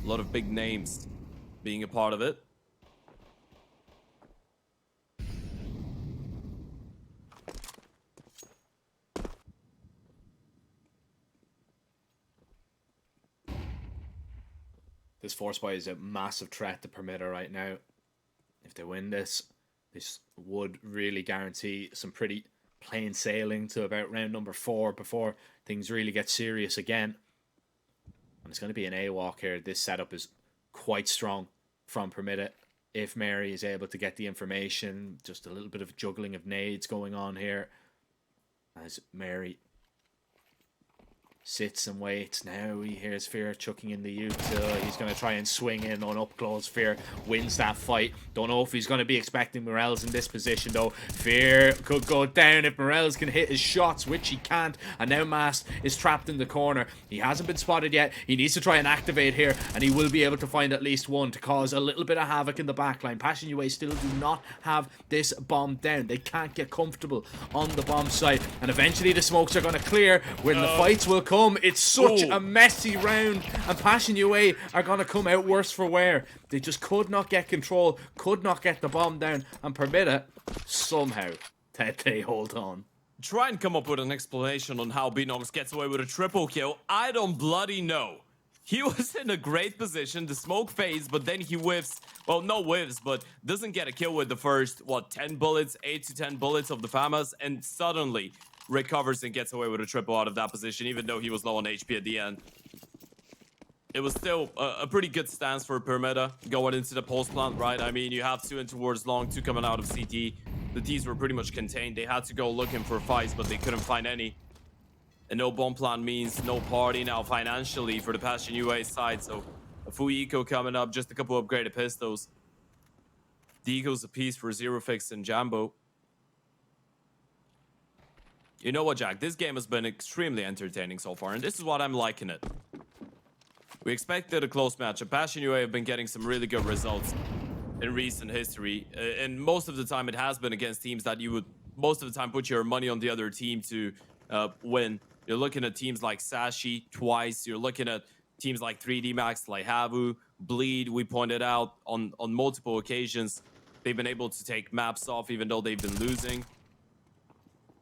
A lot of big names being a part of it. This force buy is a massive threat to Permita right now. If they win this would really guarantee some pretty plain sailing to about round number 4 before things really get serious again. And it's going to be an A-walk here. This setup is quite strong from Permita. If Mary is able to get the information, just a little bit of juggling of nades going on here as Mary sits and waits. Now he hears Fear chucking in the util. He's going to try and swing in on up close. Fear wins that fight. Don't know if he's going to be expecting Morels in this position though. Fear could go down if Morels can hit his shots, which he can't. And now Mast is trapped in the corner. He hasn't been spotted yet. He needs to try and activate here, and he will be able to find at least one to cause a little bit of havoc in the backline. Passion UA still do not have this bomb down. They can't get comfortable on the bomb site, and eventually the smokes are going to clear when the fights will come. It's such a messy round, and Passion UA are going to come out worse for wear. They just could not get control, could not get the bomb down, and Permita somehow that they hold on. Try and come up with an explanation on how Beanox gets away with a triple kill. I don't bloody know. He was in a great position, the smoke fades, but then he whiffs. Well, no whiffs, but doesn't get a kill with the first, 10 bullets, 8 to 10 bullets of the FAMAS, and suddenly recovers and gets away with a triple out of that position, even though he was low on HP at the end. It was still a pretty good stance for Permita going into the post plant, right? I mean, you have 2 in towards long, 2 coming out of CT. The T's were pretty much contained. They had to go looking for fights, but they couldn't find any. And no bomb plant means no party now financially for the Passion UA side. So a full eco coming up, just a couple upgraded pistols. The ecos a piece for Zero Fix and Jambo. You know what, Jack? This game has been extremely entertaining so far, and this is what I'm liking it. We expected a close matchup. Passion UA have been getting some really good results in recent history, and most of the time it has been against teams that you would most of the time put your money on the other team to win. You're looking at teams like Sashi twice. You're looking at teams like 3D Max, like Havu, Bleed. We pointed out on multiple occasions they've been able to take maps off even though they've been losing.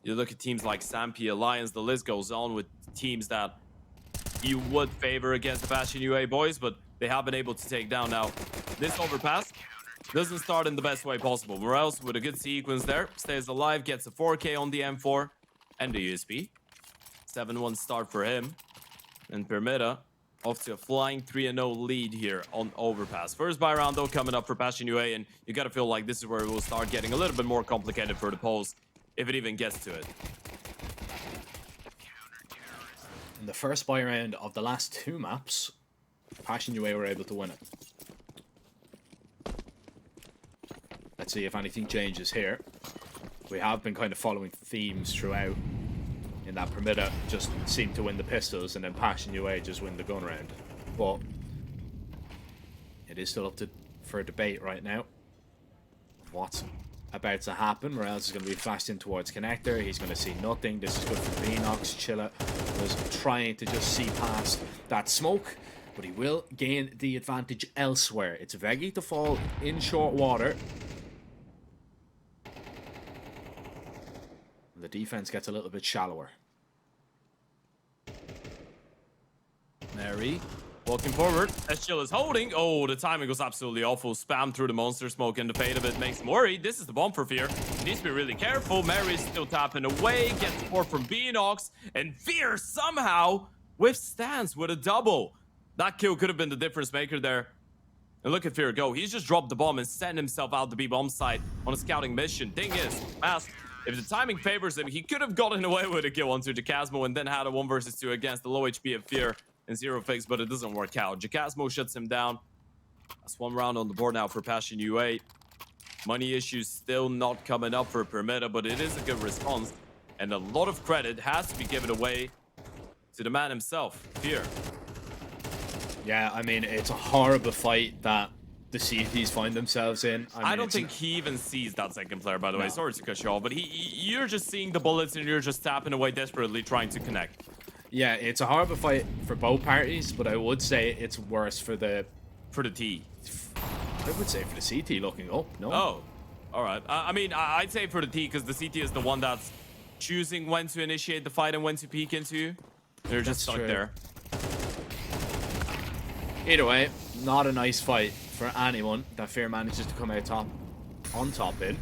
You look at teams like Sampi Alliance. The list goes on with teams that you would favor against the Bastion UA boys, but they have been able to take down. Now, this overpass doesn't start in the best way possible. Morales with a good sequence there. Stays alive, gets a 4K on the M4 and the USB. 7-1 start for him. And Permita off to a flying 3-0 lead here on overpass. First buy round though coming up for Bastion UA, and you gotta feel like this is where it will start getting a little bit more complicated for the polls, if it even gets to it. In the first buy round of the last 2 maps, Passion UA were able to win it. Let's see if anything changes here. We have been kind of following themes throughout, in that Permita just seemed to win the pistols and then Passion UA just win the gun round. But it is still up for debate right now. What's about to happen? Morales is going to be flashed in towards connector. He's going to see nothing. This is good for Venox. Chilla was trying to just see past that smoke, but he will gain the advantage elsewhere. It's Veggie to fall in short water. The defense gets a little bit shallower. Mary walking forward as Chill is holding. Oh, the timing was absolutely awful. Spam through the monster smoke, and the fate of it makes him worried. This is the bomb for Fear. He needs to be really careful. Mary's still tapping away. Gets support from Beanox, and Fear somehow withstands with a double. That kill could have been the difference maker there. And look at Fear go. He's just dropped the bomb and sent himself out the B-bomb site on a scouting mission. Thing is, Mask, if the timing favors him, he could have gotten away with a kill onto Jacasmo and then had a 1 versus 2 against the low HP of Fear and Zero Fix, but it doesn't work out. Jacasmo shuts him down. That's 1 round on the board now for Passion UA. Money issues still not coming up for Permita, but it is a good response. And a lot of credit has to be given away to the man himself, Fear. Yeah, I mean, it's a horrible fight that the CTs find themselves in. I mean, don't think he even sees that second player, by the way. No. Sorry to cut you off, but you're just seeing the bullets and you're just tapping away desperately trying to connect. Yeah, it's a horrible fight for both parties, but I would say it's worse for the T. I would say for the CT looking up. No. Oh, all right. I mean, I'd say for the T because the CT is the one that's choosing when to initiate the fight and when to peek into. They're just stuck there. Either way, not a nice fight for anyone that Fear manages to come out on top in.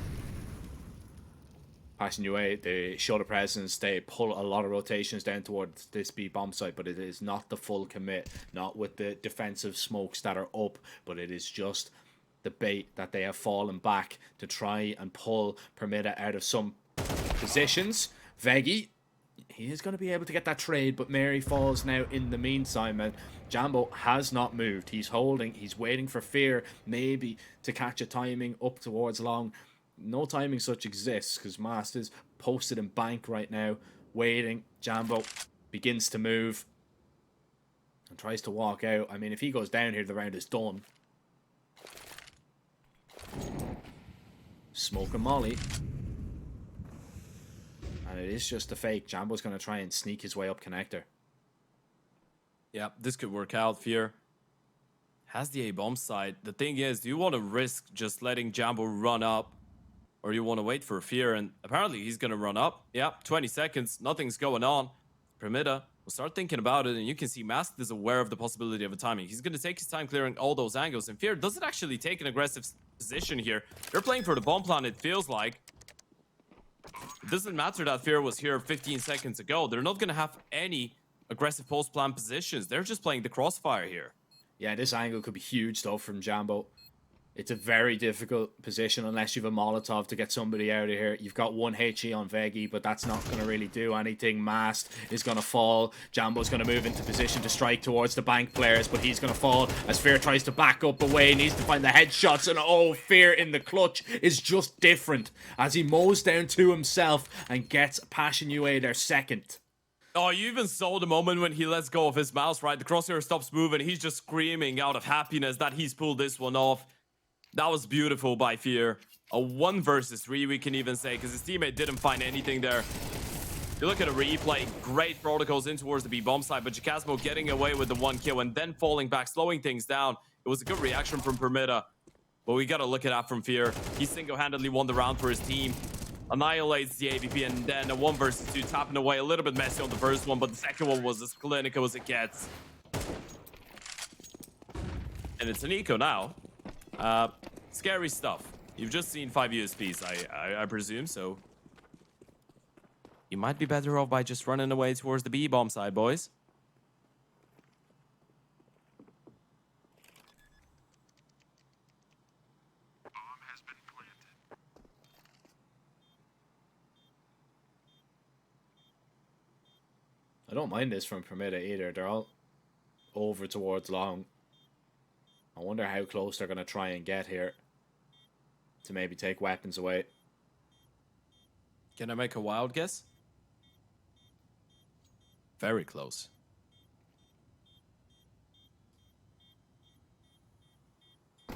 Passion UA, they show the presence, they pull a lot of rotations down towards this B bomb site, but it is not the full commit, not with the defensive smokes that are up, but it is just the bait that they have fallen back to try and pull Permita out of some positions. Veggie, he is going to be able to get that trade, but Mary falls now in the meantime, and Jambo has not moved. He's holding, he's waiting for Fear maybe to catch a timing up towards long. No timing such exists because Master's posted in bank right now, waiting. Jambo begins to move and tries to walk out. I mean, if he goes down here, the round is done. Smoke and Molly. And it is just a fake. Jambo's going to try and sneak his way up connector. Yeah, this could work out. Fear has the A-bomb side. The thing is, do you want to risk just letting Jambo run up, or you want to wait for Fear? And apparently he's going to run up. Yeah, 20 seconds. Nothing's going on. Permita will start thinking about it, and you can see Masked is aware of the possibility of a timing. He's going to take his time clearing all those angles, and Fear doesn't actually take an aggressive position here. They're playing for the bomb plan, it feels like. It doesn't matter that Fear was here 15 seconds ago. They're not going to have any aggressive post-plan positions. They're just playing the crossfire here. Yeah, this angle could be huge, though, from Jambo. It's a very difficult position unless you have a Molotov to get somebody out of here. You've got 1 HE on Veggie, but that's not going to really do anything. Mast is going to fall. Jambo's going to move into position to strike towards the bank players, but he's going to fall as Fear tries to back up away. Needs to find the headshots, and oh, Fear in the clutch is just different as he mows down to himself and gets Passion UA their second. Oh, you even saw the moment when he lets go of his mouse, right? The crosshair stops moving. He's just screaming out of happiness that he's pulled this one off. That was beautiful by Fear. A 1 versus 3, we can even say, because his teammate didn't find anything there. You look at a replay, great protocols in towards the B-bomb side, but Jacasmo getting away with the 1 kill and then falling back, slowing things down. It was a good reaction from Permita, but we got to look at that from Fear. He single-handedly won the round for his team, annihilates the AVP, and then a 1 versus 2, tapping away. A little bit messy on the first one, but the second one was as clinical as it gets. And it's an eco now. Scary stuff. You've just seen 5 USPs, I presume, so you might be better off by just running away towards the B-bomb side, boys. Bomb has been planted. I don't mind this from Permita either. They're all over towards long. I wonder how close they're going to try and get here to maybe take weapons away. Can I make a wild guess? Very close. The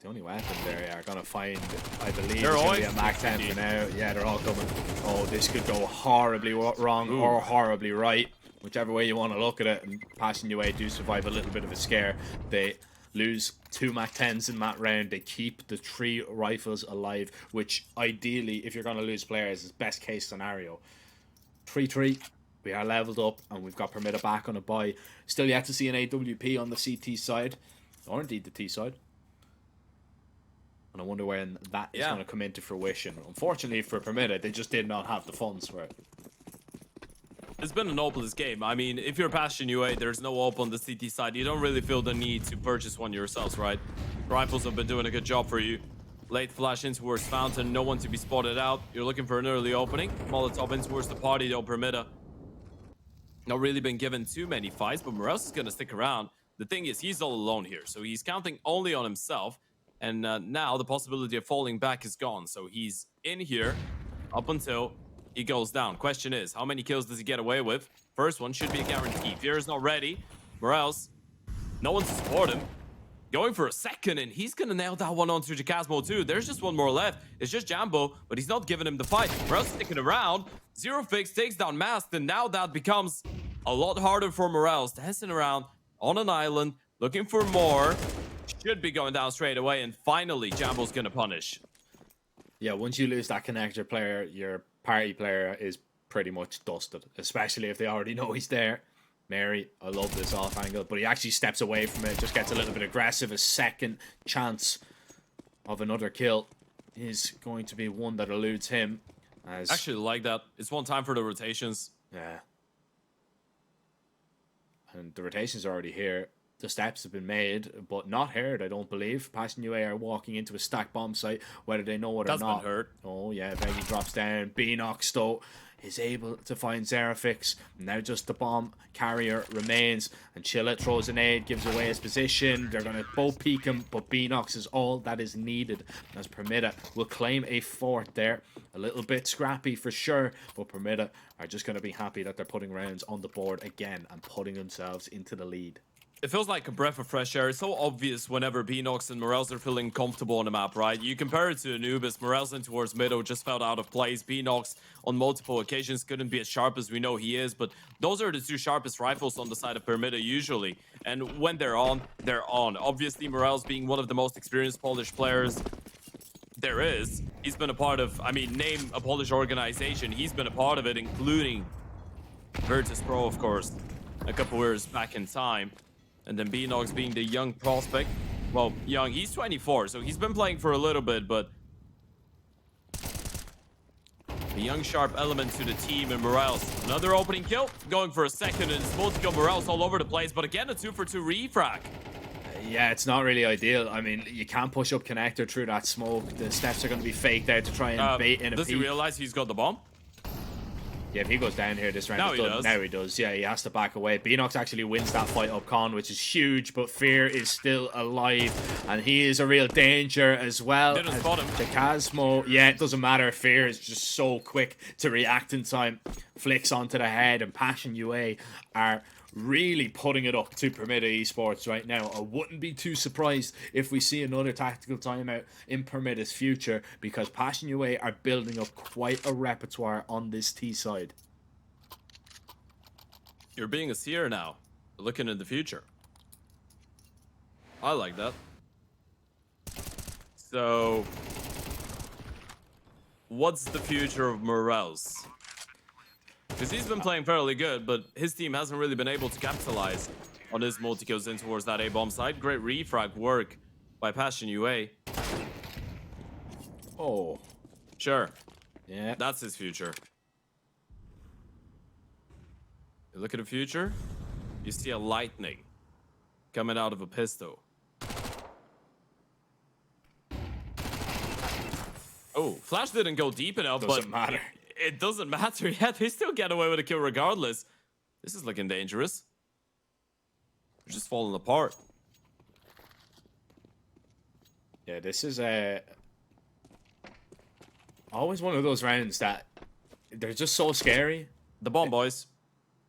only weapon they are going to find, I believe, They're is going to always be a Mac 10 for now. Yeah, they're all coming. Oh, this could go horribly wrong or horribly right. Whichever way you want to look at it. And Passion UA do survive a little bit of a scare. They lose 2 Mac 10s in that round. They keep the 3 rifles alive, which ideally, if you're going to lose players, is best case scenario. 3-3. We are leveled up, and we've got Permita back on a buy. Still yet to see an AWP on the CT side, or indeed the T side. And I wonder when that is going to come into fruition. Unfortunately for Permita, they just did not have the funds for it. It's been an hopeless game. I mean, if you're Passion UA, there's no op on the CT side. You don't really feel the need to purchase one yourselves, right? Rifles have been doing a good job for you. Late flash in towards Fountain, no one to be spotted out. You're looking for an early opening. Molotov in towards the party, though, Permita. Not really been given too many fights, but Morales is going to stick around. The thing is, he's all alone here, so he's counting only on himself. And now the possibility of falling back is gone. So he's in here up until he goes down. Question is, how many kills does he get away with? First one should be a guarantee. Fear is not ready. Morales, no one to support him. Going for a second, and he's going to nail that one onto Jacasmo too. There's just one more left. It's just Jambo, but he's not giving him the fight. Morales sticking around. Zero Fix takes down Masked, and now that becomes a lot harder for Morales. Dancing around on an island, looking for more. Should be going down straight away, and finally, Jambo's going to punish. Yeah, once you lose that connector player, your party player is pretty much dusted, especially if they already know he's there. Mary, I love this off angle, but he actually steps away from it, just gets a little bit aggressive. A second chance of another kill is going to be one that eludes him. As Actually like that. It's one time for the rotations. yeah. And the rotations are already here. The steps have been made, but not heard, I don't believe. Passion UA are walking into a stack bomb site, whether they know it or That's not. been hurt. Oh, yeah, Veggie drops down. Beanox, though, is able to find Zerafix. Now just the bomb carrier remains. And Chilla throws an aid, gives away his position. They're going to both peek him, but Beanox is all that is needed. As Permita will claim a fort there. A little bit scrappy for sure, but Permita are just going to be happy that they're putting rounds on the board again and putting themselves into the lead. It feels like a breath of fresh air. It's so obvious whenever Beanox and Morales are feeling comfortable on the map, right? You compare it to Anubis. Morales in towards middle just felt out of place. Beanox on multiple occasions couldn't be as sharp as we know he is, but those are the 2 sharpest rifles on the side of Permita usually. And when they're on, they're on. Obviously, Morales being one of the most experienced Polish players there is. He's been a part of, I mean, name a Polish organization. He's been a part of it, including Virtus Pro, of course, a couple years back in time. And then Beanox being the young prospect. Well, young, he's 24, so he's been playing for a little bit, but the young sharp element to the team. And Morales, another opening kill, going for a second, and it's supposed to go Morales all over the place, but again, a 2-for-2 refrag. Yeah, it's not really ideal. I mean, you can't push up connector through that smoke. The steps are going to be faked out to try and bait in a Does he peek. realize he's got the bomb? Yeah, if he goes down here this round, Now it's he done. does. Now he does. Yeah, he has to back away. Beanox actually wins that fight up con, which is huge, but Fear is still alive, and he is a real danger as well. Didn't spot him. Jacasmo, yeah, it doesn't matter. Fear is just so quick to react in time. Flicks onto the head, and Passion UA are really putting it up to Permita Esports right now. I wouldn't be too surprised if we see another tactical timeout in Permita's future, because Passion UA are building up quite a repertoire on this T side. You're being a seer now, looking in the future. I like that. So, what's the future of Morels? Because he's been playing fairly good, but his team hasn't really been able to capitalize on his multi-kills in towards that A-bomb side. Great refrag work by Passion UA. Oh. Sure. Yeah. That's his future. You look at the future, you see a lightning coming out of a pistol. Oh, Flash didn't go deep enough, Doesn't but matter. It doesn't matter. Yeah, they still get away with a kill regardless. This is looking dangerous. They're just falling apart. Yeah, this is always one of those rounds that they're just so scary. The bomb, boys.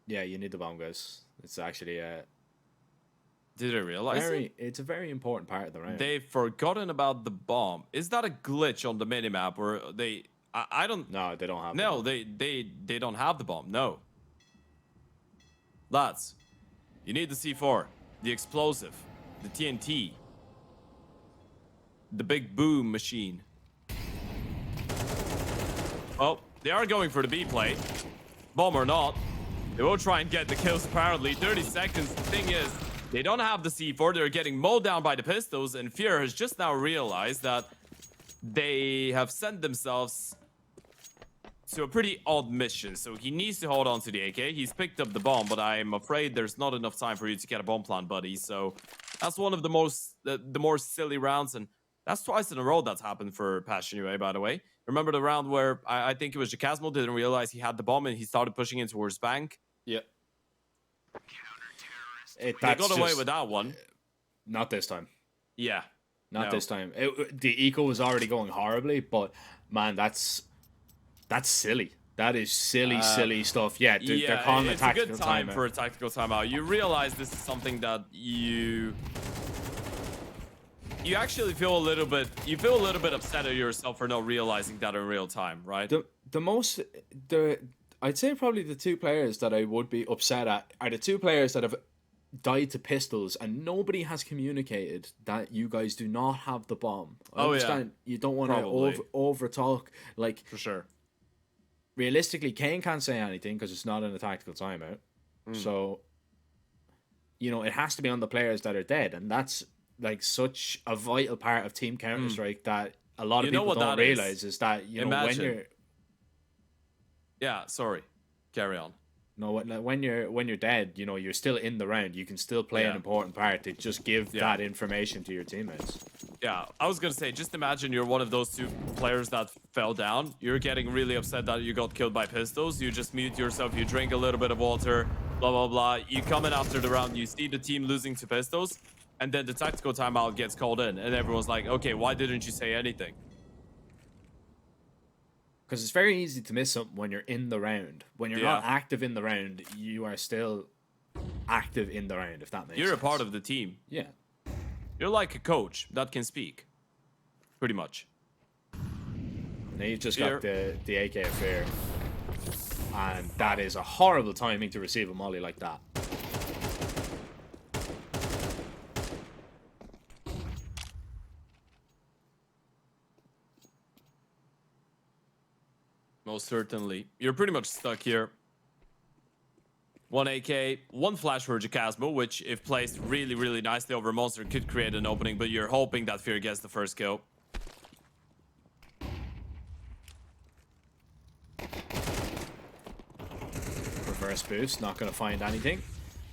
Yeah, you need the bomb, guys. It's actually Did I realize it? it's a very important part of the round. They've forgotten about the bomb. Is that a glitch on the minimap, or they? I don't. No, they don't have. No, they don't have the bomb. No. Lads, you need the C4, the explosive, the TNT, the big boom machine. Well, they are going for the B play. Bomb or not, they will try and get the kills apparently. 30 seconds. The thing is, they don't have the C4. They're getting mowed down by the pistols, and Fear has just now realized that they have sent themselves to a pretty odd mission. So he needs to hold on to the AK. He's picked up the bomb, but I'm afraid there's not enough time for you to get a bomb plant, buddy. So that's one of the more silly rounds, and that's twice in a row that's happened for Passion UA, by the way. Remember the round where I think it was Jacasmo didn't realize he had the bomb and he started pushing in towards bank? Yeah. They got away with that one. Not this time. Yeah. Not this time. The eco was already going horribly, but man, that's silly. That is silly stuff. Yeah, they're calling a tactical it's a good time timeout. for a tactical timeout. You realize this is something that you actually feel a little bit upset at yourself for not realizing that in real time, right? I'd say probably the two players that I would be upset at are the two players that have died to pistols, and nobody has communicated that you guys do not have the bomb. I understand you don't want to over talk, like, for sure. Realistically, Kane can't say anything because it's not in a tactical timeout. So, it has to be on the players that are dead, and that's like such a vital part of Team Counter-Strike that a lot of people don't realize is that when you're. Yeah, sorry. Carry on. No, when you're dead, you're still in the round. You can still play an important part to just give that information to your teammates. Yeah, I was gonna say, just imagine you're one of those two players that fell down. You're getting really upset that you got killed by pistols. You just mute yourself. You drink a little bit of water. Blah blah blah. You come in after the round. You see the team losing to pistols, and then the tactical timeout gets called in, and everyone's like, "Okay, why didn't you say anything?" Because it's very easy to miss something when you're in the round. When you're not active in the round, you are still active in the round, if that makes sense. You're a part of the team. Yeah. You're like a coach that can speak. Pretty much. Now you've just got the AK affair. And that is a horrible timing to receive a molly like that. Most certainly. You're pretty much stuck here. One AK, one flash for Jacasmo, which, if placed really, really nicely over Monster, could create an opening, but you're hoping that Fear gets the first kill. Reverse boost, not going to find anything.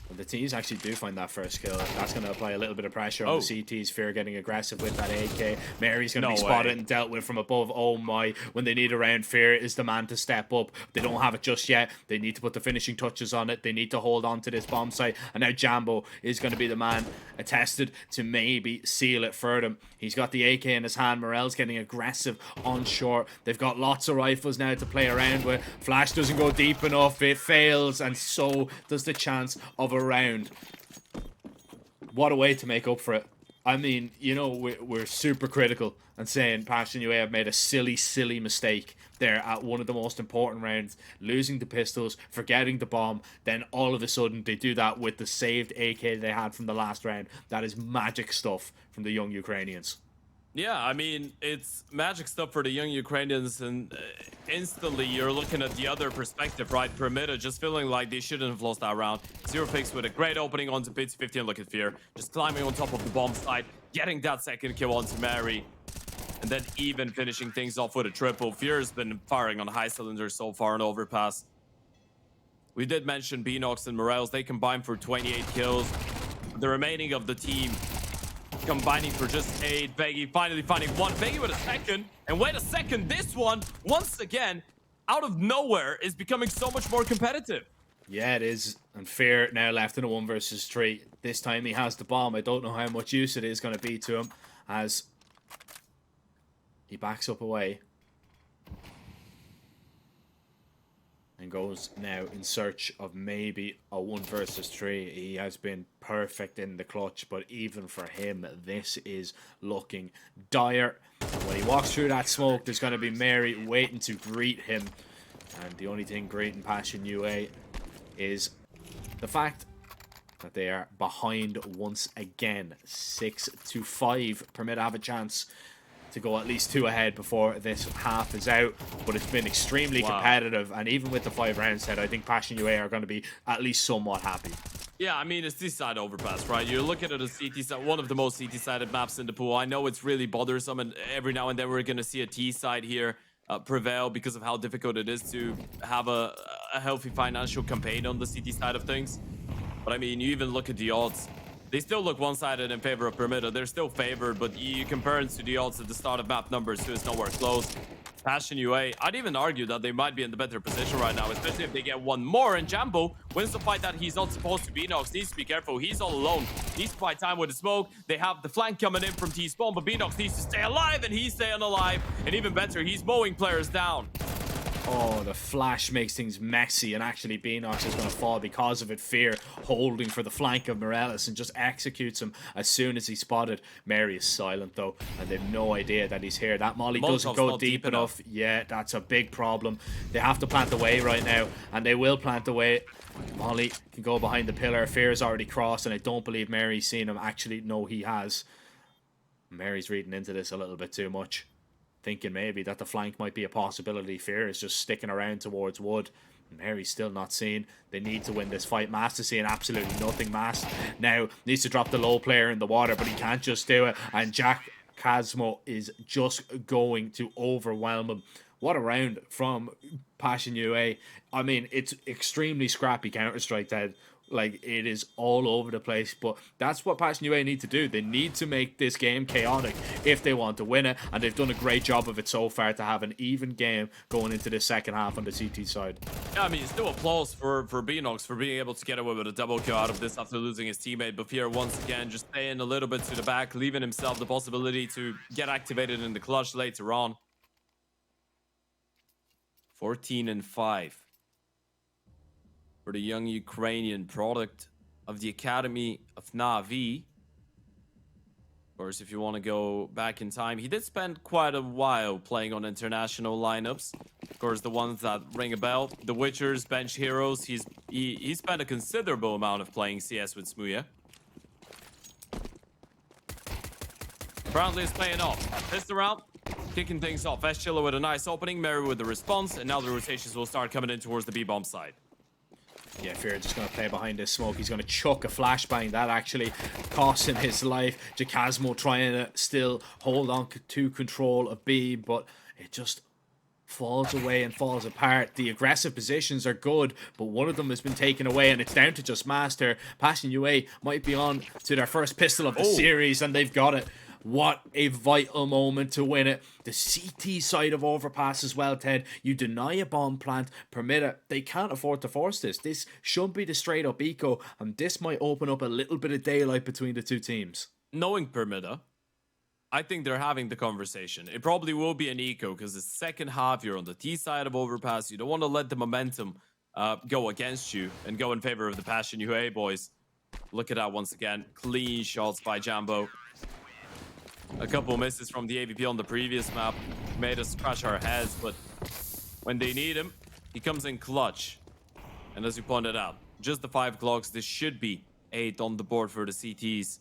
But the T's actually do find that first kill. That's going to apply a little bit of pressure on the CTs. Fear getting aggressive with that AK. Mary's going to be spotted and dealt with from above. Oh my, when they need a round, Fear is the man to step up. They don't have it just yet. They need to put the finishing touches on it. They need to hold on to this bomb site. And now Jambo is going to be the man attested to maybe seal it for them. He's got the AK in his hand. Morel's getting aggressive on short. They've got lots of rifles now to play around with. Flash doesn't go deep enough. It fails, and so does the chance of a a round. What a way to make up for it. I mean, you know, we're super critical and saying Passion UA have made a silly mistake there at one of the most important rounds, losing the pistols, forgetting the bomb. Then all of a sudden they do that with the saved AK they had from the last round. That is magic stuff from the young Ukrainians. Yeah, I mean, it's magic stuff for the young Ukrainians, and instantly you're looking at the other perspective, right? Permitta just feeling like they shouldn't have lost that round. Zero Fix with a great opening onto Bits 50, and look at Fear. Just climbing on top of the bomb site, getting that second kill onto Mary, and then even finishing things off with a triple. Fear has been firing on high cylinders so far on Overpass. We did mention Beanox and Morels. They combined for 28 kills. The remaining of the team combining for just 8. Beggy finally finding one. Beggy with a second. And wait a second, this one, once again, out of nowhere, is becoming so much more competitive. Yeah, it is. And Fear now left in a 1 versus 3. This time he has the bomb. I don't know how much use it is going to be to him as he backs up away and goes now in search of maybe a 1 versus 3. He has been perfect in the clutch, but even for him, this is looking dire. When he walks through that smoke, there's going to be Mary waiting to greet him. And the only thing greeting Passion UA is the fact that they are behind once again. 6-5. Permit have a chance to go at least 2 ahead before this half is out, but it's been extremely competitive, and even with the 5 rounds set, I think Passion UA are going to be at least somewhat happy. Yeah, I mean, it's this side Overpass, right? You're looking at a CT side, one of the most CT sided maps in the pool. I know it's really bothersome, and every now and then we're going to see a T side here prevail because of how difficult it is to have a healthy financial campaign on the CT side of things. But I mean, you even look at the odds. They still look one-sided in favor of Permitta. They're still favored, but you compare it to the odds at the start of map number 2, it's nowhere close. Passion UA, I'd even argue that they might be in the better position right now, especially if they get one more, and Jambo wins the fight that he's not supposed to be. Beanox needs to be careful. He's all alone. Needs to fight time with the smoke. They have the flank coming in from T-Spawn, but Beanox needs to stay alive, and he's staying alive. And even better, he's mowing players down. Oh, the flash makes things messy, and actually Beanox is going to fall because of it. Fear holding for the flank of Morales and just executes him as soon as he's spotted. Mary is silent though, and they've no idea that he's here. That molly doesn't go deep enough. Yeah, that's a big problem. They have to plant away right now, and they will plant away. Molly can go behind the pillar. Fear is already crossed, and I don't believe Mary's seen him. Actually, no, he has. Mary's reading into this a little bit too much, thinking maybe that the flank might be a possibility. Fear is just sticking around towards Wood. Mary's still not seen. They need to win this fight. Master seeing absolutely nothing. Mast now needs to drop the low player in the water, but he can't just do it. And Jack Casmo is just going to overwhelm him. What a round from Passion UA. I mean, it's extremely scrappy Counter-Strike, Ted. Like, it is all over the place, but that's what Passion UA need to do. They need to make this game chaotic if they want to win it, and they've done a great job of it so far to have an even game going into the second half on the CT side. Yeah, I mean, still applause for Beanox for being able to get away with a double kill out of this after losing his teammate. But here, once again, just staying a little bit to the back, leaving himself the possibility to get activated in the clutch later on. 14-5. For the young Ukrainian product of the Academy of Na'Vi. Of course, if you want to go back in time, he did spend quite a while playing on international lineups. Of course, the ones that ring a bell, the Witchers, Bench Heroes. He spent a considerable amount of playing CS with Smuya. Apparently, it's paying off. This round, kicking things off. Chilla with a nice opening, Mary with the response, and now the rotations will start coming in towards the B-bomb side. Yeah, Fear just going to play behind this smoke. He's going to chuck a flashbang. That actually cost him his life. Jacasmo trying to still hold on to control of B, but it just falls away and falls apart. The aggressive positions are good, but one of them has been taken away, and it's down to just Master. Passion UA might be on to their first pistol of the series, and they've got it. What a vital moment to win it. The CT side of Overpass as well, Ted. You deny a bomb plant, permit it. They can't afford to force this. This should be the straight up eco, and this might open up a little bit of daylight between the two teams. Knowing Permitta, I think they're having the conversation. It probably will be an eco because the second half, you're on the T side of Overpass. You don't want to let the momentum go against you and go in favor of the Passion UA boys. Look at that once again. Clean shots by Jambo. A couple misses from the AVP on the previous map made us scratch our heads, but when they need him, he comes in clutch. And as you pointed out, just the 5 clocks. This should be 8 on the board for the CTs.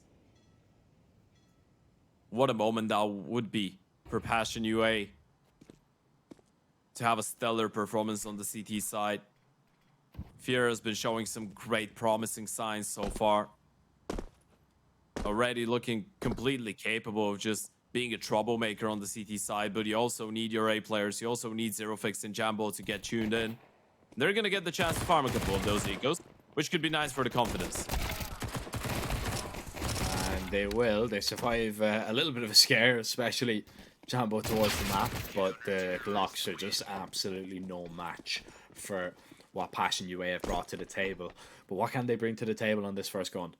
What a moment that would be for Passion UA to have a stellar performance on the CT side. Fear has been showing some great promising signs so far. Already looking completely capable of just being a troublemaker on the CT side, but you also need your A players. You also need Zerofix and Jambo to get tuned in. They're going to get the chance to farm a couple of those ecos, which could be nice for the confidence. And they will. They survive a little bit of a scare, especially Jambo towards the map, but the Glocks are just absolutely no match for what Passion UA have brought to the table. But what can they bring to the table on this first gun?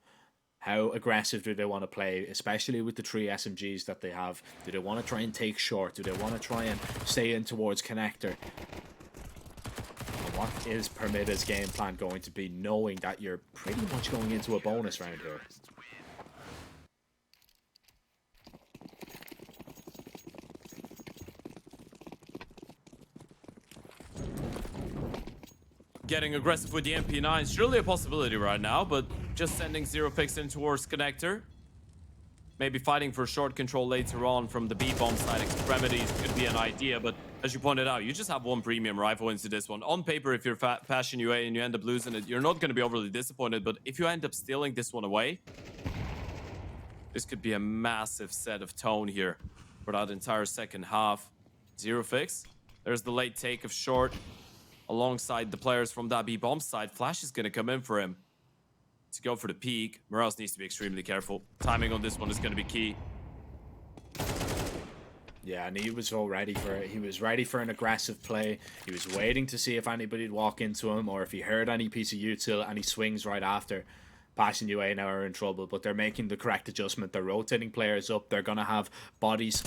How aggressive do they want to play, especially with the 3 SMGs that they have? Do they want to try and take short? Do they want to try and stay in towards connector? And what is Permitta's game plan going to be, knowing that you're pretty much going into a bonus round here? Getting aggressive with the MP9 is surely a possibility right now, but just sending Zerofix in towards connector. Maybe fighting for short control later on from the B-bomb side extremities could be an idea, but as you pointed out, you just have 1 premium rifle into this one. On paper, if you're Passion UA and you end up losing it, you're not going to be overly disappointed, but if you end up stealing this one away, this could be a massive set of tone here for that entire second half. Zerofix, there's the late take of short. Alongside the players from that B-bomb side, Flash is going to come in for him to go for the peak. Morales needs to be extremely careful. Timing on this one is going to be key. Yeah, and he was all ready for it. He was ready for an aggressive play. He was waiting to see if anybody would walk into him or if he heard any piece of util, and he swings right after. Passion UA now are in trouble, but they're making the correct adjustment. They're rotating players up. They're going to have bodies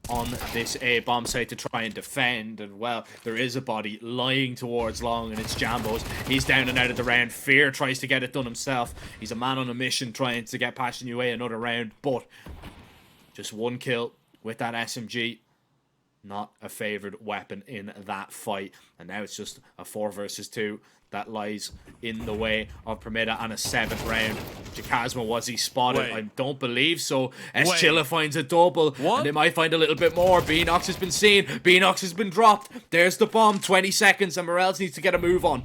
on this A bomb site to try and defend, and well, there is a body lying towards long, and it's Jambo's. He's down and out of the round. Fear tries to get it done himself. He's a man on a mission trying to get Passion UA another round, but just 1 kill with that SMG. Not a favoured weapon in that fight, and now it's just a 4 versus 2 that lies in the way of Permitta on a 7th round. Jacasma, was he spotted? Wait. I don't believe so. Chilla finds a double. What? And they might find a little bit more. Beanox has been seen. Beanox has been dropped. There's the bomb. 20 seconds, and Morales needs to get a move on.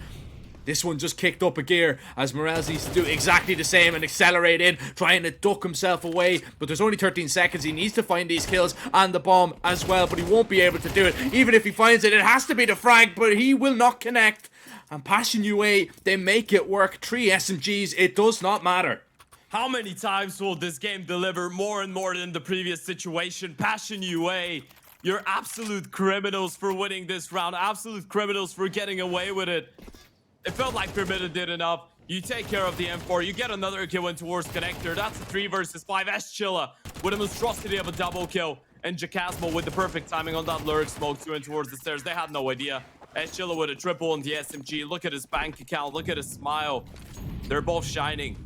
This one just kicked up a gear as Morales needs to do exactly the same and accelerate in, trying to duck himself away. But there's only 13 seconds. He needs to find these kills and the bomb as well, but he won't be able to do it. Even if he finds it, it has to be the frag, but he will not connect. And Passion UA, they make it work. 3 SMGs, it does not matter. How many times will this game deliver more and more than the previous situation? Passion UA, you're absolute criminals for winning this round. Absolute criminals for getting away with it. It felt like Permitta did enough. You take care of the M4. You get another kill in towards connector. That's a 3 versus 5. Chilla with a monstrosity of a double kill. And Jacasmo with the perfect timing on that lurk smoke to in towards the stairs. They had no idea. Chilla with a triple on the SMG. Look at his bank account. Look at his smile. They're both shining.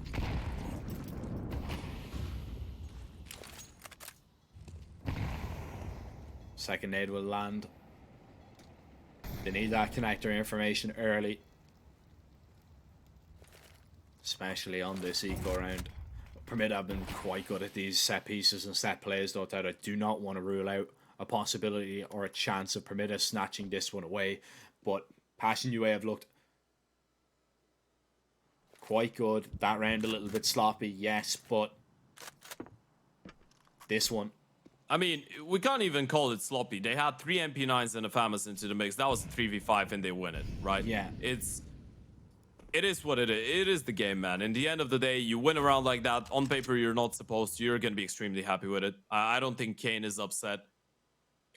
Second nade will land. They need that connector information early. Especially on this eco round. Permitta have been quite good at these set pieces and set plays, though, that I do not want to rule out a possibility or a chance of Permitta snatching this one away. But Passion UA have looked quite good. That round a little bit sloppy, yes, but this one. I mean, we can't even call it sloppy. They had 3 MP9s and a FAMAS into the mix. That was a 3v5 and they win it, right? Yeah. It is what it is. It is the game, man. In the end of the day, you win a round like that. On paper, you're not supposed to. You're going to be extremely happy with it. I don't think Kane is upset.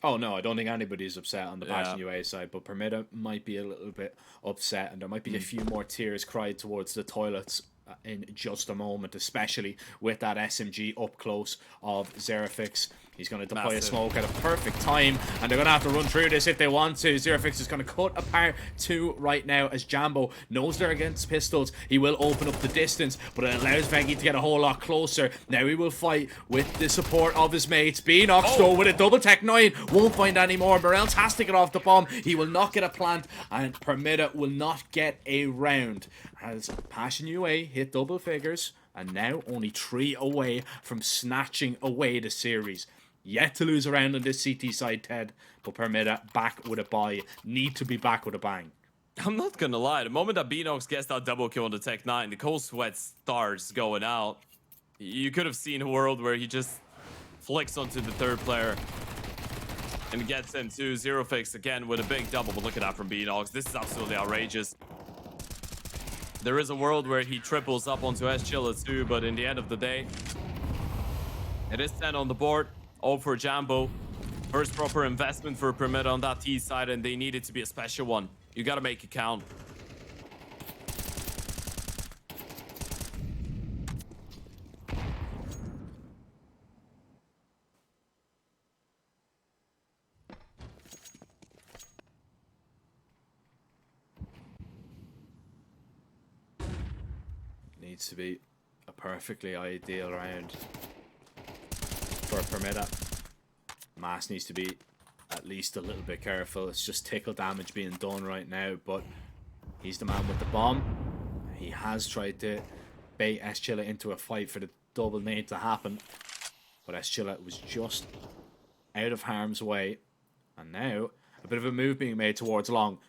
Oh, no, I don't think anybody's upset on the Passion UA side, but Permitta might be a little bit upset, and there might be a few more tears cried towards the toilets in just a moment, especially with that SMG up close of Zerofix. He's going to deploy a Massive. smoke at a perfect time, and they're going to have to run through this if they want to. Zerofix is going to cut apart 2 right now as Jambo knows they're against pistols. He will open up the distance, but it allows Veggie to get a whole lot closer. Now he will fight with the support of his mates. Beanox though with a double tech 9 won't find any more. Morels has to get off the bomb. He will not get a plant, and Permita will not get a round as Passion UA hit double figures, and now only 3 away from snatching away the series. Yet to lose a round on this CT side, Ted, but Permita back with a bye. Need to be back with a bang. I'm not gonna lie, the moment that Beanox gets that double kill on the Tech 9, the cold sweat starts going out. You could have seen a world where he just flicks onto the third player and gets him to Zerofix again with a big double. But look at that from Beanox. This is absolutely outrageous. There is a world where he triples up onto S-Chilla too, but in the end of the day, it is 10 on the board. All for Jambo. First proper investment for Permita on that T side, and they need it to be a special one. You gotta make it count. Needs to be a perfectly ideal round for Permita. Mass needs to be at least a little bit careful. It's just tickle damage being done right now, but he's the man with the bomb. He has tried to bait S-Chilla into a fight for the double nade to happen, but S-Chilla was just out of harm's way, and now a bit of a move being made towards long.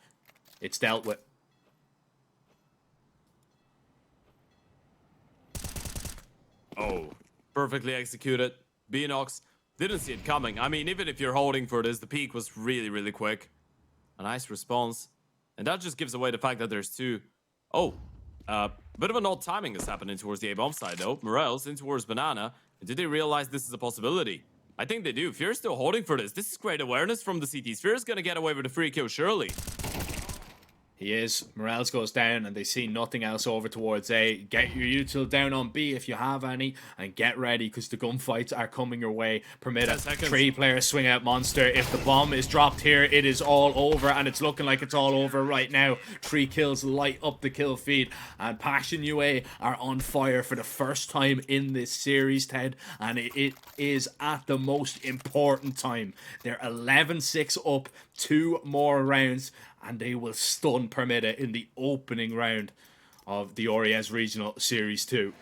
It's dealt with. Oh, perfectly executed. Beanox didn't see it coming. I mean, even if you're holding for this, the peak was really, really quick. A nice response. And that just gives away the fact that there's 2. Oh, bit of an odd timing is happening towards the A-bomb side, though. Morels in towards Banana. And did they realize this is a possibility? I think they do. Fear's still holding for this. This is great awareness from the CT. Fear's gonna get away with a free kill, surely. He is. Morales goes down, and they see nothing else over towards A. Get your util down on B if you have any, and get ready because the gunfights are coming your way. Permit a 3-player swing out monster. If the bomb is dropped here, it is all over, and it's looking like it's all over right now. 3 kills light up the kill feed, and Passion UA are on fire for the first time in this series, Ted, and it is at the most important time. They're 11-6 up, 2 more rounds, and they will stun Permita in the opening round of the Oriez Regional Series 2.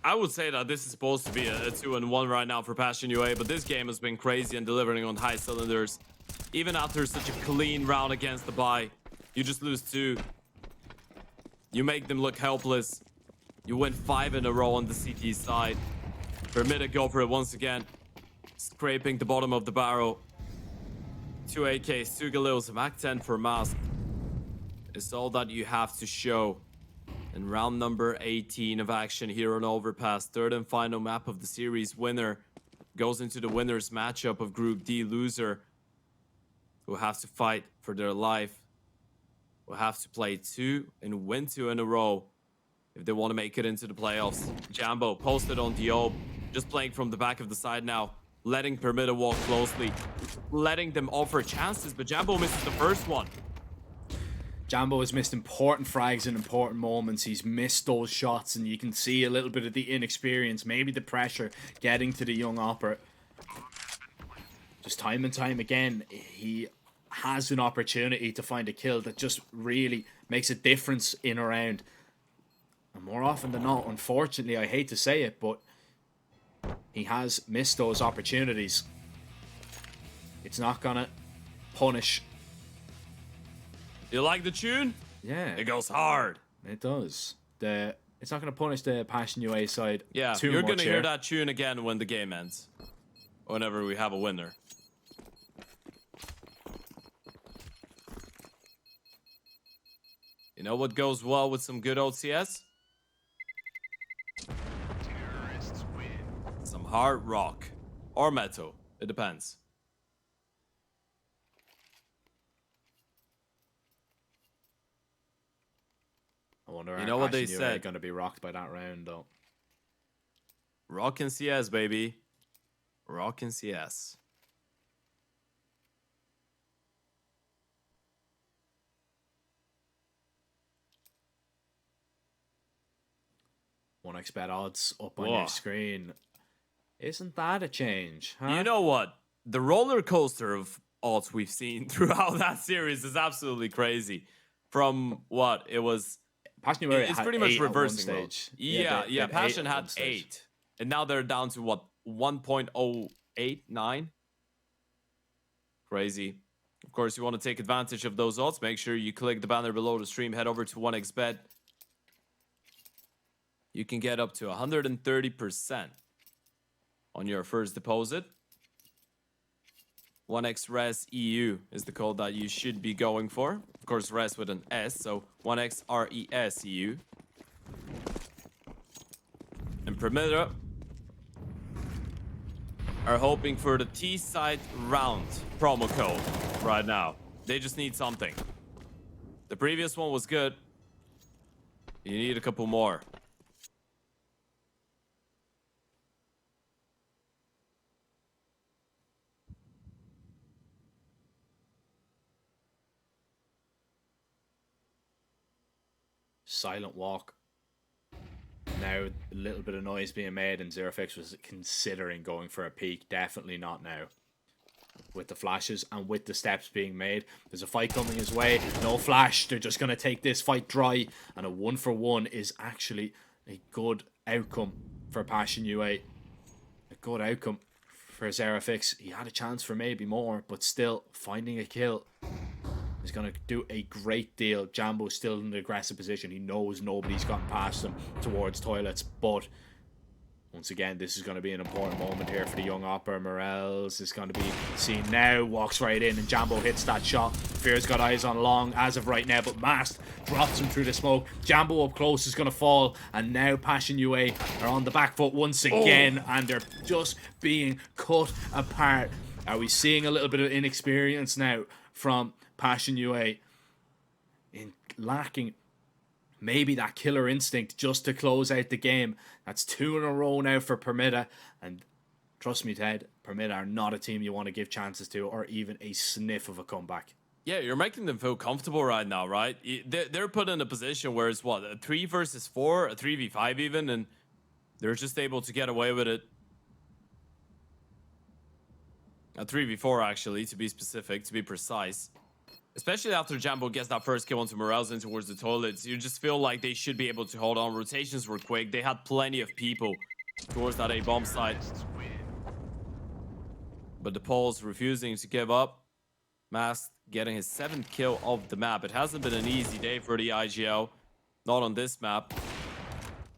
I would say that this is supposed to be a 2-1 right now for Passion UA, but this game has been crazy and delivering on high cylinders. Even after such a clean round against the bye, you just lose 2. You make them look helpless. You win 5 in a row on the CT side. Permita go for it once again. Scraping the bottom of the barrel. 2 AKs, 2 Galils, Mac 10 for Mask. It's all that you have to show. In round number 18 of action here on Overpass, third and final map of the series, winner goes into the winners matchup of Group D. Loser who have to fight for their life, will have to play 2 and win 2 in a row if they want to make it into the playoffs. Jambo posted on Diob, just playing from the back of the side now, letting Permita walk closely, letting them offer chances, but Jambo misses the first one. Jambo has missed important frags in important moments. He's missed those shots, and you can see a little bit of the inexperience, maybe the pressure getting to the young Opera. Just time and time again, he has an opportunity to find a kill that just really makes a difference in a round. And more often than not, unfortunately, I hate to say it, but he has missed those opportunities. It's not gonna punish. You like the tune? Yeah. It goes hard. It does. It's not gonna punish the Passion UA side. Yeah, too you're much gonna here. hear that tune again when the game ends. Whenever we have a winner. You know what goes well with some good OCS? Terrorists win. Some hard rock. Or metal. It depends. I wonder You know what they Passion UA said. Gonna be rocked by that round though. Rock and CS, baby. Rockin' CS. One XBet odds up on Whoa. your screen. Isn't that a change? Huh? You know what? The roller coaster of odds we've seen throughout that series is absolutely crazy. From what it was, Passion UA it's had pretty much 8 at one reversing mode. stage. Yeah, they had 8 Passion at had one stage. 8, and now they're down to what 1.089. Crazy. Of course, you want to take advantage of those odds. Make sure you click the banner below the stream. Head over to 1xBet. You can get up to 130% on your first deposit. 1xRes EU is the code that you should be going for. Of course, res with an S, so 1xRes EU. And Permira are hoping for the T-side round promo code right now. They just need something. The previous one was good. You need a couple more. Silent walk. Now a little bit of noise being made, and Zerofix was considering going for a peek. Definitely not now. With the flashes and with the steps being made, there's a fight coming his way. No flash. They're just going to take this fight dry, and a 1-for-1 is actually a good outcome for Passion UA. A good outcome for Zerofix. He had a chance for maybe more, but still finding a kill is going to do a great deal. Jambo's still in an aggressive position. He knows nobody's gotten past him towards toilets, but once again, this is going to be an important moment here for the young Opera. Morels is going to be seen now, walks right in, and Jambo hits that shot. Fear's got eyes on Long as of right now, but Mast drops him through the smoke. Jambo up close is going to fall, and now Passion UA are on the back foot once again, and they're just being cut apart. Are we seeing a little bit of inexperience now from Passion UA in lacking maybe that killer instinct just to close out the game? That's 2 in a row now for Permita, and trust me, Ted, Permita are not a team you want to give chances to or even a sniff of a comeback. Yeah, you're making them feel comfortable right now, right? They're put in a position where it's what, a 3 versus 4, a 3v5 even, and they're just able to get away with it. A 3v4 actually, to be specific, to be precise. Especially after Jambo gets that first kill onto Morels in towards the toilets, you just feel like they should be able to hold on. Rotations were quick. They had plenty of people towards that A-bomb side. But the Poles refusing to give up. Mask getting his 7th kill of the map. It hasn't been an easy day for the IGL. Not on this map.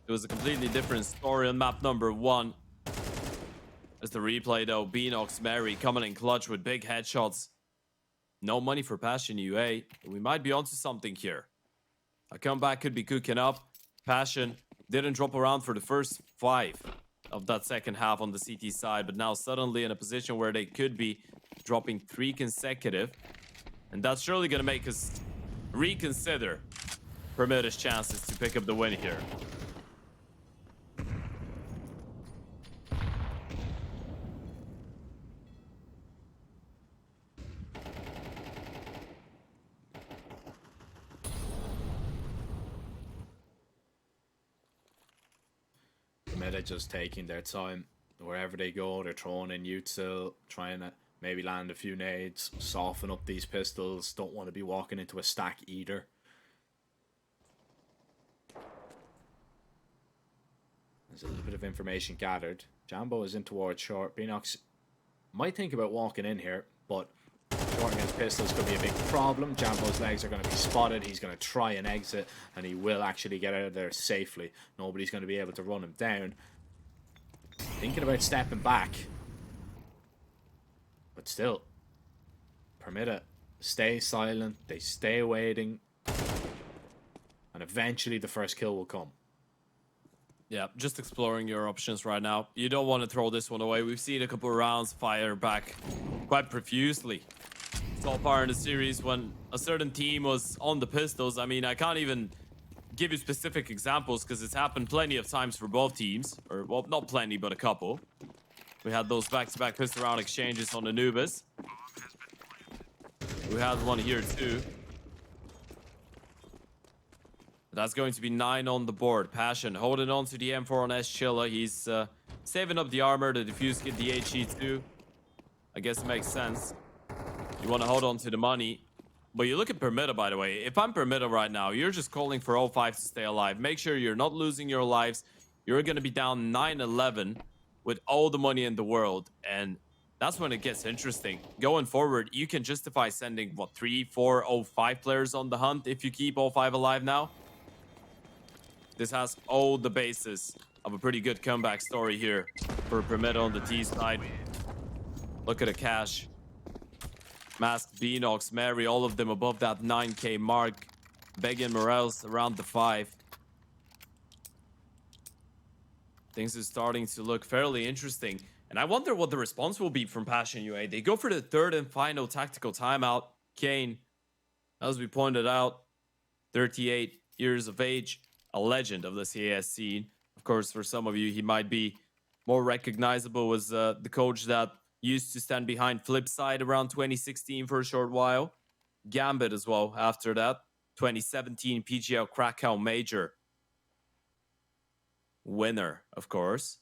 It was a completely different story on map number 1. As the replay though, Beanox Mary coming in clutch with big headshots. No money for Passion UA. We might be onto something here. A comeback could be cooking up. Passion didn't drop around for the first 5 of that second half on the CT side, but now suddenly in a position where they could be dropping 3 consecutive. And that's surely going to make us reconsider Permita's chances to pick up the win here. Permita just taking their time. Wherever they go, they're throwing in util, trying to maybe land a few nades, soften up these pistols. Don't want to be walking into a stack either. There's a little bit of information gathered. Jambo is in towards short. Beanox might think about walking in here, but short against pistols could be a big problem. Jambo's legs are going to be spotted. He's going to try and exit, and he will actually get out of there safely. Nobody's going to be able to run him down. Thinking about stepping back. But still, Permita stay silent. They stay waiting. And eventually the first kill will come. Yeah, just exploring your options right now. You don't want to throw this one away. We've seen a couple of rounds fire back quite profusely so far in the series when a certain team was on the pistols. I mean, I can't even give you specific examples because it's happened plenty of times for both teams. Or, well, not plenty, but a couple. We had those back-to-back pistol round exchanges on Anubis. We had one here too. That's going to be 9 on the board. Passion holding on to the M4 on Chilla. He's saving up the armor, the defuse kit, the HE2. I guess it makes sense. You want to hold on to the money. But you look at Permitta, by the way. If I'm Permitta right now, you're just calling for 05 to stay alive. Make sure you're not losing your lives. You're going to be down 9-11 with all the money in the world. And that's when it gets interesting. Going forward, you can justify sending, what, 3, 4, 05 players on the hunt if you keep 05 alive now. This has all the basis of a pretty good comeback story here for Permitta on the T side. Look at the cash. Masked, Beanox, Mary, all of them above that 9k mark. Beggy and Morales around the 5. Things are starting to look fairly interesting. And I wonder what the response will be from Passion UA. They go for the 3rd and final tactical timeout. Kane, as we pointed out, 38 years of age, a legend of the CS scene. Of course, for some of you, he might be more recognizable as the coach that used to stand behind Flipside around 2016 for a short while. Gambit as well after that. 2017 PGL Krakow Major. Winner, of course.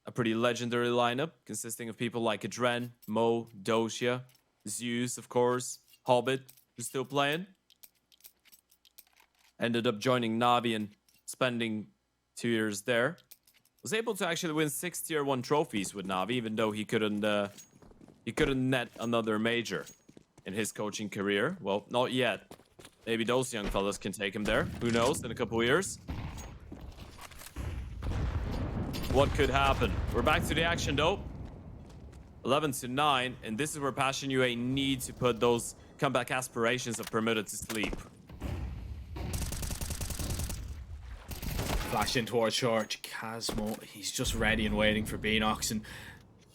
A pretty legendary lineup consisting of people like Adren, Mo, Dosia, Zeus, of course, Hobbit, who's still playing. Ended up joining Navi and spending 2 years there. Was able to actually win 6 tier 1 trophies with Navi, even though he couldn't net another major in his coaching career. Well, not yet. Maybe those young fellas can take him there. Who knows, in a couple years. What could happen? We're back to the action though. 11-9, and this is where Passion UA need to put those comeback aspirations of Permitta to sleep. Flash in towards short. Casmo, he's just ready and waiting for Beanox, and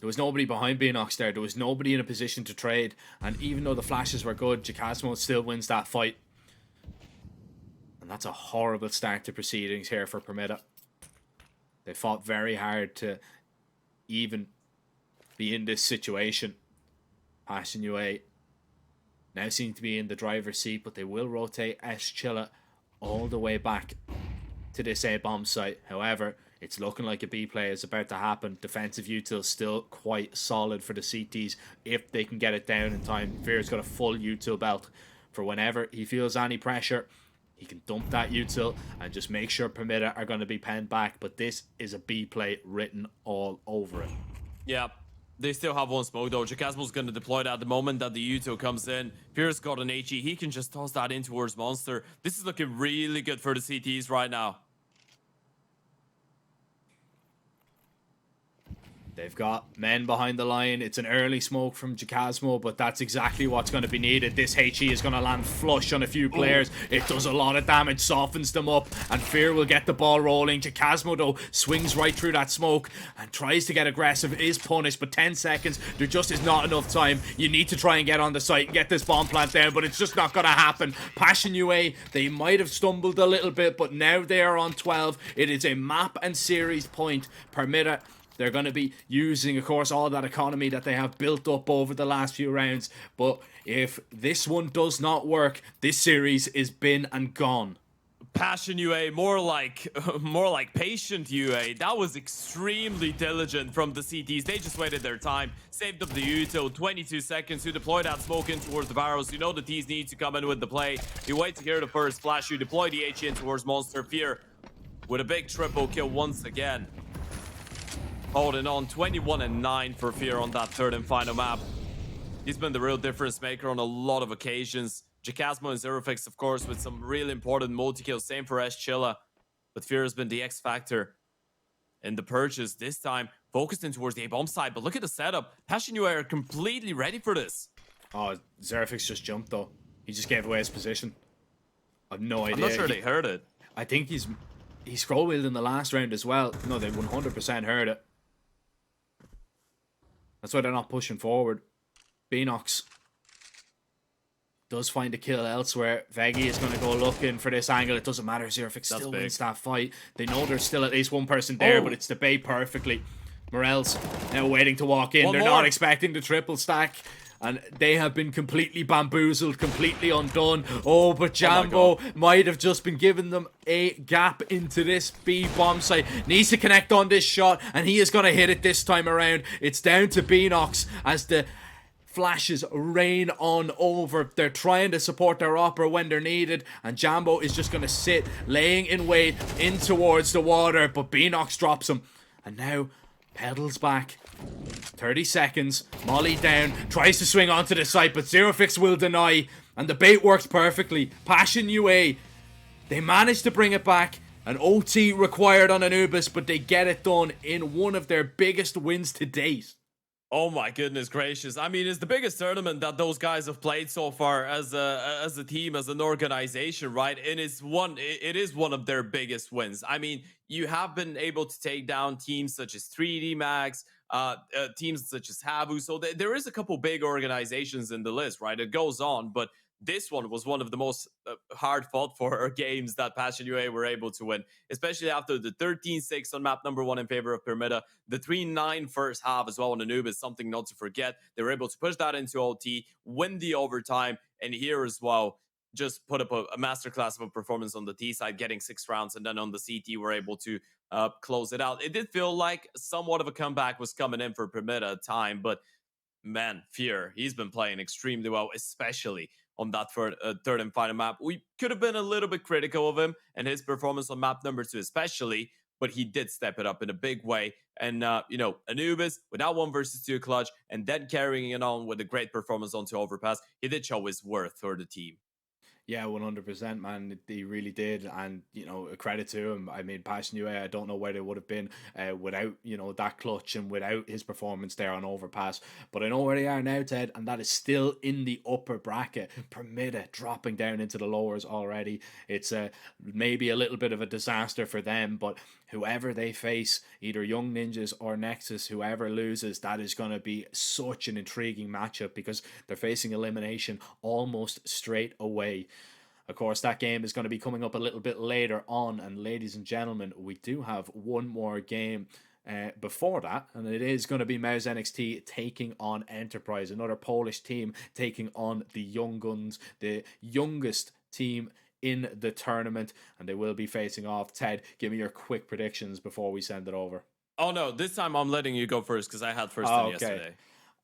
there was nobody behind Beanox there. There was nobody in a position to trade, and even though the flashes were good, Jacasmo still wins that fight. And that's a horrible start to proceedings here for Permitta. They fought very hard to even be in this situation. Passion UA now seem to be in the driver's seat, but they will rotate Chilla all the way back to this A-bomb site. However, it's looking like a B play is about to happen. Defensive util still quite solid for the CTs if they can get it down in time. Fear's got a full util belt for whenever he feels any pressure. He can dump that util and just make sure Permitta are going to be penned back. But this is a B play written all over it. Yeah, they still have one smoke though. Jacasmo's going to deploy that the moment that the util comes in. Fear's got an HE. He can just toss that in towards Monster. This is looking really good for the CTs right now. They've got men behind the line. It's an early smoke from Jacasmo, but that's exactly what's going to be needed. This HE is going to land flush on a few players. It does a lot of damage, softens them up, and Fear will get the ball rolling. Jacasmo, though, swings right through that smoke and tries to get aggressive, is punished, but 10 seconds, there just is not enough time. You need to try and get on the site and get this bomb plant down, but it's just not going to happen. Passion UA, they might have stumbled a little bit, but now they are on 12. It is a map and series point. Permitta, they're going to be using, of course, all that economy that they have built up over the last few rounds. But if this one does not work, this series is bin and gone. Passion UA, more like patient UA. That was extremely diligent from the CTs. They just waited their time, saved up the util, 22 seconds to deploy that smoke in towards the barrels. You know the T's need to come in with the play. You wait to hear the first flash. You deploy the HE in towards Monster. Fear with a big triple kill once again. Holding on 21-9 for Fear on that 3rd and final map. He's been the real difference maker on a lot of occasions. Jacasmo and Zerofix, of course, with some really important multi-kills. Same for Chilla. But Fear has been the X factor in the purchase this time. Focused in towards the A-bomb side. But look at the setup. Passion UA are completely ready for this. Oh, Zerofix just jumped, though. He just gave away his position. I have no idea. I'm not sure they heard it. I think he scroll-wheeled in the last round as well. No, they 100% heard it. That's why they're not pushing forward. Beanox does find a kill elsewhere. Veggie is going to go looking for this angle. It doesn't matter. Zerofix still wins that fight. They know there's still at least one person there, but it's debated perfectly. Morels now waiting to walk in. One They're more. not expecting the triple stack. And they have been completely bamboozled, completely undone. Oh, but Jambo might have just been giving them a gap into this B bomb site. Needs to connect on this shot, and he is going to hit it this time around. It's down to Beanox as the flashes rain on over. They're trying to support their upper when they're needed, and Jambo is just going to sit, laying in wait in towards the water, but Beanox drops him. And now, pedals back. 30 seconds, Molly down, tries to swing onto the site, but Zerofix will deny, and the bait works perfectly. Passion UA, they managed to bring it back. An OT required on Anubis, but they get it done in one of their biggest wins to date. Oh my goodness gracious. I mean, it's the biggest tournament that those guys have played so far as a team, as an organization, right? And it is one of their biggest wins. I mean, you have been able to take down teams such as 3D Max, teams such as Havu. So there is a couple big organizations in the list, right? It goes on, but this one was one of the most hard fought for games that Passion UA were able to win, especially after the 13-6 on map number 1 in favor of Pyramida, the 3-9 first half as well on Anubis, something not to forget. They were able to push that into OT, win the overtime, and here as well, just put up a masterclass of a performance on the T side, getting 6 rounds, and then on the CT were able to close it out. It did feel like somewhat of a comeback was coming in for Pyramida at time, but man, Fear, he's been playing extremely well, especially on that third and final map. We could have been a little bit critical of him and his performance on map number 2 especially, but he did step it up in a big way. And, Anubis, with that 1 versus 2 clutch, and then carrying it on with a great performance onto Overpass, he did show his worth for the team. Yeah, 100%, man. He really did. And, a credit to him. I mean, Passion UA, I don't know where they would have been without, that clutch and without his performance there on Overpass. But I know where they are now, Ted, and that is still in the upper bracket. Pyramida dropping down into the lowers already. It's maybe a little bit of a disaster for them, but whoever they face, either Young Ninjas or Nexus, whoever loses, that is going to be such an intriguing matchup because they're facing elimination almost straight away. Of course, that game is going to be coming up a little bit later on, and ladies and gentlemen, we do have one more game before that, and it is going to be Mouse NXT taking on Enterprise, another Polish team taking on the Young Guns, the youngest team in the tournament, and they will be facing off. Ted, give me your quick predictions before we send it over. Oh no, this time I'm letting you go first because I had first yesterday.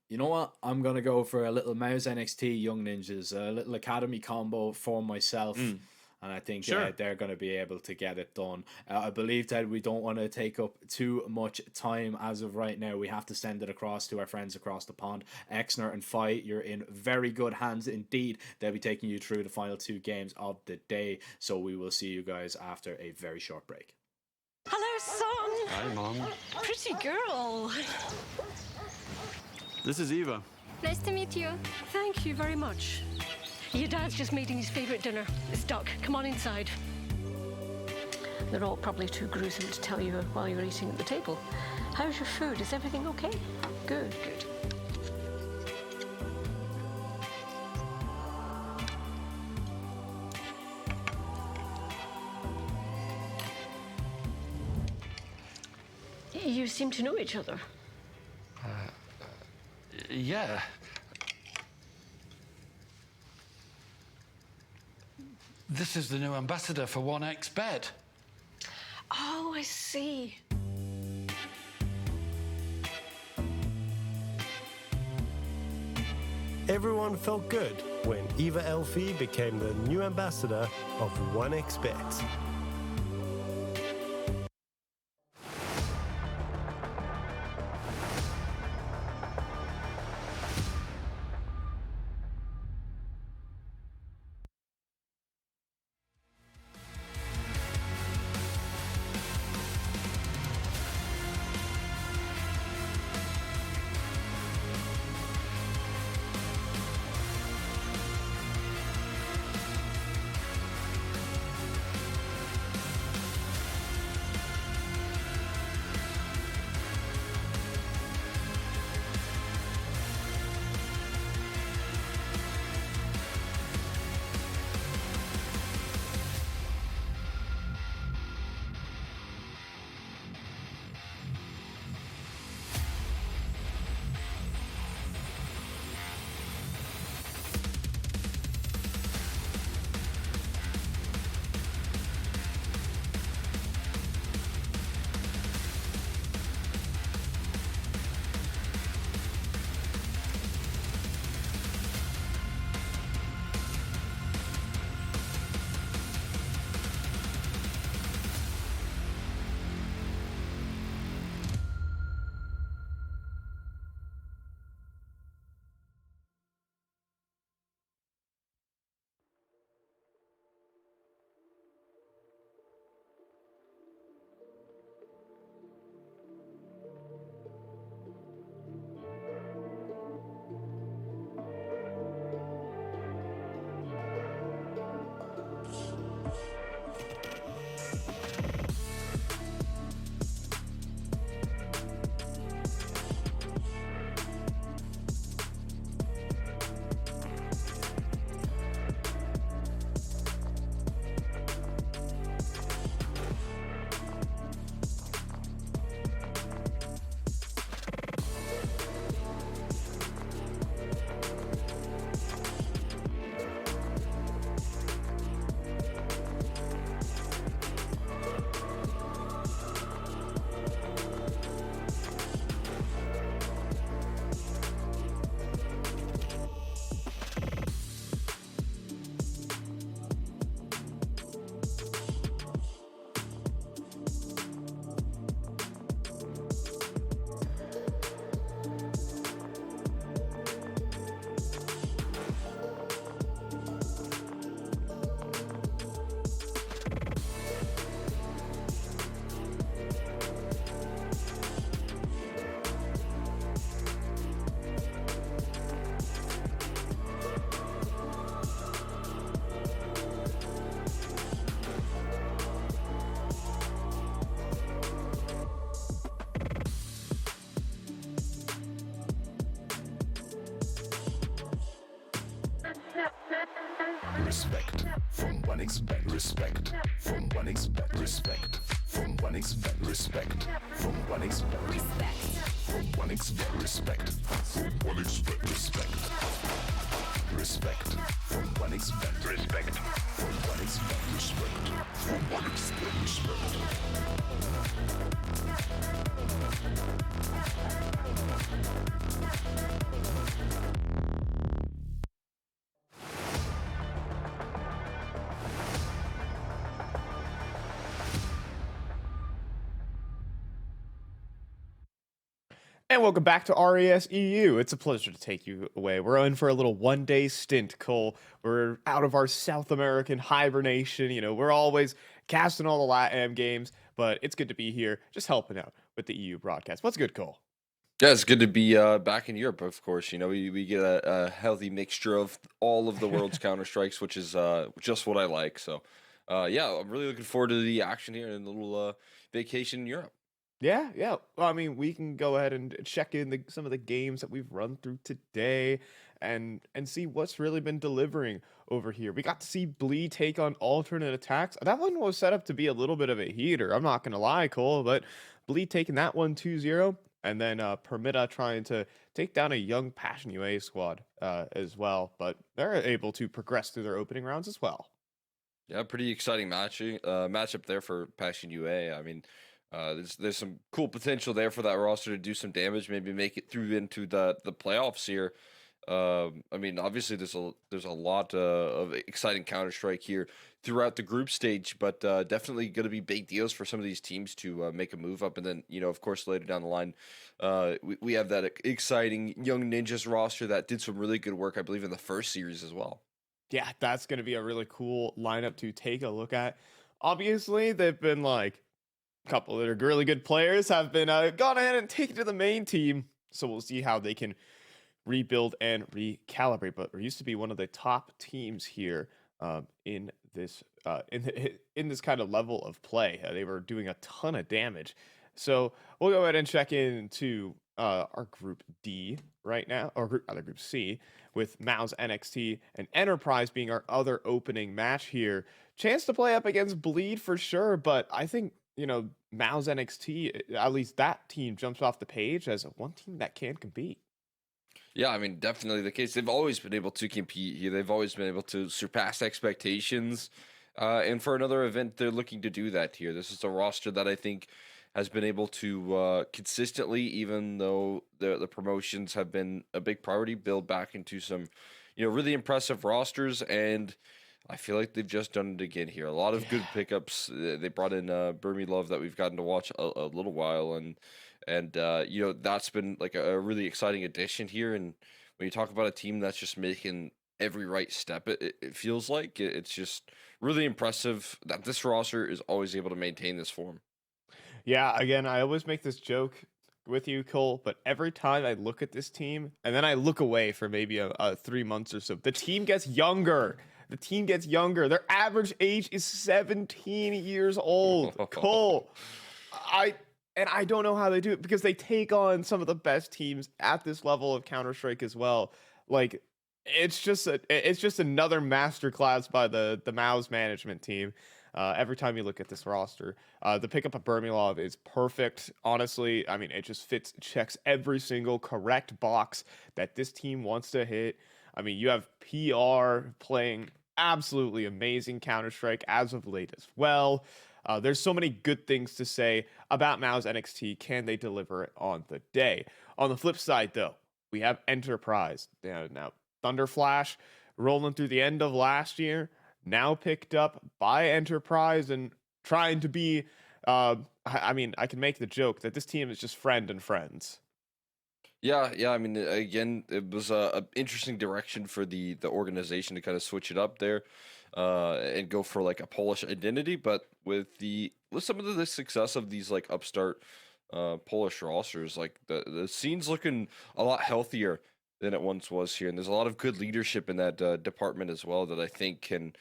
You know what? I'm going to go for a little Mouse NXT Young Ninjas, a little Academy combo for myself. And I think they're going to be able to get it done. I believe that we don't want to take up too much time as of right now. We have to send it across to our friends across the pond. Exner and Fight, you're in very good hands indeed. They'll be taking you through the final 2 games of the day. So we will see you guys after a very short break. Hello, son. Hi, Mom. Pretty girl. This is Eva. Nice to meet you. Thank you very much. Your dad's just making his favorite dinner. It's duck. Come on inside. They're all probably too gruesome to tell you while you're eating at the table. How's your food? Is everything okay? Good, good. You seem to know each other. Yeah. This is the new ambassador for 1xBet. Oh, I see. Everyone felt good when Eva Elfie became the new ambassador of 1xBet. Respect from 1xbet. Respect from 1xbet. Respect from 1xbet. Respect from 1xbet. Respect from 1xbet. Respect from 1xbet. Respect. Respect from 1xbet. Respect from 1xbet. Respect from 1xbet. Respect. And welcome back to RES EU. It's a pleasure to take you away. We're in for a little one-day stint, Cole. We're out of our South American hibernation. You know, we're always casting all the LATAM games, but it's good to be here just helping out with the EU broadcast. What's good, Cole? Yeah, it's good to be back in Europe, of course. You know, we get a healthy mixture of all of the world's Counter-Strikes, which is just what I like. So, yeah, I'm really looking forward to the action here and a little vacation in Europe. Yeah, yeah. Well, I mean, we can go ahead and check in some of the games that we've run through today and see what's really been delivering over here. We got to see Bleed take on alternate attacks. That one was set up to be a little bit of a heater. I'm not going to lie, Cole, but Bleed taking that one 2-0, and then Permita trying to take down a young Passion UA squad as well. But they're able to progress through their opening rounds as well. Yeah, pretty exciting matchup there for Passion UA. I mean, there's some cool potential there for that roster to do some damage, maybe make it through into the playoffs here. I mean, obviously there's a lot of exciting Counter-Strike here throughout the group stage, but definitely going to be big deals for some of these teams to make a move up. And then, you know, of course, later down the line, we have that exciting Young Ninjas roster that did some really good work, I believe, in the first series as well. Yeah, that's going to be a really cool lineup to take a look at. Obviously, they've been like a couple that are really good players have been gone ahead and taken to the main team. So we'll see how they can rebuild and recalibrate. But there used to be one of the top teams here in this in this kind of level of play. They were doing a ton of damage. So we'll go ahead and check into our Group D right now, or Group C, with Mao's NXT and Enterprise being our other opening match here. Chance to play up against Bleed for sure, but I think, you know, Mao's NXT, at least that team jumps off the page as one team that can compete. Yeah, I mean, definitely the case. They've always been able to compete here. They've always been able to surpass expectations. And for another event, they're looking to do that here. This is a roster that I think has been able to consistently, even though the promotions have been a big priority, build back into some, you know, really impressive rosters. And I feel like they've just done it again here. A lot of good pickups. They brought in Burmy Love that we've gotten to watch a little while, and you know, that's been like a really exciting addition here. And when you talk about a team that's just making every right step, it feels like it's just really impressive that this roster is always able to maintain this form. Yeah, again, I always make this joke with you, Cole, but every time I look at this team and then I look away for maybe a 3 months or so, the team gets younger. The team gets younger. Their average age is 17 years old. Cole, I don't know how they do it because they take on some of the best teams at this level of Counter-Strike as well. Like, it's just another masterclass by the Mao's management team. Every time you look at this roster, the pickup of Burmilov is perfect. Honestly, I mean, it just checks every single correct box that this team wants to hit. I mean, you have PR playing absolutely amazing Counter-Strike as of late as well. There's so many good things to say about Mao's NXT. Can they deliver it on the day? On the flip side, though, we have Enterprise. Now, Thunderflash rolling through the end of last year, now picked up by Enterprise and trying to be, I mean, I can make the joke that this team is just friend and friends. Yeah. I mean, again, it was a interesting direction for the organization to kind of switch it up there, and go for like a Polish identity. But with some of the success of these like upstart Polish rosters, like the scene's looking a lot healthier than it once was here, and there's a lot of good leadership in that department as well that I think can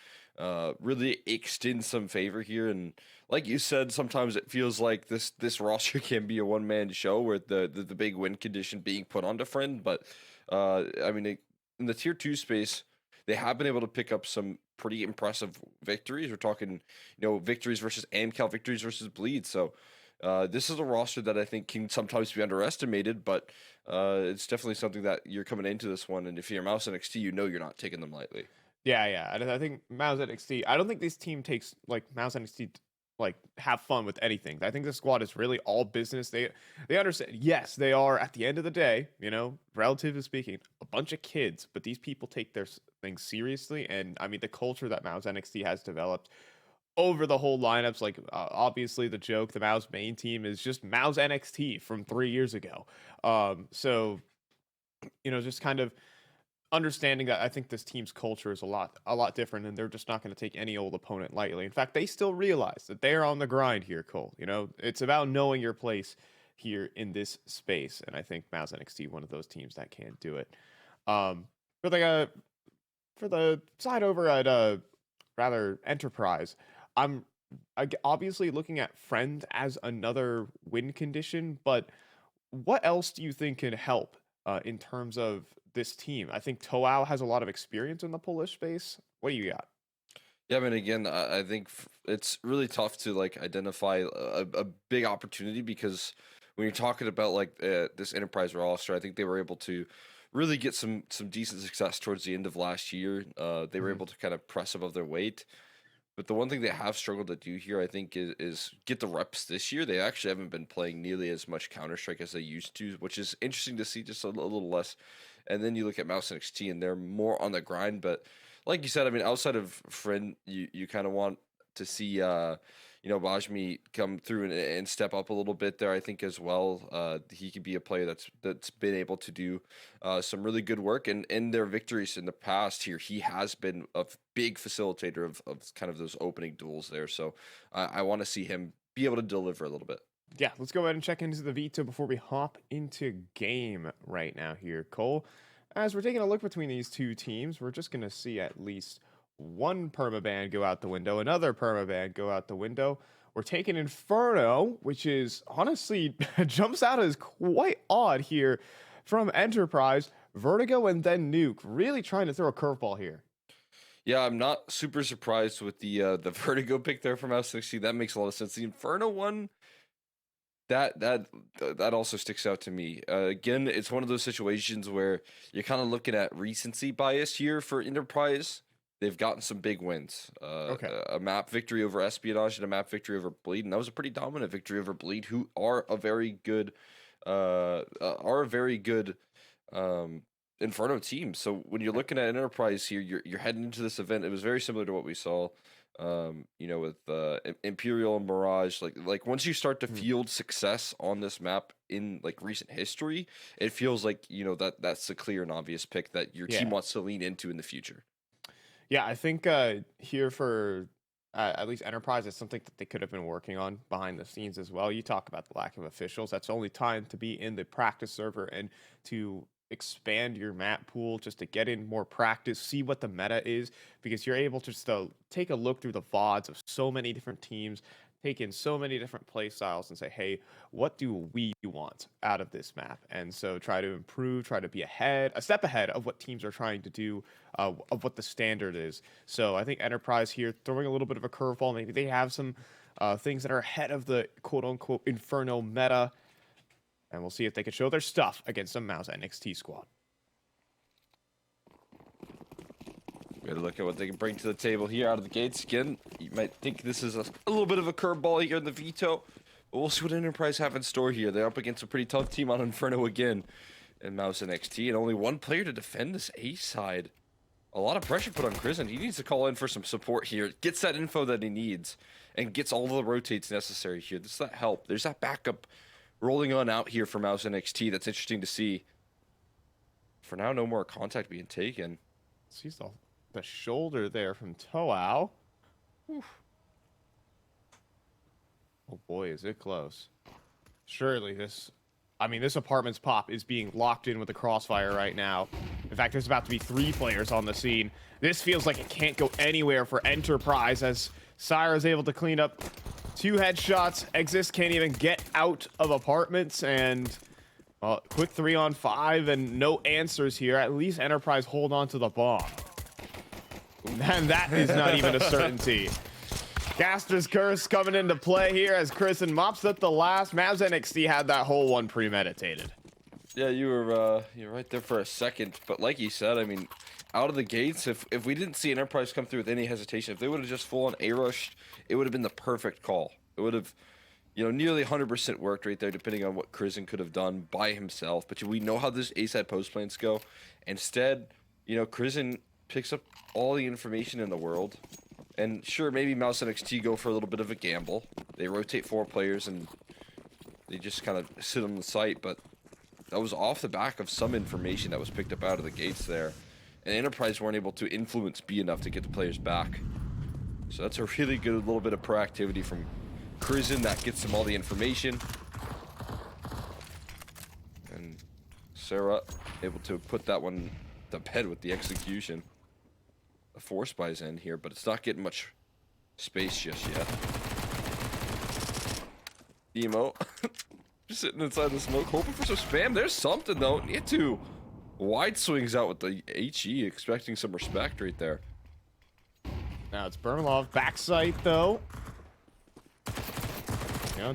really extend some favor here. And like you said, sometimes it feels like this roster can be a one-man show with the big win condition being put onto friend. But I mean, in the tier 2 space, they have been able to pick up some pretty impressive victories. We're talking, victories versus AmCal, victories versus Bleed. So this is a roster that I think can sometimes be underestimated, but it's definitely something that you're coming into this one. And if you're Mouse NXT, you're not taking them lightly. Yeah. I think Mouse NXT. I don't think this team takes like Mouse NXT like have fun with anything. I think the squad is really all business. They understand. Yes, they are at the end of the day, relatively speaking, a bunch of kids, but these people take their things seriously. And I mean, the culture that Mouse NXT has developed over the whole lineups, like obviously the joke, the Mouse main team is just Mouse NXT from 3 years ago. So just kind of understanding that I think this team's culture is a lot different, and they're just not going to take any old opponent lightly. In fact, they still realize that they're on the grind here, Cole. It's about knowing your place here in this space, and I think Mouse NXT one of those teams that can do it. For the side over at rather Enterprise, I'm obviously looking at Friend as another win condition, but what else do you think can help in terms of this team? I think Toao has a lot of experience in the Polish space. What do you got? Yeah, I mean, again, I think it's really tough to like identify a big opportunity, because when you're talking about like this Enterprise roster, I think they were able to really get some decent success towards the end of last year. They were able to kind of press above their weight. But the one thing they have struggled to do here, I think, is get the reps this year. They actually haven't been playing nearly as much Counter-Strike as they used to, which is interesting to see, just a little less. And then you look at Mouse NXT, and they're more on the grind. But like you said, I mean, outside of Friend, you kind of want to see, Bajmi come through and step up a little bit there, I think, as well. He could be a player that's been able to do some really good work. And in their victories in the past here, he has been a big facilitator of kind of those opening duels there. So I want to see him be able to deliver a little bit. Yeah, let's go ahead and check into the veto before we hop into game right now here, Cole. As we're taking a look between these two teams, we're just going to see at least one permaban go out the window, another permaban go out the window. We're taking Inferno, which is honestly jumps out as quite odd here from Enterprise. Vertigo and then Nuke, really trying to throw a curveball here. Yeah, I'm not super surprised with the Vertigo pick there from F60. That makes a lot of sense. The Inferno one, that also sticks out to me. Again, it's one of those situations where you're kind of looking at recency bias here for Enterprise. They've gotten some big wins. A map victory over Espionage and a map victory over Bleed, and that was a pretty dominant victory over Bleed, who are a very good Inferno team. So when you're looking at Enterprise here, you're heading into this event. It was very similar to what we saw, with Imperial and Mirage. Like once you start to field success on this map in like recent history, it feels like that's a clear and obvious pick that your team wants to lean into in the future. Yeah, I think here for at least Enterprise, it's something that they could have been working on behind the scenes as well. You talk about the lack of officials. That's only time to be in the practice server and to expand your map pool, just to get in more practice, see what the meta is, because you're able to just take a look through the VODs of so many different teams, take in so many different play styles and say, hey, what do we want out of this map? And so try to improve, try to be a step ahead of what teams are trying to do, of what the standard is. So I think Enterprise here throwing a little bit of a curveball. Maybe they have some things that are ahead of the quote-unquote Inferno meta. And we'll see if they can show their stuff against a Mouse NXT squad. Gotta look at what they can bring to the table here out of the gates. Again, you might think this is a little bit of a curveball here in the veto, but we'll see what Enterprise have in store here. They're up against a pretty tough team on Inferno again in Mouse NXT, and only one player to defend this A side. A lot of pressure put on Crizzen. He needs to call in for some support here, gets that info that he needs, and gets all the rotates necessary here. This is that help. There's that backup rolling on out here for Mouse NXT. That's interesting to see. For now, no more contact being taken. Sees the shoulder there from Toao. Oh boy, is it close. Surely this apartment's pop is being locked in with the crossfire right now. In fact, there's about to be 3 players on the scene. This feels like it can't go anywhere for Enterprise, as Sire is able to clean up 2 headshots. Exist can't even get out of apartments, and quick 3-on-5 and no answers here. At least Enterprise hold on to the bomb. And that is not even a certainty. Gaster's Curse coming into play here as Kristen mops up the last. Mavs NXT had that whole one premeditated. Yeah, you're right there for a second. But like you said, I mean, out of the gates, if we didn't see Enterprise come through with any hesitation, if they would have just full on A-rushed, it would have been the perfect call. It would have, nearly 100% worked right there, depending on what Kristen could have done by himself. But we know how this A-side post plans go. Instead, Kristen picks up all the information in the world. And sure, maybe Mouse NXT go for a little bit of a gamble. They rotate 4 players and they just kind of sit on the site, but that was off the back of some information that was picked up out of the gates there. And Enterprise weren't able to influence B enough to get the players back. So that's a really good little bit of proactivity from Kristen that gets them all the information. And Sarah able to put that one to bed with the execution. The force buys in here, but it's not getting much space just yet. Emo. Just sitting inside the smoke, hoping for some spam. There's something, though. Need to. Wide swings out with the HE, expecting some respect right there. Now it's Bermalov. Backside, though.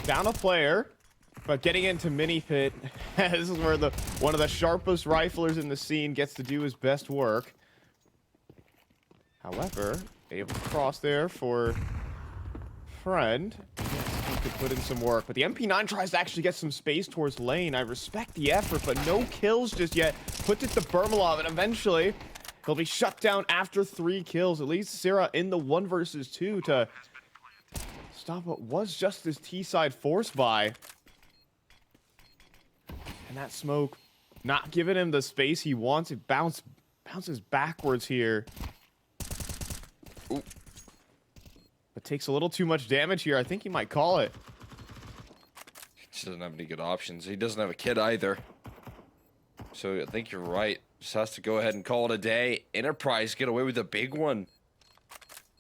Down a player. But getting into mini pit. This is where one of the sharpest riflers in the scene gets to do his best work. However, able to cross there for Friend. Yes, he could put in some work. But the MP9 tries to actually get some space towards lane. I respect the effort, but no kills just yet. Puts it to Bermalov, and eventually he'll be shut down after 3 kills. It leaves Sarah in the 1 versus 2 to stop what was just his T-side force buy. And that smoke not giving him the space he wants. It bounces backwards here. Ooh. But takes a little too much damage here. I think he might call it. He just doesn't have any good options. He doesn't have a kid either. So I think you're right. Just has to go ahead and call it a day. Enterprise get away with a big one.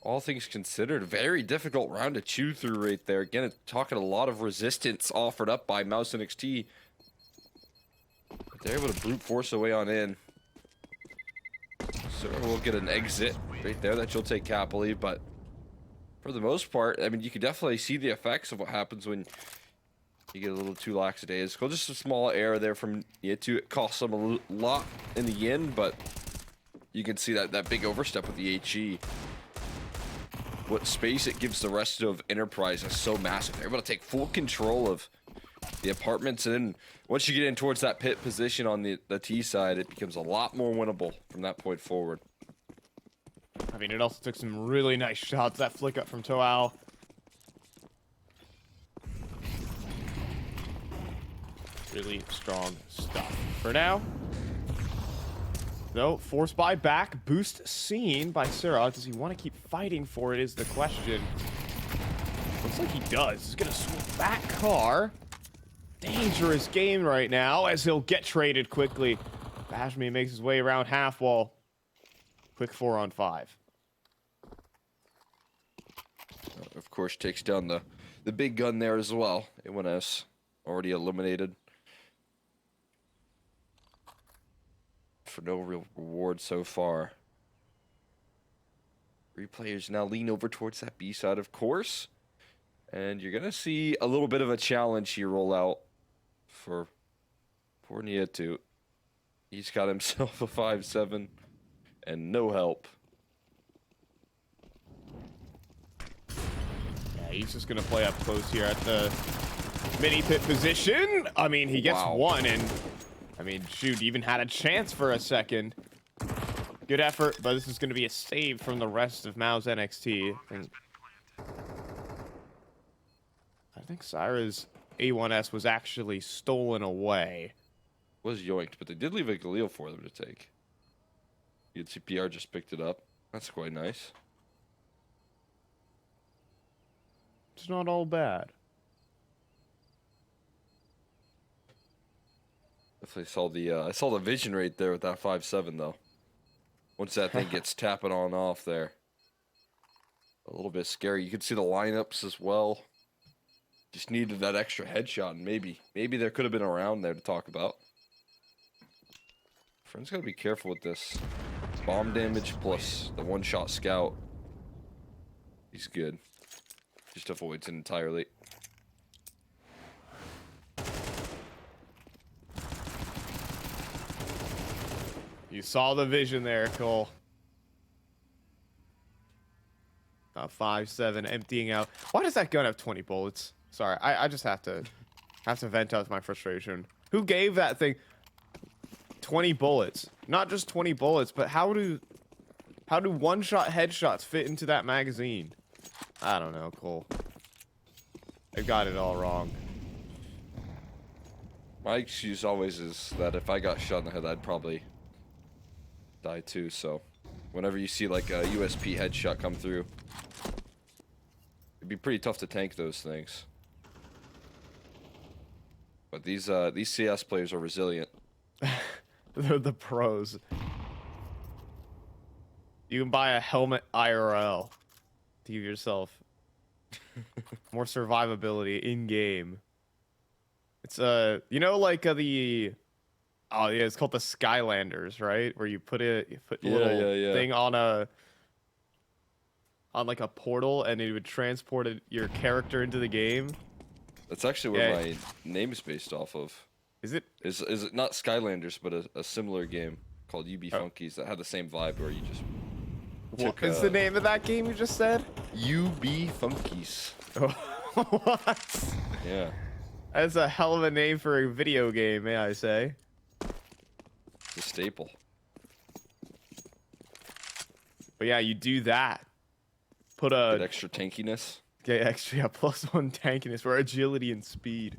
All things considered, very difficult round to chew through right there. Again, talking a lot of resistance offered up by Mouse NXT. But they're able to brute force away on in. So we'll get an exit right there that you'll take happily, but for the most part, I mean, you can definitely see the effects of what happens when you get a little too lackadaisical. Just a small error there from Yetu. It costs them a lot in the end, but you can see that big overstep with the HE. What space it gives the rest of Enterprise is so massive. They're able to take full control of the apartments, and then once you get in towards that pit position on the T side, it becomes a lot more winnable from that point forward. I mean, it also took some really nice shots. That flick up from Toal. Really strong stuff. For now, though, force buy back. Boost seen by Sarah. Does he want to keep fighting for it is the question. Looks like he does. He's going to swoop back car. Dangerous game right now as he'll get traded quickly. Bashmi makes his way around half wall. Quick 4-on-5. Of course, takes down the big gun there as well. A1S already eliminated. For no real reward so far. 3 players now lean over towards that B side, of course. And you're going to see a little bit of a challenge here roll out for Nietu. He's got himself a 5-7 and no help. Yeah, he's just going to play up close here at the mini pit position. I mean, he gets one, and I mean, shoot, even had a chance for a second. Good effort, but this is going to be a save from the rest of Mao's NXT. I think Syra's A1S was actually stolen away. Was yoinked, but they did leave a Galil for them to take. You'd see PR just picked it up. That's quite nice. It's not all bad. Definitely saw the I saw the vision right there with that 5-7 though. Once that thing gets tapping on off there. A little bit scary. You can see the lineups as well. Just needed that extra headshot, and maybe there could have been a round there to talk about. Friend's gotta be careful with this bomb damage plus the one-shot scout. He's good. Just avoids it entirely. You saw the vision there, Cole. 5-7, emptying out. Why does that gun have 20 bullets? Sorry, I just have to vent out my frustration. Who gave that thing 20 bullets? Not just 20 bullets, but how do one-shot headshots fit into that magazine? I don't know, Cole. They got it all wrong. My excuse always is that if I got shot in the head, I'd probably die too. So whenever you see like a USP headshot come through, it'd be pretty tough to tank those things. But these CS players are resilient. They're the pros. You can buy a helmet IRL to give yourself more survivability in game. It's you know, like the it's called the Skylanders, right? Where you put a little thing on like a portal, and it would transport your character into the game. That's actually where my name is based off of. Is it? Is it not Skylanders, but a similar game called UB Funkies that had the same vibe where you just. What is the name of that game you just said? UB Funkies. What? Yeah. That's a hell of a name for a video game, may I say. It's a staple. But yeah, you do that. Put Get extra tankiness. Get extra +1 tankiness for agility and speed.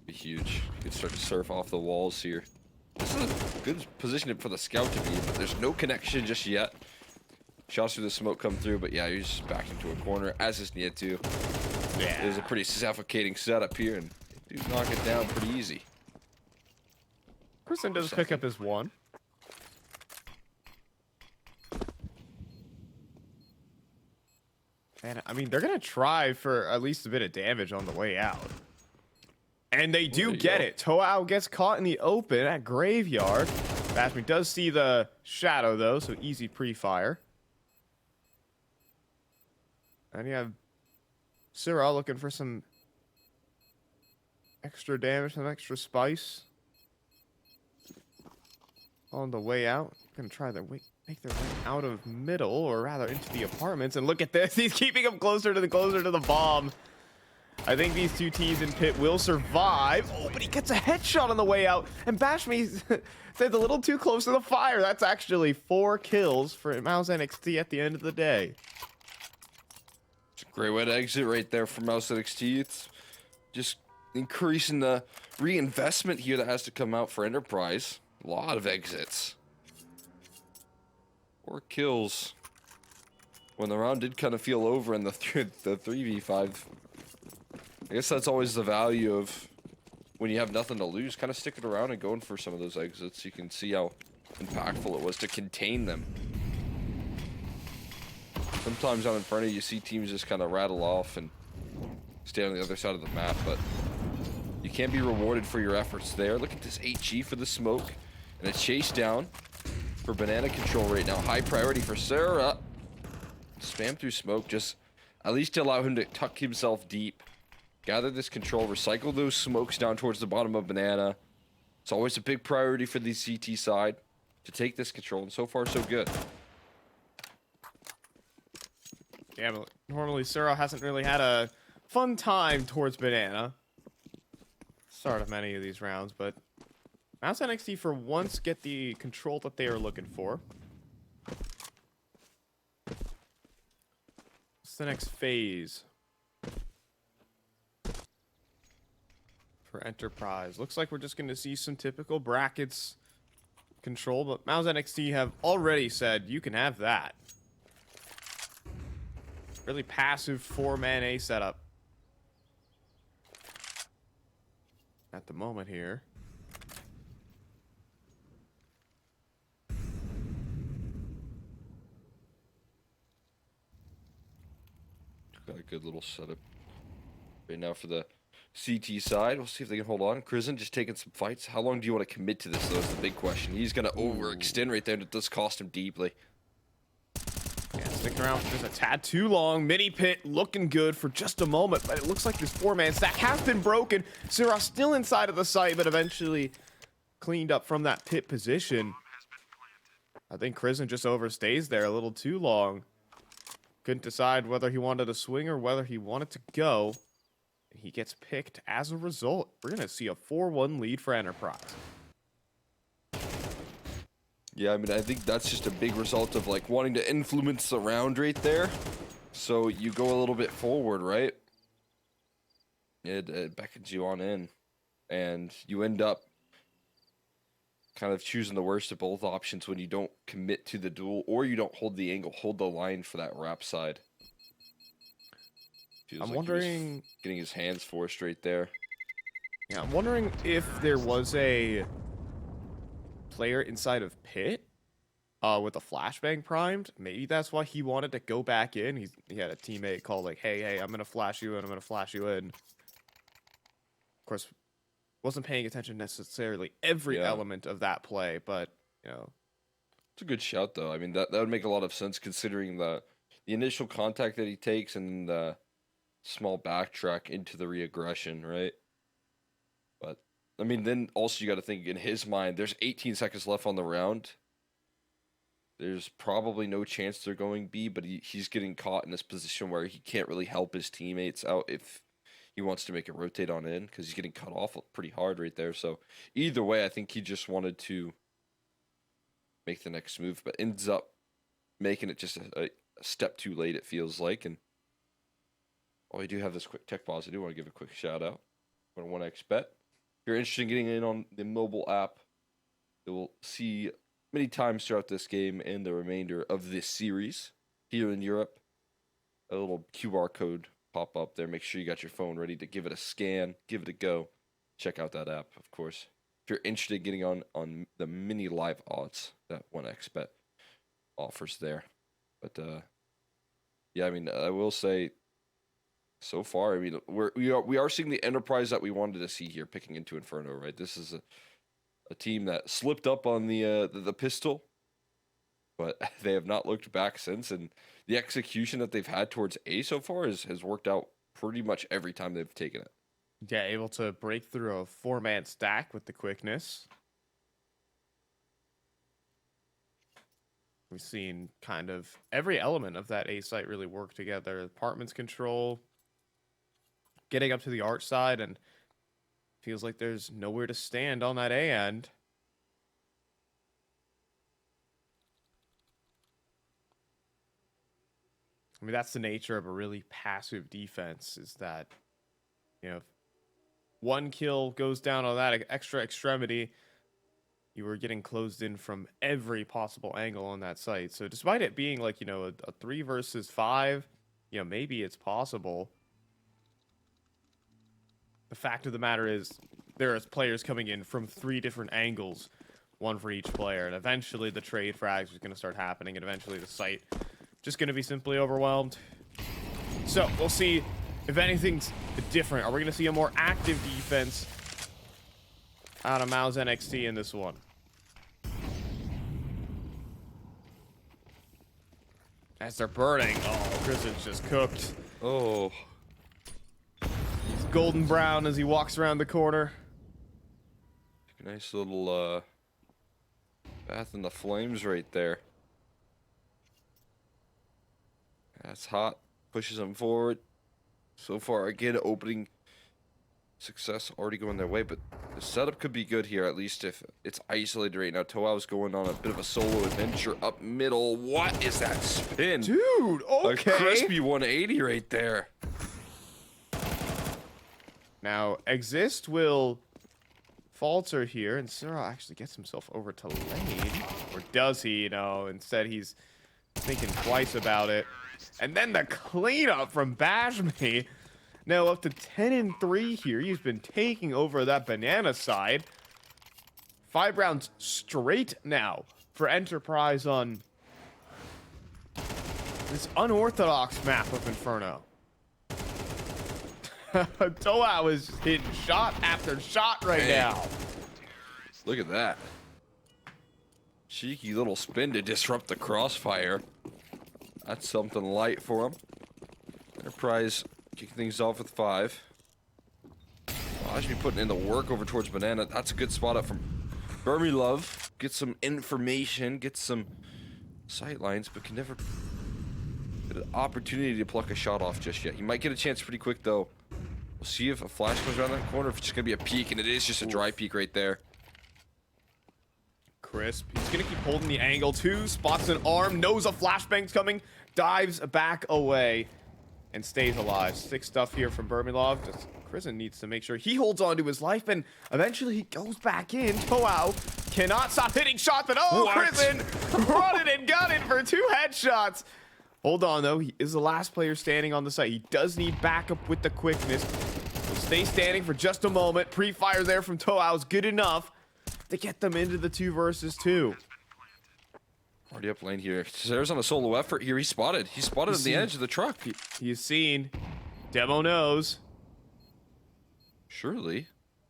Be huge. You can start to surf off the walls here. This is a good position for the scout to be, but there's no connection just yet. Shots through the smoke come through, but yeah, you're just back into a corner as is needed to. Yeah. It was a pretty suffocating setup here, and they do knock it down pretty easy. Person does pick up his one. And I mean, they're gonna try for at least a bit of damage on the way out. And they do get it. Toao gets caught in the open at Graveyard. Bashmi does see the shadow, though, so easy pre-fire. And you have Cyril looking for some extra damage, some extra spice. On the way out. Gonna try to make their way out of middle, or rather into the apartments. And look at this. He's keeping them closer to the bomb. I think these two teams in pit will survive. Oh, but he gets a headshot on the way out. And Bashmi said a little too close to the fire. That's actually 4 kills for Mouse NXT at the end of the day. It's a great way to exit right there for Mouse NXT. It's just increasing the reinvestment here that has to come out for Enterprise. A lot of exits. 4 kills. When the round did kind of feel over in the 3v5. I guess that's always the value of when you have nothing to lose, kind of sticking around and going for some of those exits. You can see how impactful it was to contain them. Sometimes out in front of you, you see teams just kind of rattle off and stay on the other side of the map, but you can't be rewarded for your efforts there. Look at this HG for the smoke and a chase down for banana control right now. High priority for Sarah. Spam through smoke, just at least to allow him to tuck himself deep. Gather this control, recycle those smokes down towards the bottom of banana. It's always a big priority for the CT side to take this control, and so far so good. Yeah, but normally Cyril hasn't really had a fun time towards banana. Start of many of these rounds, but Mouse NXT for once get the control that they are looking for. What's the next phase for Enterprise? Looks like we're just going to see some typical brackets control, but Mouse NXT have already said you can have that. Really passive 4-man A setup at the moment here. Got a good little setup right now for the CT side. We'll see if they can hold on. Crizzen just taking some fights. How long do you want to commit to this, though, is the big question. He's going to overextend right there, and it does cost him deeply. Yeah, sticking around for just a tad too long. Mini pit looking good for just a moment, but it looks like this 4-man stack has been broken. Syrah still inside of the site, but eventually cleaned up from that pit position. I think Crizzen just overstays there a little too long. Couldn't decide whether he wanted to swing or whether he wanted to go. He gets picked as a result. We're going to see a 4-1 lead for Enterprise. Yeah, I mean, I think that's just a big result of, like, wanting to influence the round right there. So you go a little bit forward, right? It beckons you on in. And you end up kind of choosing the worst of both options when you don't commit to the duel or you don't hold the angle, hold the line for that wrap side. Feels I'm like wondering... getting his hands forced right there. Yeah, I'm wondering if there was a player inside of pit with a flashbang primed. Maybe that's why he wanted to go back in. He had a teammate call like, hey, I'm going to flash you in, I'm going to flash you in. Of course, wasn't paying attention necessarily every element of that play, but, you know. It's a good shout, though. I mean, that would make a lot of sense considering the initial contact that he takes and the small backtrack into the reaggression, right? But, I mean, then also you got to think in his mind, there's 18 seconds left on the round. There's probably no chance they're going B, but he's getting caught in this position where he can't really help his teammates out if he wants to make a rotate on in because he's getting cut off pretty hard right there. So either way, I think he just wanted to make the next move, but ends up making it just a step too late, it feels like. And we do have this quick tech pause. I do want to give a quick shout out for 1xBet. If you're interested in getting in on the mobile app, you will see many times throughout this game and the remainder of this series here in Europe a little QR code pop up there. Make sure you got your phone ready to give it a scan, give it a go. Check out that app, of course. If you're interested in getting on the mini live odds that 1xBet offers there. But yeah, I mean, I will say so far, I mean, we are seeing the Enterprise that we wanted to see here picking into Inferno, right? This is a team that slipped up on the pistol, but they have not looked back since, and the execution that they've had towards A so far has worked out pretty much every time they've taken it. Yeah, able to break through a 4-man stack with the quickness. We've seen kind of every element of that A site really work together. Apartments control, getting up to the arch side, and feels like there's nowhere to stand on that A end. I mean, that's the nature of a really passive defense, is that, you know, if one kill goes down on that extra extremity, you were getting closed in from every possible angle on that site. So despite it being like, you know, a 3 versus 5, you know, maybe it's possible. The fact of the matter is there is players coming in from 3 different angles, one for each player, and eventually the trade frags is going to start happening, and eventually the site just going to be simply overwhelmed. So we'll see if anything's different. Are we going to see a more active defense out of Mao's NXT in this one? As they're burning. Oh, Crizzen's just cooked. Oh. He's golden brown as he walks around the corner. Nice little bath in the flames right there. That's hot. Pushes him forward. So far, again, opening success already going their way, but the setup could be good here, at least if it's isolated right now. Toao's going on a bit of a solo adventure up middle. What is that spin? Dude, okay. A crispy 180 right there. Now, Exist will falter here, and Syrah actually gets himself over to lane. Or does he? You know, instead he's thinking twice about it. And then the cleanup from Bashmi. Now up to 10-3 here. He's been taking over that banana side. 5 rounds straight now for Enterprise on this unorthodox map of Inferno. Toa is just hitting shot after shot right now. Look at that. Cheeky little spin to disrupt the crossfire. That's something light for him. Enterprise kicking things off with 5. Rajmi putting in the work over towards Banana. That's a good spot up from Burmy Love. Get some information, get some sight lines, but can never get an opportunity to pluck a shot off just yet. He might get a chance pretty quick though. We'll see if a flash comes around that corner, if it's just gonna be a peek, and it is just a dry peek right there. Crisp. He's gonna keep holding the angle too. Spots an arm, knows a flashbang's coming, dives back away, and stays alive. Sick stuff here from Burmilov. Just Kristen needs to make sure he holds on to his life, and eventually he goes back in. Toao cannot stop hitting shots, but Kristen running and gunning for 2 headshots. Hold on though, he is the last player standing on the site. He does need backup with the quickness. He'll stay standing for just a moment. Pre-fire there from Toao is good enough to get them into the 2 versus 2. Already up lane here. There's on a solo effort here. He's spotted. He's spotted on the edge of the truck. He's seen. Demo knows. Surely.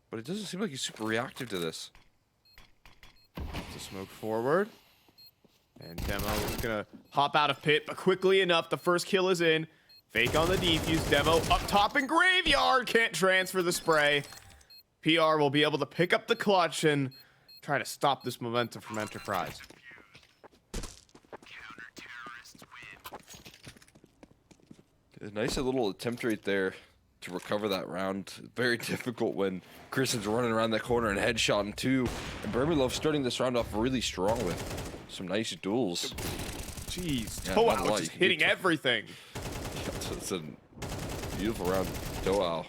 But it doesn't seem like he's super reactive to this. To smoke forward. And Demo is going to hop out of pit, but quickly enough, the first kill is in. Fake on the defuse. Demo up top in Graveyard. Can't transfer the spray. PR will be able to pick up the clutch and try to stop this momentum from Enterprise. A nice little attempt right there to recover that round. Very difficult when Kristen's running around that corner and headshotting too. And Burmilov starting this round off really strong with some nice duels. Jeez, Yeah, Toao just hitting everything. It's a beautiful round, Toao.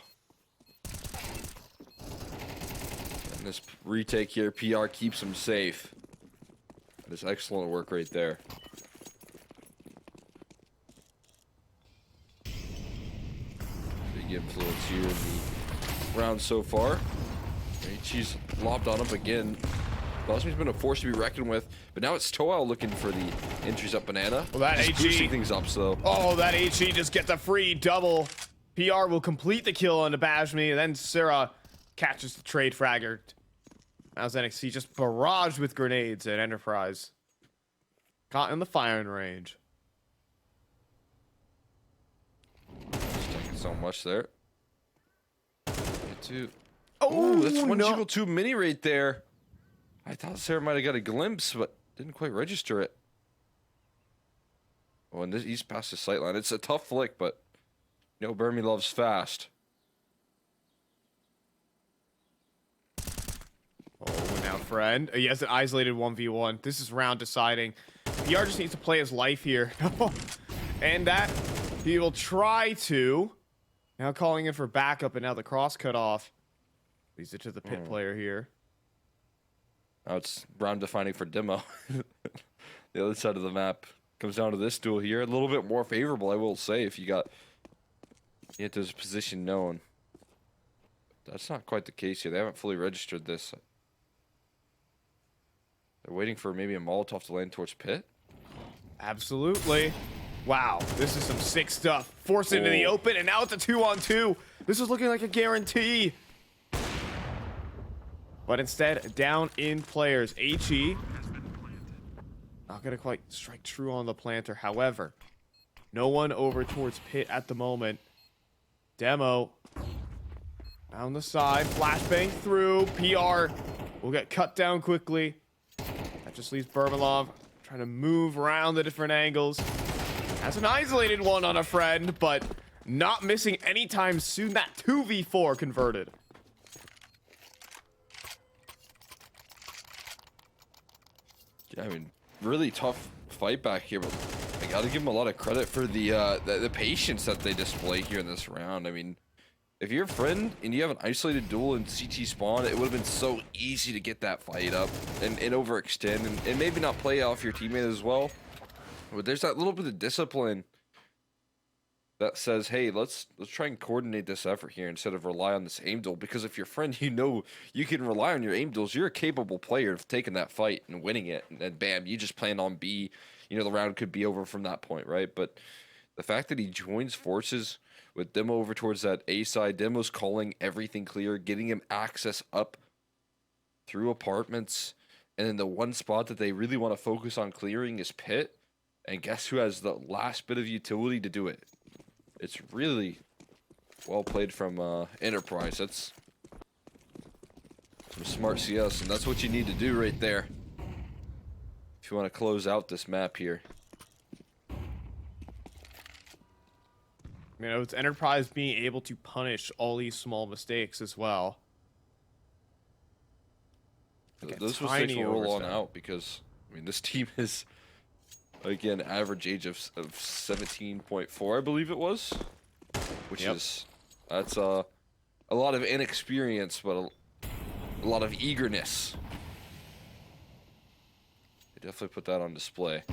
And this retake here, PR keeps him safe. That's excellent work right there. Big influence here in the round so far. She's lobbed on him again. Bosmi's been a force to be reckoned with, but now it's Toao looking for the entries up Banana. Well, that just boosting things up, so. Oh, that HE just gets a free double. PR will complete the kill on the Bashmi, and then Syrah catches the trade fragger. How's NXT just barraged with grenades at Enterprise. Caught in the firing range. Just taking so much there. Get to. Oh, that's one no. jiggle 2 mini right there. I thought Sarah might have got a glimpse, but didn't quite register it. Oh, and he's past the sight line. It's a tough flick, but you know Burmy loves fast. Oh, now friend. He has an isolated 1v1. This is round deciding. PR just needs to play his life here. And that he will try to. Now calling in for backup, and now the cross cut off. Leads it to the pit player here. Now it's round defining for Demo. The other side of the map comes down to this duel here. A little bit more favorable, I will say, if you get his position known. That's not quite the case here. They haven't fully registered this. They're waiting for maybe a Molotov to land towards pit. Absolutely. Wow, this is some sick stuff. Forced into the open, and now it's a 2-on-2. This is looking like a guarantee. But instead, down in players. HE not gonna quite strike true on the planter. However, no one over towards pit at the moment. Demo down the side, flashbang through. PR will get cut down quickly. That just leaves Burmilov trying to move around the different angles. Has an isolated one on a friend, but not missing anytime soon. That 2v4 converted. Yeah, I mean, really tough fight back here, but I gotta give them a lot of credit for the patience that they display here in this round. I mean, if you're a friend and you have an isolated duel in CT spawn, it would have been so easy to get that fight up and overextend and maybe not play off your teammate as well. But there's that little bit of discipline that says, hey, let's try and coordinate this effort here instead of rely on this aim duel. Because if your friend, you know, you can rely on your aim duels, you're a capable player of taking that fight and winning it. And then bam, you just plan on B. You know, the round could be over from that point, right? But the fact that he joins forces with Demo over towards that A side. Demo's calling everything clear, getting him access up through apartments. And then the one spot that they really want to focus on clearing is Pit. And guess who has the last bit of utility to do it? It's really well played from Enterprise. That's some smart CS, and that's what you need to do right there if you want to close out this map here. You know, it's Enterprise being able to punish all these small mistakes as well. Like Those mistakes will roll on out because, I mean, this team is, again, average age of 17.4, I believe it was, which is, that's a lot of inexperience, but a lot of eagerness. They definitely put that on display.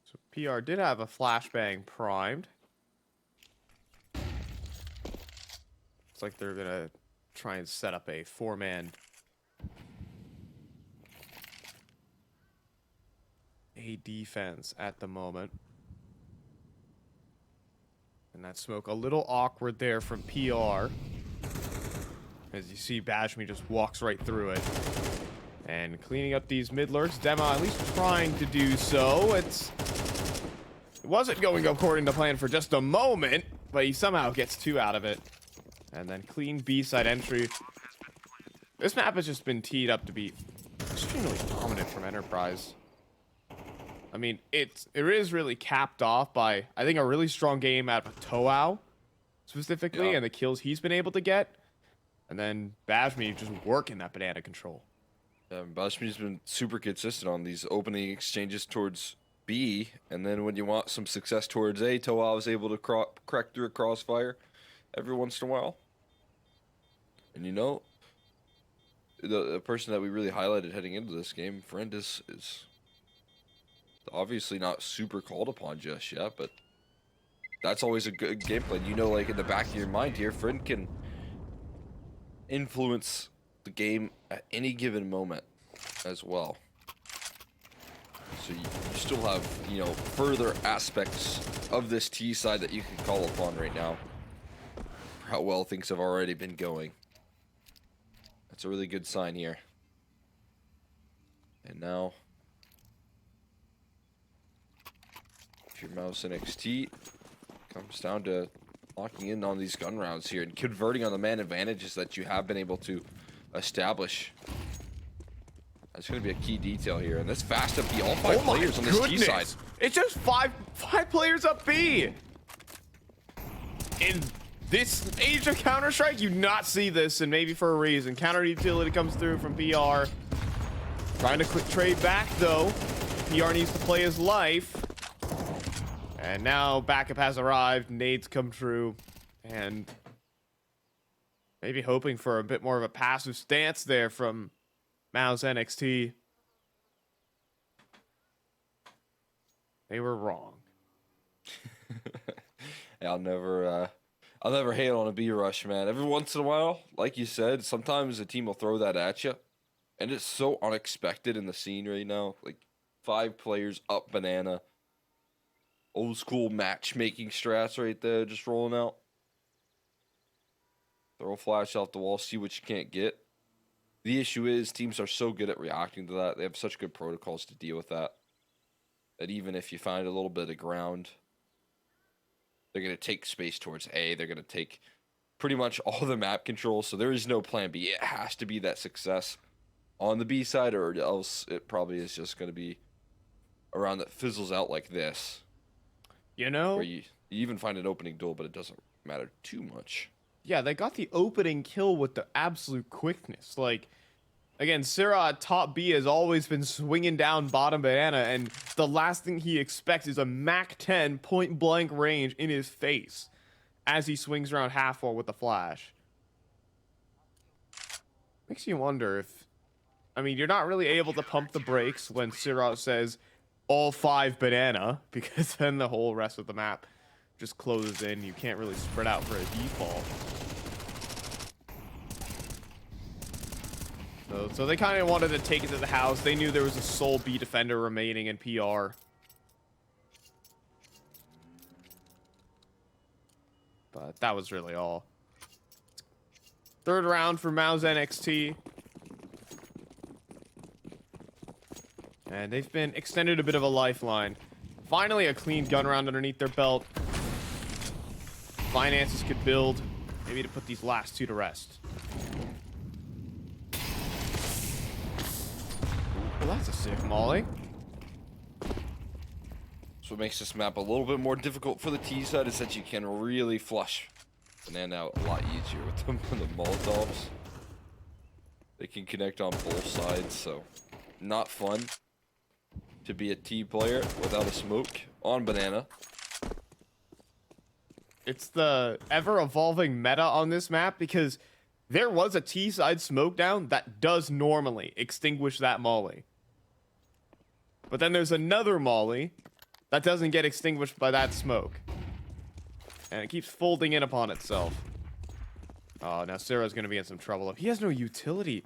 So PR did have a flashbang primed. Looks like they're gonna try and set up a 4-man A defense at the moment. And that smoke a little awkward there from PR. As you see, Bashmi just walks right through it. And cleaning up these mid lurks. Demo at least trying to do so. It wasn't going according to plan for just a moment, but he somehow gets 2 out of it. And then clean B-side entry. This map has just been teed up to be extremely dominant from Enterprise. I mean, it is really capped off by, I think, a really strong game out of Toao, specifically, and the kills he's been able to get. And then Bashmi just working that banana control. Yeah, Bashmi's been super consistent on these opening exchanges towards B, and then when you want some success towards A, Toa was able to crack through a crossfire every once in a while. And you know, the person that we really highlighted heading into this game, Friend, is obviously not super called upon just yet, but that's always a good game plan. You know, like in the back of your mind here, Friend can influence the game at any given moment as well. So you still have, you know, further aspects of this T side that you can call upon right now for how well things have already been going. That's a really good sign here. And now, if your mouse NXT comes down to locking in on these gun rounds here and converting on the man advantages that you have been able to establish. That's going to be a key detail here. And that's fast up B. All 5 players on this T side. It's just five players up B. In this age of Counter-Strike, you not see this, and maybe for a reason. Counter utility comes through from PR. Trying to quick trade back, though. PR needs to play his life. And now backup has arrived. Nades come through. And maybe hoping for a bit more of a passive stance there from Mao's NXT. They were wrong. I'll never hate on a B rush, man. Every once in a while, like you said, sometimes a team will throw that at you, and it's so unexpected in the scene right now. Like 5 players up banana, old school matchmaking strats right there, just rolling out. Throw a flash off the wall, see what you can't get. The issue is teams are so good at reacting to that. They have such good protocols to deal with that. That even if you find a little bit of ground, they're going to take space towards A. They're going to take pretty much all the map control. So there is no plan B. It has to be that success on the B side, or else it probably is just going to be around that fizzles out like this. You know? Where you even find an opening duel, but it doesn't matter too much. Yeah, they got the opening kill with the absolute quickness. Like, again, Syrah at top B has always been swinging down bottom banana, and the last thing he expects is a Mach 10 point-blank range in his face as he swings around half wall with the flash. Makes you wonder if... I mean, you're not really able to pump the brakes when Syrah says all 5 banana, because then the whole rest of the map just closes in. You can't really spread out for a default. So they kind of wanted to take it to the house. They knew there was a sole B defender remaining in PR. But that was really all. Third round for Mao's NXT. And they've been extended a bit of a lifeline. Finally a clean gun round underneath their belt. Finances could build. Maybe to put these last two to rest. Well, that's a sick molly. So what makes this map a little bit more difficult for the T side is that you can really flush Banana out a lot easier with the Molotovs. They can connect on both sides, so not fun to be a T player without a smoke on Banana. It's the ever-evolving meta on this map because there was a T-side smoke down that does normally extinguish that molly. But then there's another molly that doesn't get extinguished by that smoke. And it keeps folding in upon itself. Oh, now Sarah's going to be in some trouble. He has no utility.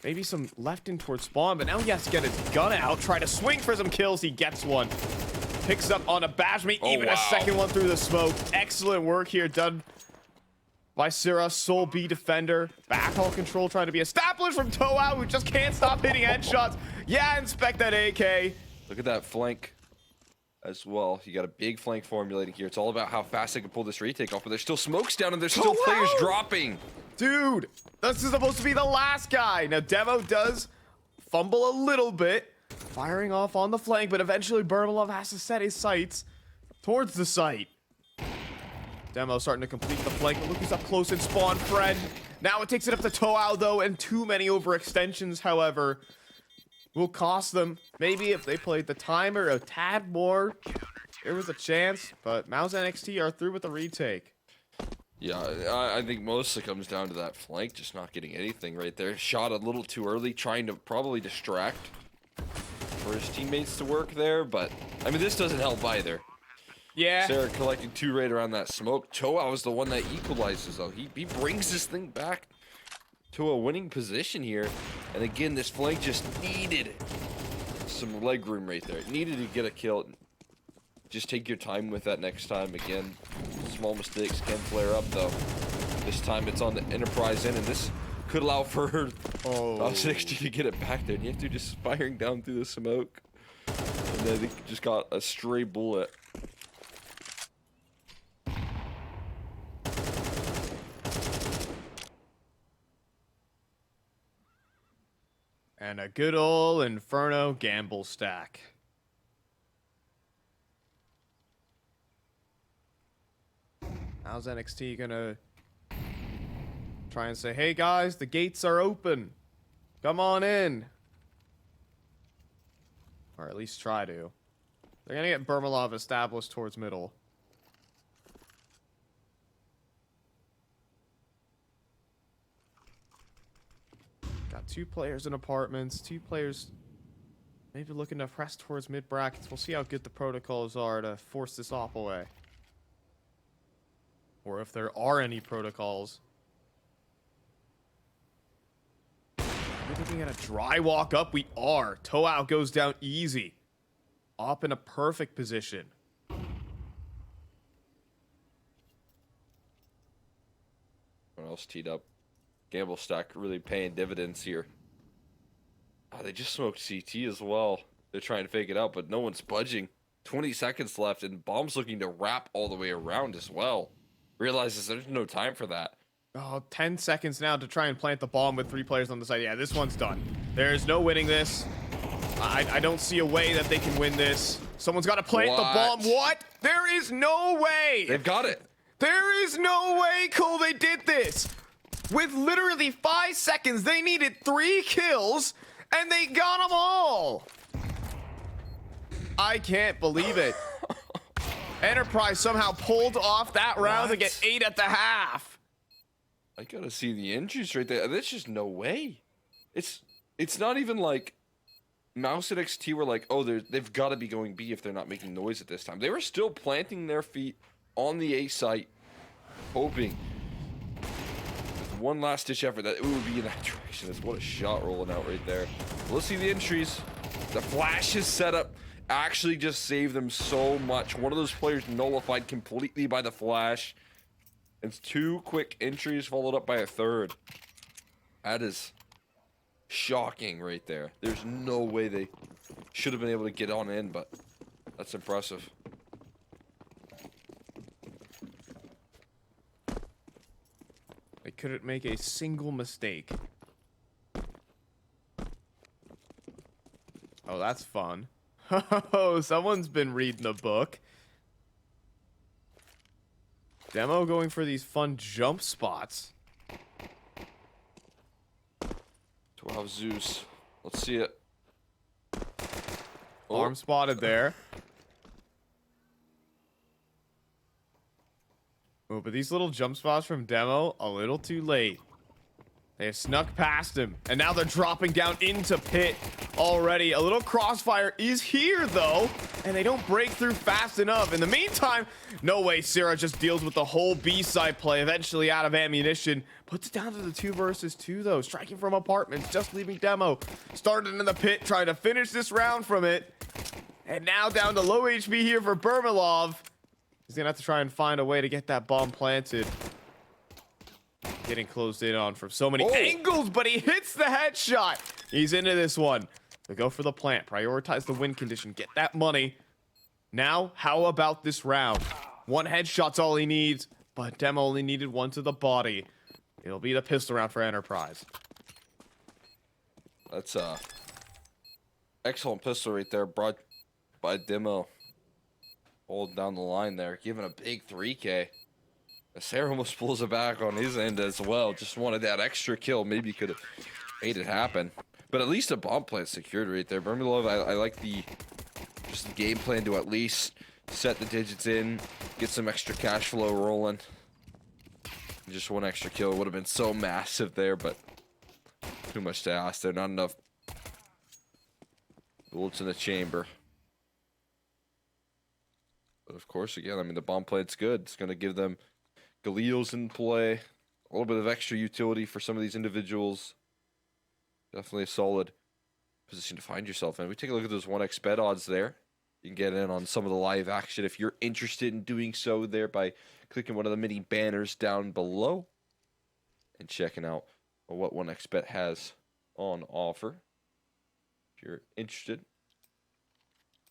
Maybe some left in towards spawn, but now he has to get his gun out, try to swing for some kills. He gets one. Picks up on a Bashmi, even a second one through the smoke. Excellent work here done by Sarah, sole B defender. Backhaul control trying to be established from Toa, who just can't stop hitting headshots. Yeah, inspect that AK. Look at that flank as well. You got a big flank formulating here. It's all about how fast they can pull this retake off, but there's still smokes down and there's still players dropping. Dude, this is supposed to be the last guy. Now, Demo does fumble a little bit, firing off on the flank, but eventually Burmalov has to set his sights towards the site. Demo starting to complete the flank, but look who's up close in spawn, friend. Now it takes it up to Toao, though, and too many overextensions, however, will cost them. Maybe if they played the timer a tad more, there was a chance, but Mao's NXT are through with the retake. Yeah, I think mostly comes down to that flank, just not getting anything right there. Shot a little too early, trying to probably distract for his teammates to work there, but, I mean, this doesn't help either. Yeah. Sarah collecting two right around that smoke. Toa was the one that equalizes, though. He brings this thing back to a winning position here. And again, this flank just needed some leg room right there. It needed to get a kill. Just take your time with that next time. Again, small mistakes can flare up, though. This time it's on the Enterprise end, and this could allow for 60 to get it back there. And you have to just firing down through the smoke. And then they just got a stray bullet. And a good ol' Inferno gamble stack. How's NXT gonna try and say, hey guys, the gates are open. Come on in. Or at least try to. They're gonna get Burmalov established towards middle. Got two players in apartments, two players maybe looking to press towards mid brackets. We'll see how good the protocols are to force this op away. Or if there are any protocols. Are we looking at a dry walk up? We are. Toao goes down easy. Op in a perfect position. What else teed up? Gamble stack really paying dividends here. Oh, they just smoked CT as well. They're trying to fake it out, but no one's budging. 20 seconds left, and Bomb's looking to wrap all the way around as well. Realizes there's no time for that. Oh, 10 seconds now to try and plant the bomb with 3 players on the side. Yeah, this one's done. There's no winning this. I don't see a way that they can win this. Someone's got to plant the bomb. What? There is no way. They've got it. There is no way, Cole, they did this. With literally 5 seconds, they needed 3 kills, and they got them all. I can't believe it. Enterprise somehow pulled off that round to get 8 at the half. I gotta see the injuries right there. There's just no way. It's not even like Mouse and XT were like, oh, they've got to be going B if they're not making noise at this time. They were still planting their feet, on the A site, hoping with one last ditch effort that it would be in that direction. As what a shot rolling out right there. Let's see the entries. The flashes setup actually just saved them so much. One of those players nullified completely by the flash. It's 2 quick entries followed up by a third. That is shocking right there. There's no way they should have been able to get on in, but that's impressive. They couldn't make a single mistake. Oh, that's fun. Oh, someone's been reading a book. Demo going for these fun jump spots. 12 Zeus. Let's see it. Arm spotted there. Oh, but these little jump spots from Demo, a little too late. They have snuck past him, and now they're dropping down into pit already. A little crossfire is here, though, and they don't break through fast enough. In the meantime, no way, Sarah just deals with the whole B-side play, eventually out of ammunition. Puts it down to the 2 versus 2, though. Striking from apartments, just leaving Demo. Started in the pit, trying to finish this round from it. And now down to low HP here for Bermilov. He's gonna have to try and find a way to get that bomb planted. Getting closed in on from so many angles, but he hits the headshot. He's into this one. They go for the plant, prioritize the win condition, get that money. Now, how about this round? 1 headshot's all he needs, but Demo only needed 1 to the body. It'll be the pistol round for Enterprise. That's a excellent pistol right there, brought by Demo. Holding down the line there, giving a big 3K. Sarah almost pulls it back on his end as well. Just wanted that extra kill. Maybe could have made it happen. But at least a bomb plant secured right there. Bermilov, I like the game plan to at least set the digits in, get some extra cash flow rolling. Just 1 extra kill would have been so massive there, but too much to ask. There not enough bullets in the chamber. But of course, again, I mean, the bomb plant's good. It's going to give them Galil's in play, a little bit of extra utility for some of these individuals. Definitely a solid position to find yourself in. We take a look at those 1x bet odds there. You can get in on some of the live action if you're interested in doing so there by clicking one of the mini banners down below and checking out what 1x bet has on offer. If you're interested,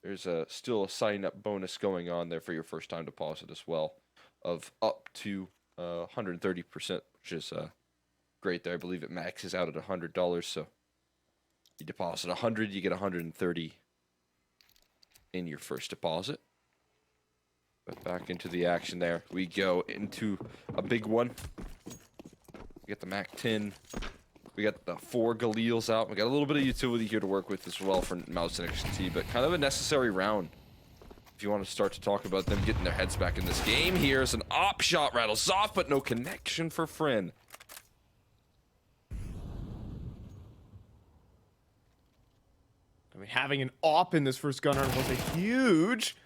there's still a sign-up bonus going on there for your first-time deposit as well, of up to 130%, which is great there. I believe it maxes out at $100, so you deposit 100, you get 130 in your first deposit. But back into the action there. We go into a big one. We get the MAC-10. We got the 4 Galils out. We got a little bit of utility here to work with as well for Mouse and XT, but kind of a necessary round. If you want to start to talk about them getting their heads back in this game, here's an op shot, rattles off, but no connection for Friend. I mean, having an op in this first gun round was a huge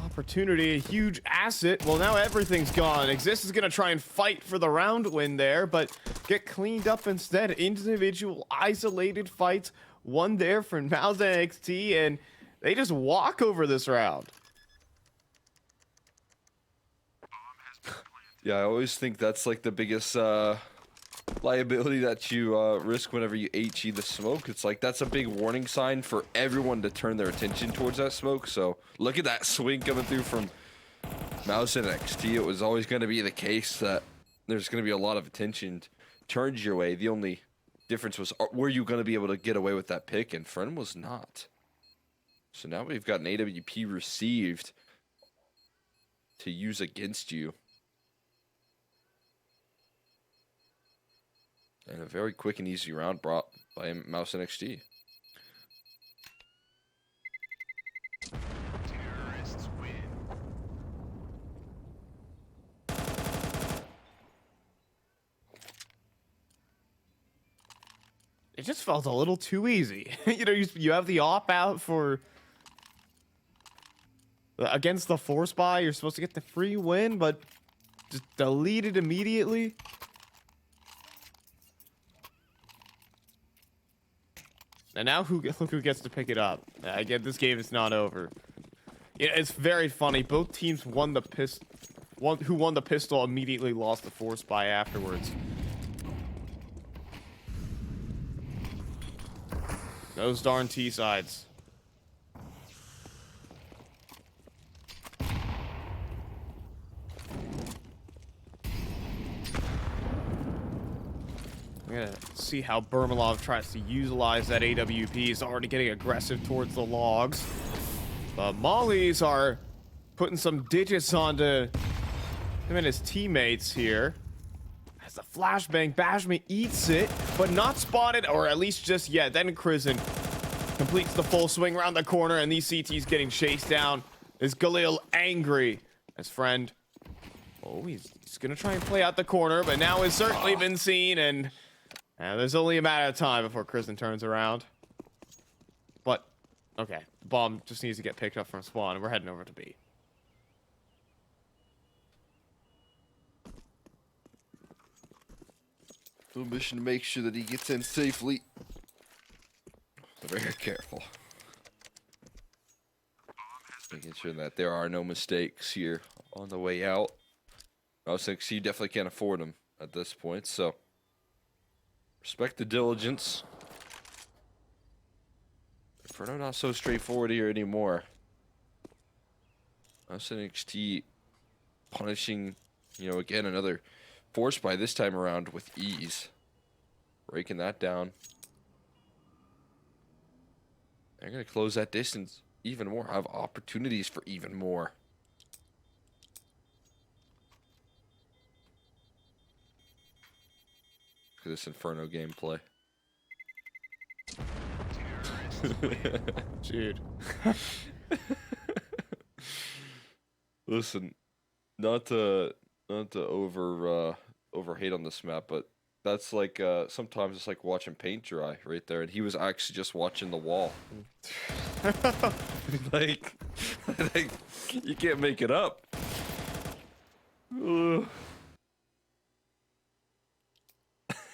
opportunity, a huge asset. Well, now everything's gone. Exist is going to try and fight for the round win there, but get cleaned up instead. Individual isolated fights. One there for Mouse NXT, and they just walk over this round. Yeah, I always think that's like the biggest liability that you risk whenever you HE the smoke. It's like that's a big warning sign for everyone to turn their attention towards that smoke. So look at that swing coming through from Mouse and XT. It was always going to be the case that there's going to be a lot of attention turned your way. The only difference was, were you going to be able to get away with that pick? And Friend was not. So now we've got an AWP received to use against you. And a very quick and easy round brought by Mouse NXT. Terrorists win. It just felt a little too easy. You know, you have the op out for against the force buy, you're supposed to get the free win, but just delete it immediately. And now look who gets to pick it up. Again, this game is not over. It's very funny. Both teams won the pistol. Who won the pistol immediately lost the force buy afterwards. Those darn T-sides. We're gonna see how Bermalov tries to utilize that AWP. He's already getting aggressive towards the logs. But Mollies are putting some digits onto him and his teammates here. As the flashbang, Bashmi eats it, but not spotted, or at least just yet. Then Crizzen completes the full swing around the corner, and these CTs getting chased down. Is Galil angry? His friend. Oh, he's gonna try and play out the corner, but now has certainly been seen, and there's only a matter of time before Crizzen turns around. But, okay, the bomb just needs to get picked up from spawn, and we're heading over to B. The mission to make sure that he gets in safely. Very careful. Making sure that there are no mistakes here on the way out. I was thinking, you definitely can't afford them at this point, so respect the diligence. Inferno not so straightforward here anymore. NXT punishing, again, another force buy this time around with ease. Breaking that down. They're going to close that distance even more. Have opportunities for even more. Look at this Inferno gameplay. Dude. Listen, not to over hate on this map, but that's like sometimes it's like watching paint dry right there, and he was actually just watching the wall. like you can't make it up. Ugh.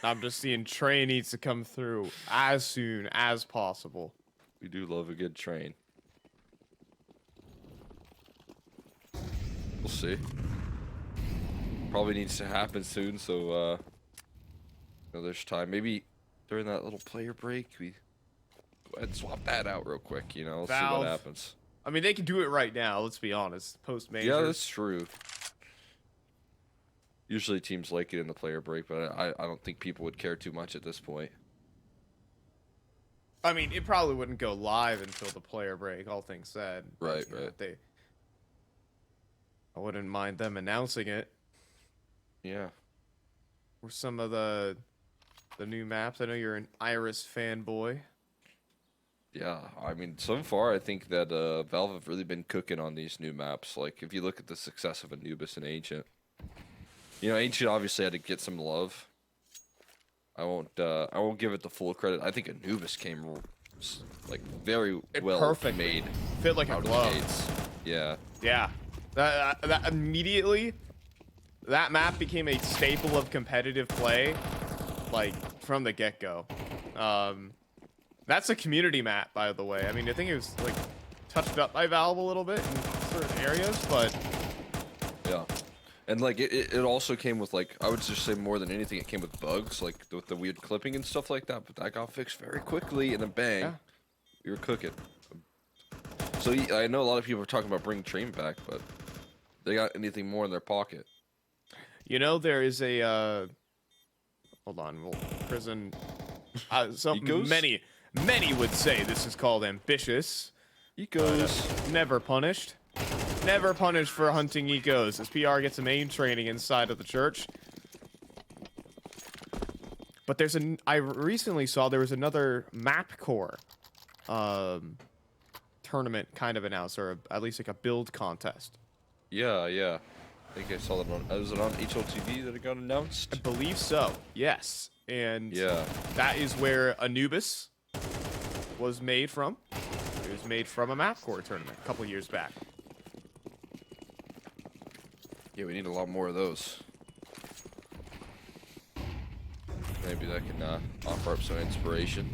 I'm just seeing Trey needs to come through as soon as possible. We do love a good train. We'll see. Probably needs to happen soon, so there's time. Maybe during that little player break, we go ahead and swap that out real quick. Let's see what happens. I mean, they can do it right now. Let's be honest. Post major. Yeah, that's true. Usually teams like it in the player break, but I don't think people would care too much at this point. I mean, it probably wouldn't go live until the player break, all things said. Right, right. I wouldn't mind them announcing it. Yeah. Or some of the new maps. I know you're an Iris fanboy. Yeah, I mean, so far I think that Valve have really been cooking on these new maps. Like, if you look at the success of Anubis and Ancient. Ancient obviously had to get some love. I won't give it the full credit. I think Anubis came like very well perfect made. Fit like a glove. Yeah. Yeah. That immediately, that map became a staple of competitive play, like from the get-go. That's a community map, by the way. I mean, I think it was like touched up by Valve a little bit in certain areas, but yeah. And like it also came with, like, I would just say more than anything, it came with bugs, like with the weird clipping and stuff like that. But that got fixed very quickly, and then bang, we were cooking. So I know a lot of people are talking about bringing Train back, but they got anything more in their pocket? There is a hold on, well, prison. Many would say this is called ambitious. Ecos never punished. Never punished for hunting ecos, as PR gets some aim training inside of the church. But I recently saw there was another map core tournament kind of announced, or at least like a build contest. Yeah. I think I saw that on. Was it on HLTV that it got announced? I believe so. Yes, and yeah, that is where Anubis was made from. It was made from a map core tournament a couple years back. Yeah, we need a lot more of those. Maybe that can offer up some inspiration.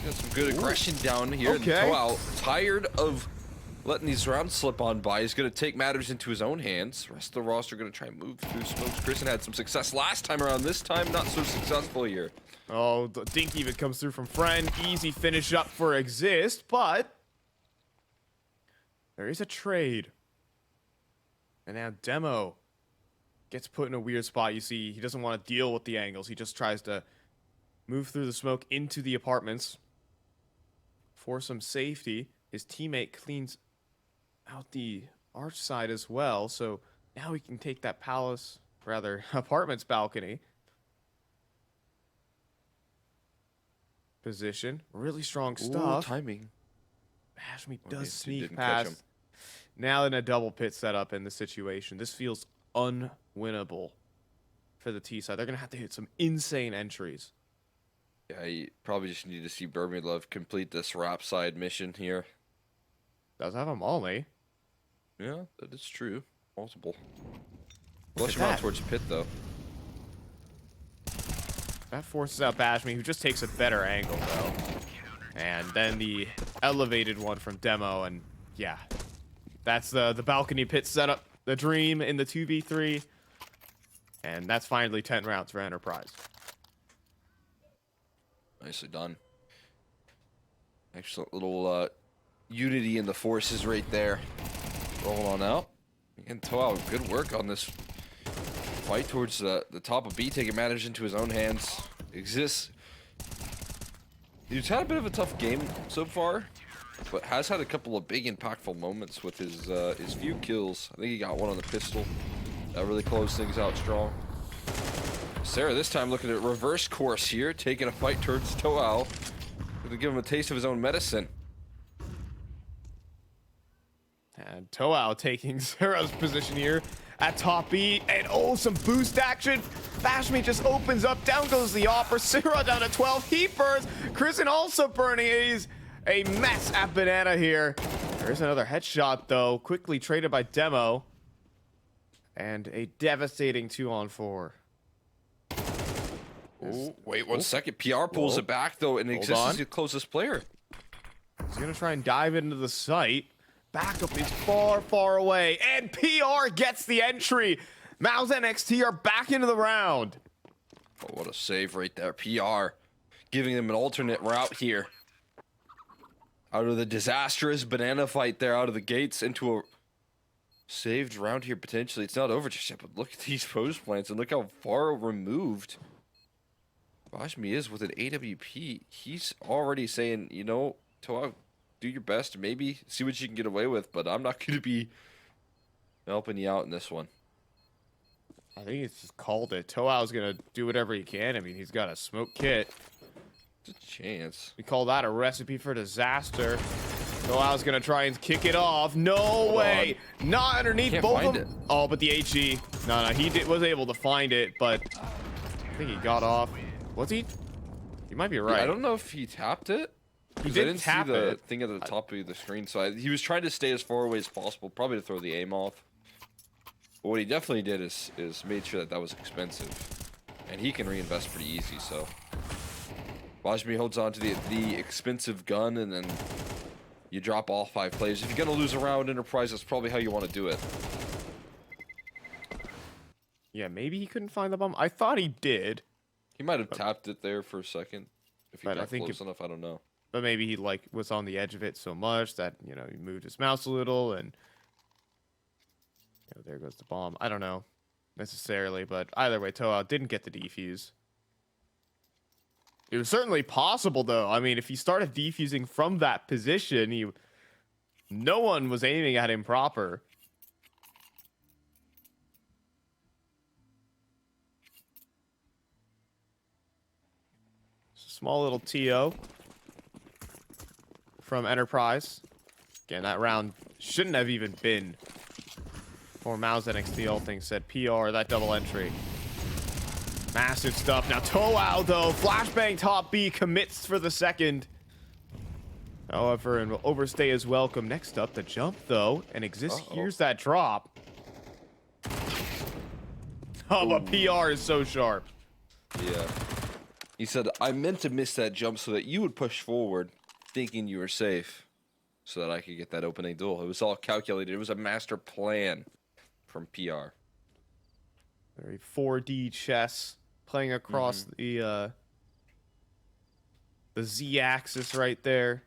Got some good aggression down here. Okay. And Toal, tired of letting these rounds slip on by, he's going to take matters into his own hands. The rest of the roster going to try and move through smokes. Kristen had some success last time around. This time, not so successful here. Oh, the dink even comes through from Friend. Easy finish up for Exist, but there is a trade. And now Demo gets put in a weird spot. You see, he doesn't want to deal with the angles. He just tries to move through the smoke into the apartments for some safety. His teammate cleans out the arch side as well, so now he can take that apartments balcony position. Really strong stuff. Ooh, timing. Bashmi Okay, does so he sneak didn't catch him. past. Now in a double pit setup in the situation. This feels unwinnable for the T side. They're going to have to hit some insane entries. Yeah, you probably just need to see Love complete this rap side mission here. Does have a molly. Yeah, that is true. Multiple. Flush him that. out towards pit, though. That forces out Bashmi, who just takes a better angle, though. And then the elevated one from Demo, and yeah. That's the balcony pit setup. The dream in the 2v3. And that's finally 10 rounds for Enterprise. Nicely done. Excellent little unity in the forces right there. Rolling on out. And Toa, good work on this fight towards the top of B, taking matters into his own hands. Exists. He's had a bit of a tough game so far, but has had a couple of big impactful moments with his few kills. I think he got one on the pistol. That really closed things out strong. Sarah this time looking at reverse course here, taking a fight towards Toal. Gonna give him a taste of his own medicine. And Toal taking Sarah's position here at top B. And oh, some boost action. Bashmi just opens up. Down goes the Opera. Sarah down to 12. He burns. Kristen also burning. He's a mess at Banana here. There's another headshot, though. Quickly traded by Demo. And a devastating 2-on-4. Oh, wait 1 second. PR pulls it back, though, and Exists is the closest player. He's going to try and dive into the site. Backup is far, far away. And PR gets the entry. Mouse NXT are back into the round. Oh, what a save right there. PR giving them an alternate route here. Out of the disastrous banana fight there, out of the gates, into a saved round here potentially. It's not over just yet, but look at these post plants and look how far removed Bashmi is with an AWP. He's already saying, you know, Toa, do your best, maybe see what you can get away with, but I'm not going to be helping you out in this one. I think he's just called it. Toao's going to do whatever he can. I mean, he's got a smoke kit. It's a chance. We call that a recipe for disaster. Toao's going to try and kick it off. No way. Not underneath both of them. Oh, but the HE. No, he was able to find it, but I think he got off. Was he? He might be right. Yeah, I don't know if he tapped it. He I didn't see the thing at the top of the screen, so he was trying to stay as far away as possible, probably to throw the aim off. But what he definitely did is made sure that was expensive, and he can reinvest pretty easy. So Bashmi holds on to the expensive gun, and then you drop all 5 players. If you're gonna lose a round, Enterprise, that's probably how you want to do it. Yeah, maybe he couldn't find the bomb. I thought he did. He might have tapped it there for a second. If he got close enough, I don't know. But maybe he was on the edge of it so much that, you know, he moved his mouse a little and there goes the bomb. I don't know necessarily, but either way, Toa didn't get the defuse. It was certainly possible, though. I mean, if he started defusing from that position, no one was aiming at him proper. Small little TO from Enterprise. Again, that round shouldn't have even been for Mouse NXT, all things said. PR, that double entry. Massive stuff. Now, Toa, though, flashbang top B commits for the second. However, and will overstay his welcome. Next up, the jump, though, and Exist hears that drop. Oh, but PR is so sharp. Yeah. He said, I meant to miss that jump so that you would push forward, thinking you were safe, so that I could get that opening duel. It was all calculated. It was a master plan from PR. Very 4D chess, playing across the Z-axis right there.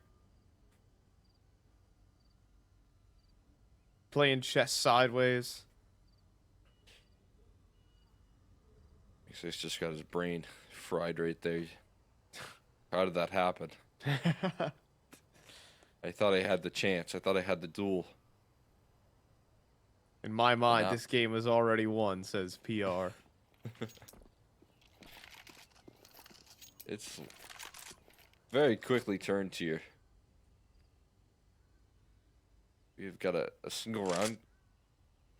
Playing chess sideways. He's just got his brain fried right there. How did that happen? I thought I had the chance. I thought I had the duel. In my mind, this game was already won, says PR. It's very quickly turned to you. We've got a single round.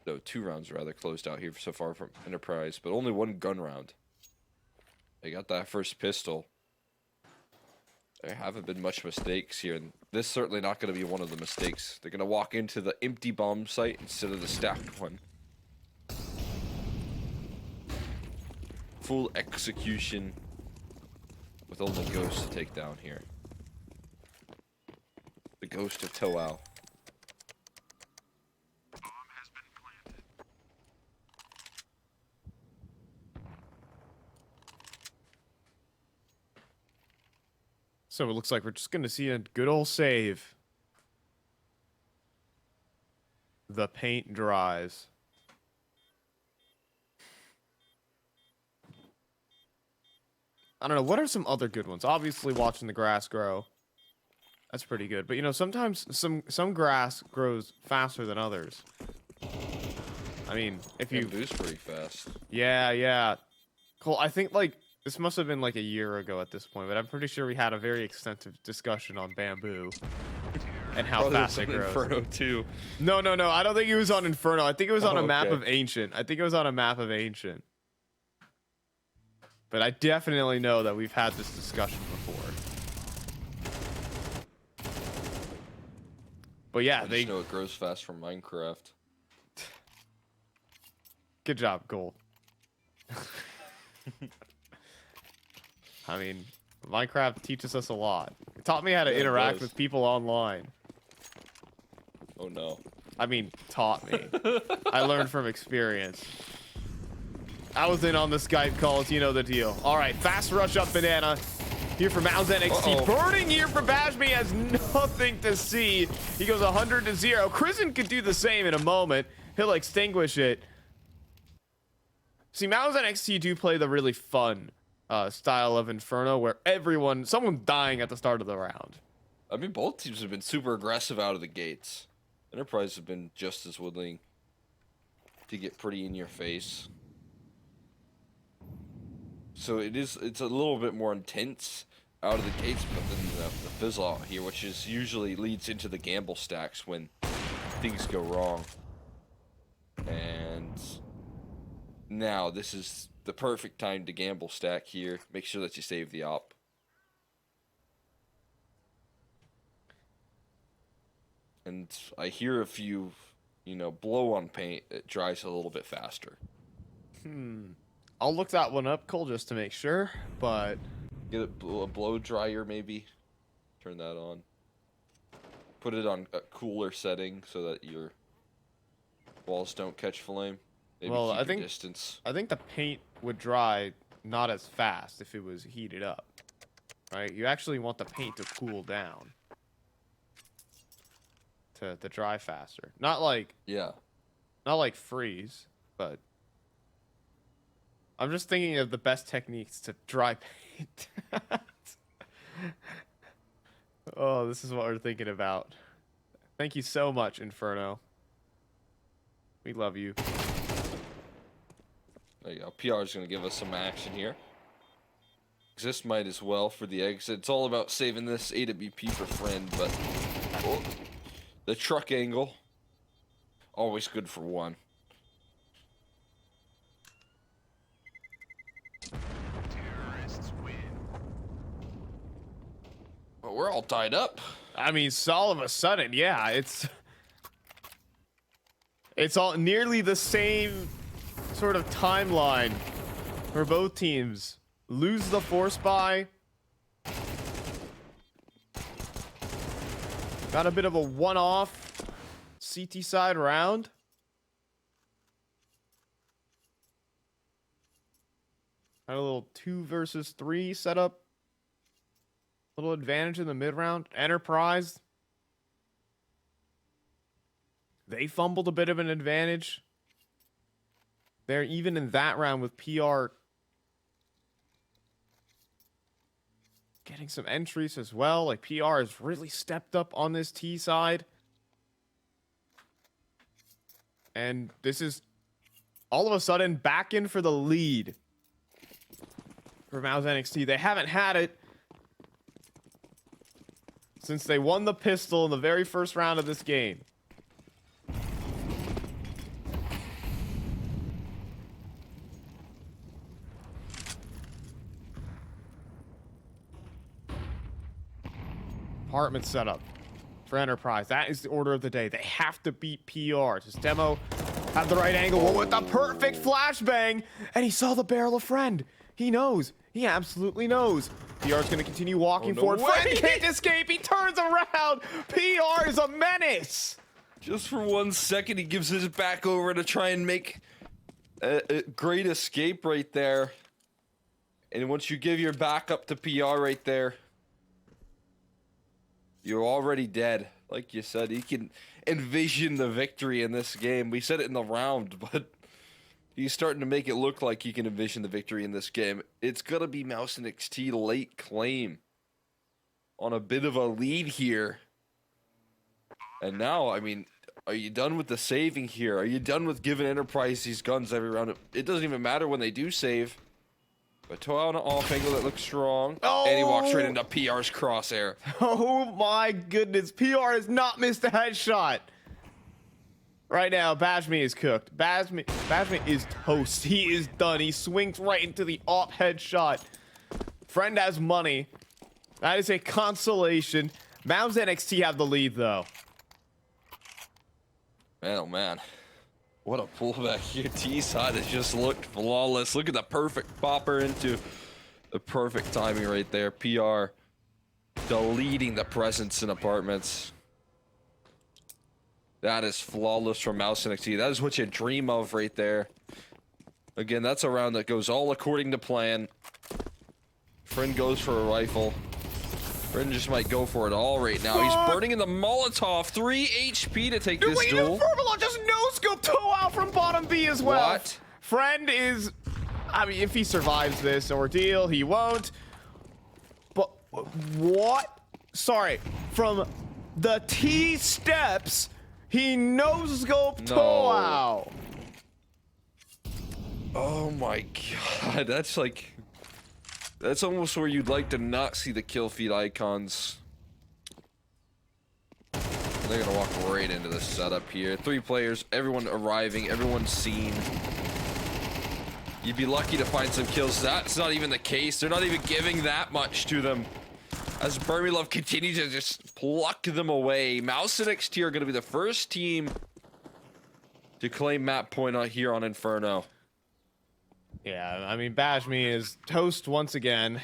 No, 2 rounds rather closed out here so far from Enterprise, but only 1 gun round. They got that first pistol. There haven't been much mistakes here, and this is certainly not going to be one of the mistakes. They're going to walk into the empty bomb site instead of the stacked one. Full execution with only Ghost to take down here. The Ghost of Toao. So it looks like we're just going to see a good old save. The paint dries. I don't know. What are some other good ones? Obviously, watching the grass grow. That's pretty good. But, you know, sometimes some grass grows faster than others. I mean, if you... Bamboo's pretty fast. Yeah, yeah. Cole, I think, like, this must have been, like, a year ago at this point, but I'm pretty sure we had a very extensive discussion on bamboo. And how fast it grows. Inferno too. No. I don't think it was on Inferno. I think it was on a map okay. of Ancient. But I definitely know that we've had this discussion before. But yeah, I just know it grows fast from Minecraft. Good job, Gold. I mean, Minecraft teaches us a lot. It taught me how to interact with people online. Oh no. I mean, taught me. I learned from experience. I was in on the Skype calls, you know the deal. All right, fast rush up banana. Here for Mouse NXT. Burning here for Bashmi has nothing to see. He goes 100-0. Kristen could do the same in a moment. He'll extinguish it. See, Mouse NXT do play the really fun style of Inferno where someone's dying at the start of the round. I mean, both teams have been super aggressive out of the gates. Enterprise have been just as willing to get pretty in your face. So it's a little bit more intense out of the gates, but then the fizzle out here, which is usually leads into the gamble stacks when things go wrong. And now this is the perfect time to gamble stack here. Make sure that you save the op. And I hear if you blow on paint, it dries a little bit faster. I'll look that one up, Cole, just to make sure, but... Get a blow dryer, maybe. Turn that on. Put it on a cooler setting so that your walls don't catch flame. Maybe well, keep I your think distance. I think the paint would dry not as fast if it was heated up. Right? You actually want the paint to cool down. To dry faster. Not like freeze, but I'm just thinking of the best techniques to dry paint. Oh, this is what we're thinking about. Thank you so much, Inferno. We love you. There you go. PR is going to give us some action here. Exist might as well for the exit. It's all about saving this AWP for friend, but the truck angle, always good for one. Terrorists win. But we're all tied up. I mean, so all of a sudden, yeah, it's all nearly the same sort of timeline for both teams. Lose the force buy. Got a bit of a one-off CT side round. Got a little 2 versus 3 setup. Little advantage in the mid round. Enterprise. They fumbled a bit of an advantage. They're even in that round with PR getting some entries as well. Like PR has really stepped up on this T side. And this is all of a sudden back in for the lead for Mouse NXT. They haven't had it since they won the pistol in the very first round of this game. Apartment setup for Enterprise. That is the order of the day. They have to beat PR. Does Demo have the right angle? With the perfect flashbang. And he saw the barrel of Friend. He knows. He absolutely knows. PR's going to continue walking forward. Friend can't escape. He turns around. PR is a menace. Just for 1 second, he gives his back over to try and make a great escape right there. And once you give your back up to PR right there, you're already dead. Like you said, he can envision the victory in this game. We said it in the round, but he's starting to make it look like he can envision the victory in this game. It's going to be Mouse NXT late claim on a bit of a lead here. And now, I mean, are you done with the saving here? Are you done with giving Enterprise these guns every round? It doesn't even matter when they do save. But Toa on an off angle that looks strong. Oh. And he walks right into PR's crosshair. Oh my goodness. PR has not missed a headshot. Right now, Bajmi is cooked. Bajmi is toast. He is done. He swings right into the op headshot. Friend has money. That is a consolation. Mouse NXT have the lead, though. Man, oh man. What a pullback here. T-side has just looked flawless. Look at the perfect popper into the perfect timing right there. PR deleting the presence in apartments. That is flawless from Mouse NXT. That is what you dream of right there. Again, that's a round that goes all according to plan. Friend goes for a rifle. Friend just might go for it all right now. He's burning in the Molotov. 3 HP to take this duel. Furbalot just no-scope Toe out from bottom B as well. What? Friend is... I mean, if he survives this ordeal, he won't. But what? Sorry. From the T steps, he no-scope Toe out. Oh my god. That's like... That's almost where you'd like to not see the kill feed icons. They're gonna walk right into the setup here. 3 players, everyone arriving, everyone seen. You'd be lucky to find some kills. That's not even the case. They're not even giving that much to them. As Burmilove continues to just pluck them away. Mouse NXT are gonna be the first team to claim map point out here on Inferno. Yeah, I mean, Bajmi is toast once again.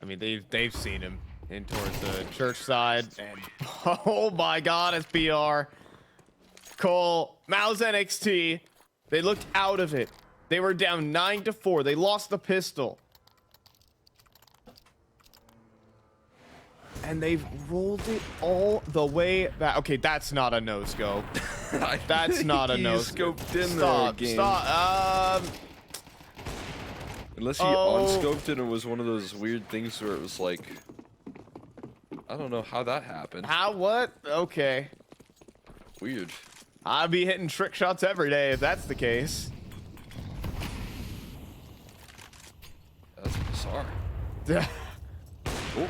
I mean, they've seen him in towards the church side, and oh my god, it's PR. Cole, Mouse NXT, they looked out of it. They were down 9-4. They lost the pistol. And they've rolled it all the way back. Okay, that's not a no-scope. That's not a no-scope. Scoped in Stop, there, game. stop. Unless he unscoped it and it was one of those weird things where it was like... I don't know how that happened. How, what? Okay. Weird. I'd be hitting trick shots every day if that's the case. That's bizarre. Oh.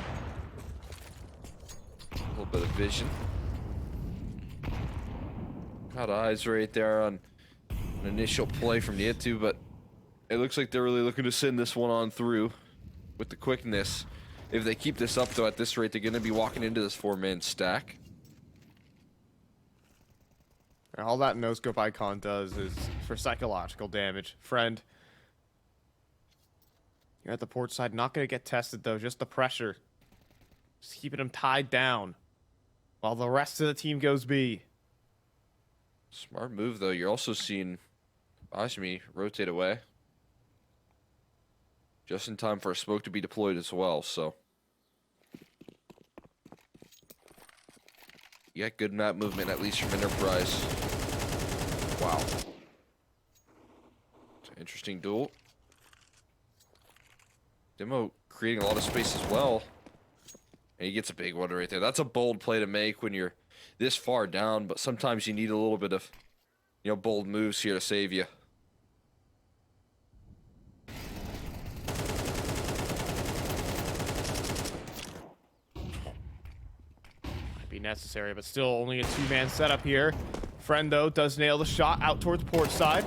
A little bit of vision. Got eyes right there on an initial play from Nietu, but it looks like they're really looking to send this one on through with the quickness. If they keep this up, though, at this rate, they're going to be walking into this 4-man stack. All that no-scope icon does is for psychological damage. Friend. You're at the port side. Not going to get tested, though. Just the pressure. Just keeping him tied down. While the rest of the team goes B. Smart move, though. You're also seeing Ajmi rotate away. Just in time for a smoke to be deployed as well, so. You got good map movement, at least from Enterprise. Wow. It's an interesting duel. Demo creating a lot of space as well. And he gets a big one right there. That's a bold play to make when you're this far down, but sometimes you need a little bit of, bold moves here to save you. Be necessary, but still only a two-man setup here. Friend, though, does nail the shot out towards port side.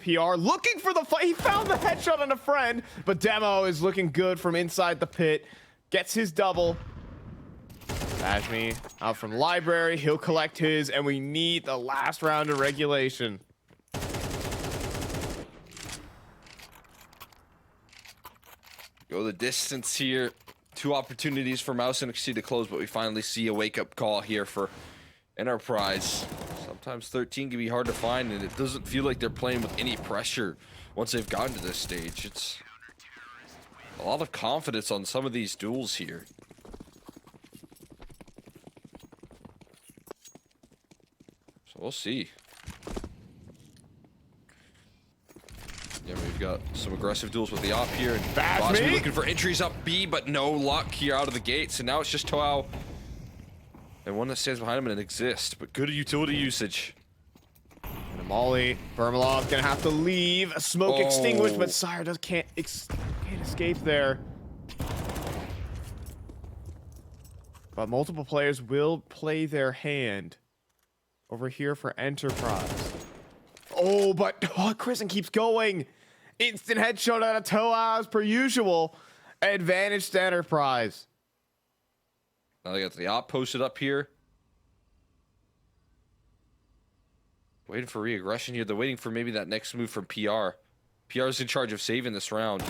PR looking for the fight. He found the headshot on a friend, but Demo is looking good from inside the pit. Gets his double. Ajmi out from library. He'll collect his, and we need the last round of regulation. Go the distance here. 2 opportunities for Mouse and XC to close, but we finally see a wake-up call here for Enterprise. Sometimes 13 can be hard to find, and it doesn't feel like they're playing with any pressure once they've gotten to this stage. It's a lot of confidence on some of these duels here. So we'll see. Yeah, we've got some aggressive duels with the op here, and Bosby looking for entries up B, but no luck here out of the gates, and now it's just Toao and one that stands behind him and exist, but good utility usage. And a Molly, Vermalov gonna have to leave. A smoke extinguished, but Sire can't escape there. But multiple players will play their hand over here for Enterprise. Oh, but Kristen keeps going. Instant headshot out of Toa as per usual. Advantage to Enterprise. Now they got the op posted up here. Waiting for re-aggression here. They're waiting for maybe that next move from PR. PR's in charge of saving this round.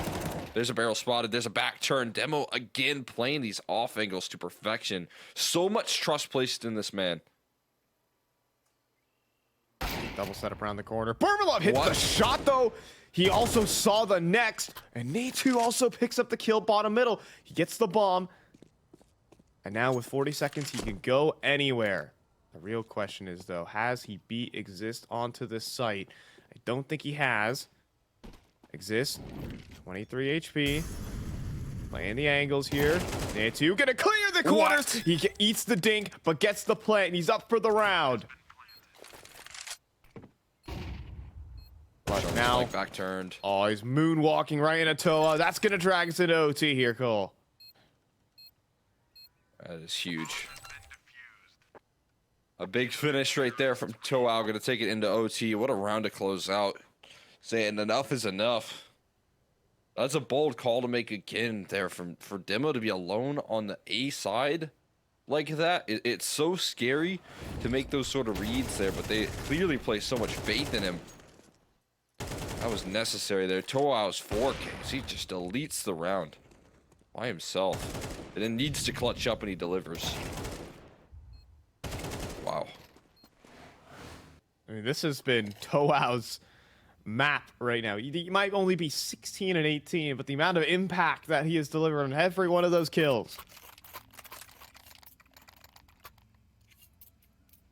There's a barrel spotted. There's a back turn. Demo again playing these off angles to perfection. So much trust placed in this man. Double setup around the corner. Vermalov hits the shot, though. He also saw the next. And Natu also picks up the kill bottom middle. He gets the bomb. And now with 40 seconds, he can go anywhere. The real question is, though, has he beat Exist onto this site? I don't think he has. Exist, 23 HP. Playing the angles here. Natu gonna clear the corners. He eats the dink, but gets the plant, and he's up for the round. But now, like back turned. Oh, he's moonwalking right into Toa. That's gonna drag us into OT here, Cole. That is huge. A big finish right there from Toa. Gonna take it into OT. What a round to close out. Saying enough is enough. That's a bold call to make again there for Demo to be alone on the A side like that. It's so scary to make those sort of reads there, but they clearly place so much faith in him. That was necessary there. Toa's 4Ks. He just deletes the round by himself. And then needs to clutch up and he delivers. Wow. I mean, this has been Toa's map right now. He might only be 16 and 18, but the amount of impact that he has delivered on every one of those kills.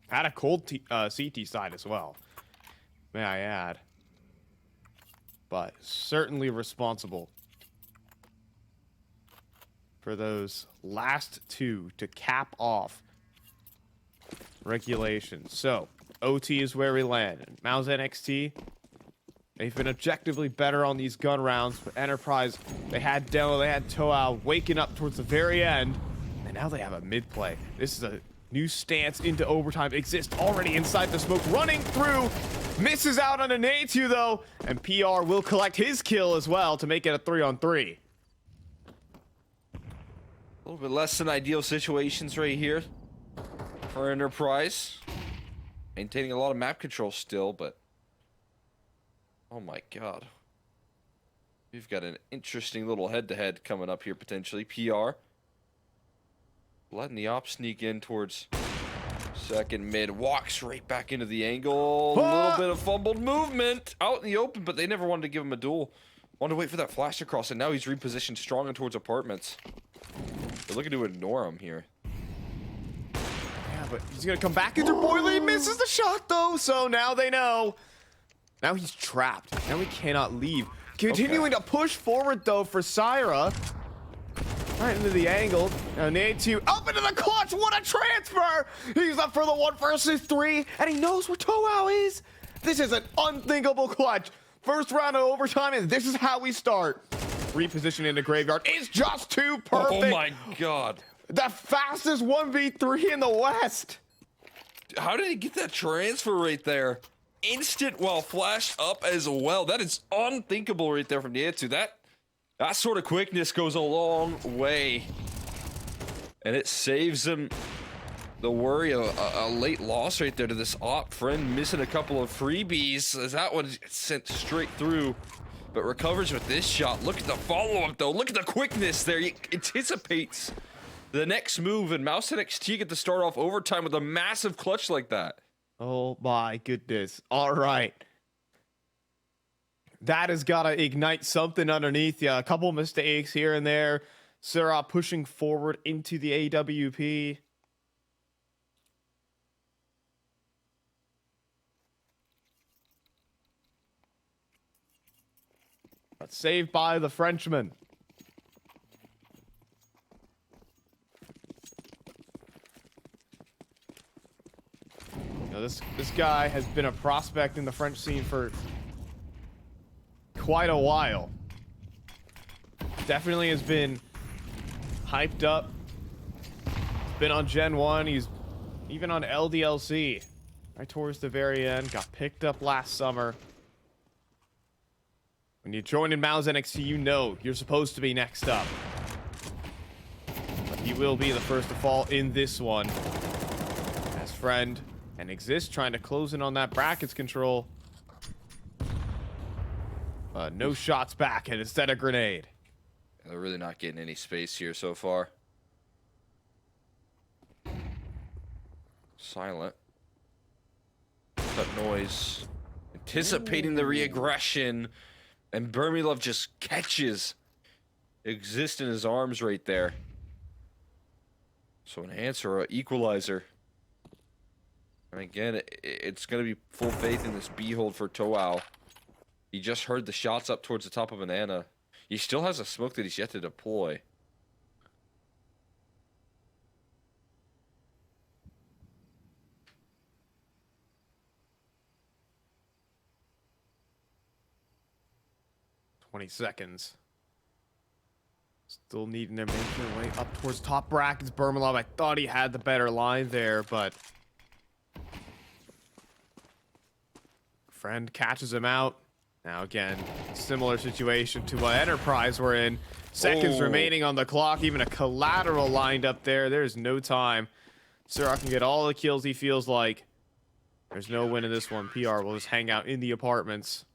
Had a cold CT side as well, may I add. But certainly responsible for those last two to cap off regulation. So, OT is where we land. And Mouse NXT, they've been objectively better on these gun rounds, but Enterprise, they had Demo, they had Toa waking up towards the very end, and now they have a mid play. This is a new stance into overtime. Exist already inside the smoke, running through. Misses out on a Natu, though, and PR will collect his kill as well to make it a 3-on-3. A little bit less than ideal situations right here for Enterprise. maintaining a lot of map control still, but oh my god. We've got an interesting little head-to-head coming up here, potentially. PR letting the op sneak in towards second mid. Walks right back into the angle. A little bit of fumbled movement out in the open, but they never wanted to give him a duel. Wanted to wait for that flash across, and now he's repositioned strong in towards apartments. They're looking to ignore him here. Yeah, but he's going to come back into Boiler. He misses the shot, though, so now they know. Now he's trapped. Now he cannot leave. Continuing to push forward, though, for Syra. Right into the angle. Now need to up into the clutch. What a transfer! He's up for the 1 versus 3, and he knows where Toao is. This is an unthinkable clutch. First round of overtime, and this is how we start. Reposition into Graveyard is just too perfect. Oh my god. The fastest 1v3 in the West. How did he get that transfer right there? Instant while flashed up as well. That is unthinkable right there from Nietzsche. That sort of quickness goes a long way. And it saves him the worry of a late loss right there to this op friend, missing a couple of freebies as that one sent straight through. But recovers with this shot. Look at the follow-up though. Look at the quickness there. He anticipates the next move, and Mouse NXT get to start off overtime with a massive clutch like that. Oh my goodness. All right. That has got to ignite something underneath you. A couple mistakes here and there. Sarah pushing forward into the AWP. But saved by the Frenchman. Now this guy has been a prospect in the French scene for quite a while. Definitely has been hyped up. Been on Gen 1. He's even on LDLC right towards the very end. Got picked up last summer. When you join in Mao's NXT, you know you're supposed to be next up. But he will be the first to fall in this one. As Friend and Exist trying to close in on that brackets control. No shots back, and instead a grenade. They're really not getting any space here so far. Silent. That noise. Anticipating the reaggression. And Burmilov just catches Exist in his arms right there. So an answer, an equalizer. And again, it's going to be full faith in this B-hold for Toao. He just heard the shots up towards the top of Banana. He still has a smoke that he's yet to deploy. Seconds. Still needing to make their way up towards top brackets. Burmilov, I thought he had the better line there, but Friend catches him out. Now again, similar situation to what Enterprise were in. Seconds remaining on the clock. Even a collateral lined up there. There's no time. Sirach can get all the kills he feels like. There's no win in this one. PR will just hang out in the apartments.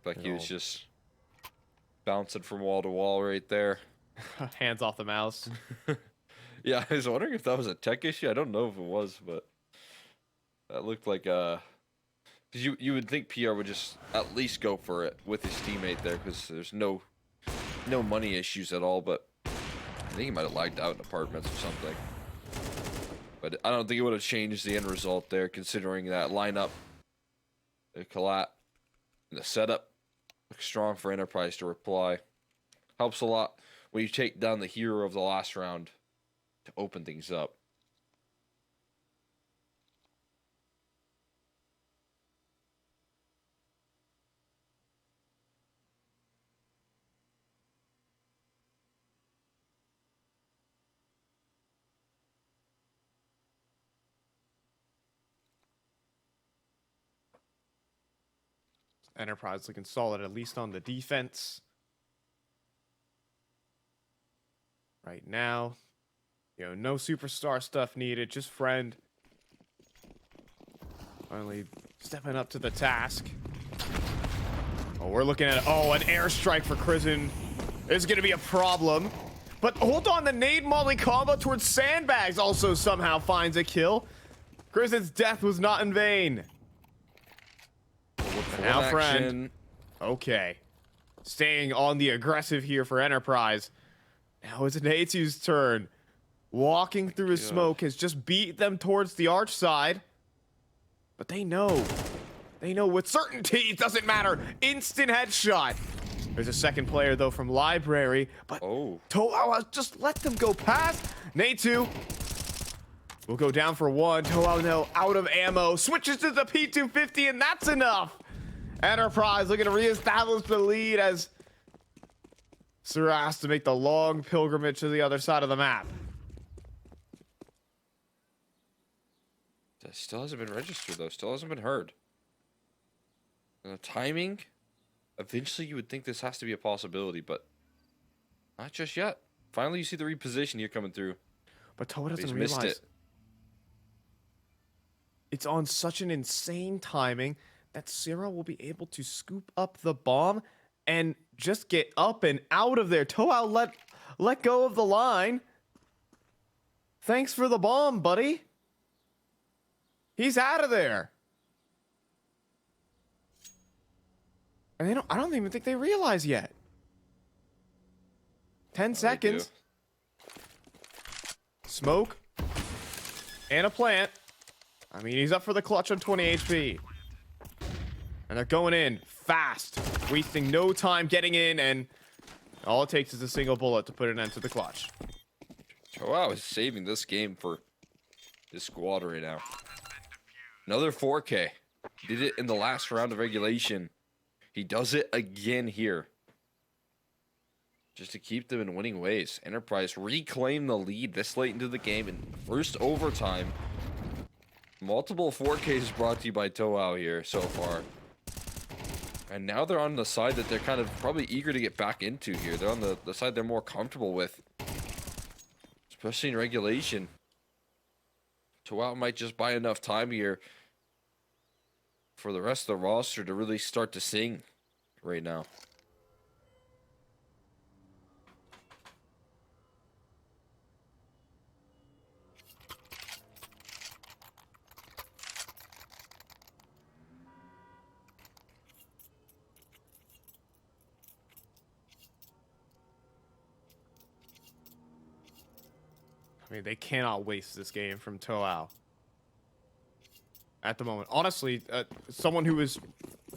Like he was just bouncing from wall to wall right there. Hands off the mouse. Yeah, I was wondering if that was a tech issue. I don't know if it was, but that looked like because you would think PR would just at least go for it with his teammate there because there's no money issues at all. But I think he might have lagged out in apartments or something. But I don't think it would have changed the end result there, considering that lineup, the collat, and the setup. Looks strong for Enterprise to reply. Helps a lot when you take down the hero of the last round to open things up. Enterprise looking solid, at least on the defense. Right now. You know, no superstar stuff needed, just friend. Finally stepping up to the task. Oh, we're looking at, oh, an airstrike for Crizzen is going to be a problem. But hold on, the nade molly combo towards Sandbags also somehow finds a kill. Crizzen's death was not in vain. Now, friend. Okay. Staying on the aggressive here for Enterprise. Now it's Natsu's turn. Walking through his smoke has just beat them towards the arch side. But they know. They know with certainty it doesn't matter. Instant headshot. There's a second player, though, from Library. But Toa just let them go past. Natsu will go down for one. Toa now out of ammo. Switches to the P250, and that's enough. Enterprise looking to reestablish the lead as Sura has to make the long pilgrimage to the other side of the map. That still hasn't been registered, though. Still hasn't been heard. And the timing, eventually you would think this has to be a possibility, but not just yet. Finally, you see the reposition here coming through. But Toa doesn't He's realize missed it. It's on such an insane timing that Sierra will be able to scoop up the bomb and just get up and out of there. Toa let go of the line. Thanks for the bomb, buddy. He's out of there. And I don't even think they realize yet. 10 seconds. Smoke. And a plant. I mean, he's up for the clutch on 20 HP. And they're going in fast. Wasting no time getting in, and all it takes is a single bullet to put an end to the clutch. Wow, is saving this game for his squad right now. Another 4K. He did it in the last round of regulation. He does it again here. Just to keep them in winning ways. Enterprise reclaim the lead this late into the game in first overtime. Multiple 4Ks brought to you by Toa here so far. And now they're on the side that they're kind of probably eager to get back into here. They're on the side they're more comfortable with. Especially in regulation. Toa might just buy enough time here for the rest of the roster to really start to sing right now. I mean, they cannot waste this game from Toa at the moment. Honestly, someone who is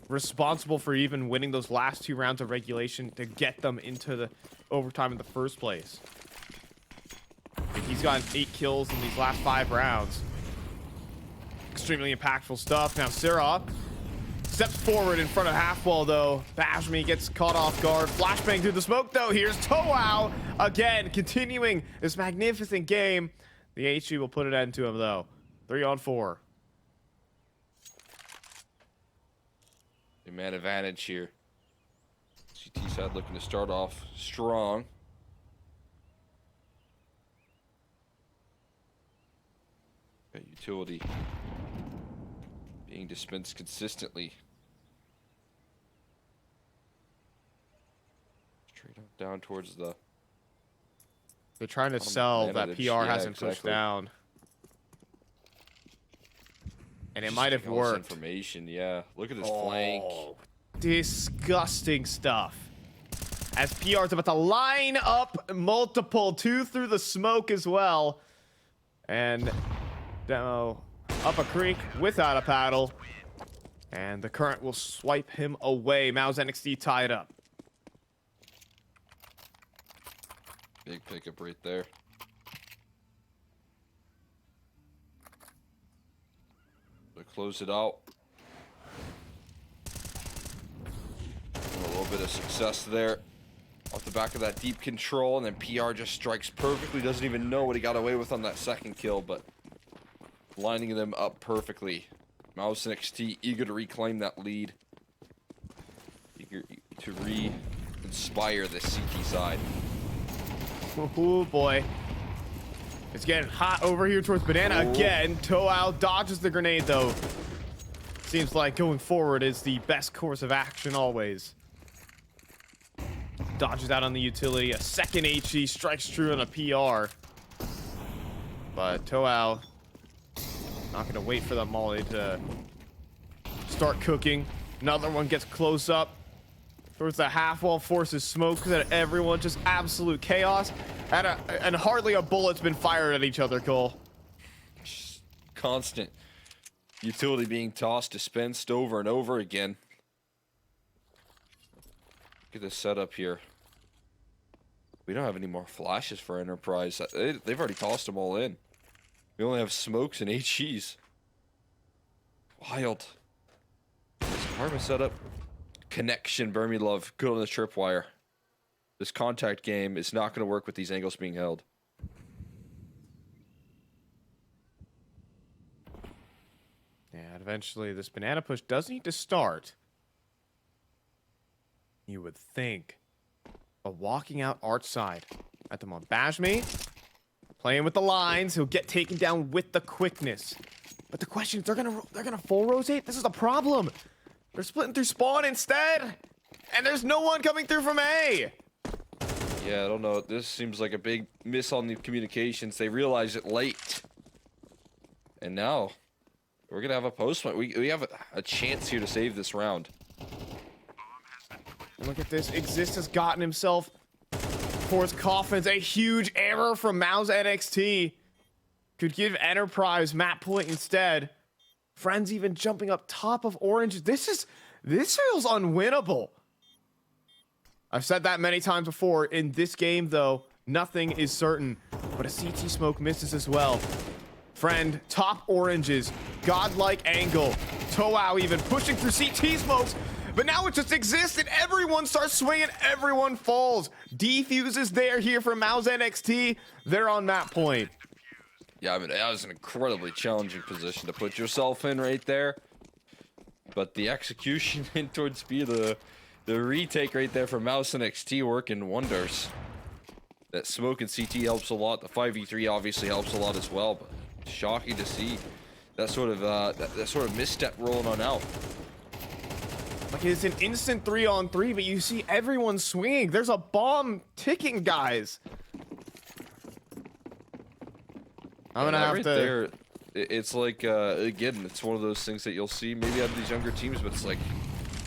responsible for even winning those last 2 rounds of regulation to get them into the overtime in the first place. He's gotten 8 kills in these last 5 rounds. Extremely impactful stuff. Now, Sirah steps forward in front of Halfwall, though. Bashmi gets caught off guard. Flashbang through the smoke, though. Here's Toa again, continuing this magnificent game. The HG will put an end to him, though. 3 on 4. The man advantage here. CT side looking to start off strong. Got utility being dispensed consistently. Straight up down towards the... They're trying to sell that PR hasn't pushed down. And it might have worked. Information, yeah. Look at this flank. Disgusting stuff. As PR's about to line up multiple, 2 through the smoke as well. And Demo up a creek without a paddle. And the current will swipe him away. Mao's NXT tied up. Big pickup right there. They close it out. A little bit of success there. Off the back of that deep control, and then PR just strikes perfectly. Doesn't even know what he got away with on that second kill, but lining them up perfectly. Mouse NXT eager to reclaim that lead. Eager to re-inspire this CT side. Oh boy. It's getting hot over here towards Banana again. Toao dodges the grenade, though. Seems like going forward is the best course of action always. Dodges out on the utility. A second HE strikes true on a PR. But Toao not going to wait for the molly to start cooking. Another one gets close up. Towards the half wall, forces smoke at everyone. Just absolute chaos. And hardly a bullet's been fired at each other, Cole. Just constant utility being tossed, dispensed over and over again. Look at this setup here. We don't have any more flashes for Enterprise. They've already tossed them all in. We only have smokes and HEs. Wild. This apartment setup. Connection, Burmy Love. Good on the tripwire. This contact game is not going to work with these angles being held. Yeah, eventually this banana push does need to start. You would think. But walking out arch side at the moment. Bashmi playing with the lines. He'll get taken down with the quickness. But the question is, they're gonna full rotate? This is the problem. They're splitting through spawn instead. And there's no one coming through from A. Yeah, I don't know. This seems like a big miss on the communications. They realized it late. And now we're going to have a post-point. We have a chance here to save this round. Look at this. Exist has gotten himself for his coffins. A huge error from Mao's NXT. Could give Enterprise map point instead. Friends even jumping up top of Orange. This feels unwinnable. I've said that many times before. In this game, though, nothing is certain. But a CT smoke misses as well. Friend, top oranges, godlike angle. Toao even pushing through CT smokes. But now it just exists and everyone starts swinging. Everyone falls. Defuse is there here for Mao's NXT. They're on map point. Yeah, I mean, that was an incredibly challenging position to put yourself in right there. But the execution in towards speed, the retake right there from Mouse NXT working wonders. That smoke and CT helps a lot. The 5v3 obviously helps a lot as well. But shocking to see that sort of that sort of misstep rolling on out. Like it's an instant 3-on-3, but you see everyone swinging. There's a bomb ticking, guys. I'm gonna have right to. There, it's like again, it's one of those things that you'll see maybe out of these younger teams, but it's like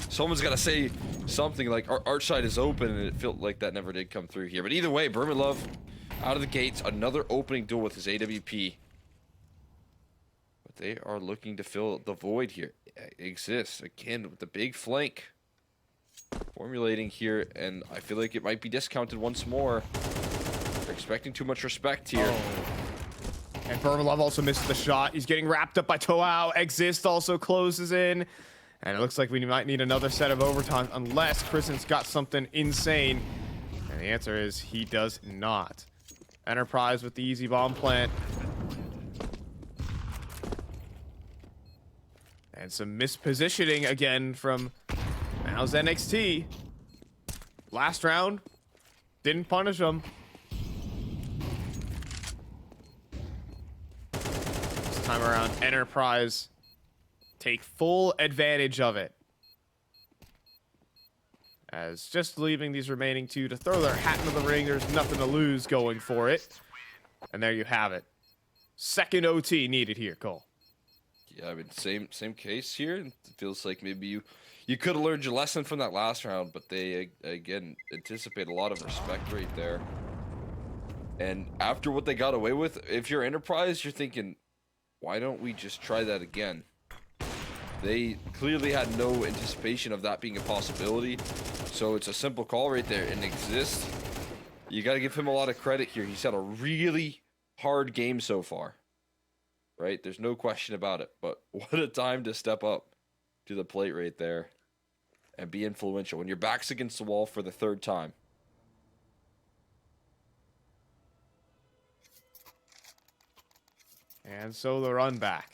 someone's got to say something like our side is open, and it felt like that never did come through here. But either way, Burmy Love out of the gates, another opening duel with his AWP. But they are looking to fill the void here. It exists again with the big flank formulating here, and I feel like it might be discounted once more. They're expecting too much respect here. And Burmy Love also misses the shot. He's getting wrapped up by Toao. Exist also closes in. And it looks like we might need another set of overtime unless Kristen's got something insane. And the answer is he does not. Enterprise with the easy bomb plant. And some mispositioning again from Mao's NXT. Last round, didn't punish him. This time around, Enterprise take full advantage of it. As just leaving these remaining two to throw their hat into the ring, there's nothing to lose going for it. And there you have it. Second OT needed here, Cole. Yeah, I mean, same case here. It feels like maybe you could have learned your lesson from that last round, but they, again, anticipate a lot of respect right there. And after what they got away with, if you're Enterprise, you're thinking, why don't we just try that again? They clearly had no anticipation of that being a possibility. So it's a simple call right there, and exists. You got to give him a lot of credit here. He's had a really hard game so far. Right? There's no question about it. But what a time to step up to the plate right there and be influential when your back's against the wall for the third time. And so the run back.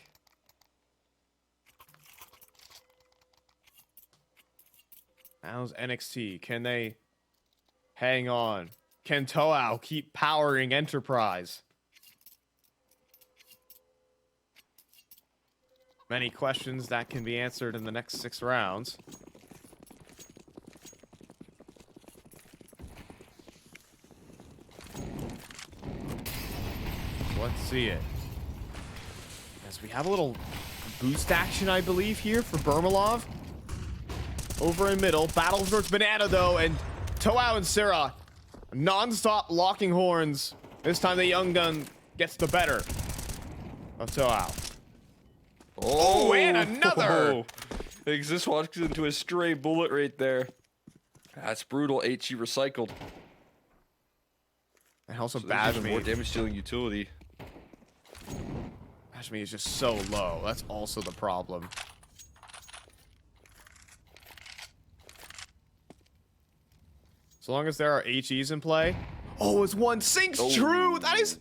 How's NXT? Can they hang on? Can Toao keep powering Enterprise? Many questions that can be answered in the next 6 rounds. Let's see it. As we have a little boost action, I believe, here for Bermalov. Over in middle. Battles versus Banana, though, and Toao and Sarah non-stop locking horns. This time the young gun gets the better of Toao. Oh, and another! Exist walks into a stray bullet right there. That's brutal. HE recycled. And also So there's even Bajmi. more damage dealing utility. Bajmi is just so low. That's also the problem. So long as there are HEs in play. Oh, it's one sinks true. That is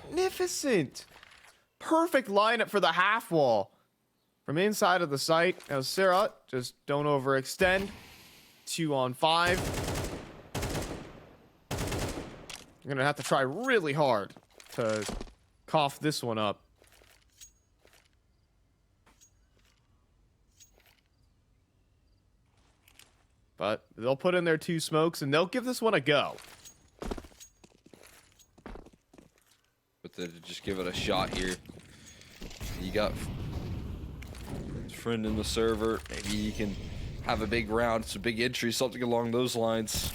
magnificent. Perfect lineup for the half wall. From inside of the site. Now Sarah, just don't overextend. 2 on 5. I'm gonna have to try really hard to cough this one up. But they'll put in their 2 smokes and they'll give this one a go. But to just give it a shot here. You got friend in the server. Maybe you can have a big round. It's a big entry, something along those lines.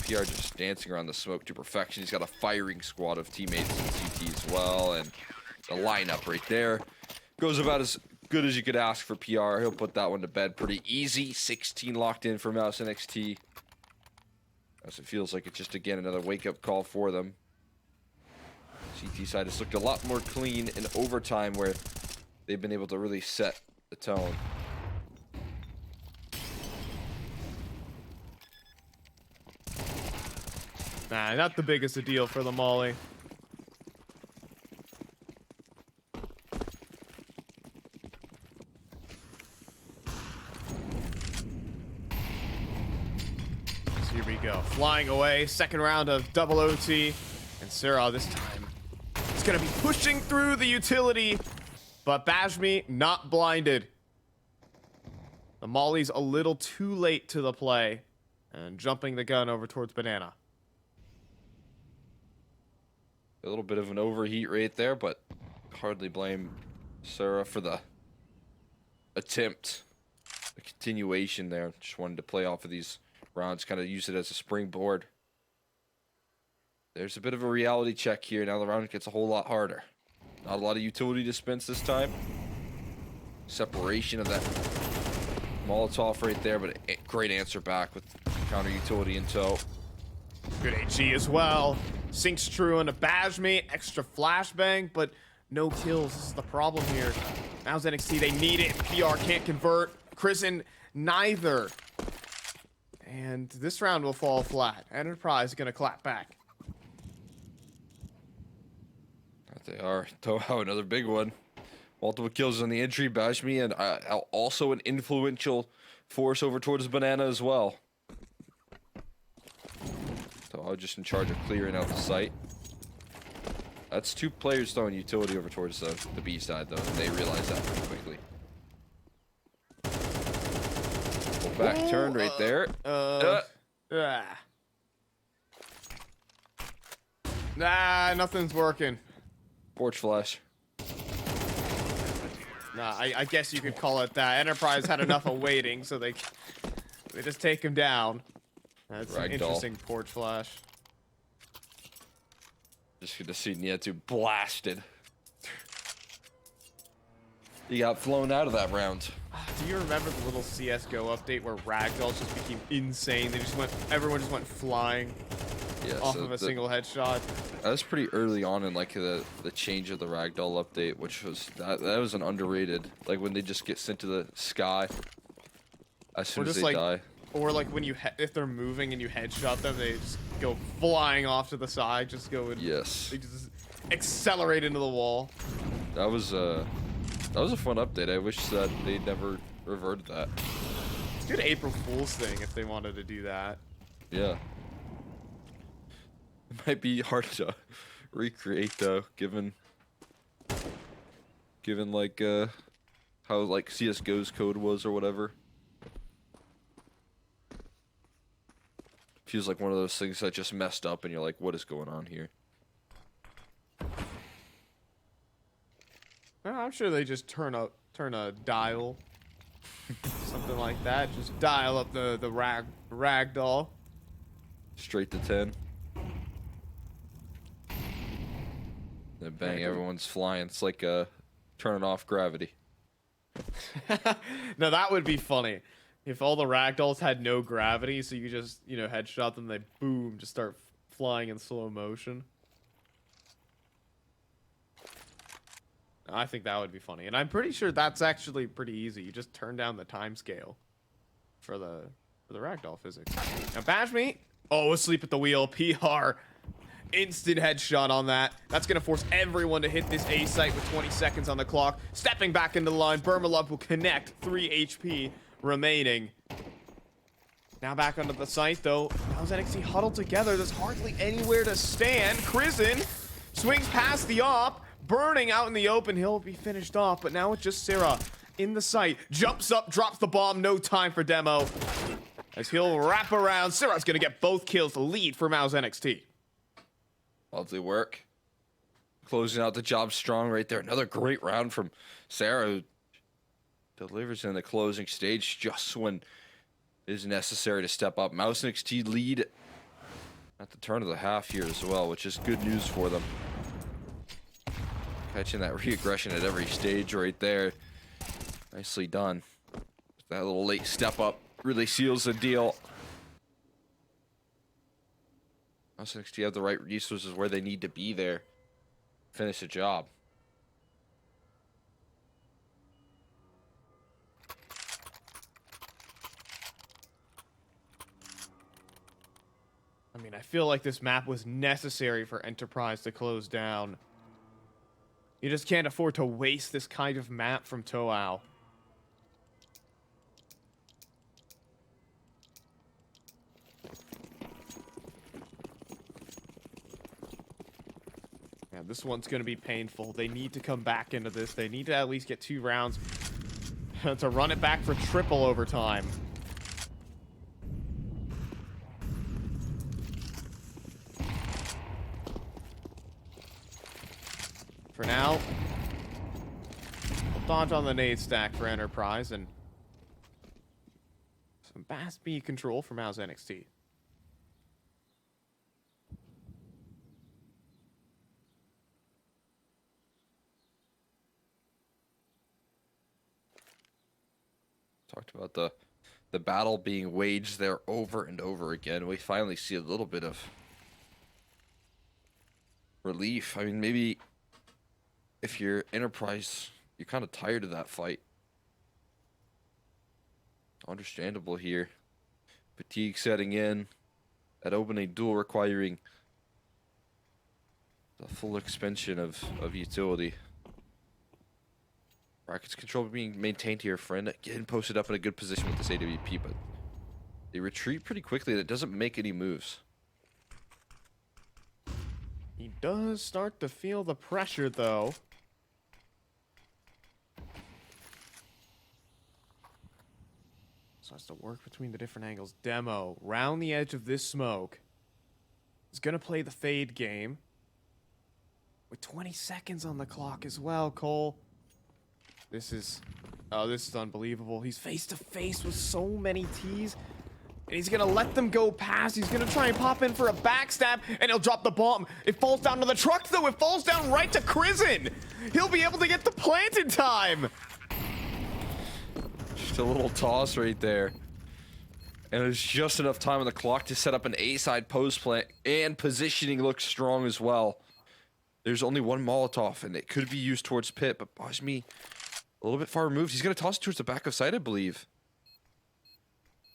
PR just dancing around the smoke to perfection. He's got a firing squad of teammates in CT as well. And the lineup right there goes about as good as you could ask for PR. He'll put that one to bed pretty easy. 16 locked in for Mouse NXT. As it feels like it's just, again, another wake-up call for them. CT side has looked a lot more clean in overtime where they've been able to really set the tone. Nah, not the biggest a deal for the Molly. So here we go. Flying away. Second round of double OT. And Sarah this time is going to be pushing through the utility. But Bajmi not blinded. The Molly's a little too late to the play. And jumping the gun over towards Banana. A little bit of an overheat right there, but hardly blame Sarah for the attempt. The continuation there. Just wanted to play off of these rounds, kind of use it as a springboard. There's a bit of a reality check here. Now the round gets a whole lot harder. Not a lot of utility dispense this time. Separation of that Molotov right there, but a great answer back with counter utility in tow. Good HE as well. Sinks true into Bajmi. Extra flashbang, but no kills. This is the problem here. Now's NXT. They need it. PR can't convert. Kristen, neither. And this round will fall flat. Enterprise is going to clap back. They are. Toho, another big one. Multiple kills on the entry. Bajmi, and also an influential force over towards Banana as well. Toho just in charge of clearing out the site. That's 2 players throwing utility over towards the B side, though, and they realize that pretty quickly. Back turn right there. Nah, nothing's working. Porch flash. Nah, I guess you could call it that. Enterprise had enough of waiting, so they just take him down. That's an interesting porch flash. Just good to see Nietu blasted. He got flown out of that round. Do you remember the little CSGO update where ragdolls just became insane? Everyone just went flying off of a single headshot. That was pretty early on in like the change of the ragdoll update, which was that was an underrated. Like when they just get sent to the sky as soon as they die. Or like when if they're moving and you headshot them, they just go flying off to the side. Just go and they just accelerate into the wall. That was a fun update. I wish that they never reverted that. It's a good April Fool's thing if they wanted to do that. Yeah. It might be hard to recreate though, given like how like CS:GO's code was or whatever. Feels like one of those things that just messed up and you're like, what is going on here? Well, I'm sure they just turn a dial. Something like that. Just dial up the ragdoll. Straight to 10. Then bang, everyone's flying. It's like turning off gravity. Now that would be funny. If all the ragdolls had no gravity, so you just, you know, headshot them, they boom, just start flying in slow motion. I think that would be funny. And I'm pretty sure that's actually pretty easy. You just turn down the time scale for the ragdoll physics. Now bash me. Oh, asleep at the wheel. PR. Instant headshot on that. That's going to force everyone to hit this A site with 20 seconds on the clock. Stepping back into the line. Burmalub will connect. 3 HP remaining. Now back onto the site, though. How's NXT huddled together? There's hardly anywhere to stand. Crizin swings past the op. Burning out in the open. He'll be finished off, but now it's just Sarah in the site. Jumps up, drops the bomb. No time for demo. As he'll wrap around. Sarah's going to get both kills. The lead for Mouse NXT. Lovely work. Closing out the job strong right there. Another great round from Sarah, who delivers in the closing stage just when it is necessary to step up. Mouse NXT lead at the turn of the half here as well, which is good news for them. Catching that re-aggression at every stage right there. Nicely done. That little late step up really seals the deal. Mouse NXT have the right resources where they need to be there. Finish the job. I mean, I feel like this map was necessary for Enterprise to close down. You just can't afford to waste this kind of map from Toao. Yeah, this one's going to be painful. They need to come back into this. They need to at least get 2 rounds to run it back for triple overtime. For now, we'll dodge on the nade stack for Enterprise and some Bass B control for Mouse NXT. Talked about the battle being waged there over and over again. We finally see a little bit of relief. I mean, maybe if you're Enterprise, you're kind of tired of that fight. Understandable here. Fatigue setting in. That opening duel requiring the full expansion of utility. Rockets control being maintained here, friend. Getting posted up in a good position with this AWP, but they retreat pretty quickly. That doesn't make any moves. He does start to feel the pressure, though. So has to work between the different angles. Demo, round the edge of this smoke. He's going to play the fade game. With 20 seconds on the clock as well, Cole. This is unbelievable. He's face to face with so many T's. And he's going to let them go past. He's going to try and pop in for a backstab. And he'll drop the bomb. It falls down to the truck, though. It falls down right to Crizin. He'll be able to get the plant in time. Just a little toss right there. And there's just enough time on the clock to set up an A-side post plant. And positioning looks strong as well. There's only one Molotov, and it could be used towards Pit. But Bajmi, a little bit far removed. He's going to toss it towards the back of site, I believe.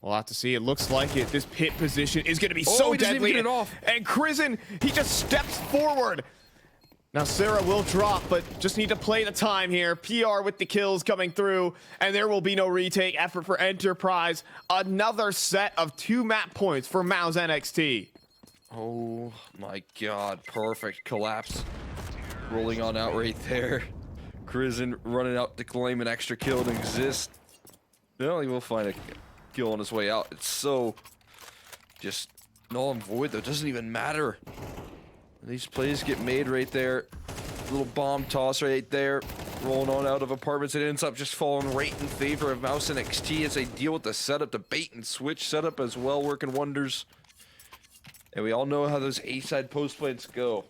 We'll have to see. It looks like it. This Pit position is going to be so deadly. Get it off. And Crizin, he just steps forward. Now Sarah will drop, but just need to play the time here. PR with the kills coming through, and there will be no retake effort for Enterprise. Another set of 2 map points for Mouse NXT. Oh my god, perfect collapse. Rolling on out right there. Crizin running out to claim an extra kill to exist. No, he will find a kill on his way out. It's so just null and void, though. It doesn't even matter. These plays get made right there. Little bomb toss right there. Rolling on out of apartments. It ends up just falling right in favor of Mouse NXT as they deal with the setup. The bait and switch setup as well, working wonders. And we all know how those A-side post plays go.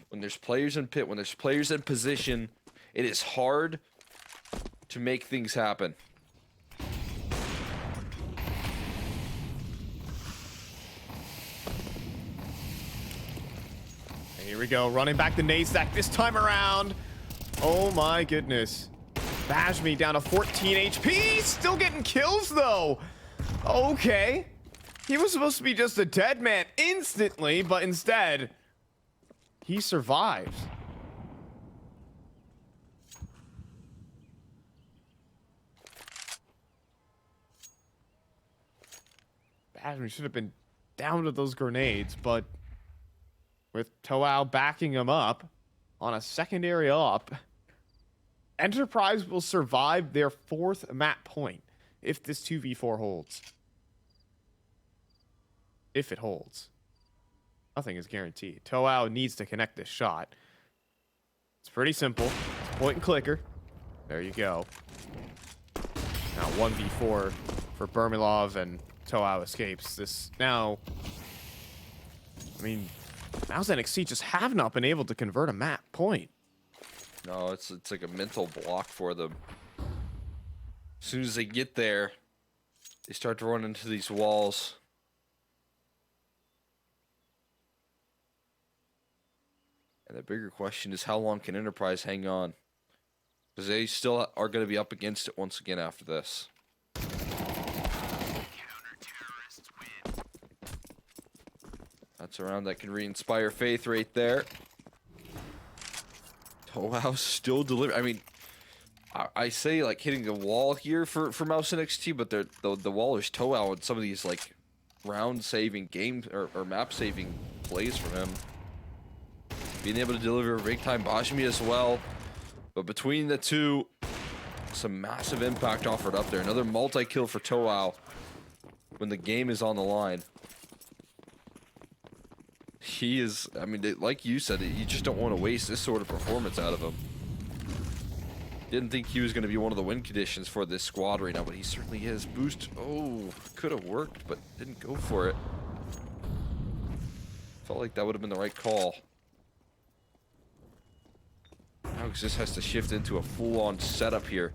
When there's players in pit, when there's players in position, it is hard to make things happen. Here we go, running back the Nasac this time around. Oh my goodness. Bajmi down to 14 HP, still getting kills though. Okay. He was supposed to be just a dead man instantly, but instead, he survives. Bajmi should have been down to those grenades, but with Toao backing him up on a secondary op, Enterprise will survive their 4th map point if this 2v4 holds. If it holds. Nothing is guaranteed. Toao needs to connect this shot. It's pretty simple. It's point and clicker. There you go. Now 1v4 for Bermilov, and Toao escapes. This now... I mean, Mouse NXT just have not been able to convert a map point. No, it's like a mental block for them. As soon as they get there, they start to run into these walls. And the bigger question is, how long can Enterprise hang on? Because they still are going to be up against it once again after this. That's a round that can re-inspire faith right there. Toao still delivering. I mean, I say like hitting the wall here for Mouse NXT, but the wall is Toao and some of these like round-saving game or map-saving plays from him. Being able to deliver big-time Bajmi as well. But between the two, some massive impact offered up there. Another multi-kill for Toao when the game is on the line. He is, I mean, like you said, you just don't want to waste this sort of performance out of him. Didn't think he was going to be one of the win conditions for this squad right now, but he certainly is. Boost, oh, could have worked, but didn't go for it. Felt like that would have been the right call. Now Exist has to shift into a full-on setup here.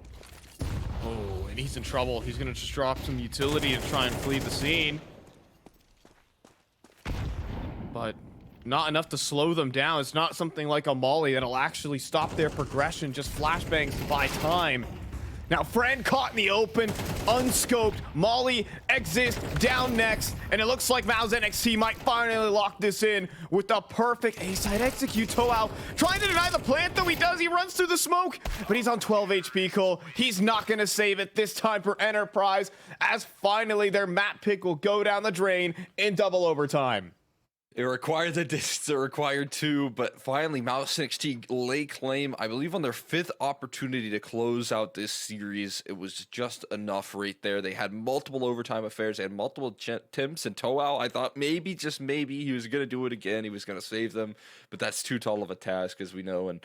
Oh, and he's in trouble. He's going to just drop some utility to try and flee the scene. But not enough to slow them down. It's not something like a Molly that'll actually stop their progression. Just flashbangs to buy time. Now, Friend caught in the open, unscoped. Molly Exist down next. And it looks like Mouse NXT might finally lock this in with the perfect A-side execute. Toao trying to deny the plant, though he does. He runs through the smoke, but he's on 12 HP, Cole. He's not going to save it this time for Enterprise, as finally their map pick will go down the drain in double overtime. It required the distance, it required 2, but finally Mouse NXT lay claim, I believe, on their 5th opportunity to close out this series. It was just enough right there. They had multiple overtime affairs, they had multiple attempts, and Toao, I thought maybe, just maybe, he was going to do it again. He was going to save them, but that's too tall of a task, as we know, and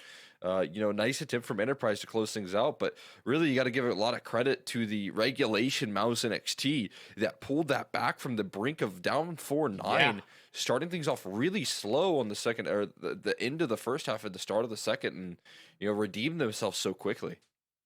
you know, nice attempt from Enterprise to close things out, but really you got to give a lot of credit to the regulation Mouse NXT that pulled that back from the brink of down 4-9. Yeah. Starting things off really slow on the second, or the end of the first half and the start of the second, and, you know, redeemed themselves so quickly.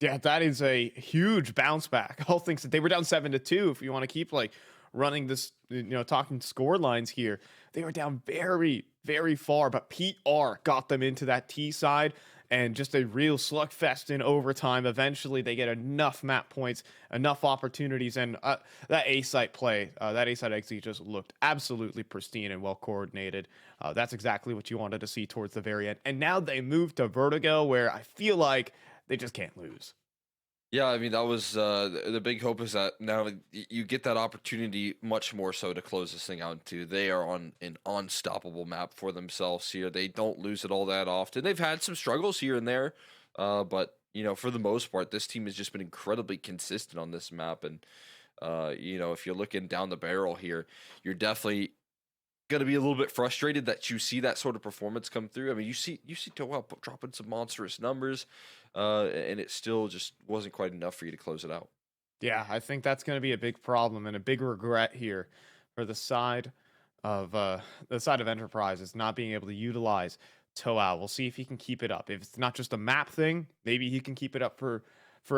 Yeah, that is a huge bounce back. All things that they were down 7-2. If you want to keep like running this, you know, talking score lines here, they were down very, very far, but PR got them into that T side. And just a real slugfest in overtime. Eventually, they get enough map points, enough opportunities, and that A-site play, that A-site exit just looked absolutely pristine and well-coordinated. That's exactly what you wanted to see towards the very end. And now they move to Vertigo, where I feel like they just can't lose. Yeah, I mean, that was the big hope, is that now you get that opportunity much more so to close this thing out too. They are on an unstoppable map for themselves here. They don't lose it all that often. They've had some struggles here and there, but for the most part, this team has just been incredibly consistent on this map. And, if you're looking down the barrel here, you're definitely going to be a little bit frustrated that you see that sort of performance come through. I mean, you see Toa dropping some monstrous numbers, and it still just wasn't quite enough for you to close it out. Yeah, I think that's going to be a big problem and a big regret here for the side of Enterprise is not being able to utilize Toa. We'll see if he can keep it up. If it's not just a map thing, maybe he can keep it up for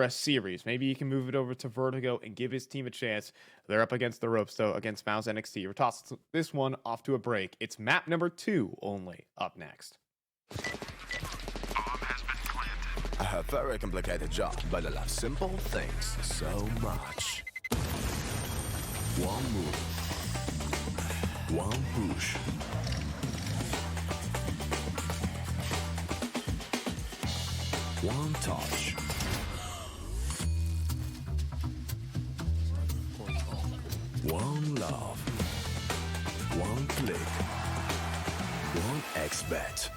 a series. Maybe he can move it over to Vertigo and give his team a chance. They're up against the ropes though against Mouse NXT. We're tossing this one off to a break. It's map number 2 only up next. I have very complicated job, but I love simple things so much. One move, one push. One touch. One love. One click. One XBet.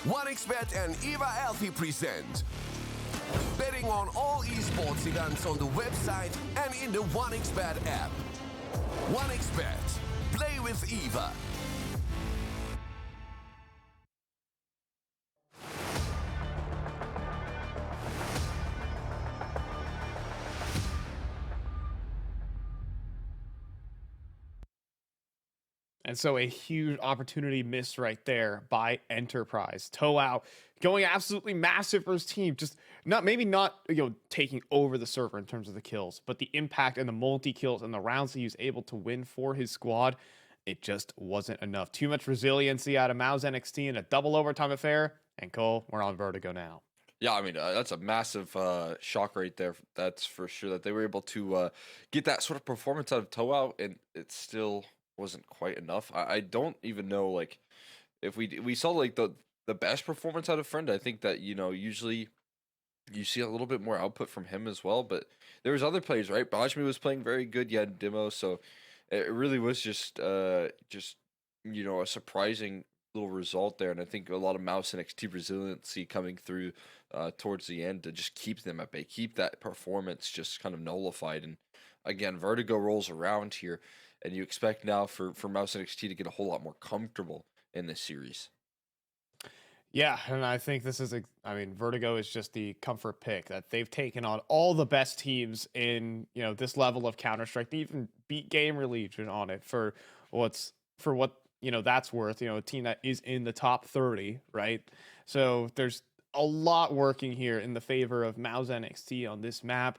OneXBet and Eva Alfie present betting on all esports events on the website and in the OneXBet app. OneXBet. Play with Eva. And so a huge opportunity missed right there by Enterprise. Toao going absolutely massive for his team. Just not taking over the server in terms of the kills, but the impact and the multi-kills and the rounds he was able to win for his squad, it just wasn't enough. Too much resiliency out of Mao's NXT in a double overtime affair. And Cole, we're on Vertigo now. Yeah, I mean, that's a massive shock right there. That's for sure that they were able to get that sort of performance out of Toao, and it still wasn't quite enough. I don't even know, like, if we saw like the best performance out of Friend. I think that usually you see a little bit more output from him as well, but there was other players, right? Bajmi was playing very good. You had Demo, so it really was just a surprising little result there, and I think a lot of Mouse and XT resiliency coming through towards the end to just keep them at bay, keep that performance just kind of nullified. And again, Vertigo rolls around here, and you expect now for Mouse and XT to get a whole lot more comfortable in this series. Yeah, and I think this is, Vertigo is just the comfort pick that they've taken on all the best teams in, this level of Counter-Strike. They even beat Gamer Legion on it for what that's worth, a team that is in the top 30, right? So there's a lot working here in the favor of Mao's NXT on this map.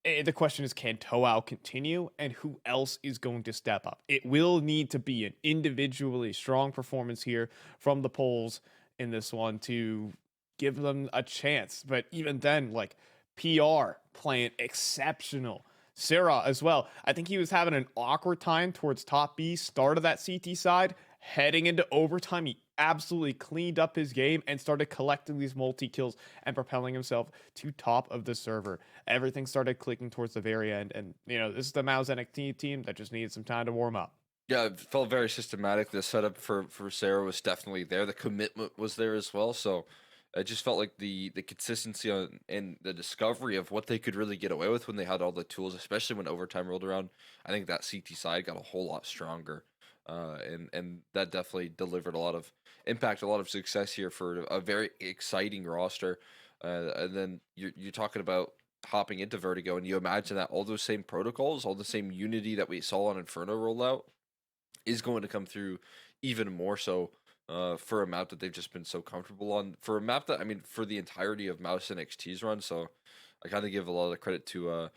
The question is, can Toao continue, and who else is going to step up? It will need to be an individually strong performance here from the Poles in this one to give them a chance. But even then, like, PR playing exceptional. Sarah as well. I think he was having an awkward time towards top B, start of that CT side. Heading into overtime, he absolutely cleaned up his game and started collecting these multi-kills and propelling himself to top of the server. Everything started clicking towards the very end. And, this is the Mao's NXT team that just needed some time to warm up. Yeah, it felt very systematic. The setup for Sarah was definitely there. The commitment was there as well. So it just felt like the consistency and the discovery of what they could really get away with when they had all the tools, especially when overtime rolled around. I think that CT side got a whole lot stronger. And that definitely delivered a lot of impact, a lot of success here for a very exciting roster. And then you're talking about hopping into Vertigo, and you imagine that all those same protocols, all the same unity that we saw on Inferno rollout is going to come through even more so for a map that they've just been so comfortable on. For a map that, for the entirety of Mouse and XT's run, so I kind of give a lot of credit to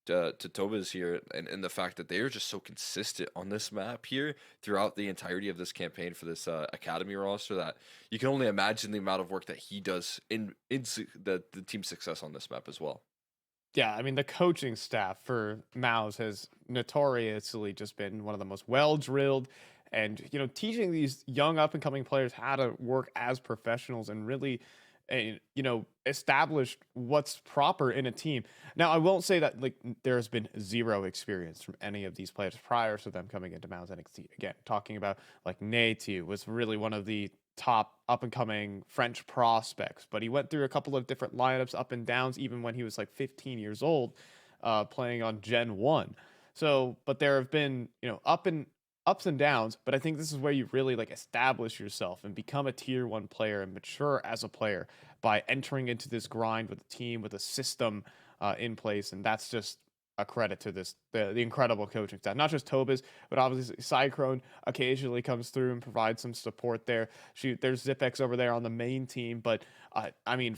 Tobas here and the fact that they are just so consistent on this map here throughout the entirety of this campaign for this academy roster that you can only imagine the amount of work that he does in the team's success on this map as well. Yeah, the coaching staff for Maus has notoriously just been one of the most well-drilled and, teaching these young up-and-coming players how to work as professionals and really establish what's proper in a team. Now, I won't say that there's been zero experience from any of these players prior to them coming into Mao's NXT. Again, talking about Natu was really one of the top up-and-coming French prospects, but he went through a couple of different lineups, up and downs, even when he was 15 years old, playing on Gen 1. So, but there have been, ups and downs, but I think this is where you really establish yourself and become a tier 1 player and mature as a player by entering into this grind with a team, with a system in place. And that's just a credit to the incredible coaching staff. Not just Tobas, but obviously Cyclone occasionally comes through and provides some support there. There's Zipex over there on the main team. But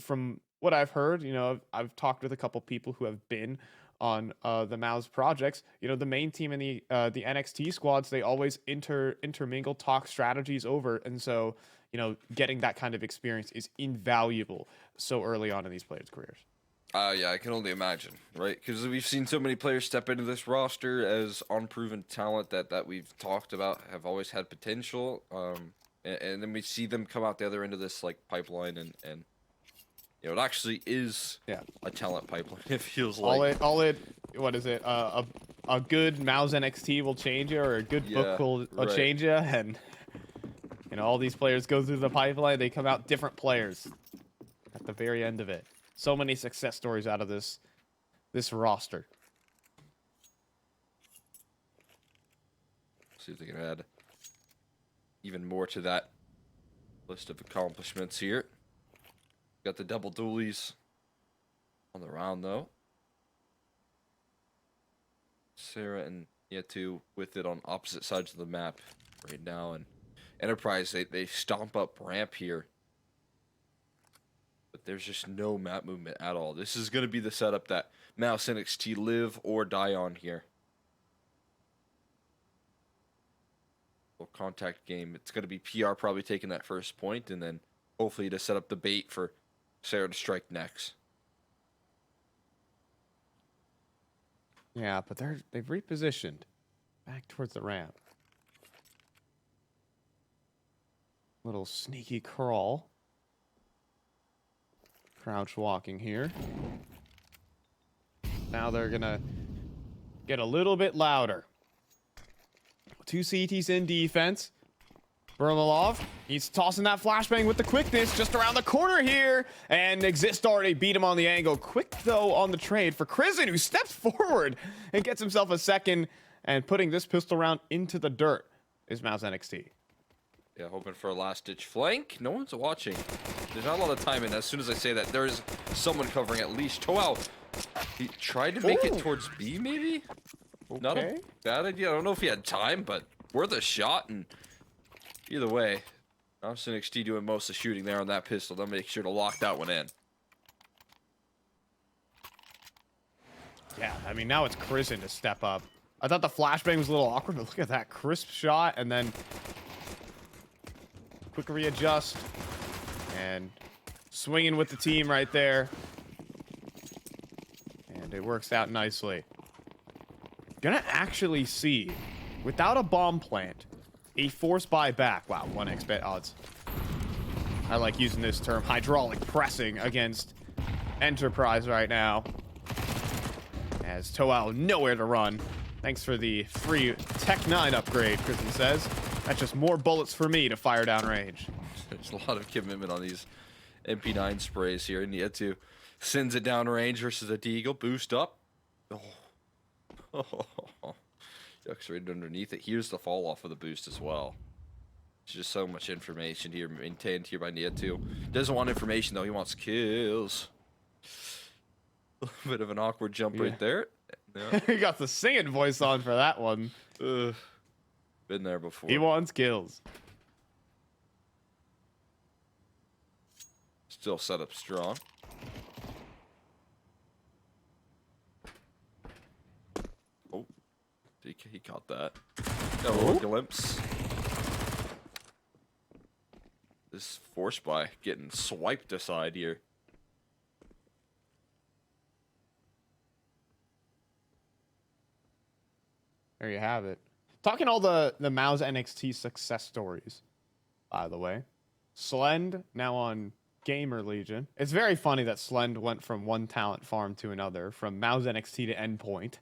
from what I've heard, I've talked with a couple people who have been on the Mao's projects. The main team in the NXT squads, they always intermingle, talk strategies over, and so getting that kind of experience is invaluable so early on in these players' careers. Yeah, I can only imagine, right? Because we've seen so many players step into this roster as unproven talent that we've talked about have always had potential, and then we see them come out the other end of this pipeline, and it actually is a talent pipeline. It feels what is it? A good Mao's NXT will change you, or a good book will change you, and You know, all these players go through the pipeline, they come out different players at the very end of it. So many success stories out of this roster. See if they can add even more to that list of accomplishments here. Got the double dualies on the round, though. Sarah and Yetu with it on opposite sides of the map right now. And Enterprise, they stomp up ramp here. But there's just no map movement at all. This is going to be the setup that Mouse NXT live or die on here. Contact game. It's going to be PR probably taking that first point, and then hopefully to set up the bait for Sarah to strike next. Yeah, but they've repositioned back towards the ramp. Little sneaky crawl. Crouch walking here. Now they're gonna get a little bit louder. 2 CTs in defense. Burmalov, he's tossing that flashbang with the quickness just around the corner here. And Exist already beat him on the angle. Quick, though, on the trade for Krisen, who steps forward and gets himself a second. And putting this pistol round into the dirt is Mouse NXT. Yeah, hoping for a last-ditch flank. No one's watching. There's not a lot of time, and as soon as I say that, there is someone covering at least. Toao, he tried to make it towards B, maybe? Okay. Not a bad idea. I don't know if he had time, but worth a shot. And either way, Mouse NXT doing most of the shooting there on that pistol. They'll make sure to lock that one in. Yeah, I mean, now it's Krisen to step up. I thought the flashbang was a little awkward, but look at that crisp shot, and then quick readjust, and swinging with the team right there. And it works out nicely. Gonna actually see, without a bomb plant, a force buyback. Wow, 1xbet odds. I like using this term, hydraulic pressing against Enterprise right now. As Toao nowhere to run. Thanks for the free Tech 9 upgrade, Kristen says. That's just more bullets for me to fire down range. There's a lot of commitment on these MP9 sprays here. And yet to sends it down range versus a Deagle. Boost up. Oh. Yucks right underneath it. Here's the fall off of the boost as well. It's just so much information here maintained here by Nietu. Doesn't want information though, he wants kills. A little bit of an awkward jump right there. Yeah. He got the singing voice on for that one. Been there before. He wants kills. Still set up strong. Oh, he caught that. Got a little glimpse. This force buy getting swiped aside here. There you have it. Talking all the Mouse NXT success stories, by the way. Slend, now on Gamer Legion. It's very funny that Slend went from one talent farm to another, from Mouse NXT to Endpoint.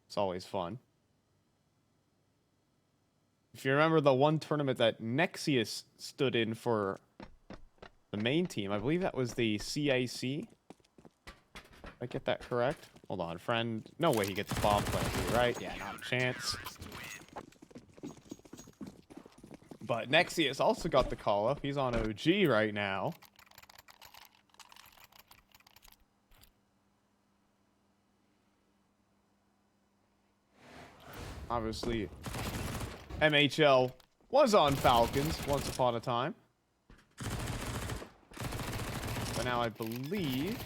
It's always fun. If you remember the one tournament that Nexius stood in for the main team, I believe that was the CAC. I get that correct? Hold on, friend. No way he gets the bomb plant, right? Yeah, not a chance. But Nexius also got the call up. He's on OG right now. Obviously, MHL was on Falcons once upon a time. But now I believe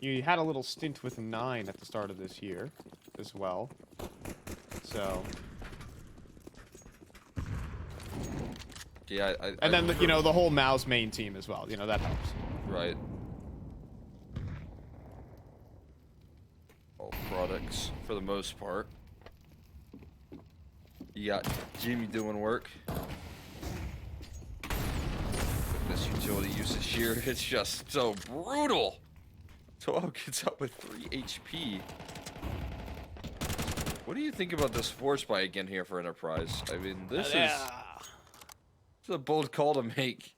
you had a little stint with 9 at the start of this year as well. So yeah, and then you know, the whole Mouse main team as well. You know, that helps. Right. All products for the most part. You got Jimmy doing work. This utility usage here, it's just so brutal. Toao gets up with 3 HP. What do you think about this force buy again here for Enterprise? I mean, this is a bold call to make.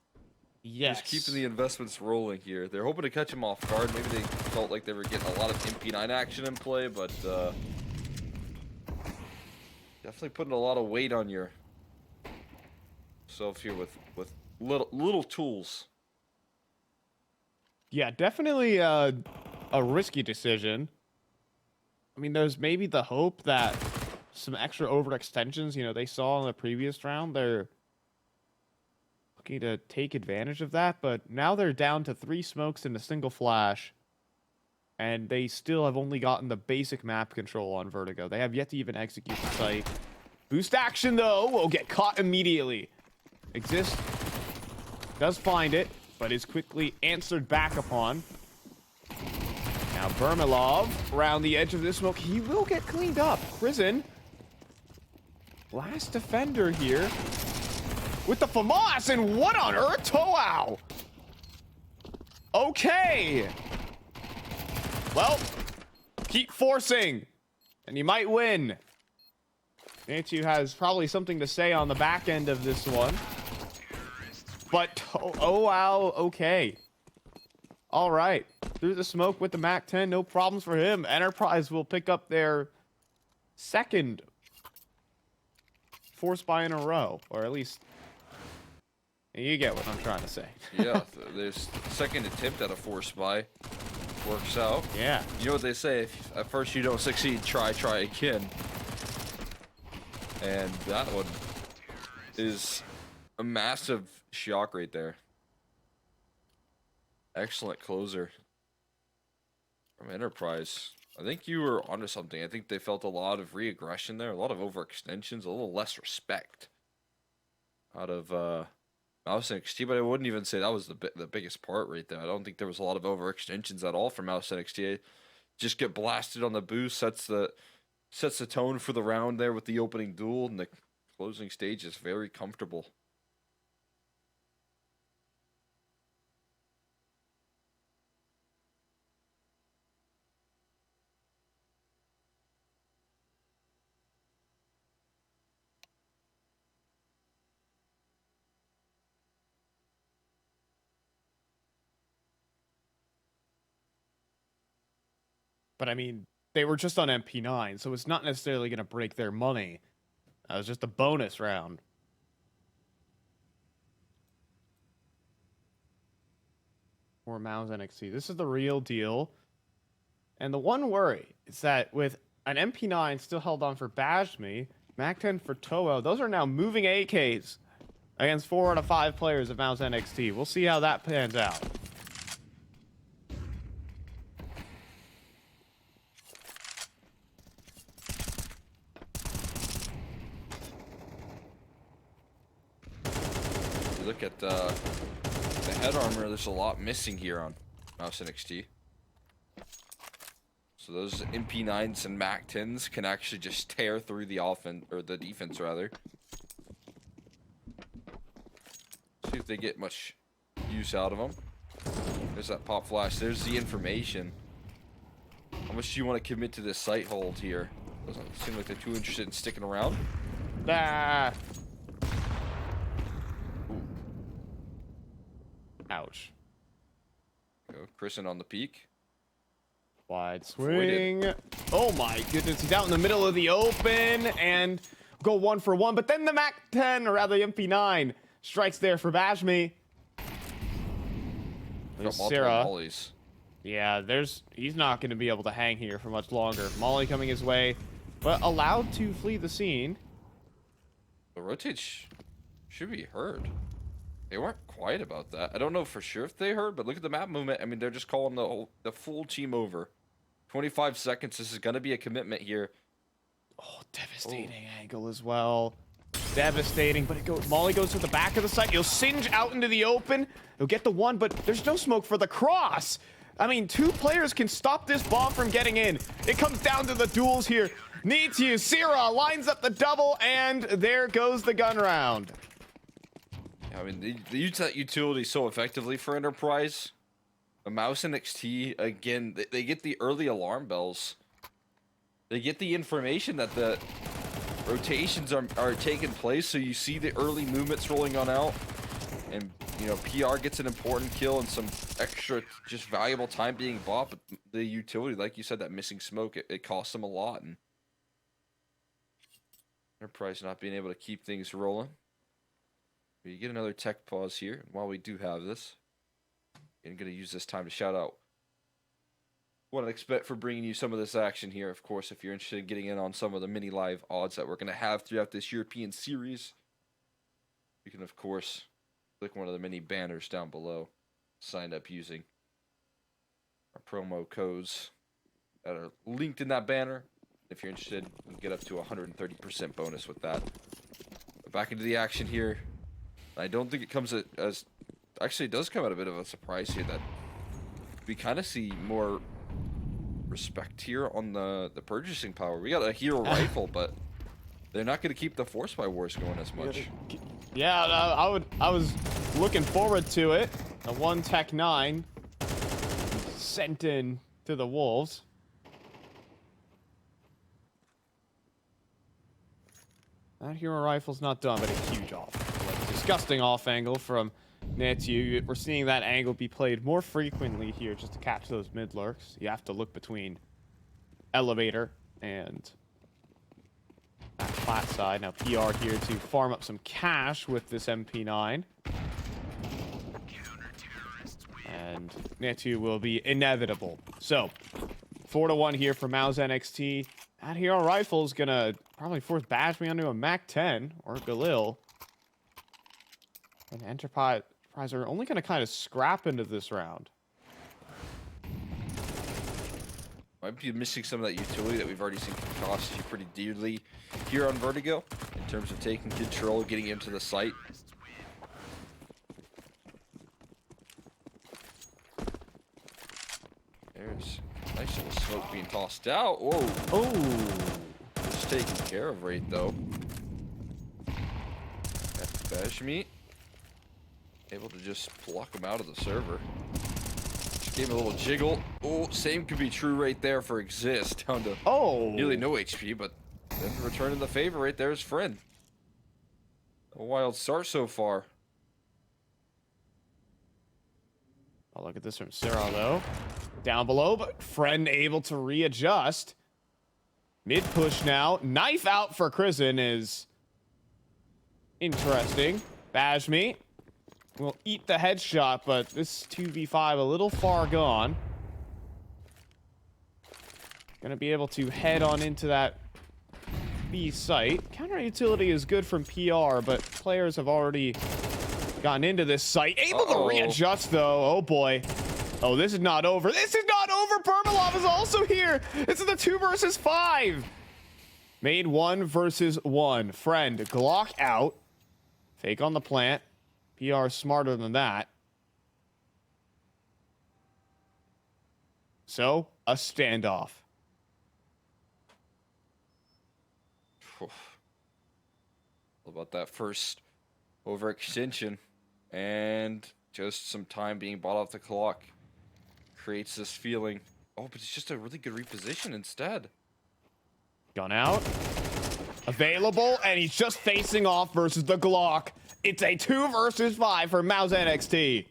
Yes. Just keeping the investments rolling here. They're hoping to catch him off guard. Maybe they felt like they were getting a lot of MP9 action in play, but definitely putting a lot of weight on yourself here with little tools. Yeah, definitely a risky decision. I mean, there's maybe the hope that some extra overextensions, you know, they saw in the previous round, they're looking to take advantage of that, but now they're down to 3 smokes and a single flash, and they still have only gotten the basic map control on Vertigo. They have yet to even execute the site. Boost action, though, will get caught immediately. Exist does find it, but is quickly answered back upon. Now Bermilov around the edge of this smoke. He will get cleaned up. Prison. Last defender here. With the FAMAS, and what on earth? Toao! Okay. Well, keep forcing, and you might win. Nantu has probably something to say on the back end of this one. But, oh wow, okay. All right. Through the smoke with the MAC-10, no problems for him. Enterprise will pick up their second force buy in a row, or at least you get what I'm trying to say. Yeah, there's second attempt at a force buy. Works out. Yeah. You know what they say, if at first you don't succeed, try again. And that one is a massive shock right there. Excellent closer from Enterprise. I think you were onto something. I think they felt a lot of re-aggression there, a lot of overextensions, a little less respect out of Mouse NXT, but I wouldn't even say that was the biggest part right there. I don't think there was a lot of overextensions at all for Mouse NXT. Just get blasted on the boost, sets the tone for the round there with the opening duel, and the closing stage is very comfortable. But I mean, they were just on MP9, so it's not necessarily going to break their money. That was just a bonus round. For Mouse NXT. This is the real deal. And the one worry is that with an MP9 still held on for Bajmi, MAC-10 for Toho, those are now moving AKs against 4 out of 5 players of Mouse NXT. We'll see how that pans out. Look at the head armor. There's a lot missing here on Mouse NXT. So those MP9s and MAC-10s can actually just tear through the offense, or the defense rather. See if they get much use out of them. There's that pop flash. There's the information. How much do you want to commit to this sight hold here? Doesn't seem like they're too interested in sticking around. Ah. Ouch. Go Chrisen on the peak. Wide swing. Oh my goodness, he's out in the middle of the open and go 1 for 1. But then the MAC-10, or rather the MP9, strikes there for Bajmi. There's Sarah. Yeah, he's not going to be able to hang here for much longer. Molly coming his way, but allowed to flee the scene. The rotates should be heard. They weren't quiet about that. I don't know for sure if they heard, but look at the map movement. I mean, they're just calling the full team over. 25 seconds. This is going to be a commitment here. Oh, devastating angle as well. Devastating, but Molly goes to the back of the site. He'll singe out into the open. He'll get the 1, but there's no smoke for the cross. I mean, 2 players can stop this bomb from getting in. It comes down to the duels here. Nitu, Sira lines up the double, and there goes the gun round. I mean, they use that utility so effectively for Enterprise. The Mouse NXT, again, they get the early alarm bells. they get the information that the rotations are taking place, so you see the early movements rolling on out, and you know PR gets an important kill and some extra just valuable time being bought. But the utility, like you said, that missing smoke, it costs them a lot, and Enterprise not being able to keep things rolling. We get another tech pause here, and while we do have this, I'm going to use this time to shout out what I'd expect for bringing you some of this action here. Of course, if you're interested in getting in on some of the mini live odds that we're going to have throughout this European series, you can, of course, click one of the mini banners down below, sign up using our promo codes that are linked in that banner. If you're interested, you can get up to 130% bonus with that. But back into the action here. I don't think it comes as actually, it does come at a bit of a surprise here that we kind of see more respect here on the purchasing power. We got a hero rifle, but they're not going to keep the Force by Wars going as much. Yeah, I was looking forward to it. A 1 Tech 9 sent in to the Wolves. That hero rifle's not done, but a huge off. Like, disgusting off angle from Netu. We're seeing that angle be played more frequently here just to catch those mid lurks. You have to look between elevator and that flat side. Now PR here to farm up some cash with this MP9. And Netu will be inevitable. So, 4-1 here for Mao's NXT. That hero rifle is gonna probably force Bash me onto a Mac 10 or Galil. And Enterprise are only gonna kind of scrap into this round. Might be missing some of that utility that we've already seen can cost you pretty dearly here on Vertigo in terms of taking control, getting into the site. There's a nice little smoke being tossed out. Whoa. Oh. It's taken care of right though. Bashmi able to just pluck him out of the server. Just gave him a little jiggle. Oh, same could be true right there for Exist. Down to nearly no HP, but then returning the favor right there is Friend. A wild start so far. Oh, look at this from Sarah though. Down below, but Friend able to readjust. Mid push now. Knife out for Krisen is interesting. Bashmi will eat the headshot, but this 2v5 a little far gone. Gonna be able to head on into that B site. Counter utility is good from PR, but players have already gotten into this site. Able to readjust though. Oh boy. Oh, this is not over. This is not over. Permalov is also here. This is the 2 versus 5. Made 1 versus 1. Friend, Glock out. Fake on the plant. PR smarter than that. So, a standoff. What about that first overextension? And just some time being bought off the clock creates this feeling. Oh, but it's just a really good reposition instead. Gone out. Available, and he's just facing off versus the Glock. It's a 2 versus 5 for Mao's NXT.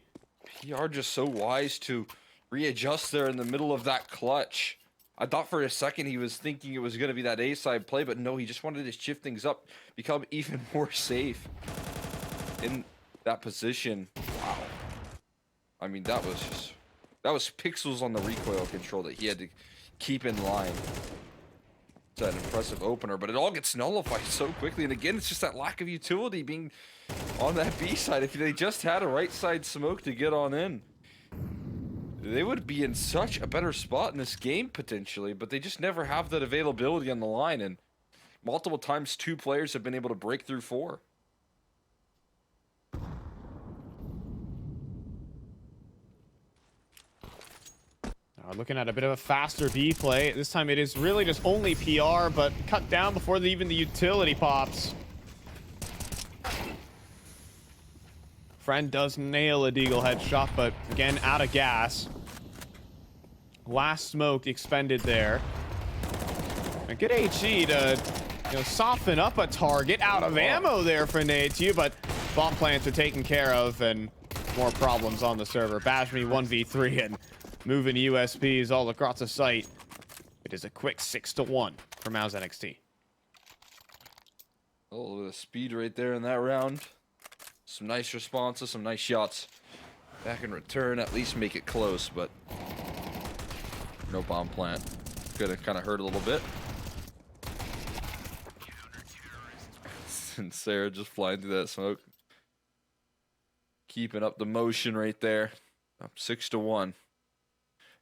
PR just so wise to readjust there in the middle of that clutch. I thought for a second he was thinking it was going to be that A-side play, but no, he just wanted to shift things up, become even more safe in that position. Wow. I mean, that was pixels on the recoil control that he had to keep in line. It's an impressive opener, but it all gets nullified so quickly. And again, it's just that lack of utility being on that B side. If they just had a right side smoke to get on in, they would be in such a better spot in this game potentially, but they just never have that availability on the line. And multiple times, 2 players have been able to break through 4. Looking at a bit of a faster B play. This time it is really just only PR, but cut down before even the utility pops. Friend does nail a Deagle headshot, but again, out of gas. Last smoke expended there. A good HE to, soften up a target. Out of ammo there for Nate, but bomb plants are taken care of and more problems on the server. Bashmi 1v3 and moving USPs all across the site. It is a quick 6-1 for Mouse NXT. A little bit of speed right there in that round. Some nice responses, some nice shots. Back in return, at least make it close, but no bomb plant. Could have kind of hurt a little bit. And Sarah just flying through that smoke. Keeping up the motion right there. Up 6-1.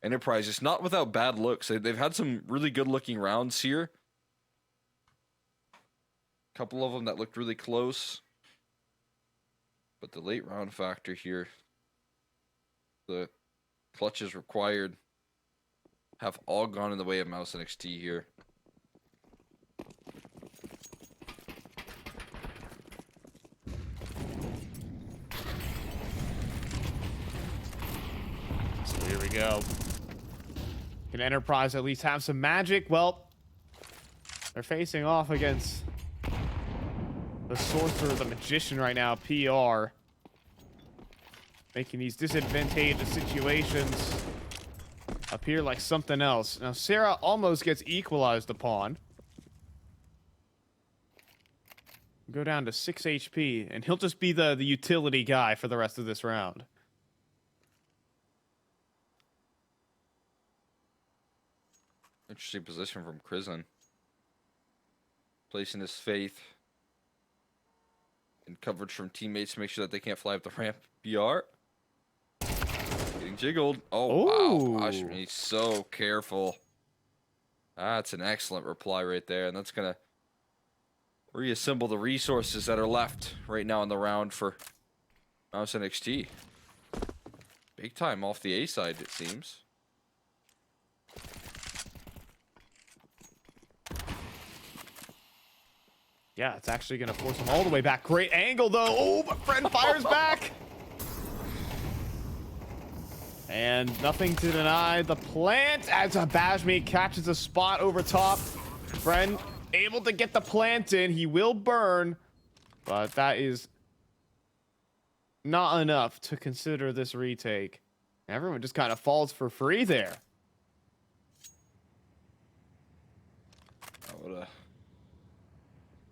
Enterprise is not without bad looks. They've had some really good looking rounds here. A couple of them that looked really close. But the late round factor here, the clutches required, have all gone in the way of Mouse NXT here. So here we go. Can Enterprise at least have some magic? Well, they're facing off against the Sorcerer, the Magician right now, PR. Making these disadvantageous situations appear like something else. Now, Sarah almost gets equalized upon. Go down to 6 HP, and he'll just be the utility guy for the rest of this round. Interesting position from Krisen. Placing his faith in coverage from teammates to make sure that they can't fly up the ramp. BR. Getting jiggled. Oh, wow. Ashmi's so careful. That's an excellent reply right there. And that's going to reassemble the resources that are left right now in the round for Mouse NXT. Big time off the A side, it seems. Yeah, it's actually going to force him all the way back. Great angle, though. Oh, but Friend fires back. And nothing to deny the plant as a Bashmi catches a spot over top. Friend able to get the plant in. He will burn, but that is not enough to consider this retake. Everyone just kind of falls for free there. What a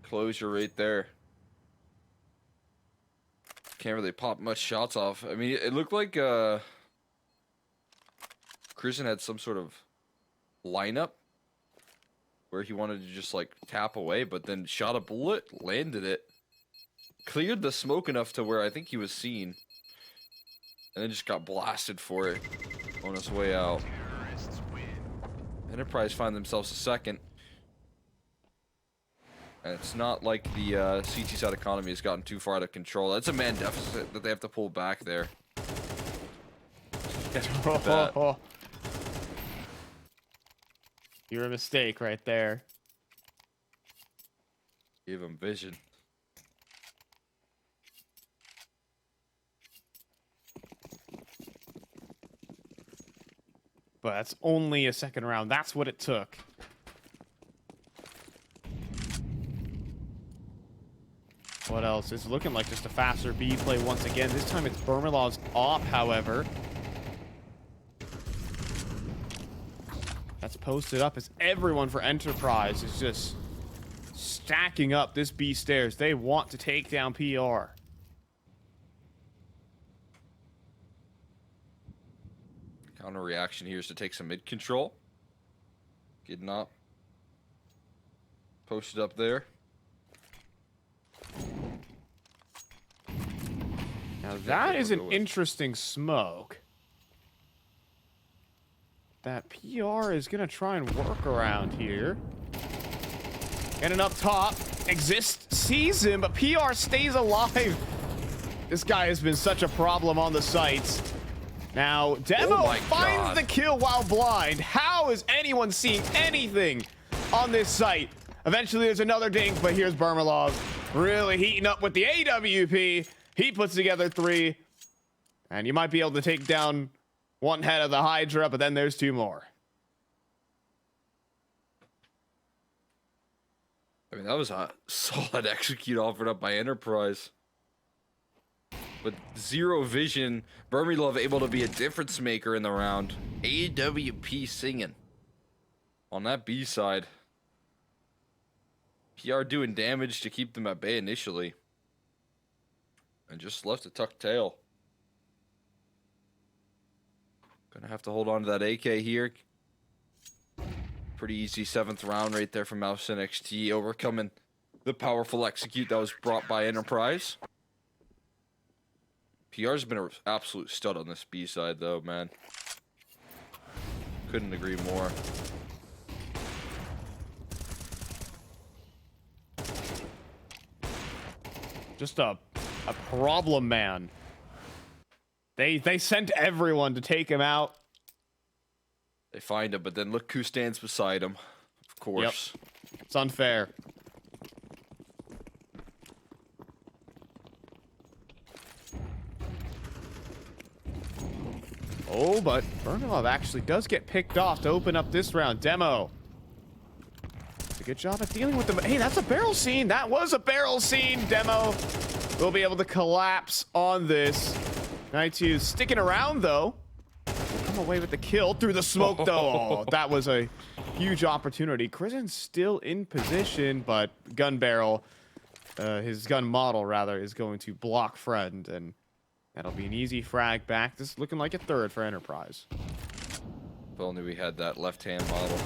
closure right there. Can't really pop much shots off. I mean, it looked like Krisen had some sort of lineup where he wanted to just like tap away, but then shot a bullet, landed it, cleared the smoke enough to where I think he was seen, and then just got blasted for it on his way out. Enterprise find themselves a second. And it's not like the CT side economy has gotten too far out of control. That's a man deficit that they have to pull back there. You're a mistake right there. Give him vision. But that's only a second round. That's what it took. What else? It's looking like just a faster B play once again. This time it's Bermilov's off, however. That's posted up as everyone for Enterprise is just stacking up this B stairs. They want to take down PR. Counter reaction here is to take some mid control. Getting up. Posted up there. Now that is an interesting smoke that PR is going to try and work around here. And up top, Exist sees him, but PR stays alive. This guy has been such a problem on the sites. Now, Demo finds the kill while blind. How is anyone seeing anything on this site? Eventually, there's another dink, but here's Bermilov really heating up with the AWP. He puts together 3, and you might be able to take down one head of the Hydra, but then there's 2 more. I mean, that was a solid execute offered up by Enterprise. With zero vision, Burmilov able to be a difference maker in the round. AWP singing on that B side. PR doing damage to keep them at bay initially. And just left a tucked tail. Gonna have to hold on to that AK here. Pretty easy 7th round right there from Mouse NXT, overcoming the powerful execute that was brought by Enterprise. PR's been an absolute stud on this B side though, man. Couldn't agree more. Just a problem, man. They sent everyone to take him out. They find him, but then look who stands beside him. Of course. Yep. It's unfair. Oh, but Burnilov actually does get picked off to open up this round. Demo. It's a good job at dealing with them. Hey, that's a barrel scene. That was a barrel scene. Demo will be able to collapse on this. Night 2 sticking around, though. Will come away with the kill through the smoke, though. Oh, that was a huge opportunity. Krizen's still in position, but gun barrel, his gun model, rather, is going to block Friend, and that'll be an easy frag back. This is looking like a 3rd for Enterprise. If only we had that left-hand model.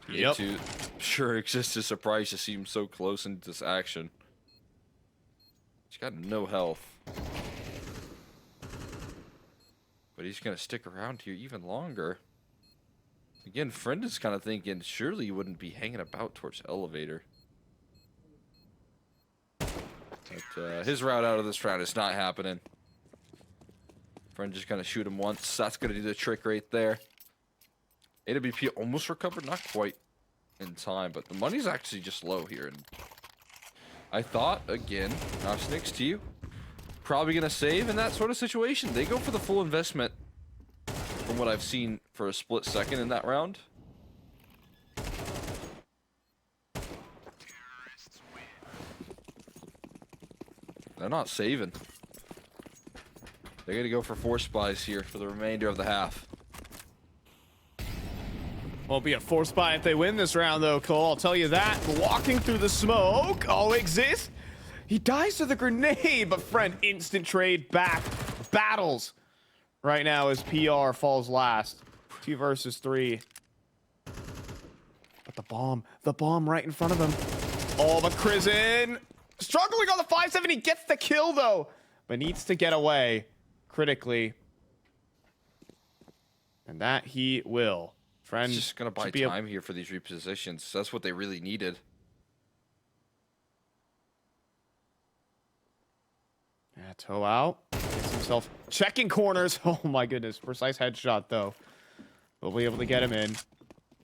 Yep. To sure exists a surprise to see him so close into this action. He's got no health. But he's going to stick around here even longer. Again, Friend is kind of thinking, surely he wouldn't be hanging about towards elevator. But his route out of this round is not happening. Friend just going to shoot him once. That's going to do the trick right there. AWP almost recovered, not quite in time, but the money's actually just low here. And I thought, again, Mouse next to you, probably going to save in that sort of situation. They go for the full investment from what I've seen for a split second in that round. They're not saving. They're going to go for 4 spies here for the remainder of the half. Won't be a 4 spy if they win this round, though, Cole. I'll tell you that. Walking through the smoke. Oh, exists. He dies to the grenade, but Friend instant trade back. Battles right now as PR falls last. 2 versus 3. But the bomb right in front of him. Oh, but Krizen struggling on the 5-7. He gets the kill, though, but needs to get away critically. And that he will. Friend just going to buy time here for these repositions. That's what they really needed. Yeah, toe out. Gets himself checking corners. Oh my goodness. Precise headshot, though. We'll be able to get him in.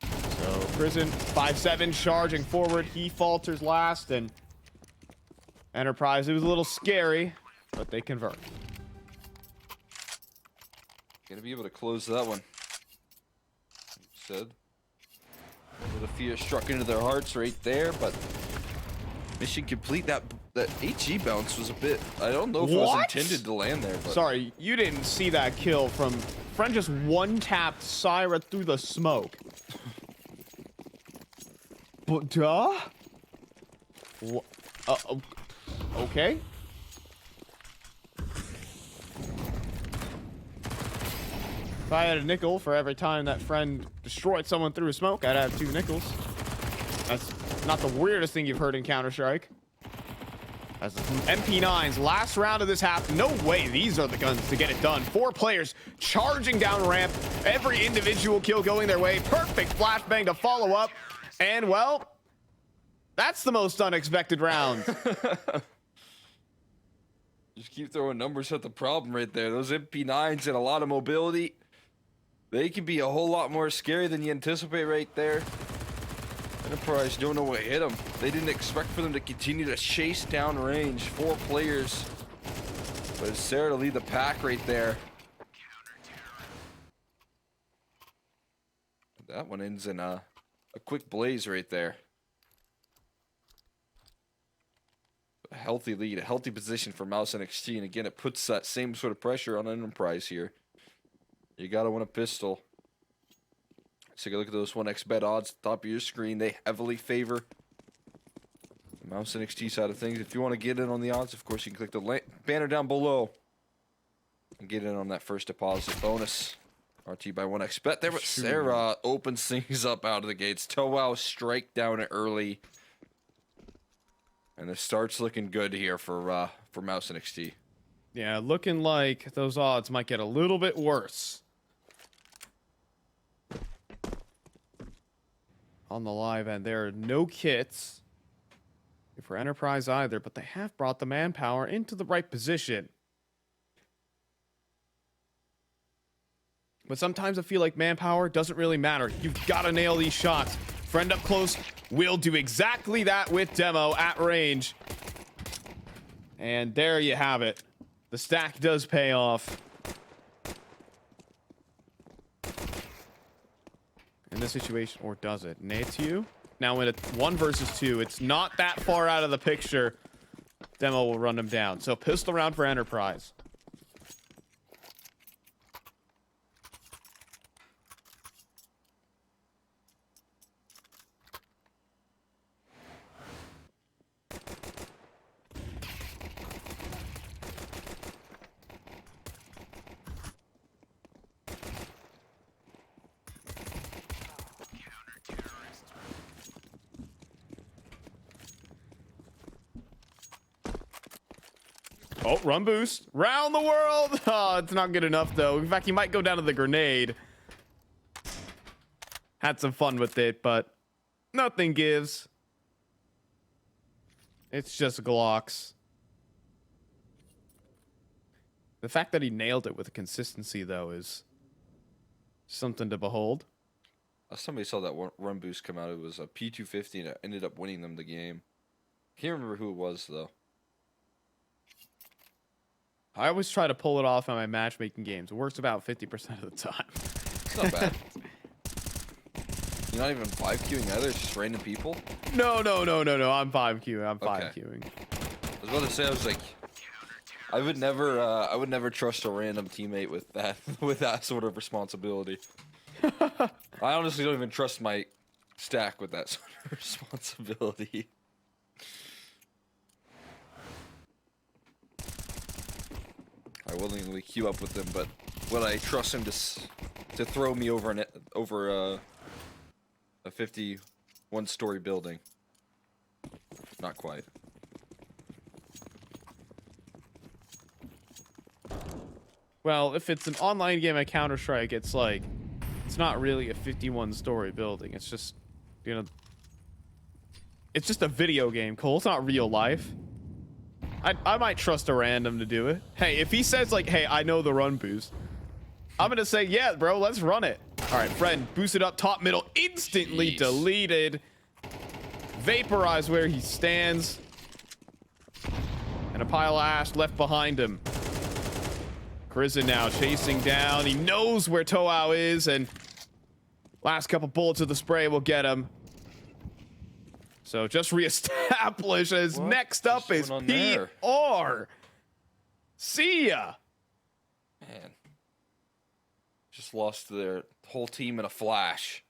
So, Krizen, 5-7, charging forward. He falters last, and Enterprise, it was a little scary, but they convert. Gonna be able to close that one. Said. The fear struck into their hearts right there, but mission complete. That HE bounce was a bit, I don't know if it was intended to land there. But sorry, you didn't see that kill from Friend. Just one-tapped Syra through the smoke. But okay. If I had a nickel for every time that Friend destroyed someone through a smoke, I'd have 2 nickels. That's not the weirdest thing you've heard in Counter-Strike. As the MP9's last round of this half. No way these are the guns to get it done. 4 players charging down ramp. Every individual kill going their way. Perfect flashbang to follow up. And, well, that's the most unexpected round. Just keep throwing numbers at the problem right there. Those MP9s and a lot of mobility, they can be a whole lot more scary than you anticipate right there. Enterprise don't know what hit them. They didn't expect for them to continue to chase down range. 4 players. But it's Sarah to lead the pack right there. That one ends in a quick blaze right there. a healthy lead, a healthy position for Mouse NXT, and again, it puts that same sort of pressure on Enterprise here. You gotta win a pistol. Let's take a look at those 1xbet odds at the top of your screen. They heavily favor the Mouse NXT side of things. If you want to get in on the odds, of course, you can click the banner down below and get in on that first deposit bonus. RT by 1xbet there, but Sarah opens things up out of the gates. Towow strike down early. And it starts looking good here for Mouse NXT. Yeah, looking like those odds might get a little bit worse. On the live end, there are no kits for Enterprise either, but they have brought the manpower into the right position. But sometimes I feel like manpower doesn't really matter. You've got to nail these shots. Friend up close will do exactly that with Demo at range. And there you have it. The stack does pay off. In this situation, or does it? Nates you? Now in a 1 versus 2, it's not that far out of the picture. Demo will run him down. So pistol round for Enterprise. Oh, run boost. Round the world. Oh, it's not good enough, though. In fact, he might go down to the grenade. Had some fun with it, but nothing gives. It's just Glocks. The fact that he nailed it with consistency, though, is something to behold. Somebody saw that run boost come out. It was a P250, and it ended up winning them the game. Can't remember who it was, though. I always try to pull it off on my matchmaking games. It works about 50% of the time. It's not bad. You're not even 5-queuing either, it's just random people? No. I'm 5-queuing. I'm 5-queuing. I was about to say, I was like, I would never trust a random teammate with that sort of responsibility. I honestly don't even trust my stack with that sort of responsibility. I willingly queue up with him, but would I trust him to throw me over a 51-story building? Not quite. Well, if it's an online game at Counter-Strike, it's like, it's not really a 51-story building. It's just, you know, it's just a video game, Cole. It's not real life. I might trust a random to do it. Hey, if he says, like, hey, I know the run boost, I'm going to say, yeah, bro, let's run it. All right, friend, boosted up top middle, instantly deleted. Vaporized where he stands. And a pile of ash left behind him. Prison now chasing down. He knows where Towow is, and last couple bullets of the spray will get him. So just reestablish as next up is PR. See ya. Man. Just lost their whole team in a flash.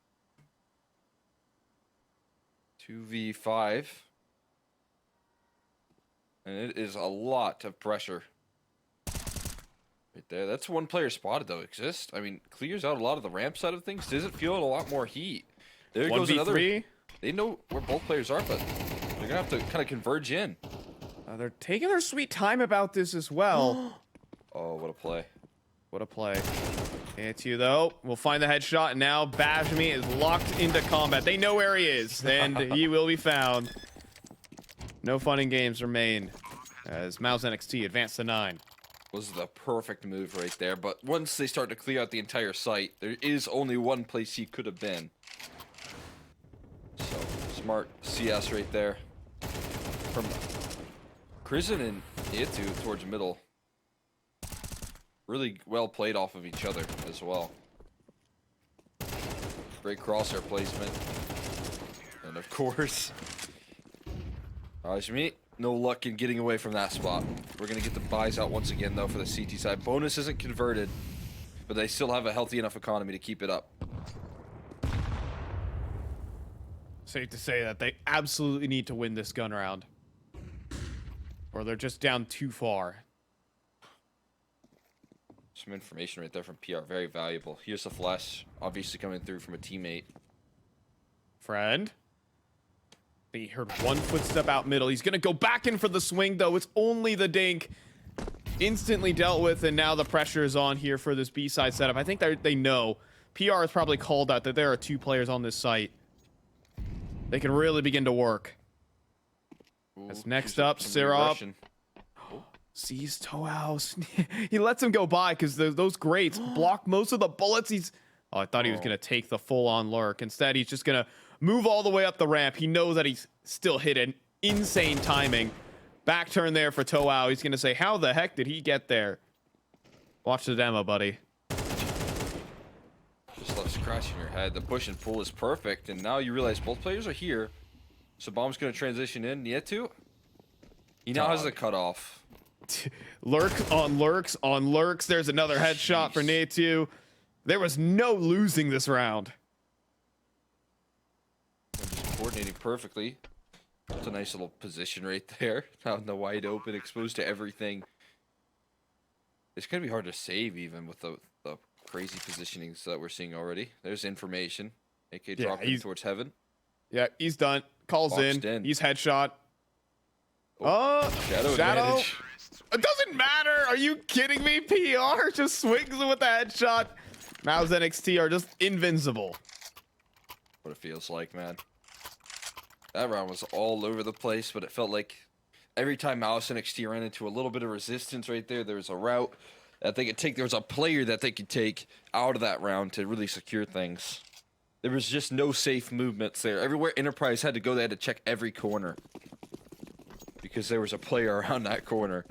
2v5. And it is a lot of pressure. Right there. That's one player spotted, though. Exists. I mean, clears out a lot of the ramp side of things. Doesn't feel a lot more heat. There goes another. They know where both players are, but they're going to have to kind of converge in. They're taking their sweet time about this as well. Oh, what a play. What a play. It's you, though. We'll find the headshot, and now Bashmi is locked into combat. They know where he is, and he will be found. No fun and games remain as Mouse NXT advance to 9. Was the perfect move right there, but once they start to clear out the entire site, there is only one place he could have been. So, smart CS right there. From Prison and Itu towards middle. Really well played off of each other as well. Great crosshair placement. And of course, Ajmi no luck in getting away from that spot. We're going to get the buys out once again, though, for the CT side. Bonus isn't converted, but they still have a healthy enough economy to keep it up. Safe to say that they absolutely need to win this gun round, or they're just down too far. Some information right there from PR, very valuable. Here's the flash, obviously coming through from a teammate. Friend. He heard one footstep out middle. He's gonna go back in for the swing, though. It's only the dink. Instantly dealt with, and now the pressure is on here for this B-side setup. I think they know. PR has probably called out that there are 2 players on this site. They can really begin to work. As next up, Syrup sees Toe House. He lets him go by because those grates block most of the bullets. Oh, I thought he was going to take the full-on lurk. Instead, he's just going to move all the way up the ramp. He knows that he's still hit an insane timing. Back turn there for Toao. He's going to say, how the heck did he get there? Watch the demo, buddy. Just left scratching your head. The push and pull is perfect, and now you realize both players are here. So Bomb's going to transition in. Nietu, he now has the cutoff. Lurks on lurks on lurks. There's another headshot for Nietu. There was no losing this round. Just coordinating perfectly. That's a nice little position right there. Out in the wide open, exposed to everything. It's going to be hard to save even with the crazy positionings that we're seeing already. There's information. AK dropping towards heaven. Yeah, he's done. Calls Boxed in. He's headshot. Shadow. Advantage. It doesn't matter. Are you kidding me? PR just swings with the headshot. Mouse NXT are just invincible. What it feels like, man. That round was all over the place, but it felt like every time Mouse NXT ran into a little bit of resistance right there, there was a route that they could take. There was a player that they could take out of that round to really secure things. There was just no safe movements there. Everywhere Enterprise had to go, they had to check every corner because there was a player around that corner.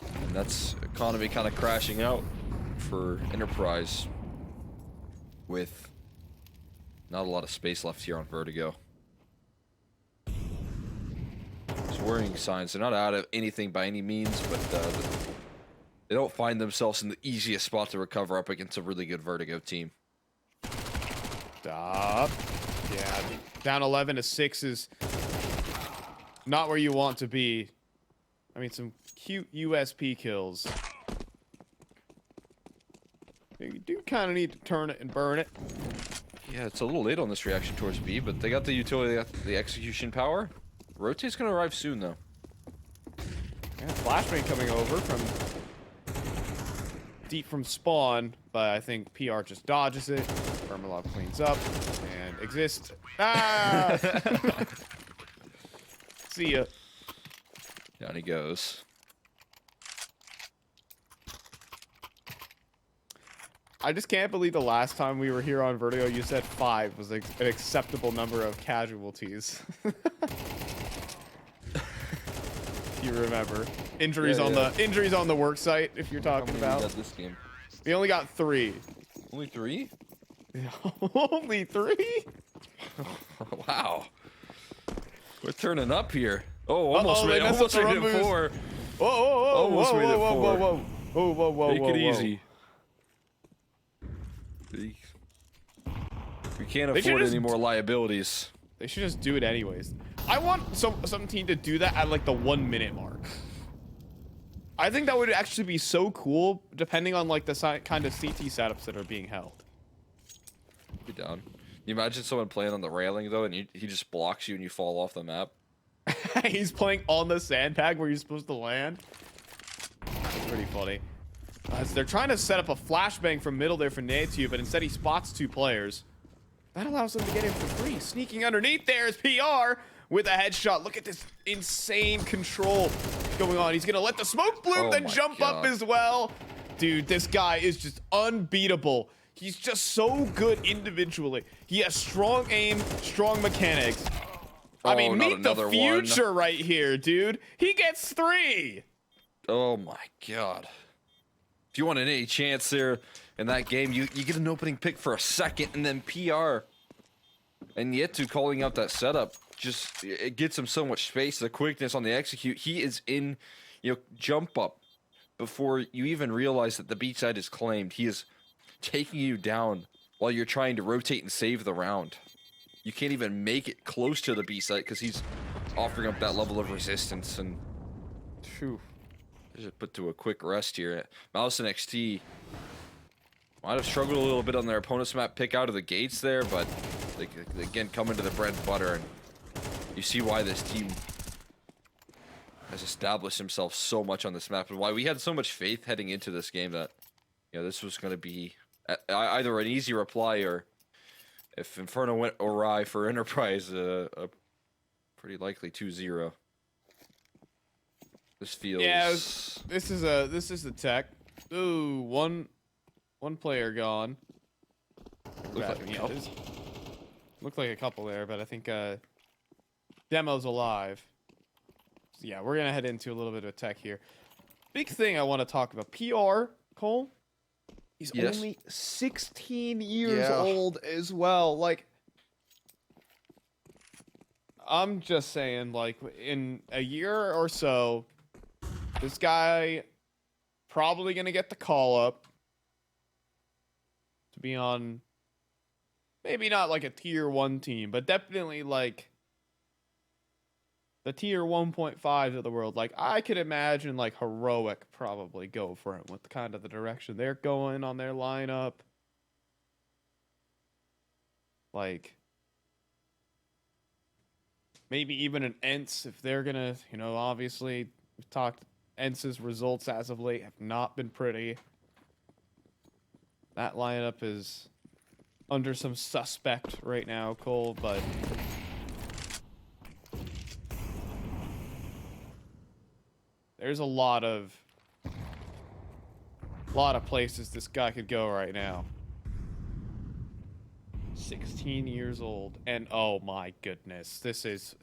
And that's economy kind of crashing out for Enterprise with not a lot of space left here on Vertigo. There's worrying signs. They're not out of anything by any means, but they don't find themselves in the easiest spot to recover up against a really good Vertigo team. Stop. Yeah, down 11-6 is not where you want to be. I mean, some cute USP kills. You do kind of need to turn it and burn it. Yeah, it's a little late on this reaction towards B, but they got the utility, they got the execution power. Rotate's gonna arrive soon, though. Yeah, flashbang coming over from deep from spawn, but I think PR just dodges it. Vermalov cleans up and exists. Ah! See ya. Down he goes. I just can't believe the last time we were here on Vertigo, you said 5 was an acceptable number of casualties. You remember injuries on the work site? If you're talking about this game, we only got 3. Only 3? Only 3? Wow, we're turning up here. Oh, almost made it 4. Whoa, almost made it 4. Whoa, Take it easy. We can't afford any more liabilities. They should just do it anyways. I want some team to do that at like the 1 minute mark. I think that would actually be so cool, depending on like the kind of CT setups that are being held. Be down. You imagine someone playing on the railing though, and he just blocks you and you fall off the map. He's playing on the sandbag where you're supposed to land. That's pretty funny. So they're trying to set up a flashbang from middle there for Natu, but instead he spots 2 players. That allows them to get in for free. Sneaking underneath there is PR with a headshot. Look at this insane control going on. He's going to let the smoke bloom, then jump up as well. Dude, this guy is just unbeatable. He's just so good individually. He has strong aim, strong mechanics. I mean, meet the future right here, dude. He gets 3. Oh my god. If you want any chance there in that game, you get an opening pick for a second, and then PR. And Yetu calling out that setup. just it gets him so much space. The quickness on the execute. He is in, jump up before you even realize that the beach side is claimed. He is taking you down while you're trying to rotate and save the round. You can't even make it close to the B site because he's offering up that level of resistance. And just put to a quick rest here. Mouse and XT might have struggled a little bit on their opponent's map pick out of the gates there, but they again come into the bread and butter, and you see why this team has established himself so much on this map, and why we had so much faith heading into this game that this was going to be either an easy reply, or if Inferno went awry for Enterprise, a pretty likely 2-0. This feels... Yeah, this is the tech. Ooh, one player gone. Looked like a couple there, but I think Demo's alive. So yeah, we're gonna head into a little bit of tech here. Big thing I want to talk about. PR, Cole. He's only 16 years old as well. Like, I'm just saying, like, in a year or so, this guy probably gonna get the call up to be on, maybe not like a tier 1 team, but definitely like the tier 1.5s of the world. Like, I could imagine like Heroic probably go for him with kind of the direction they're going on their lineup. Like, maybe even an Ents if they're gonna, obviously we've talked, Ents's results as of late have not been pretty. That lineup is under some suspect right now, Cole, but there's a lot of places this guy could go right now. 16 years old, and oh my goodness, this is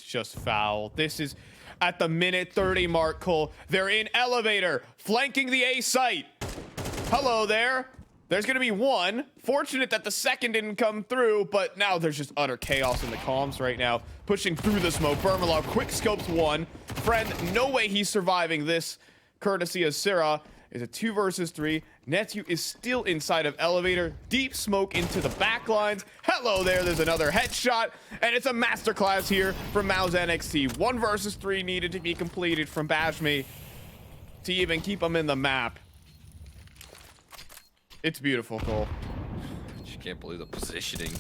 just foul. This is at the minute 30 mark, Cole. They're in elevator, flanking the A site. Hello there. There's gonna be one. Fortunate that the second didn't come through, but now there's just utter chaos in the comms right now. Pushing through the smoke. Vermalov quick scopes one. Friend, no way he's surviving this. Courtesy of Syrah. Is a 2 versus 3. Netu is still inside of elevator. Deep smoke into the back lines. Hello there. There's another headshot. And it's a masterclass here from Mao's NXT. 1 versus 3 needed to be completed from Bashmi to even keep him in the map. It's beautiful, Cole. You can't believe the positioning.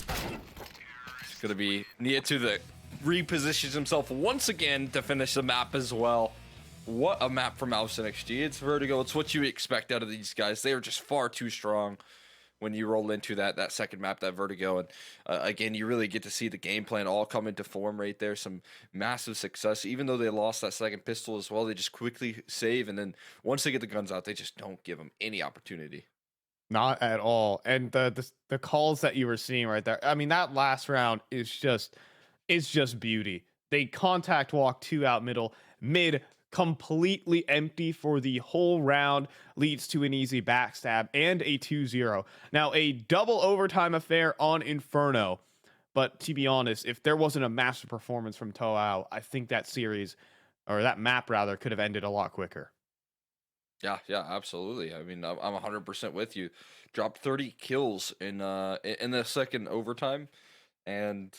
It's going to be Netu that repositions himself once again to finish the map as well. What a map from Mouse NXT. It's Vertigo. It's what you expect out of these guys. They are just far too strong when you roll into that second map, that Vertigo. And again, you really get to see the game plan all come into form right there. Some massive success. Even though they lost that second pistol as well, they just quickly save. And then once they get the guns out, they just don't give them any opportunity. Not at all. And the calls that you were seeing right there, I mean, that last round is just beauty. They contact walk 2 out middle, mid completely empty for the whole round, leads to an easy backstab and a 2-0. Now, a double overtime affair on Inferno. But to be honest, if there wasn't a master performance from Toao, I think that series, or that map rather, could have ended a lot quicker. Yeah, absolutely. I mean, I'm 100% with you. Dropped 30 kills in the second overtime, and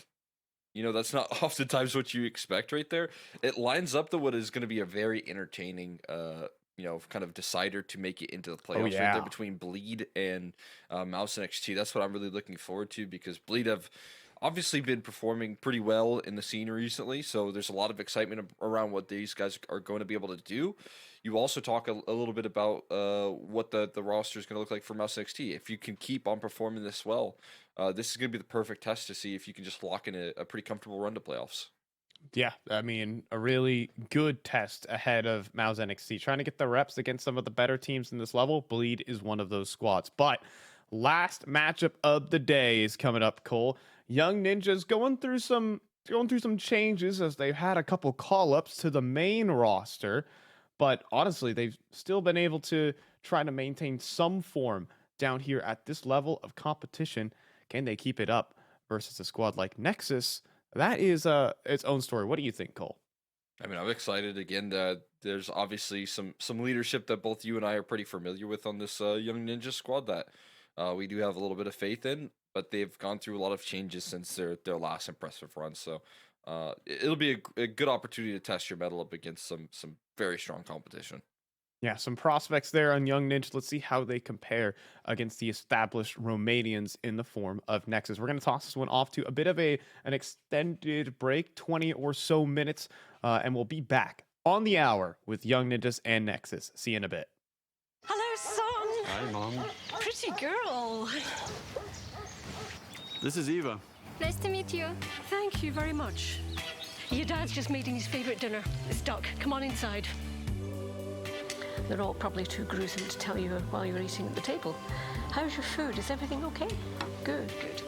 that's not oftentimes what you expect right there. It lines up to what is going to be a very entertaining, kind of decider to make it into the playoffs right there between Bleed and Mouse NXT. That's what I'm really looking forward to, because Bleed have obviously been performing pretty well in the scene recently, so there's a lot of excitement around what these guys are going to be able to do. You also talk a little bit about what the roster is going to look like for Mouse NXT. If you can keep on performing this well, this is going to be the perfect test to see if you can just lock in a pretty comfortable run to playoffs. Yeah, I mean, a really good test ahead of Mao's NXT. Trying to get the reps against some of the better teams in this level. Bleed is one of those squads. But last matchup of the day is coming up, Cole. Young Ninjas going through some changes as they've had a couple call-ups to the main roster. But honestly, they've still been able to try to maintain some form down here at this level of competition. Can they keep it up versus a squad like Nexus that is its own story. What do you think, Cole? I mean, I'm excited again. There's obviously some leadership that both you and I are pretty familiar with on this young ninja squad that we do have a little bit of faith in, but they've gone through a lot of changes since their last impressive run. So it'll be a good opportunity to test your metal up against some very strong competition. Yeah, some prospects there on Young Ninja. Let's see how they compare against the established Romanians in the form of Nexus. We're going to toss this one off to a bit of an extended break, 20 or so minutes, and we'll be back on the hour with Young Ninjas and Nexus. See you in a bit. Hello, son. Hi, Mom. Pretty girl. This is Eva. Nice to meet you. Thank you very much. Your dad's just making his favorite dinner. It's duck. Come on inside. They're all probably too gruesome to tell you while you're eating at the table. How's your food? Is everything okay? Good, good.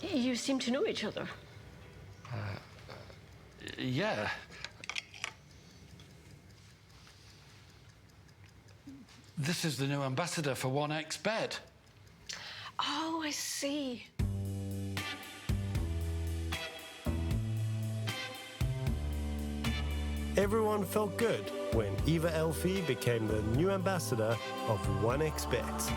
You seem to know each other. Yeah. This is the new ambassador for 1xBet. Oh, I see. Everyone felt good when Eva Elfie became the new ambassador of 1xBet.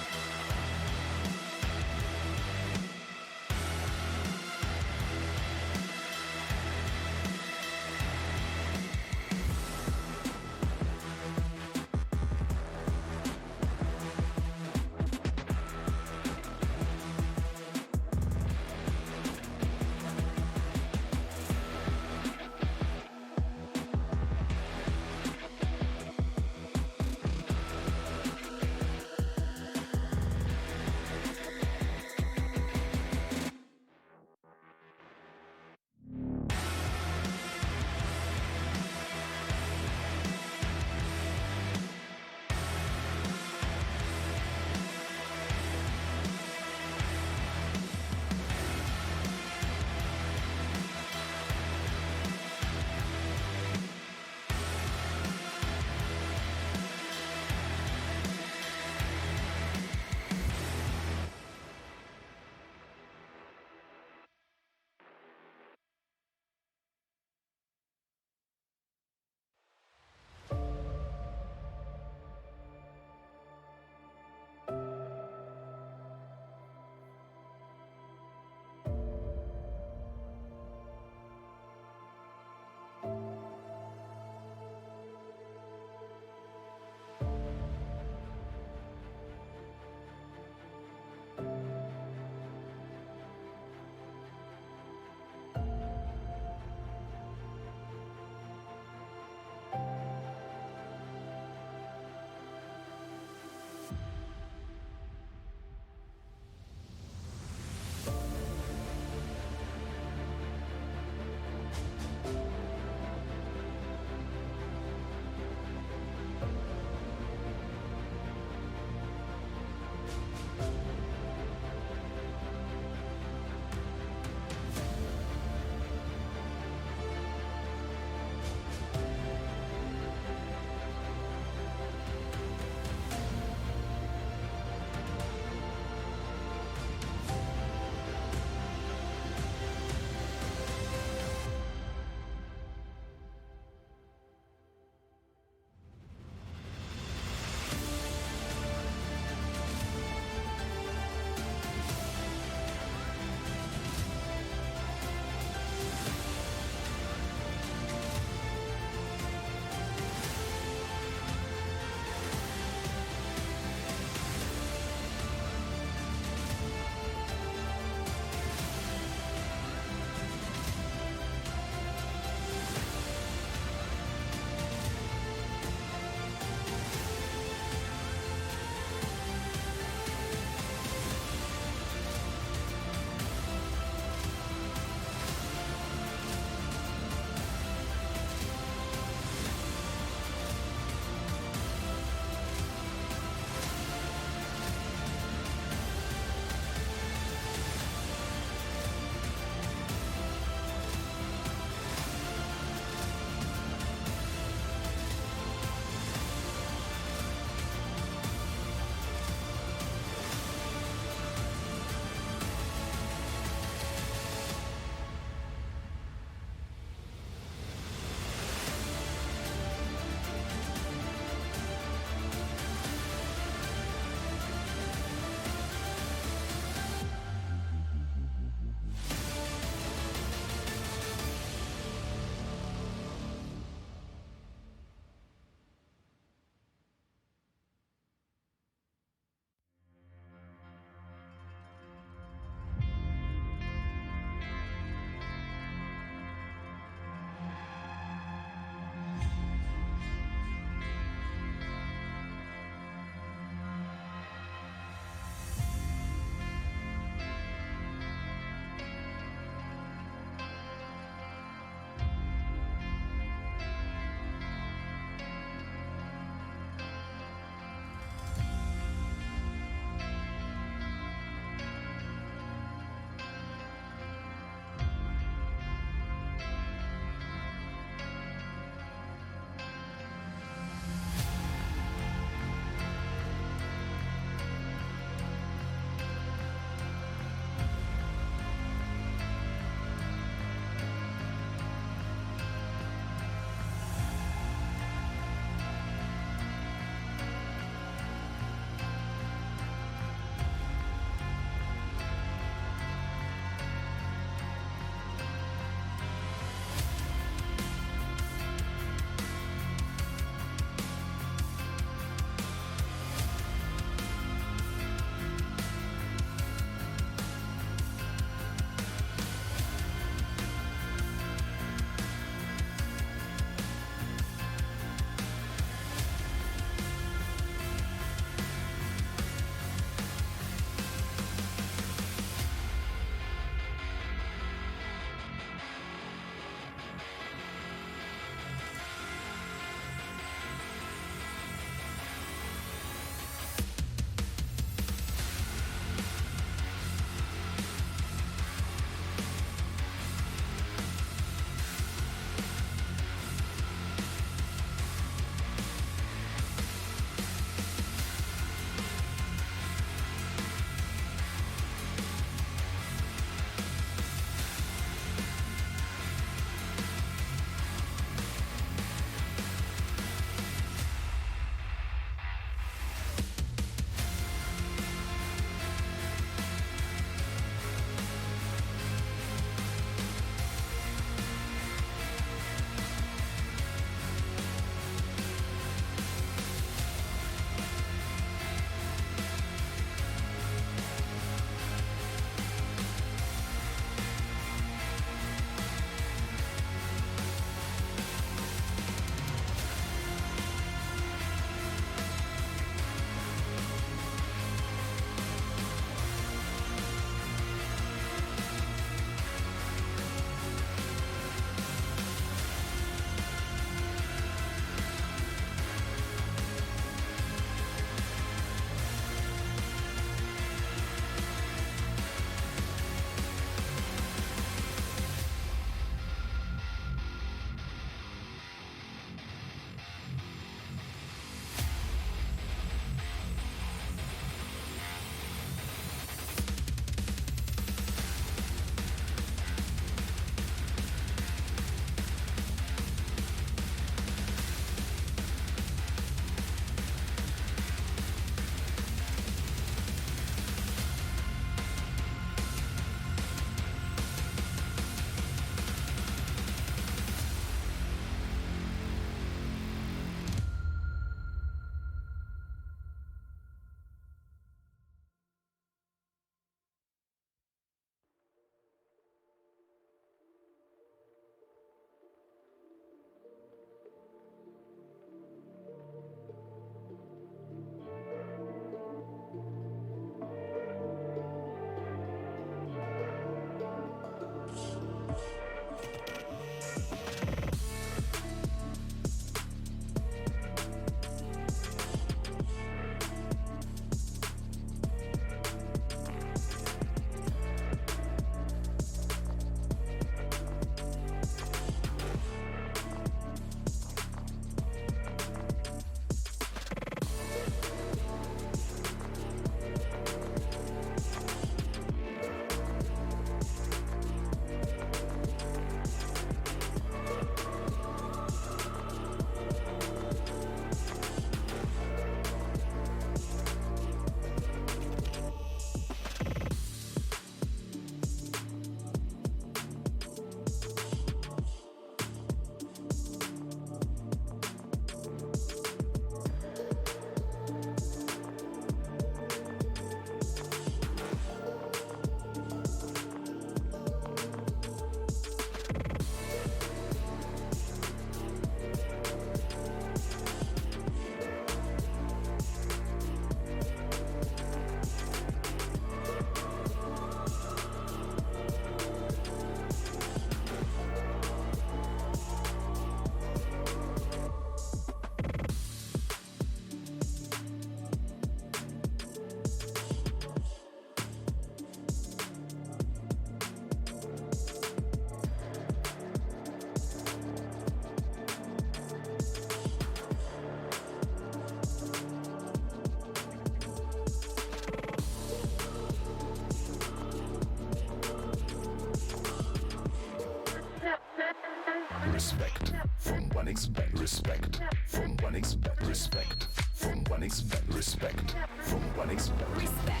1xBet respect. From 1xBet respect. From 1xBet respect. From 1xBet respect.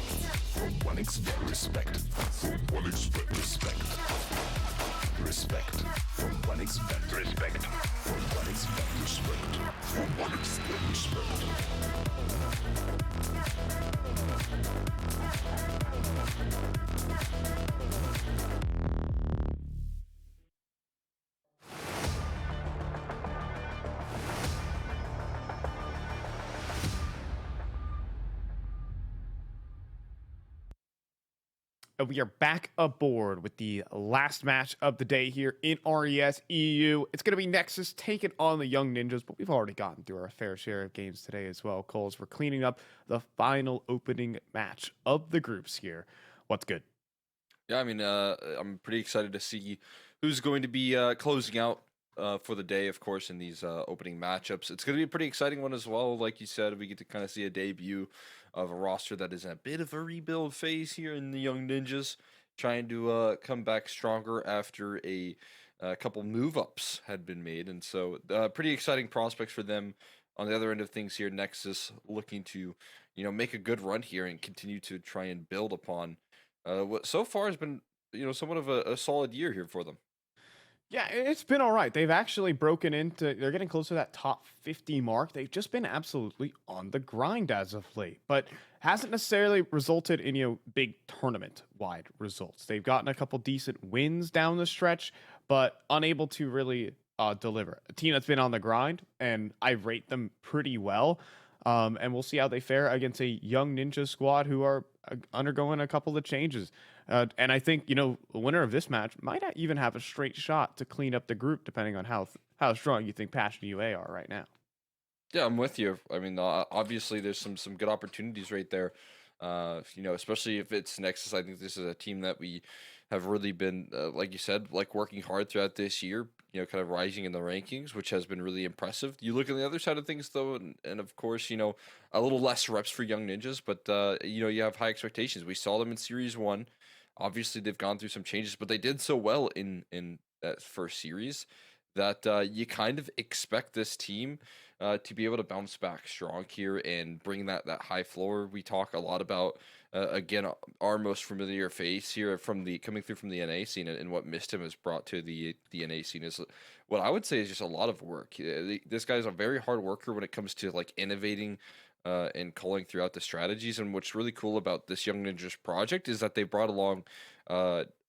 From 1xBet respect. From 1xBet respect. Respect. From 1xBet respect. From 1xBet respect. From 1xBet respect. And we are back aboard with the last match of the day here in RES EU. It's going to be Nexus taking on the Young Ninjas, but we've already gotten through our fair share of games today as well, Coles. We're cleaning up the final opening match of the groups here. What's good? Yeah, I mean, I'm pretty excited to see who's going to be closing out for the day, of course, in these opening matchups. It's going to be a pretty exciting one as well. Like you said, we get to kind of see a debut of a roster that is in a bit of a rebuild phase here in the Young Ninjas, trying to come back stronger after a couple move ups had been made. And so, pretty exciting prospects for them. On the other end of things here, Nexus looking to, make a good run here and continue to try and build upon what so far has been, somewhat of a solid year here for them. Yeah, it's been all right. They've actually broken into, they're getting close to that top 50 mark. They've just been absolutely on the grind as of late, but hasn't necessarily resulted in, big tournament wide results. They've gotten a couple decent wins down the stretch, but unable to really deliver. A team that's been on the grind, and I rate them pretty well. And we'll see how they fare against a Young Ninja squad who are undergoing a couple of changes. And I think, the winner of this match might even have a straight shot to clean up the group, depending on how strong you think Passion UA are right now. Yeah, I'm with you. I mean, obviously, there's some good opportunities right there. Especially if it's Nexus. I think this is a team that we have really been, like you said, like working hard throughout this year. Kind of rising in the rankings, which has been really impressive. You look at the other side of things, though, and of course, a little less reps for Young Ninjas, but you have high expectations. We saw them in Series 1. Obviously, they've gone through some changes, but they did so well in that first series that you kind of expect this team to be able to bounce back strong here and bring that high floor. We talk a lot about again our most familiar face here coming through from the NA scene, and what Mistim has brought to the NA scene is what I would say is just a lot of work. This guy's a very hard worker when it comes to like innovating and culling throughout the strategies. And what's really cool about this Young Ninjas project is that they brought along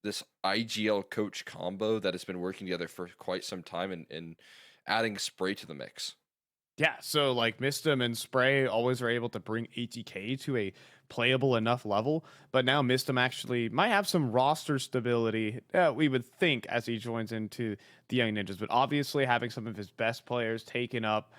this IGL coach combo that has been working together for quite some time and adding Spray to the mix. Yeah, so like Mistim and Spray always are able to bring ATK to a playable enough level, but now Mistim actually might have some roster stability, we would think, as he joins into the Young Ninjas. But obviously having some of his best players taken up,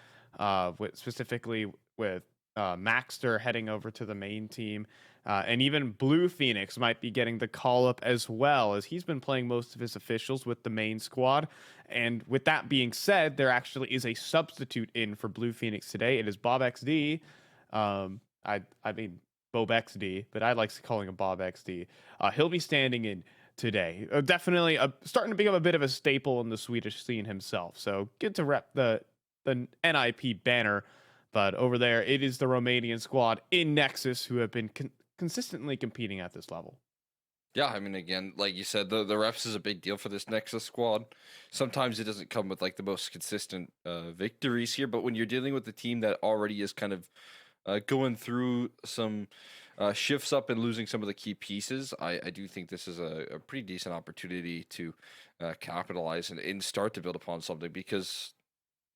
specifically with Maxter heading over to the main team, and even Blue Phoenix might be getting the call up as well, as he's been playing most of his officials with the main squad. And with that being said, there actually is a substitute in for Blue Phoenix today. It is Bob XD. I mean Bob XD, but I like calling him Bob XD. He'll be standing in today. Definitely starting to become a bit of a staple in the Swedish scene himself. So good to rep the NIP banner. But over there, it is the Romanian squad in Nexus who have been consistently competing at this level. Yeah, I mean, again, like you said, the reps is a big deal for this Nexus squad. Sometimes it doesn't come with like the most consistent victories here, but when you're dealing with a team that already is kind of going through some shifts up and losing some of the key pieces, I do think this is a pretty decent opportunity to capitalize and start to build upon something, because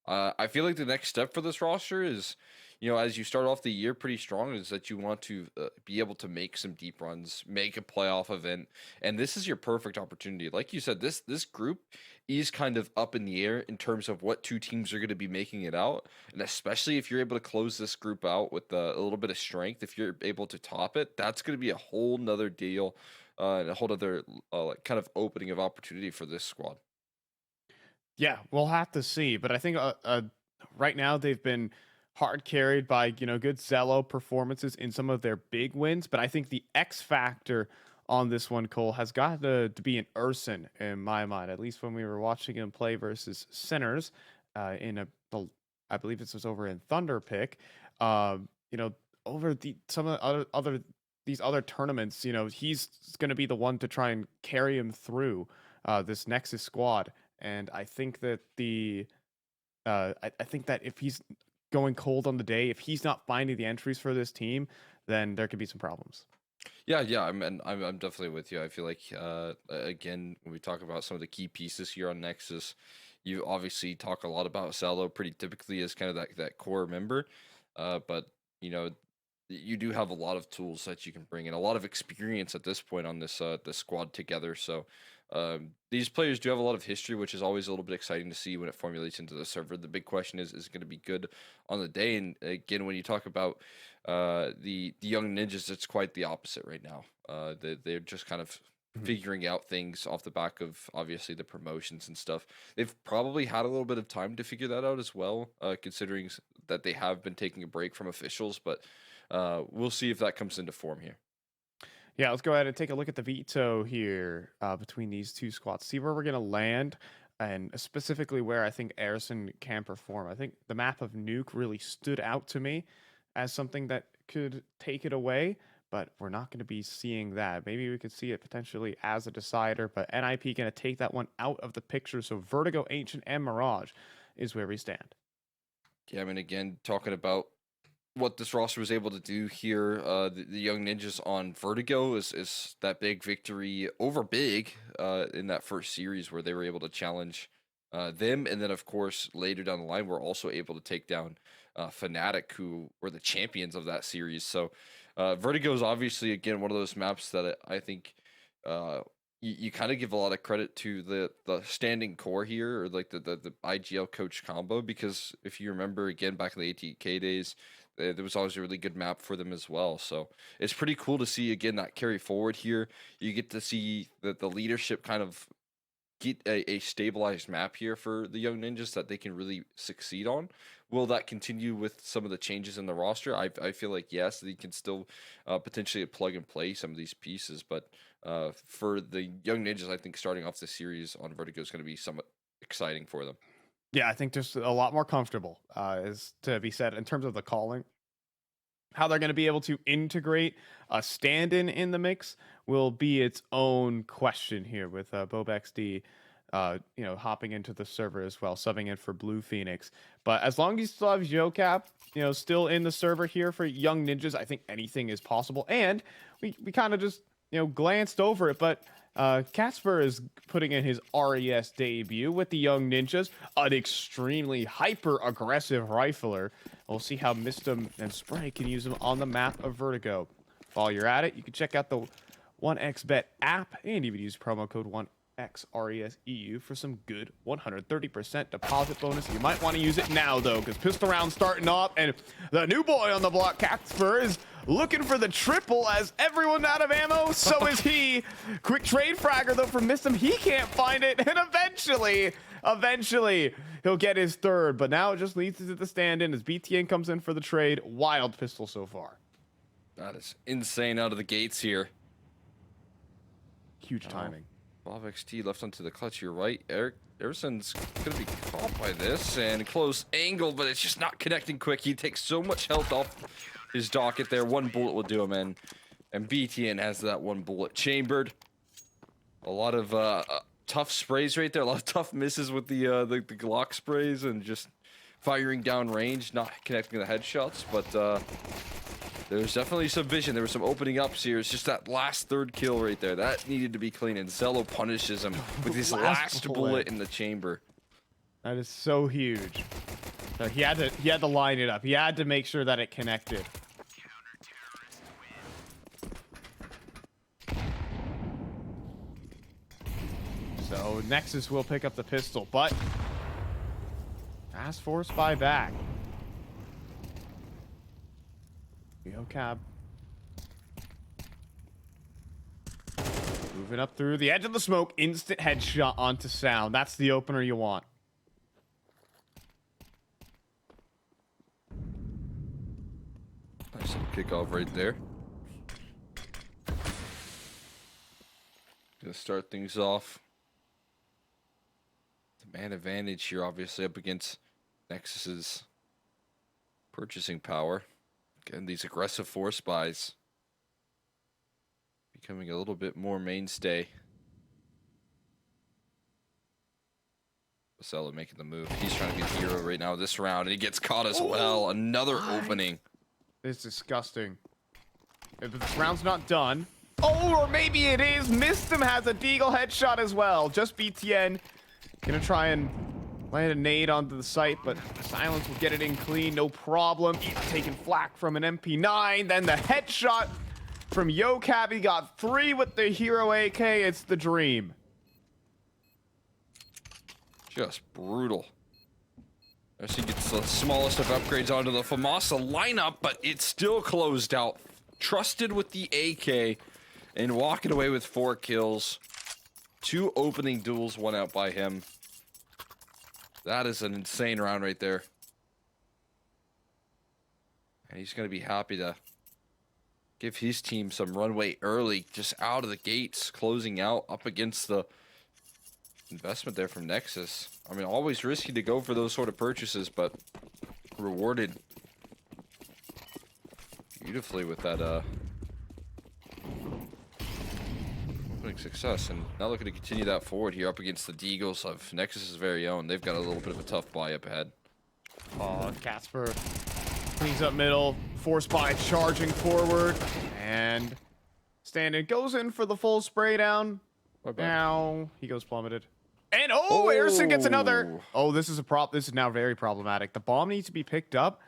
I feel like the next step for this roster is, as you start off the year pretty strong, is that you want to be able to make some deep runs, make a playoff event, and this is your perfect opportunity. Like you said, this group is kind of up in the air in terms of what two teams are going to be making it out, and especially if you're able to close this group out with a little bit of strength, if you're able to top it, that's going to be a whole nother deal, and a whole nother kind of opening of opportunity for this squad. Yeah, we'll have to see. But I think right now they've been hard carried by, good Zello performances in some of their big wins. But I think the X factor on this one, Cole, has got to be an Urson in my mind, at least when we were watching him play versus Sinners. in I believe this was over in Thunder Pick. You know, over some of the these other tournaments, you know, he's going to be the one to try and carry him through this Nexus squad. And I think that I think that if he's going cold on the day, if he's not finding the entries for this team, then there could be some problems. Yeah. I'm definitely with you. I feel like again, when we talk about some of the key pieces here on Nexus, you obviously talk a lot about Salo pretty typically as kind of that core member, but you know, you do have a lot of tools that you can bring in, a lot of experience at this point on this squad together. So these players do have a lot of history, which is always a little bit exciting to see when it formulates into the server. The big question is it going to be good on the day? And again, when you talk about the young ninjas, it's quite the opposite right now. They're just kind of figuring out things off the back of obviously the promotions and stuff. They've probably had a little bit of time to figure that out as well, considering that they have been taking a break from officials, but we'll see if that comes into form here. Yeah, let's go ahead and take a look at the veto here between these two squads. See where we're going to land, and specifically where I think Arison can perform. I think the map of Nuke really stood out to me as something that could take it away, but we're not going to be seeing that. Maybe we could see it potentially as a decider, but NIP going to take that one out of the picture. So Vertigo, Ancient, and Mirage is where we stand. Yeah, I mean, again, talking about what this roster was able to do here, the Young Ninjas on Vertigo is that big victory over Big in that first series where they were able to challenge them. And then, of course, later down the line, we're also able to take down Fnatic, who were the champions of that series. So Vertigo is obviously, again, one of those maps that I think you kind of give a lot of credit to the standing core here, or like the IGL coach combo, because if you remember, again, back in the ATK days, there was always a really good map for them as well. So it's pretty cool to see, again, that carry forward here. You get to see the leadership kind of get a stabilized map here for the Young Ninjas that they can really succeed on. Will that continue with some of the changes in the roster? I feel like yes, they can still potentially plug and play some of these pieces, but for the Young Ninjas, I think starting off the series on Vertigo is going to be somewhat exciting for them. Yeah, I think just a lot more comfortable is to be said in terms of the calling. How they're going to be able to integrate a stand-in in the mix will be its own question here with BobXD, hopping into the server as well, subbing in for Blue Phoenix. But as long as you still have Yocap, still in the server here for Young Ninjas, I think anything is possible. And we kind of just, glanced over it, but Casper is putting in his RES debut with the Young Ninjas, an extremely hyper-aggressive rifler. We'll see how Mistum and Spray can use him on the map of Vertigo. While you're at it, you can check out the 1xBet app and even use promo code 1XRESEU for some good 130% deposit bonus. You might want to use it now, though, because pistol round's starting off, and the new boy on the block, Casper, is looking for the triple as everyone out of ammo. So is he. Quick trade fragger, though, from Mistum. He can't find it, and eventually, he'll get his third. But now it just leads to the stand-in as BTN comes in for the trade. Wild pistol so far. That is insane out of the gates here. Huge timing. Bob XT left onto the clutch. You're right. Erison's going to be caught by this, and close angle, but it's just not connecting quick. He takes so much health off his docket there. One bullet will do him in. And BTN has that one bullet chambered. A lot of tough sprays right there. A lot of tough misses with the Glock sprays and just firing down range, not connecting the headshots, but there's definitely some vision. There were some opening ups here. It's just that last third kill right there. That needed to be clean, and Zello punishes him with his last bullet in the chamber. That is so huge. So he had to line it up. He had to make sure that it connected. So Nexus will pick up the pistol, but Task Force buy back. Cab moving up through the edge of the smoke. Instant headshot onto Sound. That's the opener you want. Nice little kickoff right there. Gonna start things off. man advantage here, obviously, up against Nexus's purchasing power. Again, these aggressive force buys becoming a little bit more mainstay. Vasella making the move. He's trying to be the hero right now this round, and he gets caught as well. Another opening. It's disgusting. If this round's not done. Oh, or maybe it is. Mistim has a Deagle headshot as well. Just BTN. Gonna try and land a nade onto the site, but Silence will get it in clean, no problem. He's taking flak from an MP9. Then the headshot from Yocab. He got 3 with the hero AK. It's the dream. Just brutal. As he gets the smallest of upgrades onto the Famasa lineup, but it's still closed out. Trusted with the AK and walking away with 4 kills. 2 opening duels, 1 out by him. That is an insane round right there. And he's going to be happy to give his team some runway early, just out of the gates, closing out up against the investment there from Nexus. I mean, always risky to go for those sort of purchases, but rewarded beautifully with that opening success. And now looking to continue that forward here up against the Deagles of Nexus's very own. They've got a little bit of a tough buy up ahead. Oh, Casper cleans up middle, force by charging forward, and Standing goes in for the full spray down. Now he goes plummeted. And Erison gets another. Oh, this is a prop. This is now very problematic. The bomb needs to be picked up.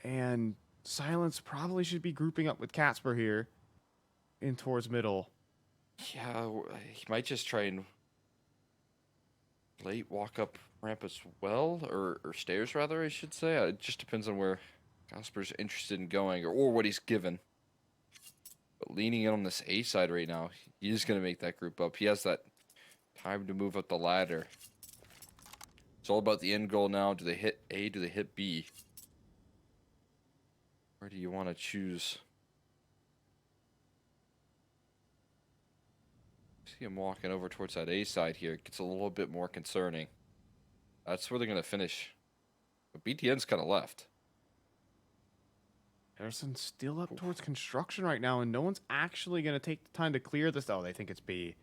And Silence probably should be grouping up with Casper here in towards middle. Yeah, he might just try and late walk up ramp as well, or stairs rather, I should say. It just depends on where Casper's interested in going, or what he's given. But leaning in on this A side right now, he is going to make that group up. He has that time to move up the ladder. It's all about the end goal now. Do they hit A? Do they hit B? Where do you want to choose? See him walking over towards that A side here. It gets a little bit more concerning. That's where they're going to finish. But BTN's kind of left. Erison's still up towards construction right now, and no one's actually going to take the time to clear this. Oh, they think it's B.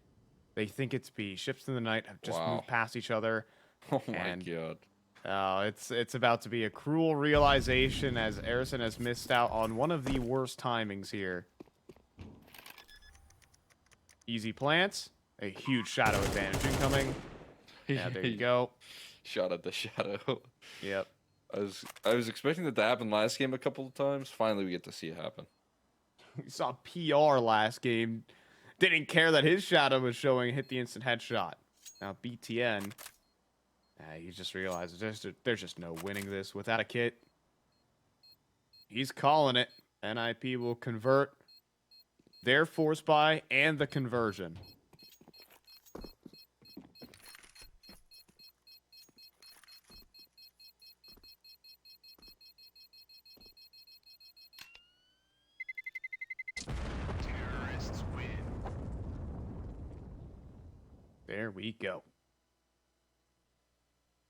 They think it's B. Ships in the night have just moved past each other. Oh my god. It's about to be a cruel realization as Erison has missed out on one of the worst timings here. Easy plants. A huge shadow advantage incoming. Yeah, there you go. Shot at the shadow. Yep. I was expecting that to happen last game a couple of times. Finally, we get to see it happen. We saw PR last game. Didn't care that his shadow was showing, hit the instant headshot. Now BTN, he just realizes there's just no winning this without a kit. He's calling it. NIP will convert their force buy and the conversion. Terrorists win. There we go.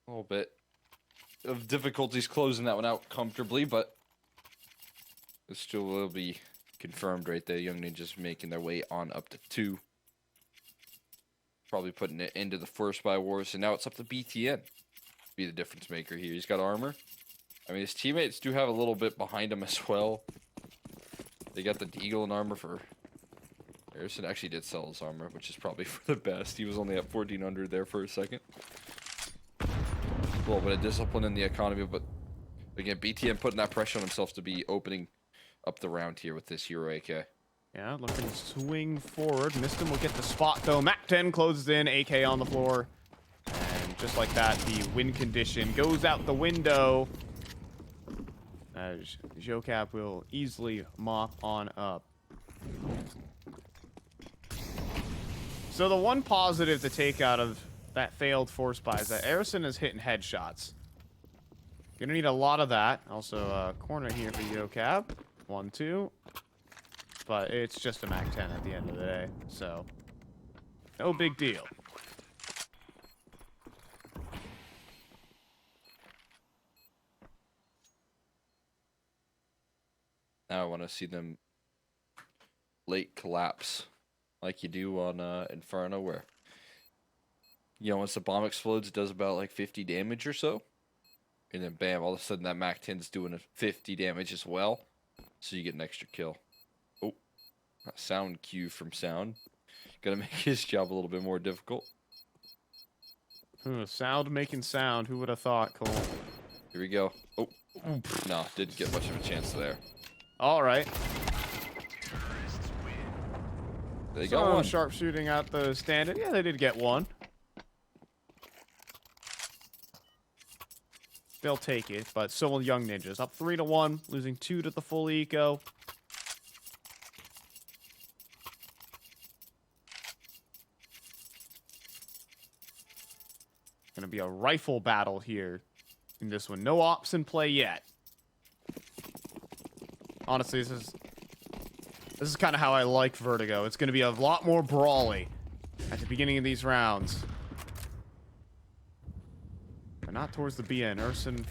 A little bit of difficulties closing that one out comfortably, but it still will be confirmed right there. Young Ninjas making their way on up to 2. Probably putting it into the first by wars, and now it's up to BTN to be the difference maker here. He's got armor. I mean, his teammates do have a little bit behind him as well. They got the Deagle and armor for... Erison actually did sell his armor, which is probably for the best. He was only at 1400 there for a second. A little bit of discipline in the economy, but again, BTN putting that pressure on himself to be opening up the round here with this hero AK. Yeah, looking to swing forward. Mistim will get the spot, though. Mac 10 closes in, AK on the floor. And just like that, the win condition goes out the window. Jocap will easily mop on up. So the one positive to take out of that failed force buy is that Erison is hitting headshots. Gonna need a lot of that. Also, corner here for Yocap. 1-2. But it's just a Mac 10 at the end of the day, so no big deal. Now I want to see them late collapse like you do on Inferno, where, you know, once the bomb explodes, it does about like 50 damage or so. And then bam, all of a sudden that Mac 10's doing a 50 damage as well. So you get an extra kill. Oh, a sound cue from Sound. Gonna make his job a little bit more difficult. Sound making sound. Who would have thought, Cole? Here we go. Oh, no, didn't get much of a chance there. All right. They got one. Sharpshooting at the stand-in. Yeah, they did get one. They'll take it, but so will Young Ninjas. Up 3-1, losing 2 to the full eco. Gonna be a rifle battle here in this one. No ops in play yet. Honestly, this is kind of how I like Vertigo. It's gonna be a lot more brawly at the beginning of these rounds. But not towards the BN. Urson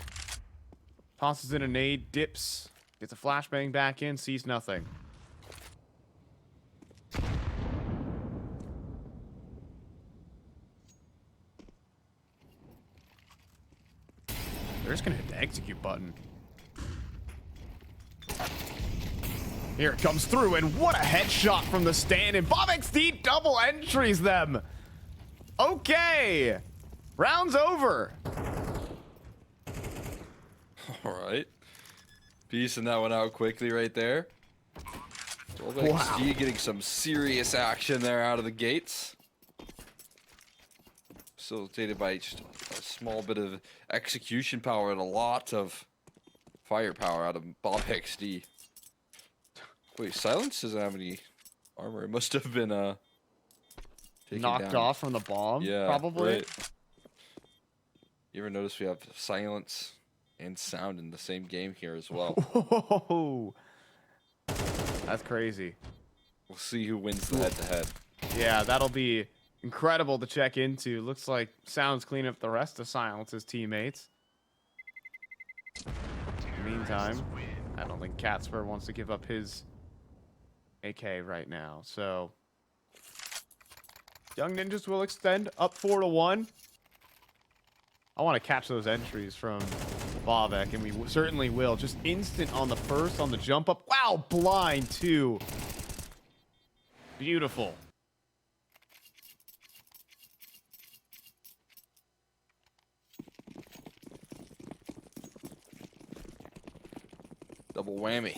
tosses in a nade, dips, gets a flashbang back in, sees nothing. They're just gonna hit the execute button. Here it comes through, and what a headshot from the stand, and Bob XD double entries them. Okay, round's over. All right. Piecing that one out quickly right there. Wow. XG getting some serious action there out of the gates. Facilitated by just a small bit of execution power and a lot of firepower out of Bob XD. Wait, Silence doesn't have any armor. It must have been knocked down. Off from the bomb, yeah, probably. Right. You ever notice we have Silence and Sound in the same game here as well? Whoa. That's crazy. We'll see who wins the head-to-head. Yeah, that'll be incredible to check into. Looks like Sound's cleaning up the rest of Silence's teammates. In the meantime, I don't think Catspur wants to give up his AK right now, so Young Ninjas will extend up 4-1. I want to catch those entries from Bobek, and we certainly will. Just instant on the first, on the jump up. Wow, blind too. Beautiful. Double whammy.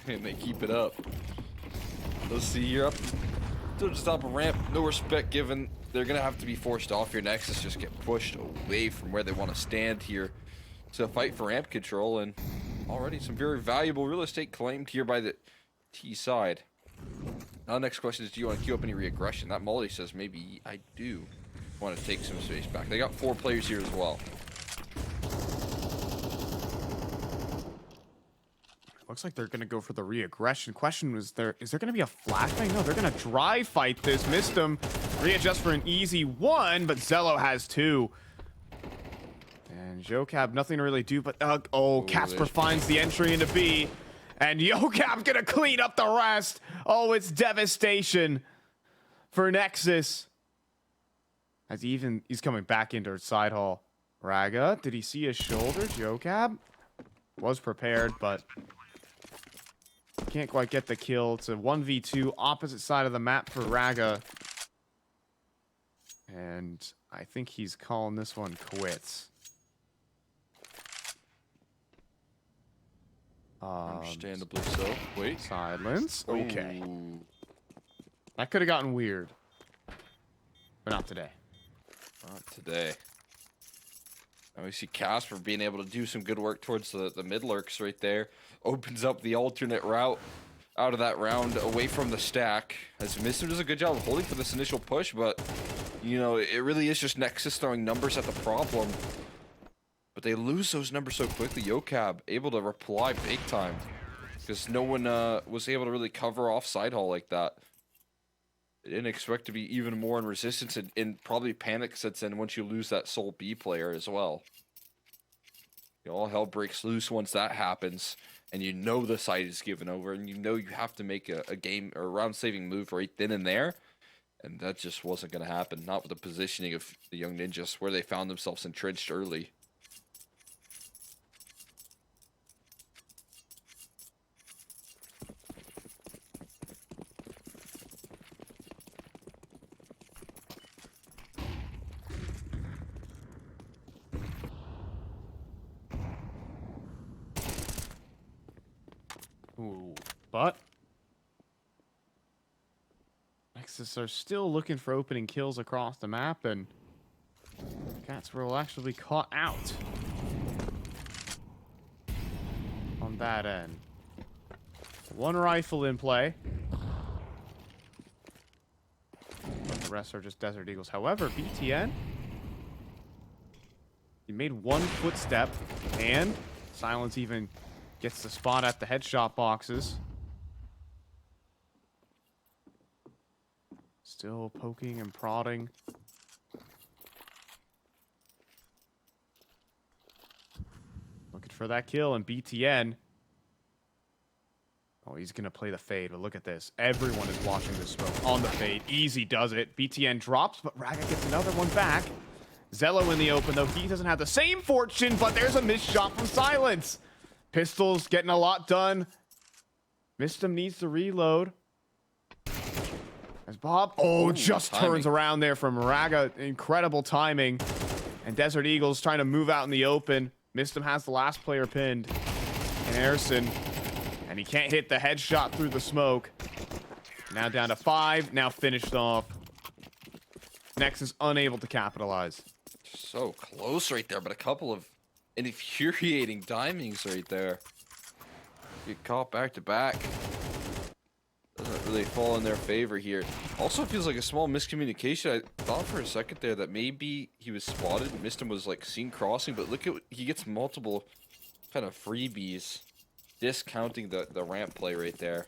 And they keep it up. Let's see, you're up. Still just up a ramp. No respect given. They're going to have to be forced off your Nexus. Just get pushed away from where they want to stand here to fight for ramp control. And already some very valuable real estate claimed here by the T side. Now the next question is, do you want to queue up any reaggression? That Molly says maybe I do want to take some space back. They got 4 players here as well. Looks like they're going to go for the re-aggression. Question was, is there going to be a flashbang? No, they're going to dry fight this. Missed him. Readjust for an easy 1, but Zello has 2. And Jocab, nothing to really do, but... Casper finds the entry into B. And Jocab's going to clean up the rest. Oh, it's devastation for Nexus. As he's coming back into side hall. Raga, did he see his shoulder? Jocab was prepared, but... can't quite get the kill. It's a 1v2 opposite side of the map for Raga. And I think he's calling this one quits. Understandably so. Wait. Silence. Okay. Ooh. That could have gotten weird. But not today. Not today. Now we see Casper being able to do some good work towards the mid lurks right there. Opens up the alternate route out of that round away from the stack. As Mr. does a good job of holding for this initial push, but you know, it really is just Nexus throwing numbers at the problem. But they lose those numbers so quickly. Jocab able to reply big time because no one was able to really cover off side hall like that. They didn't expect to be even more in resistance, and probably panic sets in once you lose that sole B player as well. all hell breaks loose once that happens, and you know the site is given over, and you know you have to make a game or a round-saving move right then and there, and that just wasn't going to happen. Not with the positioning of the Young Ninjas, where they found themselves entrenched early. Ooh, but Nexus are still looking for opening kills across the map, and Cats will actually be caught out on that end. One rifle in play, but the rest are just Desert Eagles. However, BTN, he made one footstep, and Silence even gets the spot at the headshot boxes. Still poking and prodding. Looking for that kill, and BTN. Oh, he's going to play the fade, but look at this. Everyone is watching this smoke on the fade. Easy does it. BTN drops, but Raga gets another one back. Zello in the open, though. He doesn't have the same fortune, but there's a missed shot from Silence. Pistols getting a lot done. Mistum needs to reload. As Bob, just turns around there from Raga. Incredible timing. And Desert Eagles trying to move out in the open. Mistum has the last player pinned. And Erison. And he can't hit the headshot through the smoke. Now down to 5. Now finished off. Nexus unable to capitalize. So close right there, but a couple of infuriating timings right there. Get caught back to back. Doesn't really fall in their favor here. Also feels like a small miscommunication. I thought for a second there that maybe he was spotted. Mistum was like seen crossing, but look at he gets multiple kind of freebies, discounting the ramp play right there.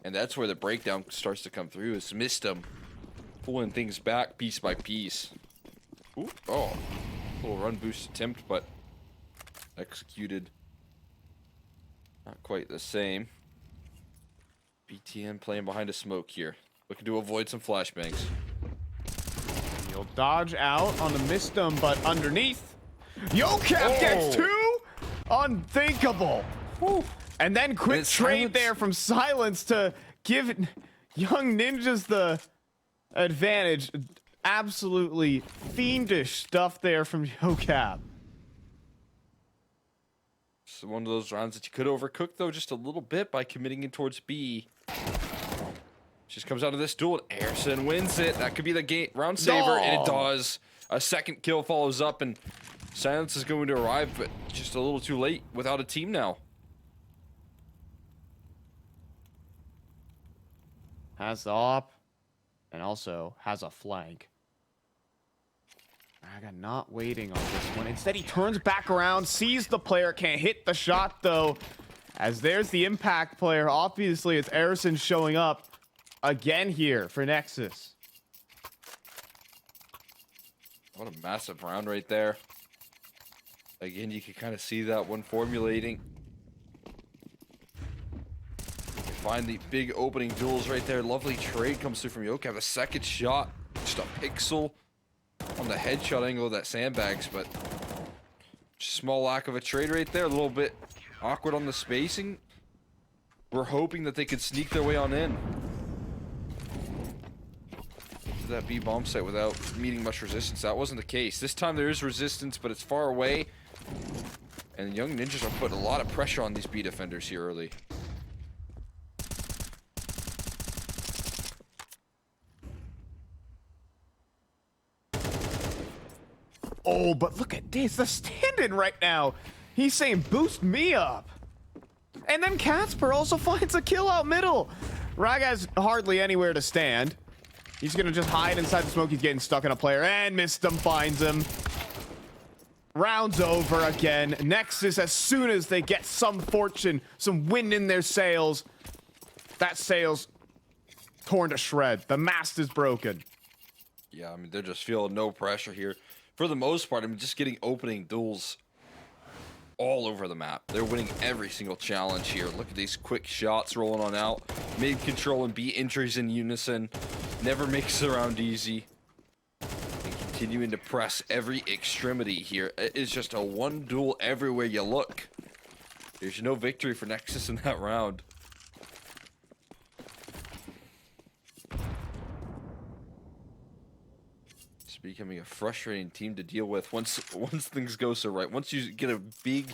And that's where the breakdown starts to come through. Is Mistum pulling things back piece by piece. Ooh, oh. Little run boost attempt, but executed not quite the same. BTN playing behind a smoke here, looking to avoid some flashbangs. He'll dodge out on the Mistum, but underneath, Yocap gets 2. Unthinkable. Whew. And then quick trade there from Silence to give Young Ninjas the advantage. Absolutely fiendish stuff there from Yocap. So one of those rounds that you could overcook, though, just a little bit by committing in towards B. Just comes out of this duel, and Erison wins it. That could be the game round saver, and it does. A second kill follows up, and Silence is going to arrive, but just a little too late without a team now. Has the op, and also has a flank. Raga not waiting on this one. Instead, he turns back around, sees the player, can't hit the shot, though. As there's the impact player. Obviously, it's Erison showing up again here for Nexus. What a massive round right there. Again, you can kind of see that one formulating. Find the big opening duels right there. Lovely trade comes through from Yocap. A second shot. Just a pixel on the headshot angle of that sandbags, but just small lack of a trade right there. A little bit awkward on the spacing. We're hoping that they could sneak their way on in to that B bomb site without meeting much resistance. That wasn't the case. This time there is resistance, but it's far away. And Young Ninjas are putting a lot of pressure on these B defenders here early. Oh, but look at this. The stand-in right now. He's saying, boost me up. And then Casper also finds a kill out middle. Raga has hardly anywhere to stand. He's going to just hide inside the smoke. He's getting stuck on a player. And Mistum finds him. Round's over again. Nexus, as soon as they get some fortune, some wind in their sails, that sail's torn to shred. The mast is broken. Yeah, I mean, they're just feeling no pressure here. for the most part, I'm just getting opening duels all over the map. They're winning every single challenge here. Look at these quick shots rolling on out. Mid control and B entries in unison. Never makes it around easy. And continuing to press every extremity here. It is just a one duel everywhere you look. There's no victory for Nexus in that round. It's becoming a frustrating team to deal with once things go so right. Once you get a big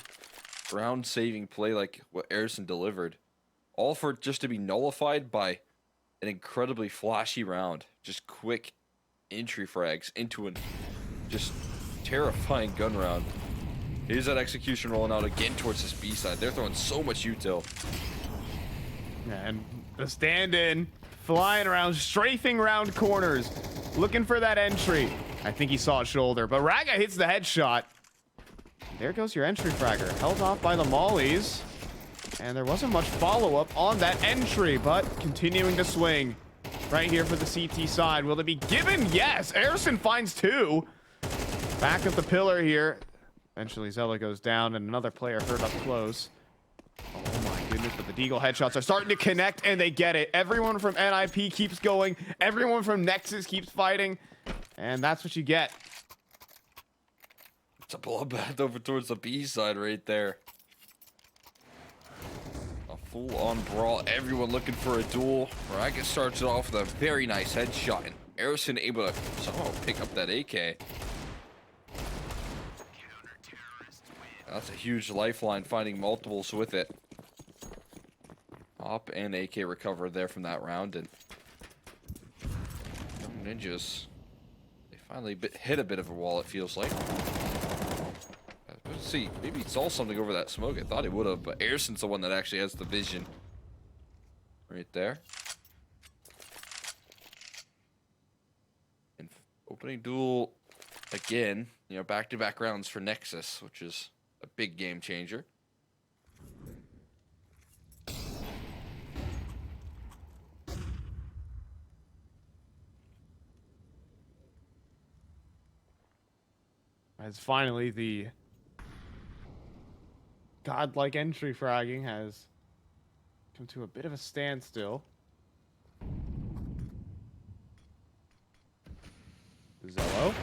round saving play like what Erison delivered, all for it just to be nullified by an incredibly flashy round. Just quick entry frags into an just terrifying gun round. Here's that execution rolling out again towards this B side. They're throwing so much util. And the stand-in flying around, strafing around corners, looking for that entry. I think he saw a shoulder, but Raga hits the headshot. There goes your entry fragger, held off by the mollies. And there wasn't much follow-up on that entry, but continuing to swing right here for the CT side. Will it be given? Yes, Erison finds two. Back at the pillar here. Eventually Zella goes down and another player hurt up close. Oh my goodness, but the Deagle headshots are starting to connect and they get it. Everyone from NIP keeps going. Everyone from Nexus keeps fighting. And that's what you get. It's a bloodbath over towards the B side right there. A full-on brawl. Everyone looking for a duel. Raga starts it off with a very nice headshot. And Erison able to somehow pick up that AK. That's a huge lifeline, finding multiples with it. Op and AK recover there from that round, and Ninjas, they finally hit a bit of a wall, it feels like. Let's see, maybe he saw something over that smoke. I thought he would have, but Erison's the one that actually has the vision. Right there. And opening duel again, you know, back-to-back rounds for Nexus, which is a big game changer. As finally the godlike entry fragging has come to a bit of a standstill. Zello.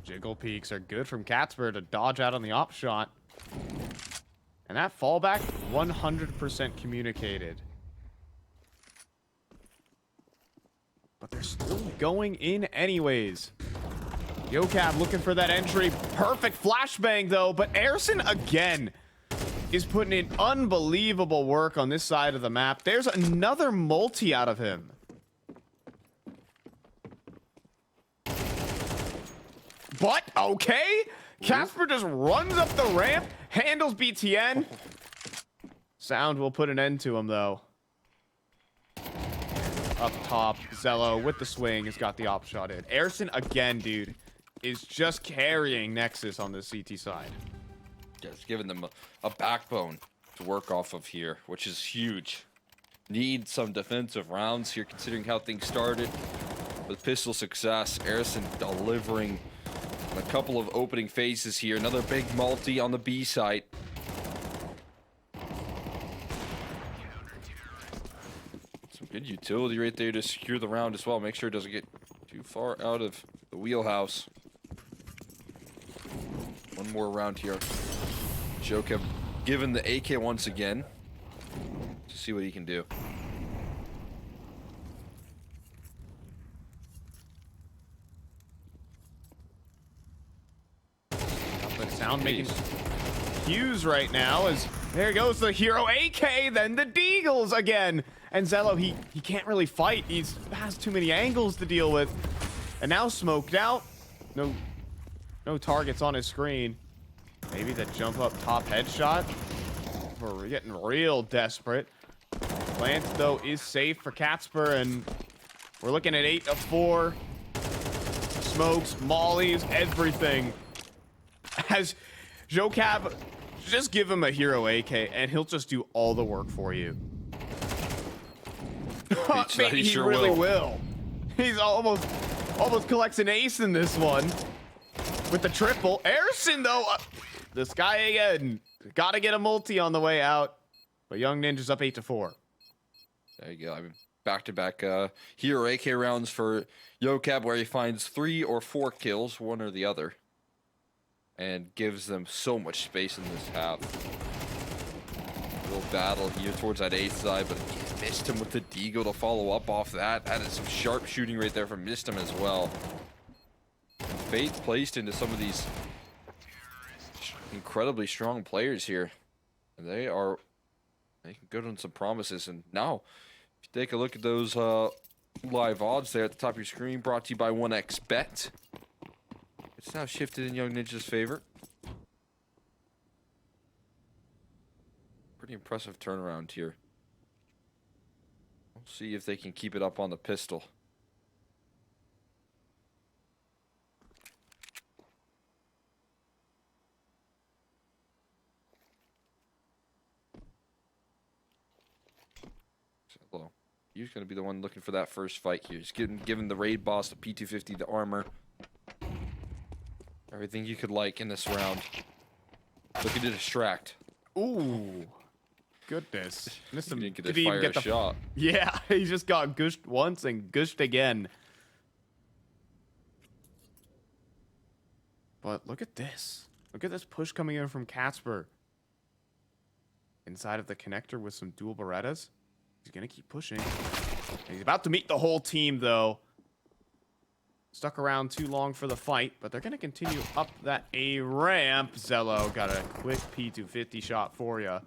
Jiggle peeks are good from Catsper to dodge out on the op shot. And that fallback, 100% communicated. But they're still going in anyways. Yocab looking for that entry. Perfect flashbang though, but Erison again is putting in unbelievable work on this side of the map. There's another multi out of him. But, okay. Casper just runs up the ramp, handles BTN. Sound will put an end to him, though. Up top, Zello with the swing has got the op shot in. Erison, again, dude, is just carrying Nexus on the CT side. Yeah, it's giving them a backbone to work off of here, which is huge. Need some defensive rounds here, considering how things started. With pistol success, Erison delivering a couple of opening phases here. Another big multi on the B site. Some good utility right there to secure the round as well. Make sure it doesn't get too far out of the wheelhouse. One more round here. Jokev given the AK once again to see what he can do. Sound making cues right now as there goes the hero AK, then the Deagles again. And Zello, he can't really fight. He has too many angles to deal with. And now smoked out. No targets on his screen. Maybe the jump up top headshot. We're getting real desperate. Lance, though, is safe for Catsper, and we're looking at 8 of 4. Smokes, mollies, everything. As Jocab, just give him a hero AK and he'll just do all the work for you. Maybe he sure really will. He's almost collects an ace in this one. with the triple. Erison, though, the sky again. Gotta get a multi on the way out. But Young Ninja's up 8-4. There you go. I mean, back-to-back hero AK rounds for Yocab, where he finds 3 or 4 kills, one or the other, and gives them so much space in this half. Little battle here towards that A side, but he missed him with the Deagle to follow up off that. That is some sharp shooting right there from Mistim as well. Fate placed into some of these incredibly strong players here. And they are making good on some promises. And now, if you take a look at those live odds there at the top of your screen, brought to you by 1xBet. It's now shifted in Young Ninja's favor. Pretty impressive turnaround here. We'll see if they can keep it up on the pistol. So, he's going to be the one looking for that first fight here. He's giving the raid boss the P250, the armor. Everything you could like in this round. Looking to distract. Ooh. Goodness. He didn't get to fire a shot. Yeah, he just got gushed once and gushed again. But look at this. Look at this push coming in from Casper. Inside of the connector with some dual Berettas. He's going to keep pushing. He's about to meet the whole team, though. Stuck around too long for the fight, but they're going to continue up that A ramp. Zello got a quick P250 shot for you.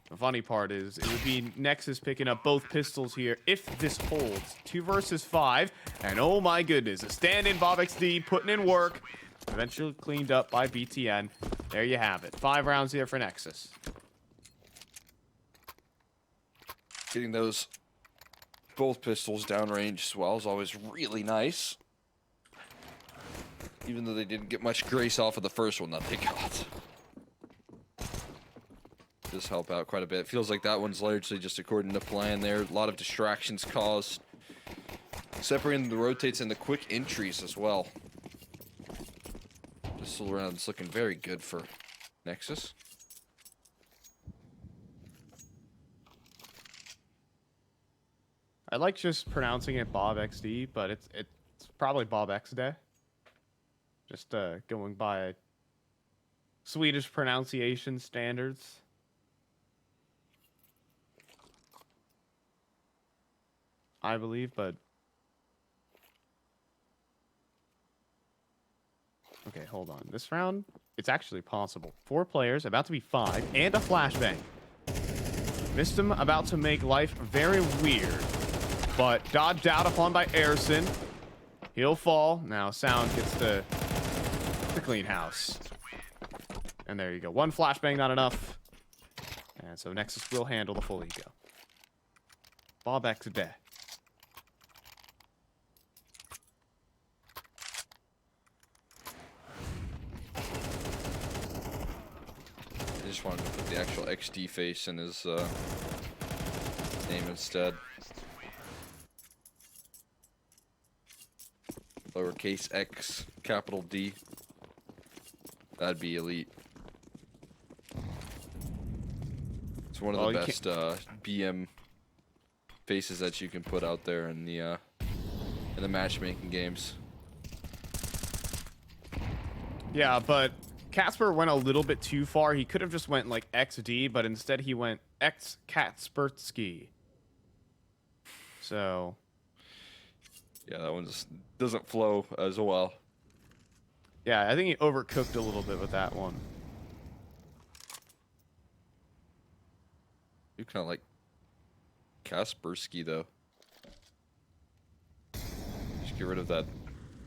The funny part is, it would be Nexus picking up both pistols here if this holds. 2 versus 5, and oh my goodness, a stand-in Bob XD putting in work. Eventually cleaned up by BTN. There you have it. 5 rounds here for Nexus. Getting those both pistols downrange as well is always really nice. Even though they didn't get much grace off of the first one that they got. Does help out quite a bit. Feels like that one's largely just according to plan there. A lot of distractions caused. Separating the rotates and the quick entries as well. Pistol rounds looking very good for Nexus. I like just pronouncing it Bob XD, but it's probably Bob X Day. Just going by Swedish pronunciation standards. I believe, but okay, hold on. This round, it's actually possible. 4 players, about to be 5, and a flashbang. Missed him, about to make life very weird, but dodged out upon by Erison. He'll fall. Now Sound gets the clean house. And there you go. 1 flashbang, not enough. And so Nexus will handle the full ego. Ball back to death. I just wanted to put the actual XD face in his name instead. Lowercase x, capital D. That'd be elite. It's one of the best BM faces that you can put out there in the matchmaking games. Yeah, but Casper went a little bit too far. He could have just went like XD, but instead he went X Katspertsky. So yeah, that one just doesn't flow as well. Yeah, I think he overcooked a little bit with that one. You kind of like Kaspersky though. Just get rid of that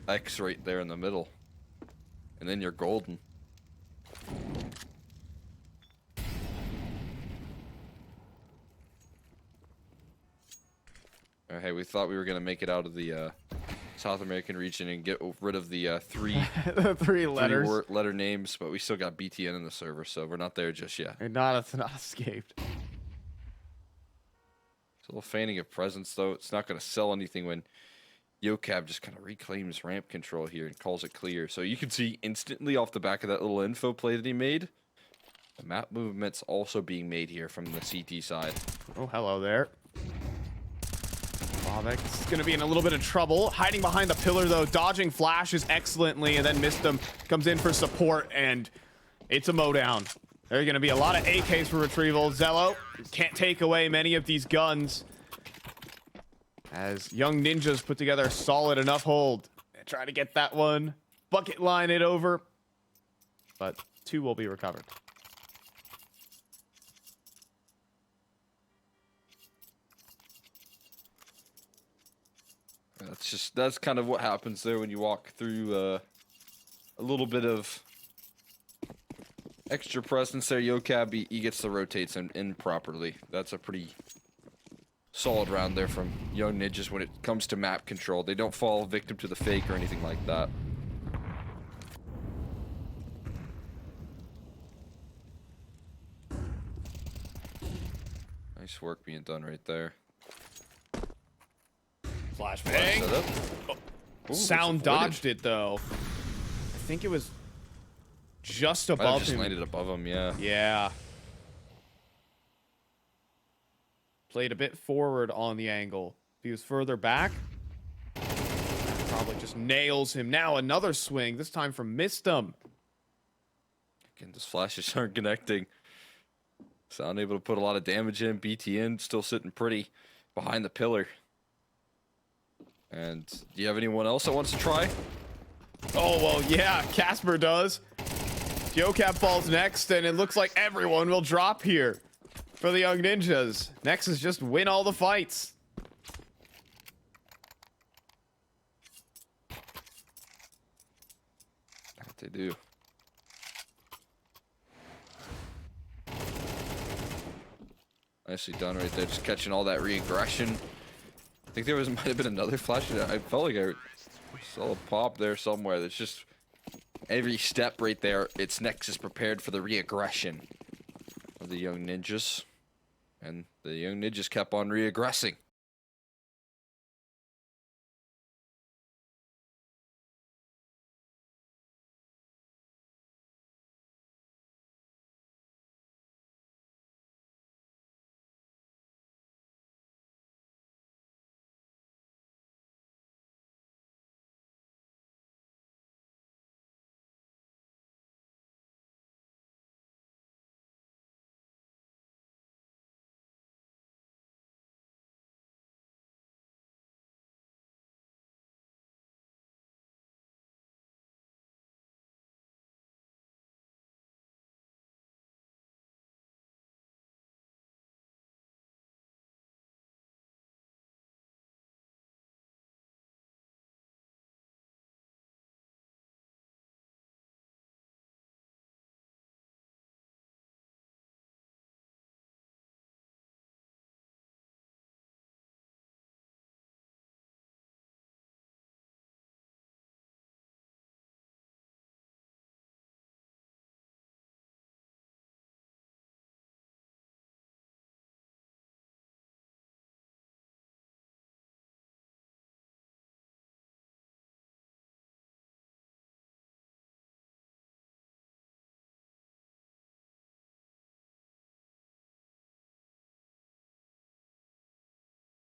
X right there in the middle, and then you're golden. Hey, we thought we were gonna make it out of the South American region and get rid of the three the 3 letters, letter names, but we still got BTN in the server, so we're not there just yet. And not escaped. It's a little feigning of presence, though. It's not gonna sell anything when Yocab just kind of reclaims ramp control here and calls it clear. So you can see instantly off the back of that little info play that he made, the map movement's also being made here from the CT side. Oh, hello there. Bobek's going to be in a little bit of trouble. Hiding behind the pillar, though. Dodging flashes excellently, and then missed him. Comes in for support, and it's a mowdown. There are going to be a lot of AKs for retrieval. Zello can't take away many of these guns, as Young Ninjas put together a solid enough hold. Try to get that one. Bucket line it over. But 2 will be recovered. That's kind of what happens there when you walk through a little bit of extra presence there. Yocab, he gets the rotates in properly. That's a pretty solid round there from Young Ninjas when it comes to map control. They don't fall victim to the fake or anything like that. Nice work being done right there. Flashbang. Ooh, Sound avoided. dodged it, though. I think it was just Might have above just him. landed above him, yeah. Yeah. Played a bit forward on the angle. If he was further back, probably just nails him. Now another swing, this time from Mistum. Again, those flashes aren't connecting. Sound able to put a lot of damage in. BTN still sitting pretty behind the pillar. And do you have anyone else that wants to try? Oh, well, yeah, Casper does. Yocab falls next, and it looks like everyone will drop here for the Young Ninjas. Next is just win all the fights. What they do. Nicely done right there, just catching all that re-aggression. I think there might have been another flash. I felt like I saw a pop there somewhere. That's just every step right there. Its Nexus prepared for the re-aggression of the Young Ninjas, and the Young Ninjas kept on re-aggressing.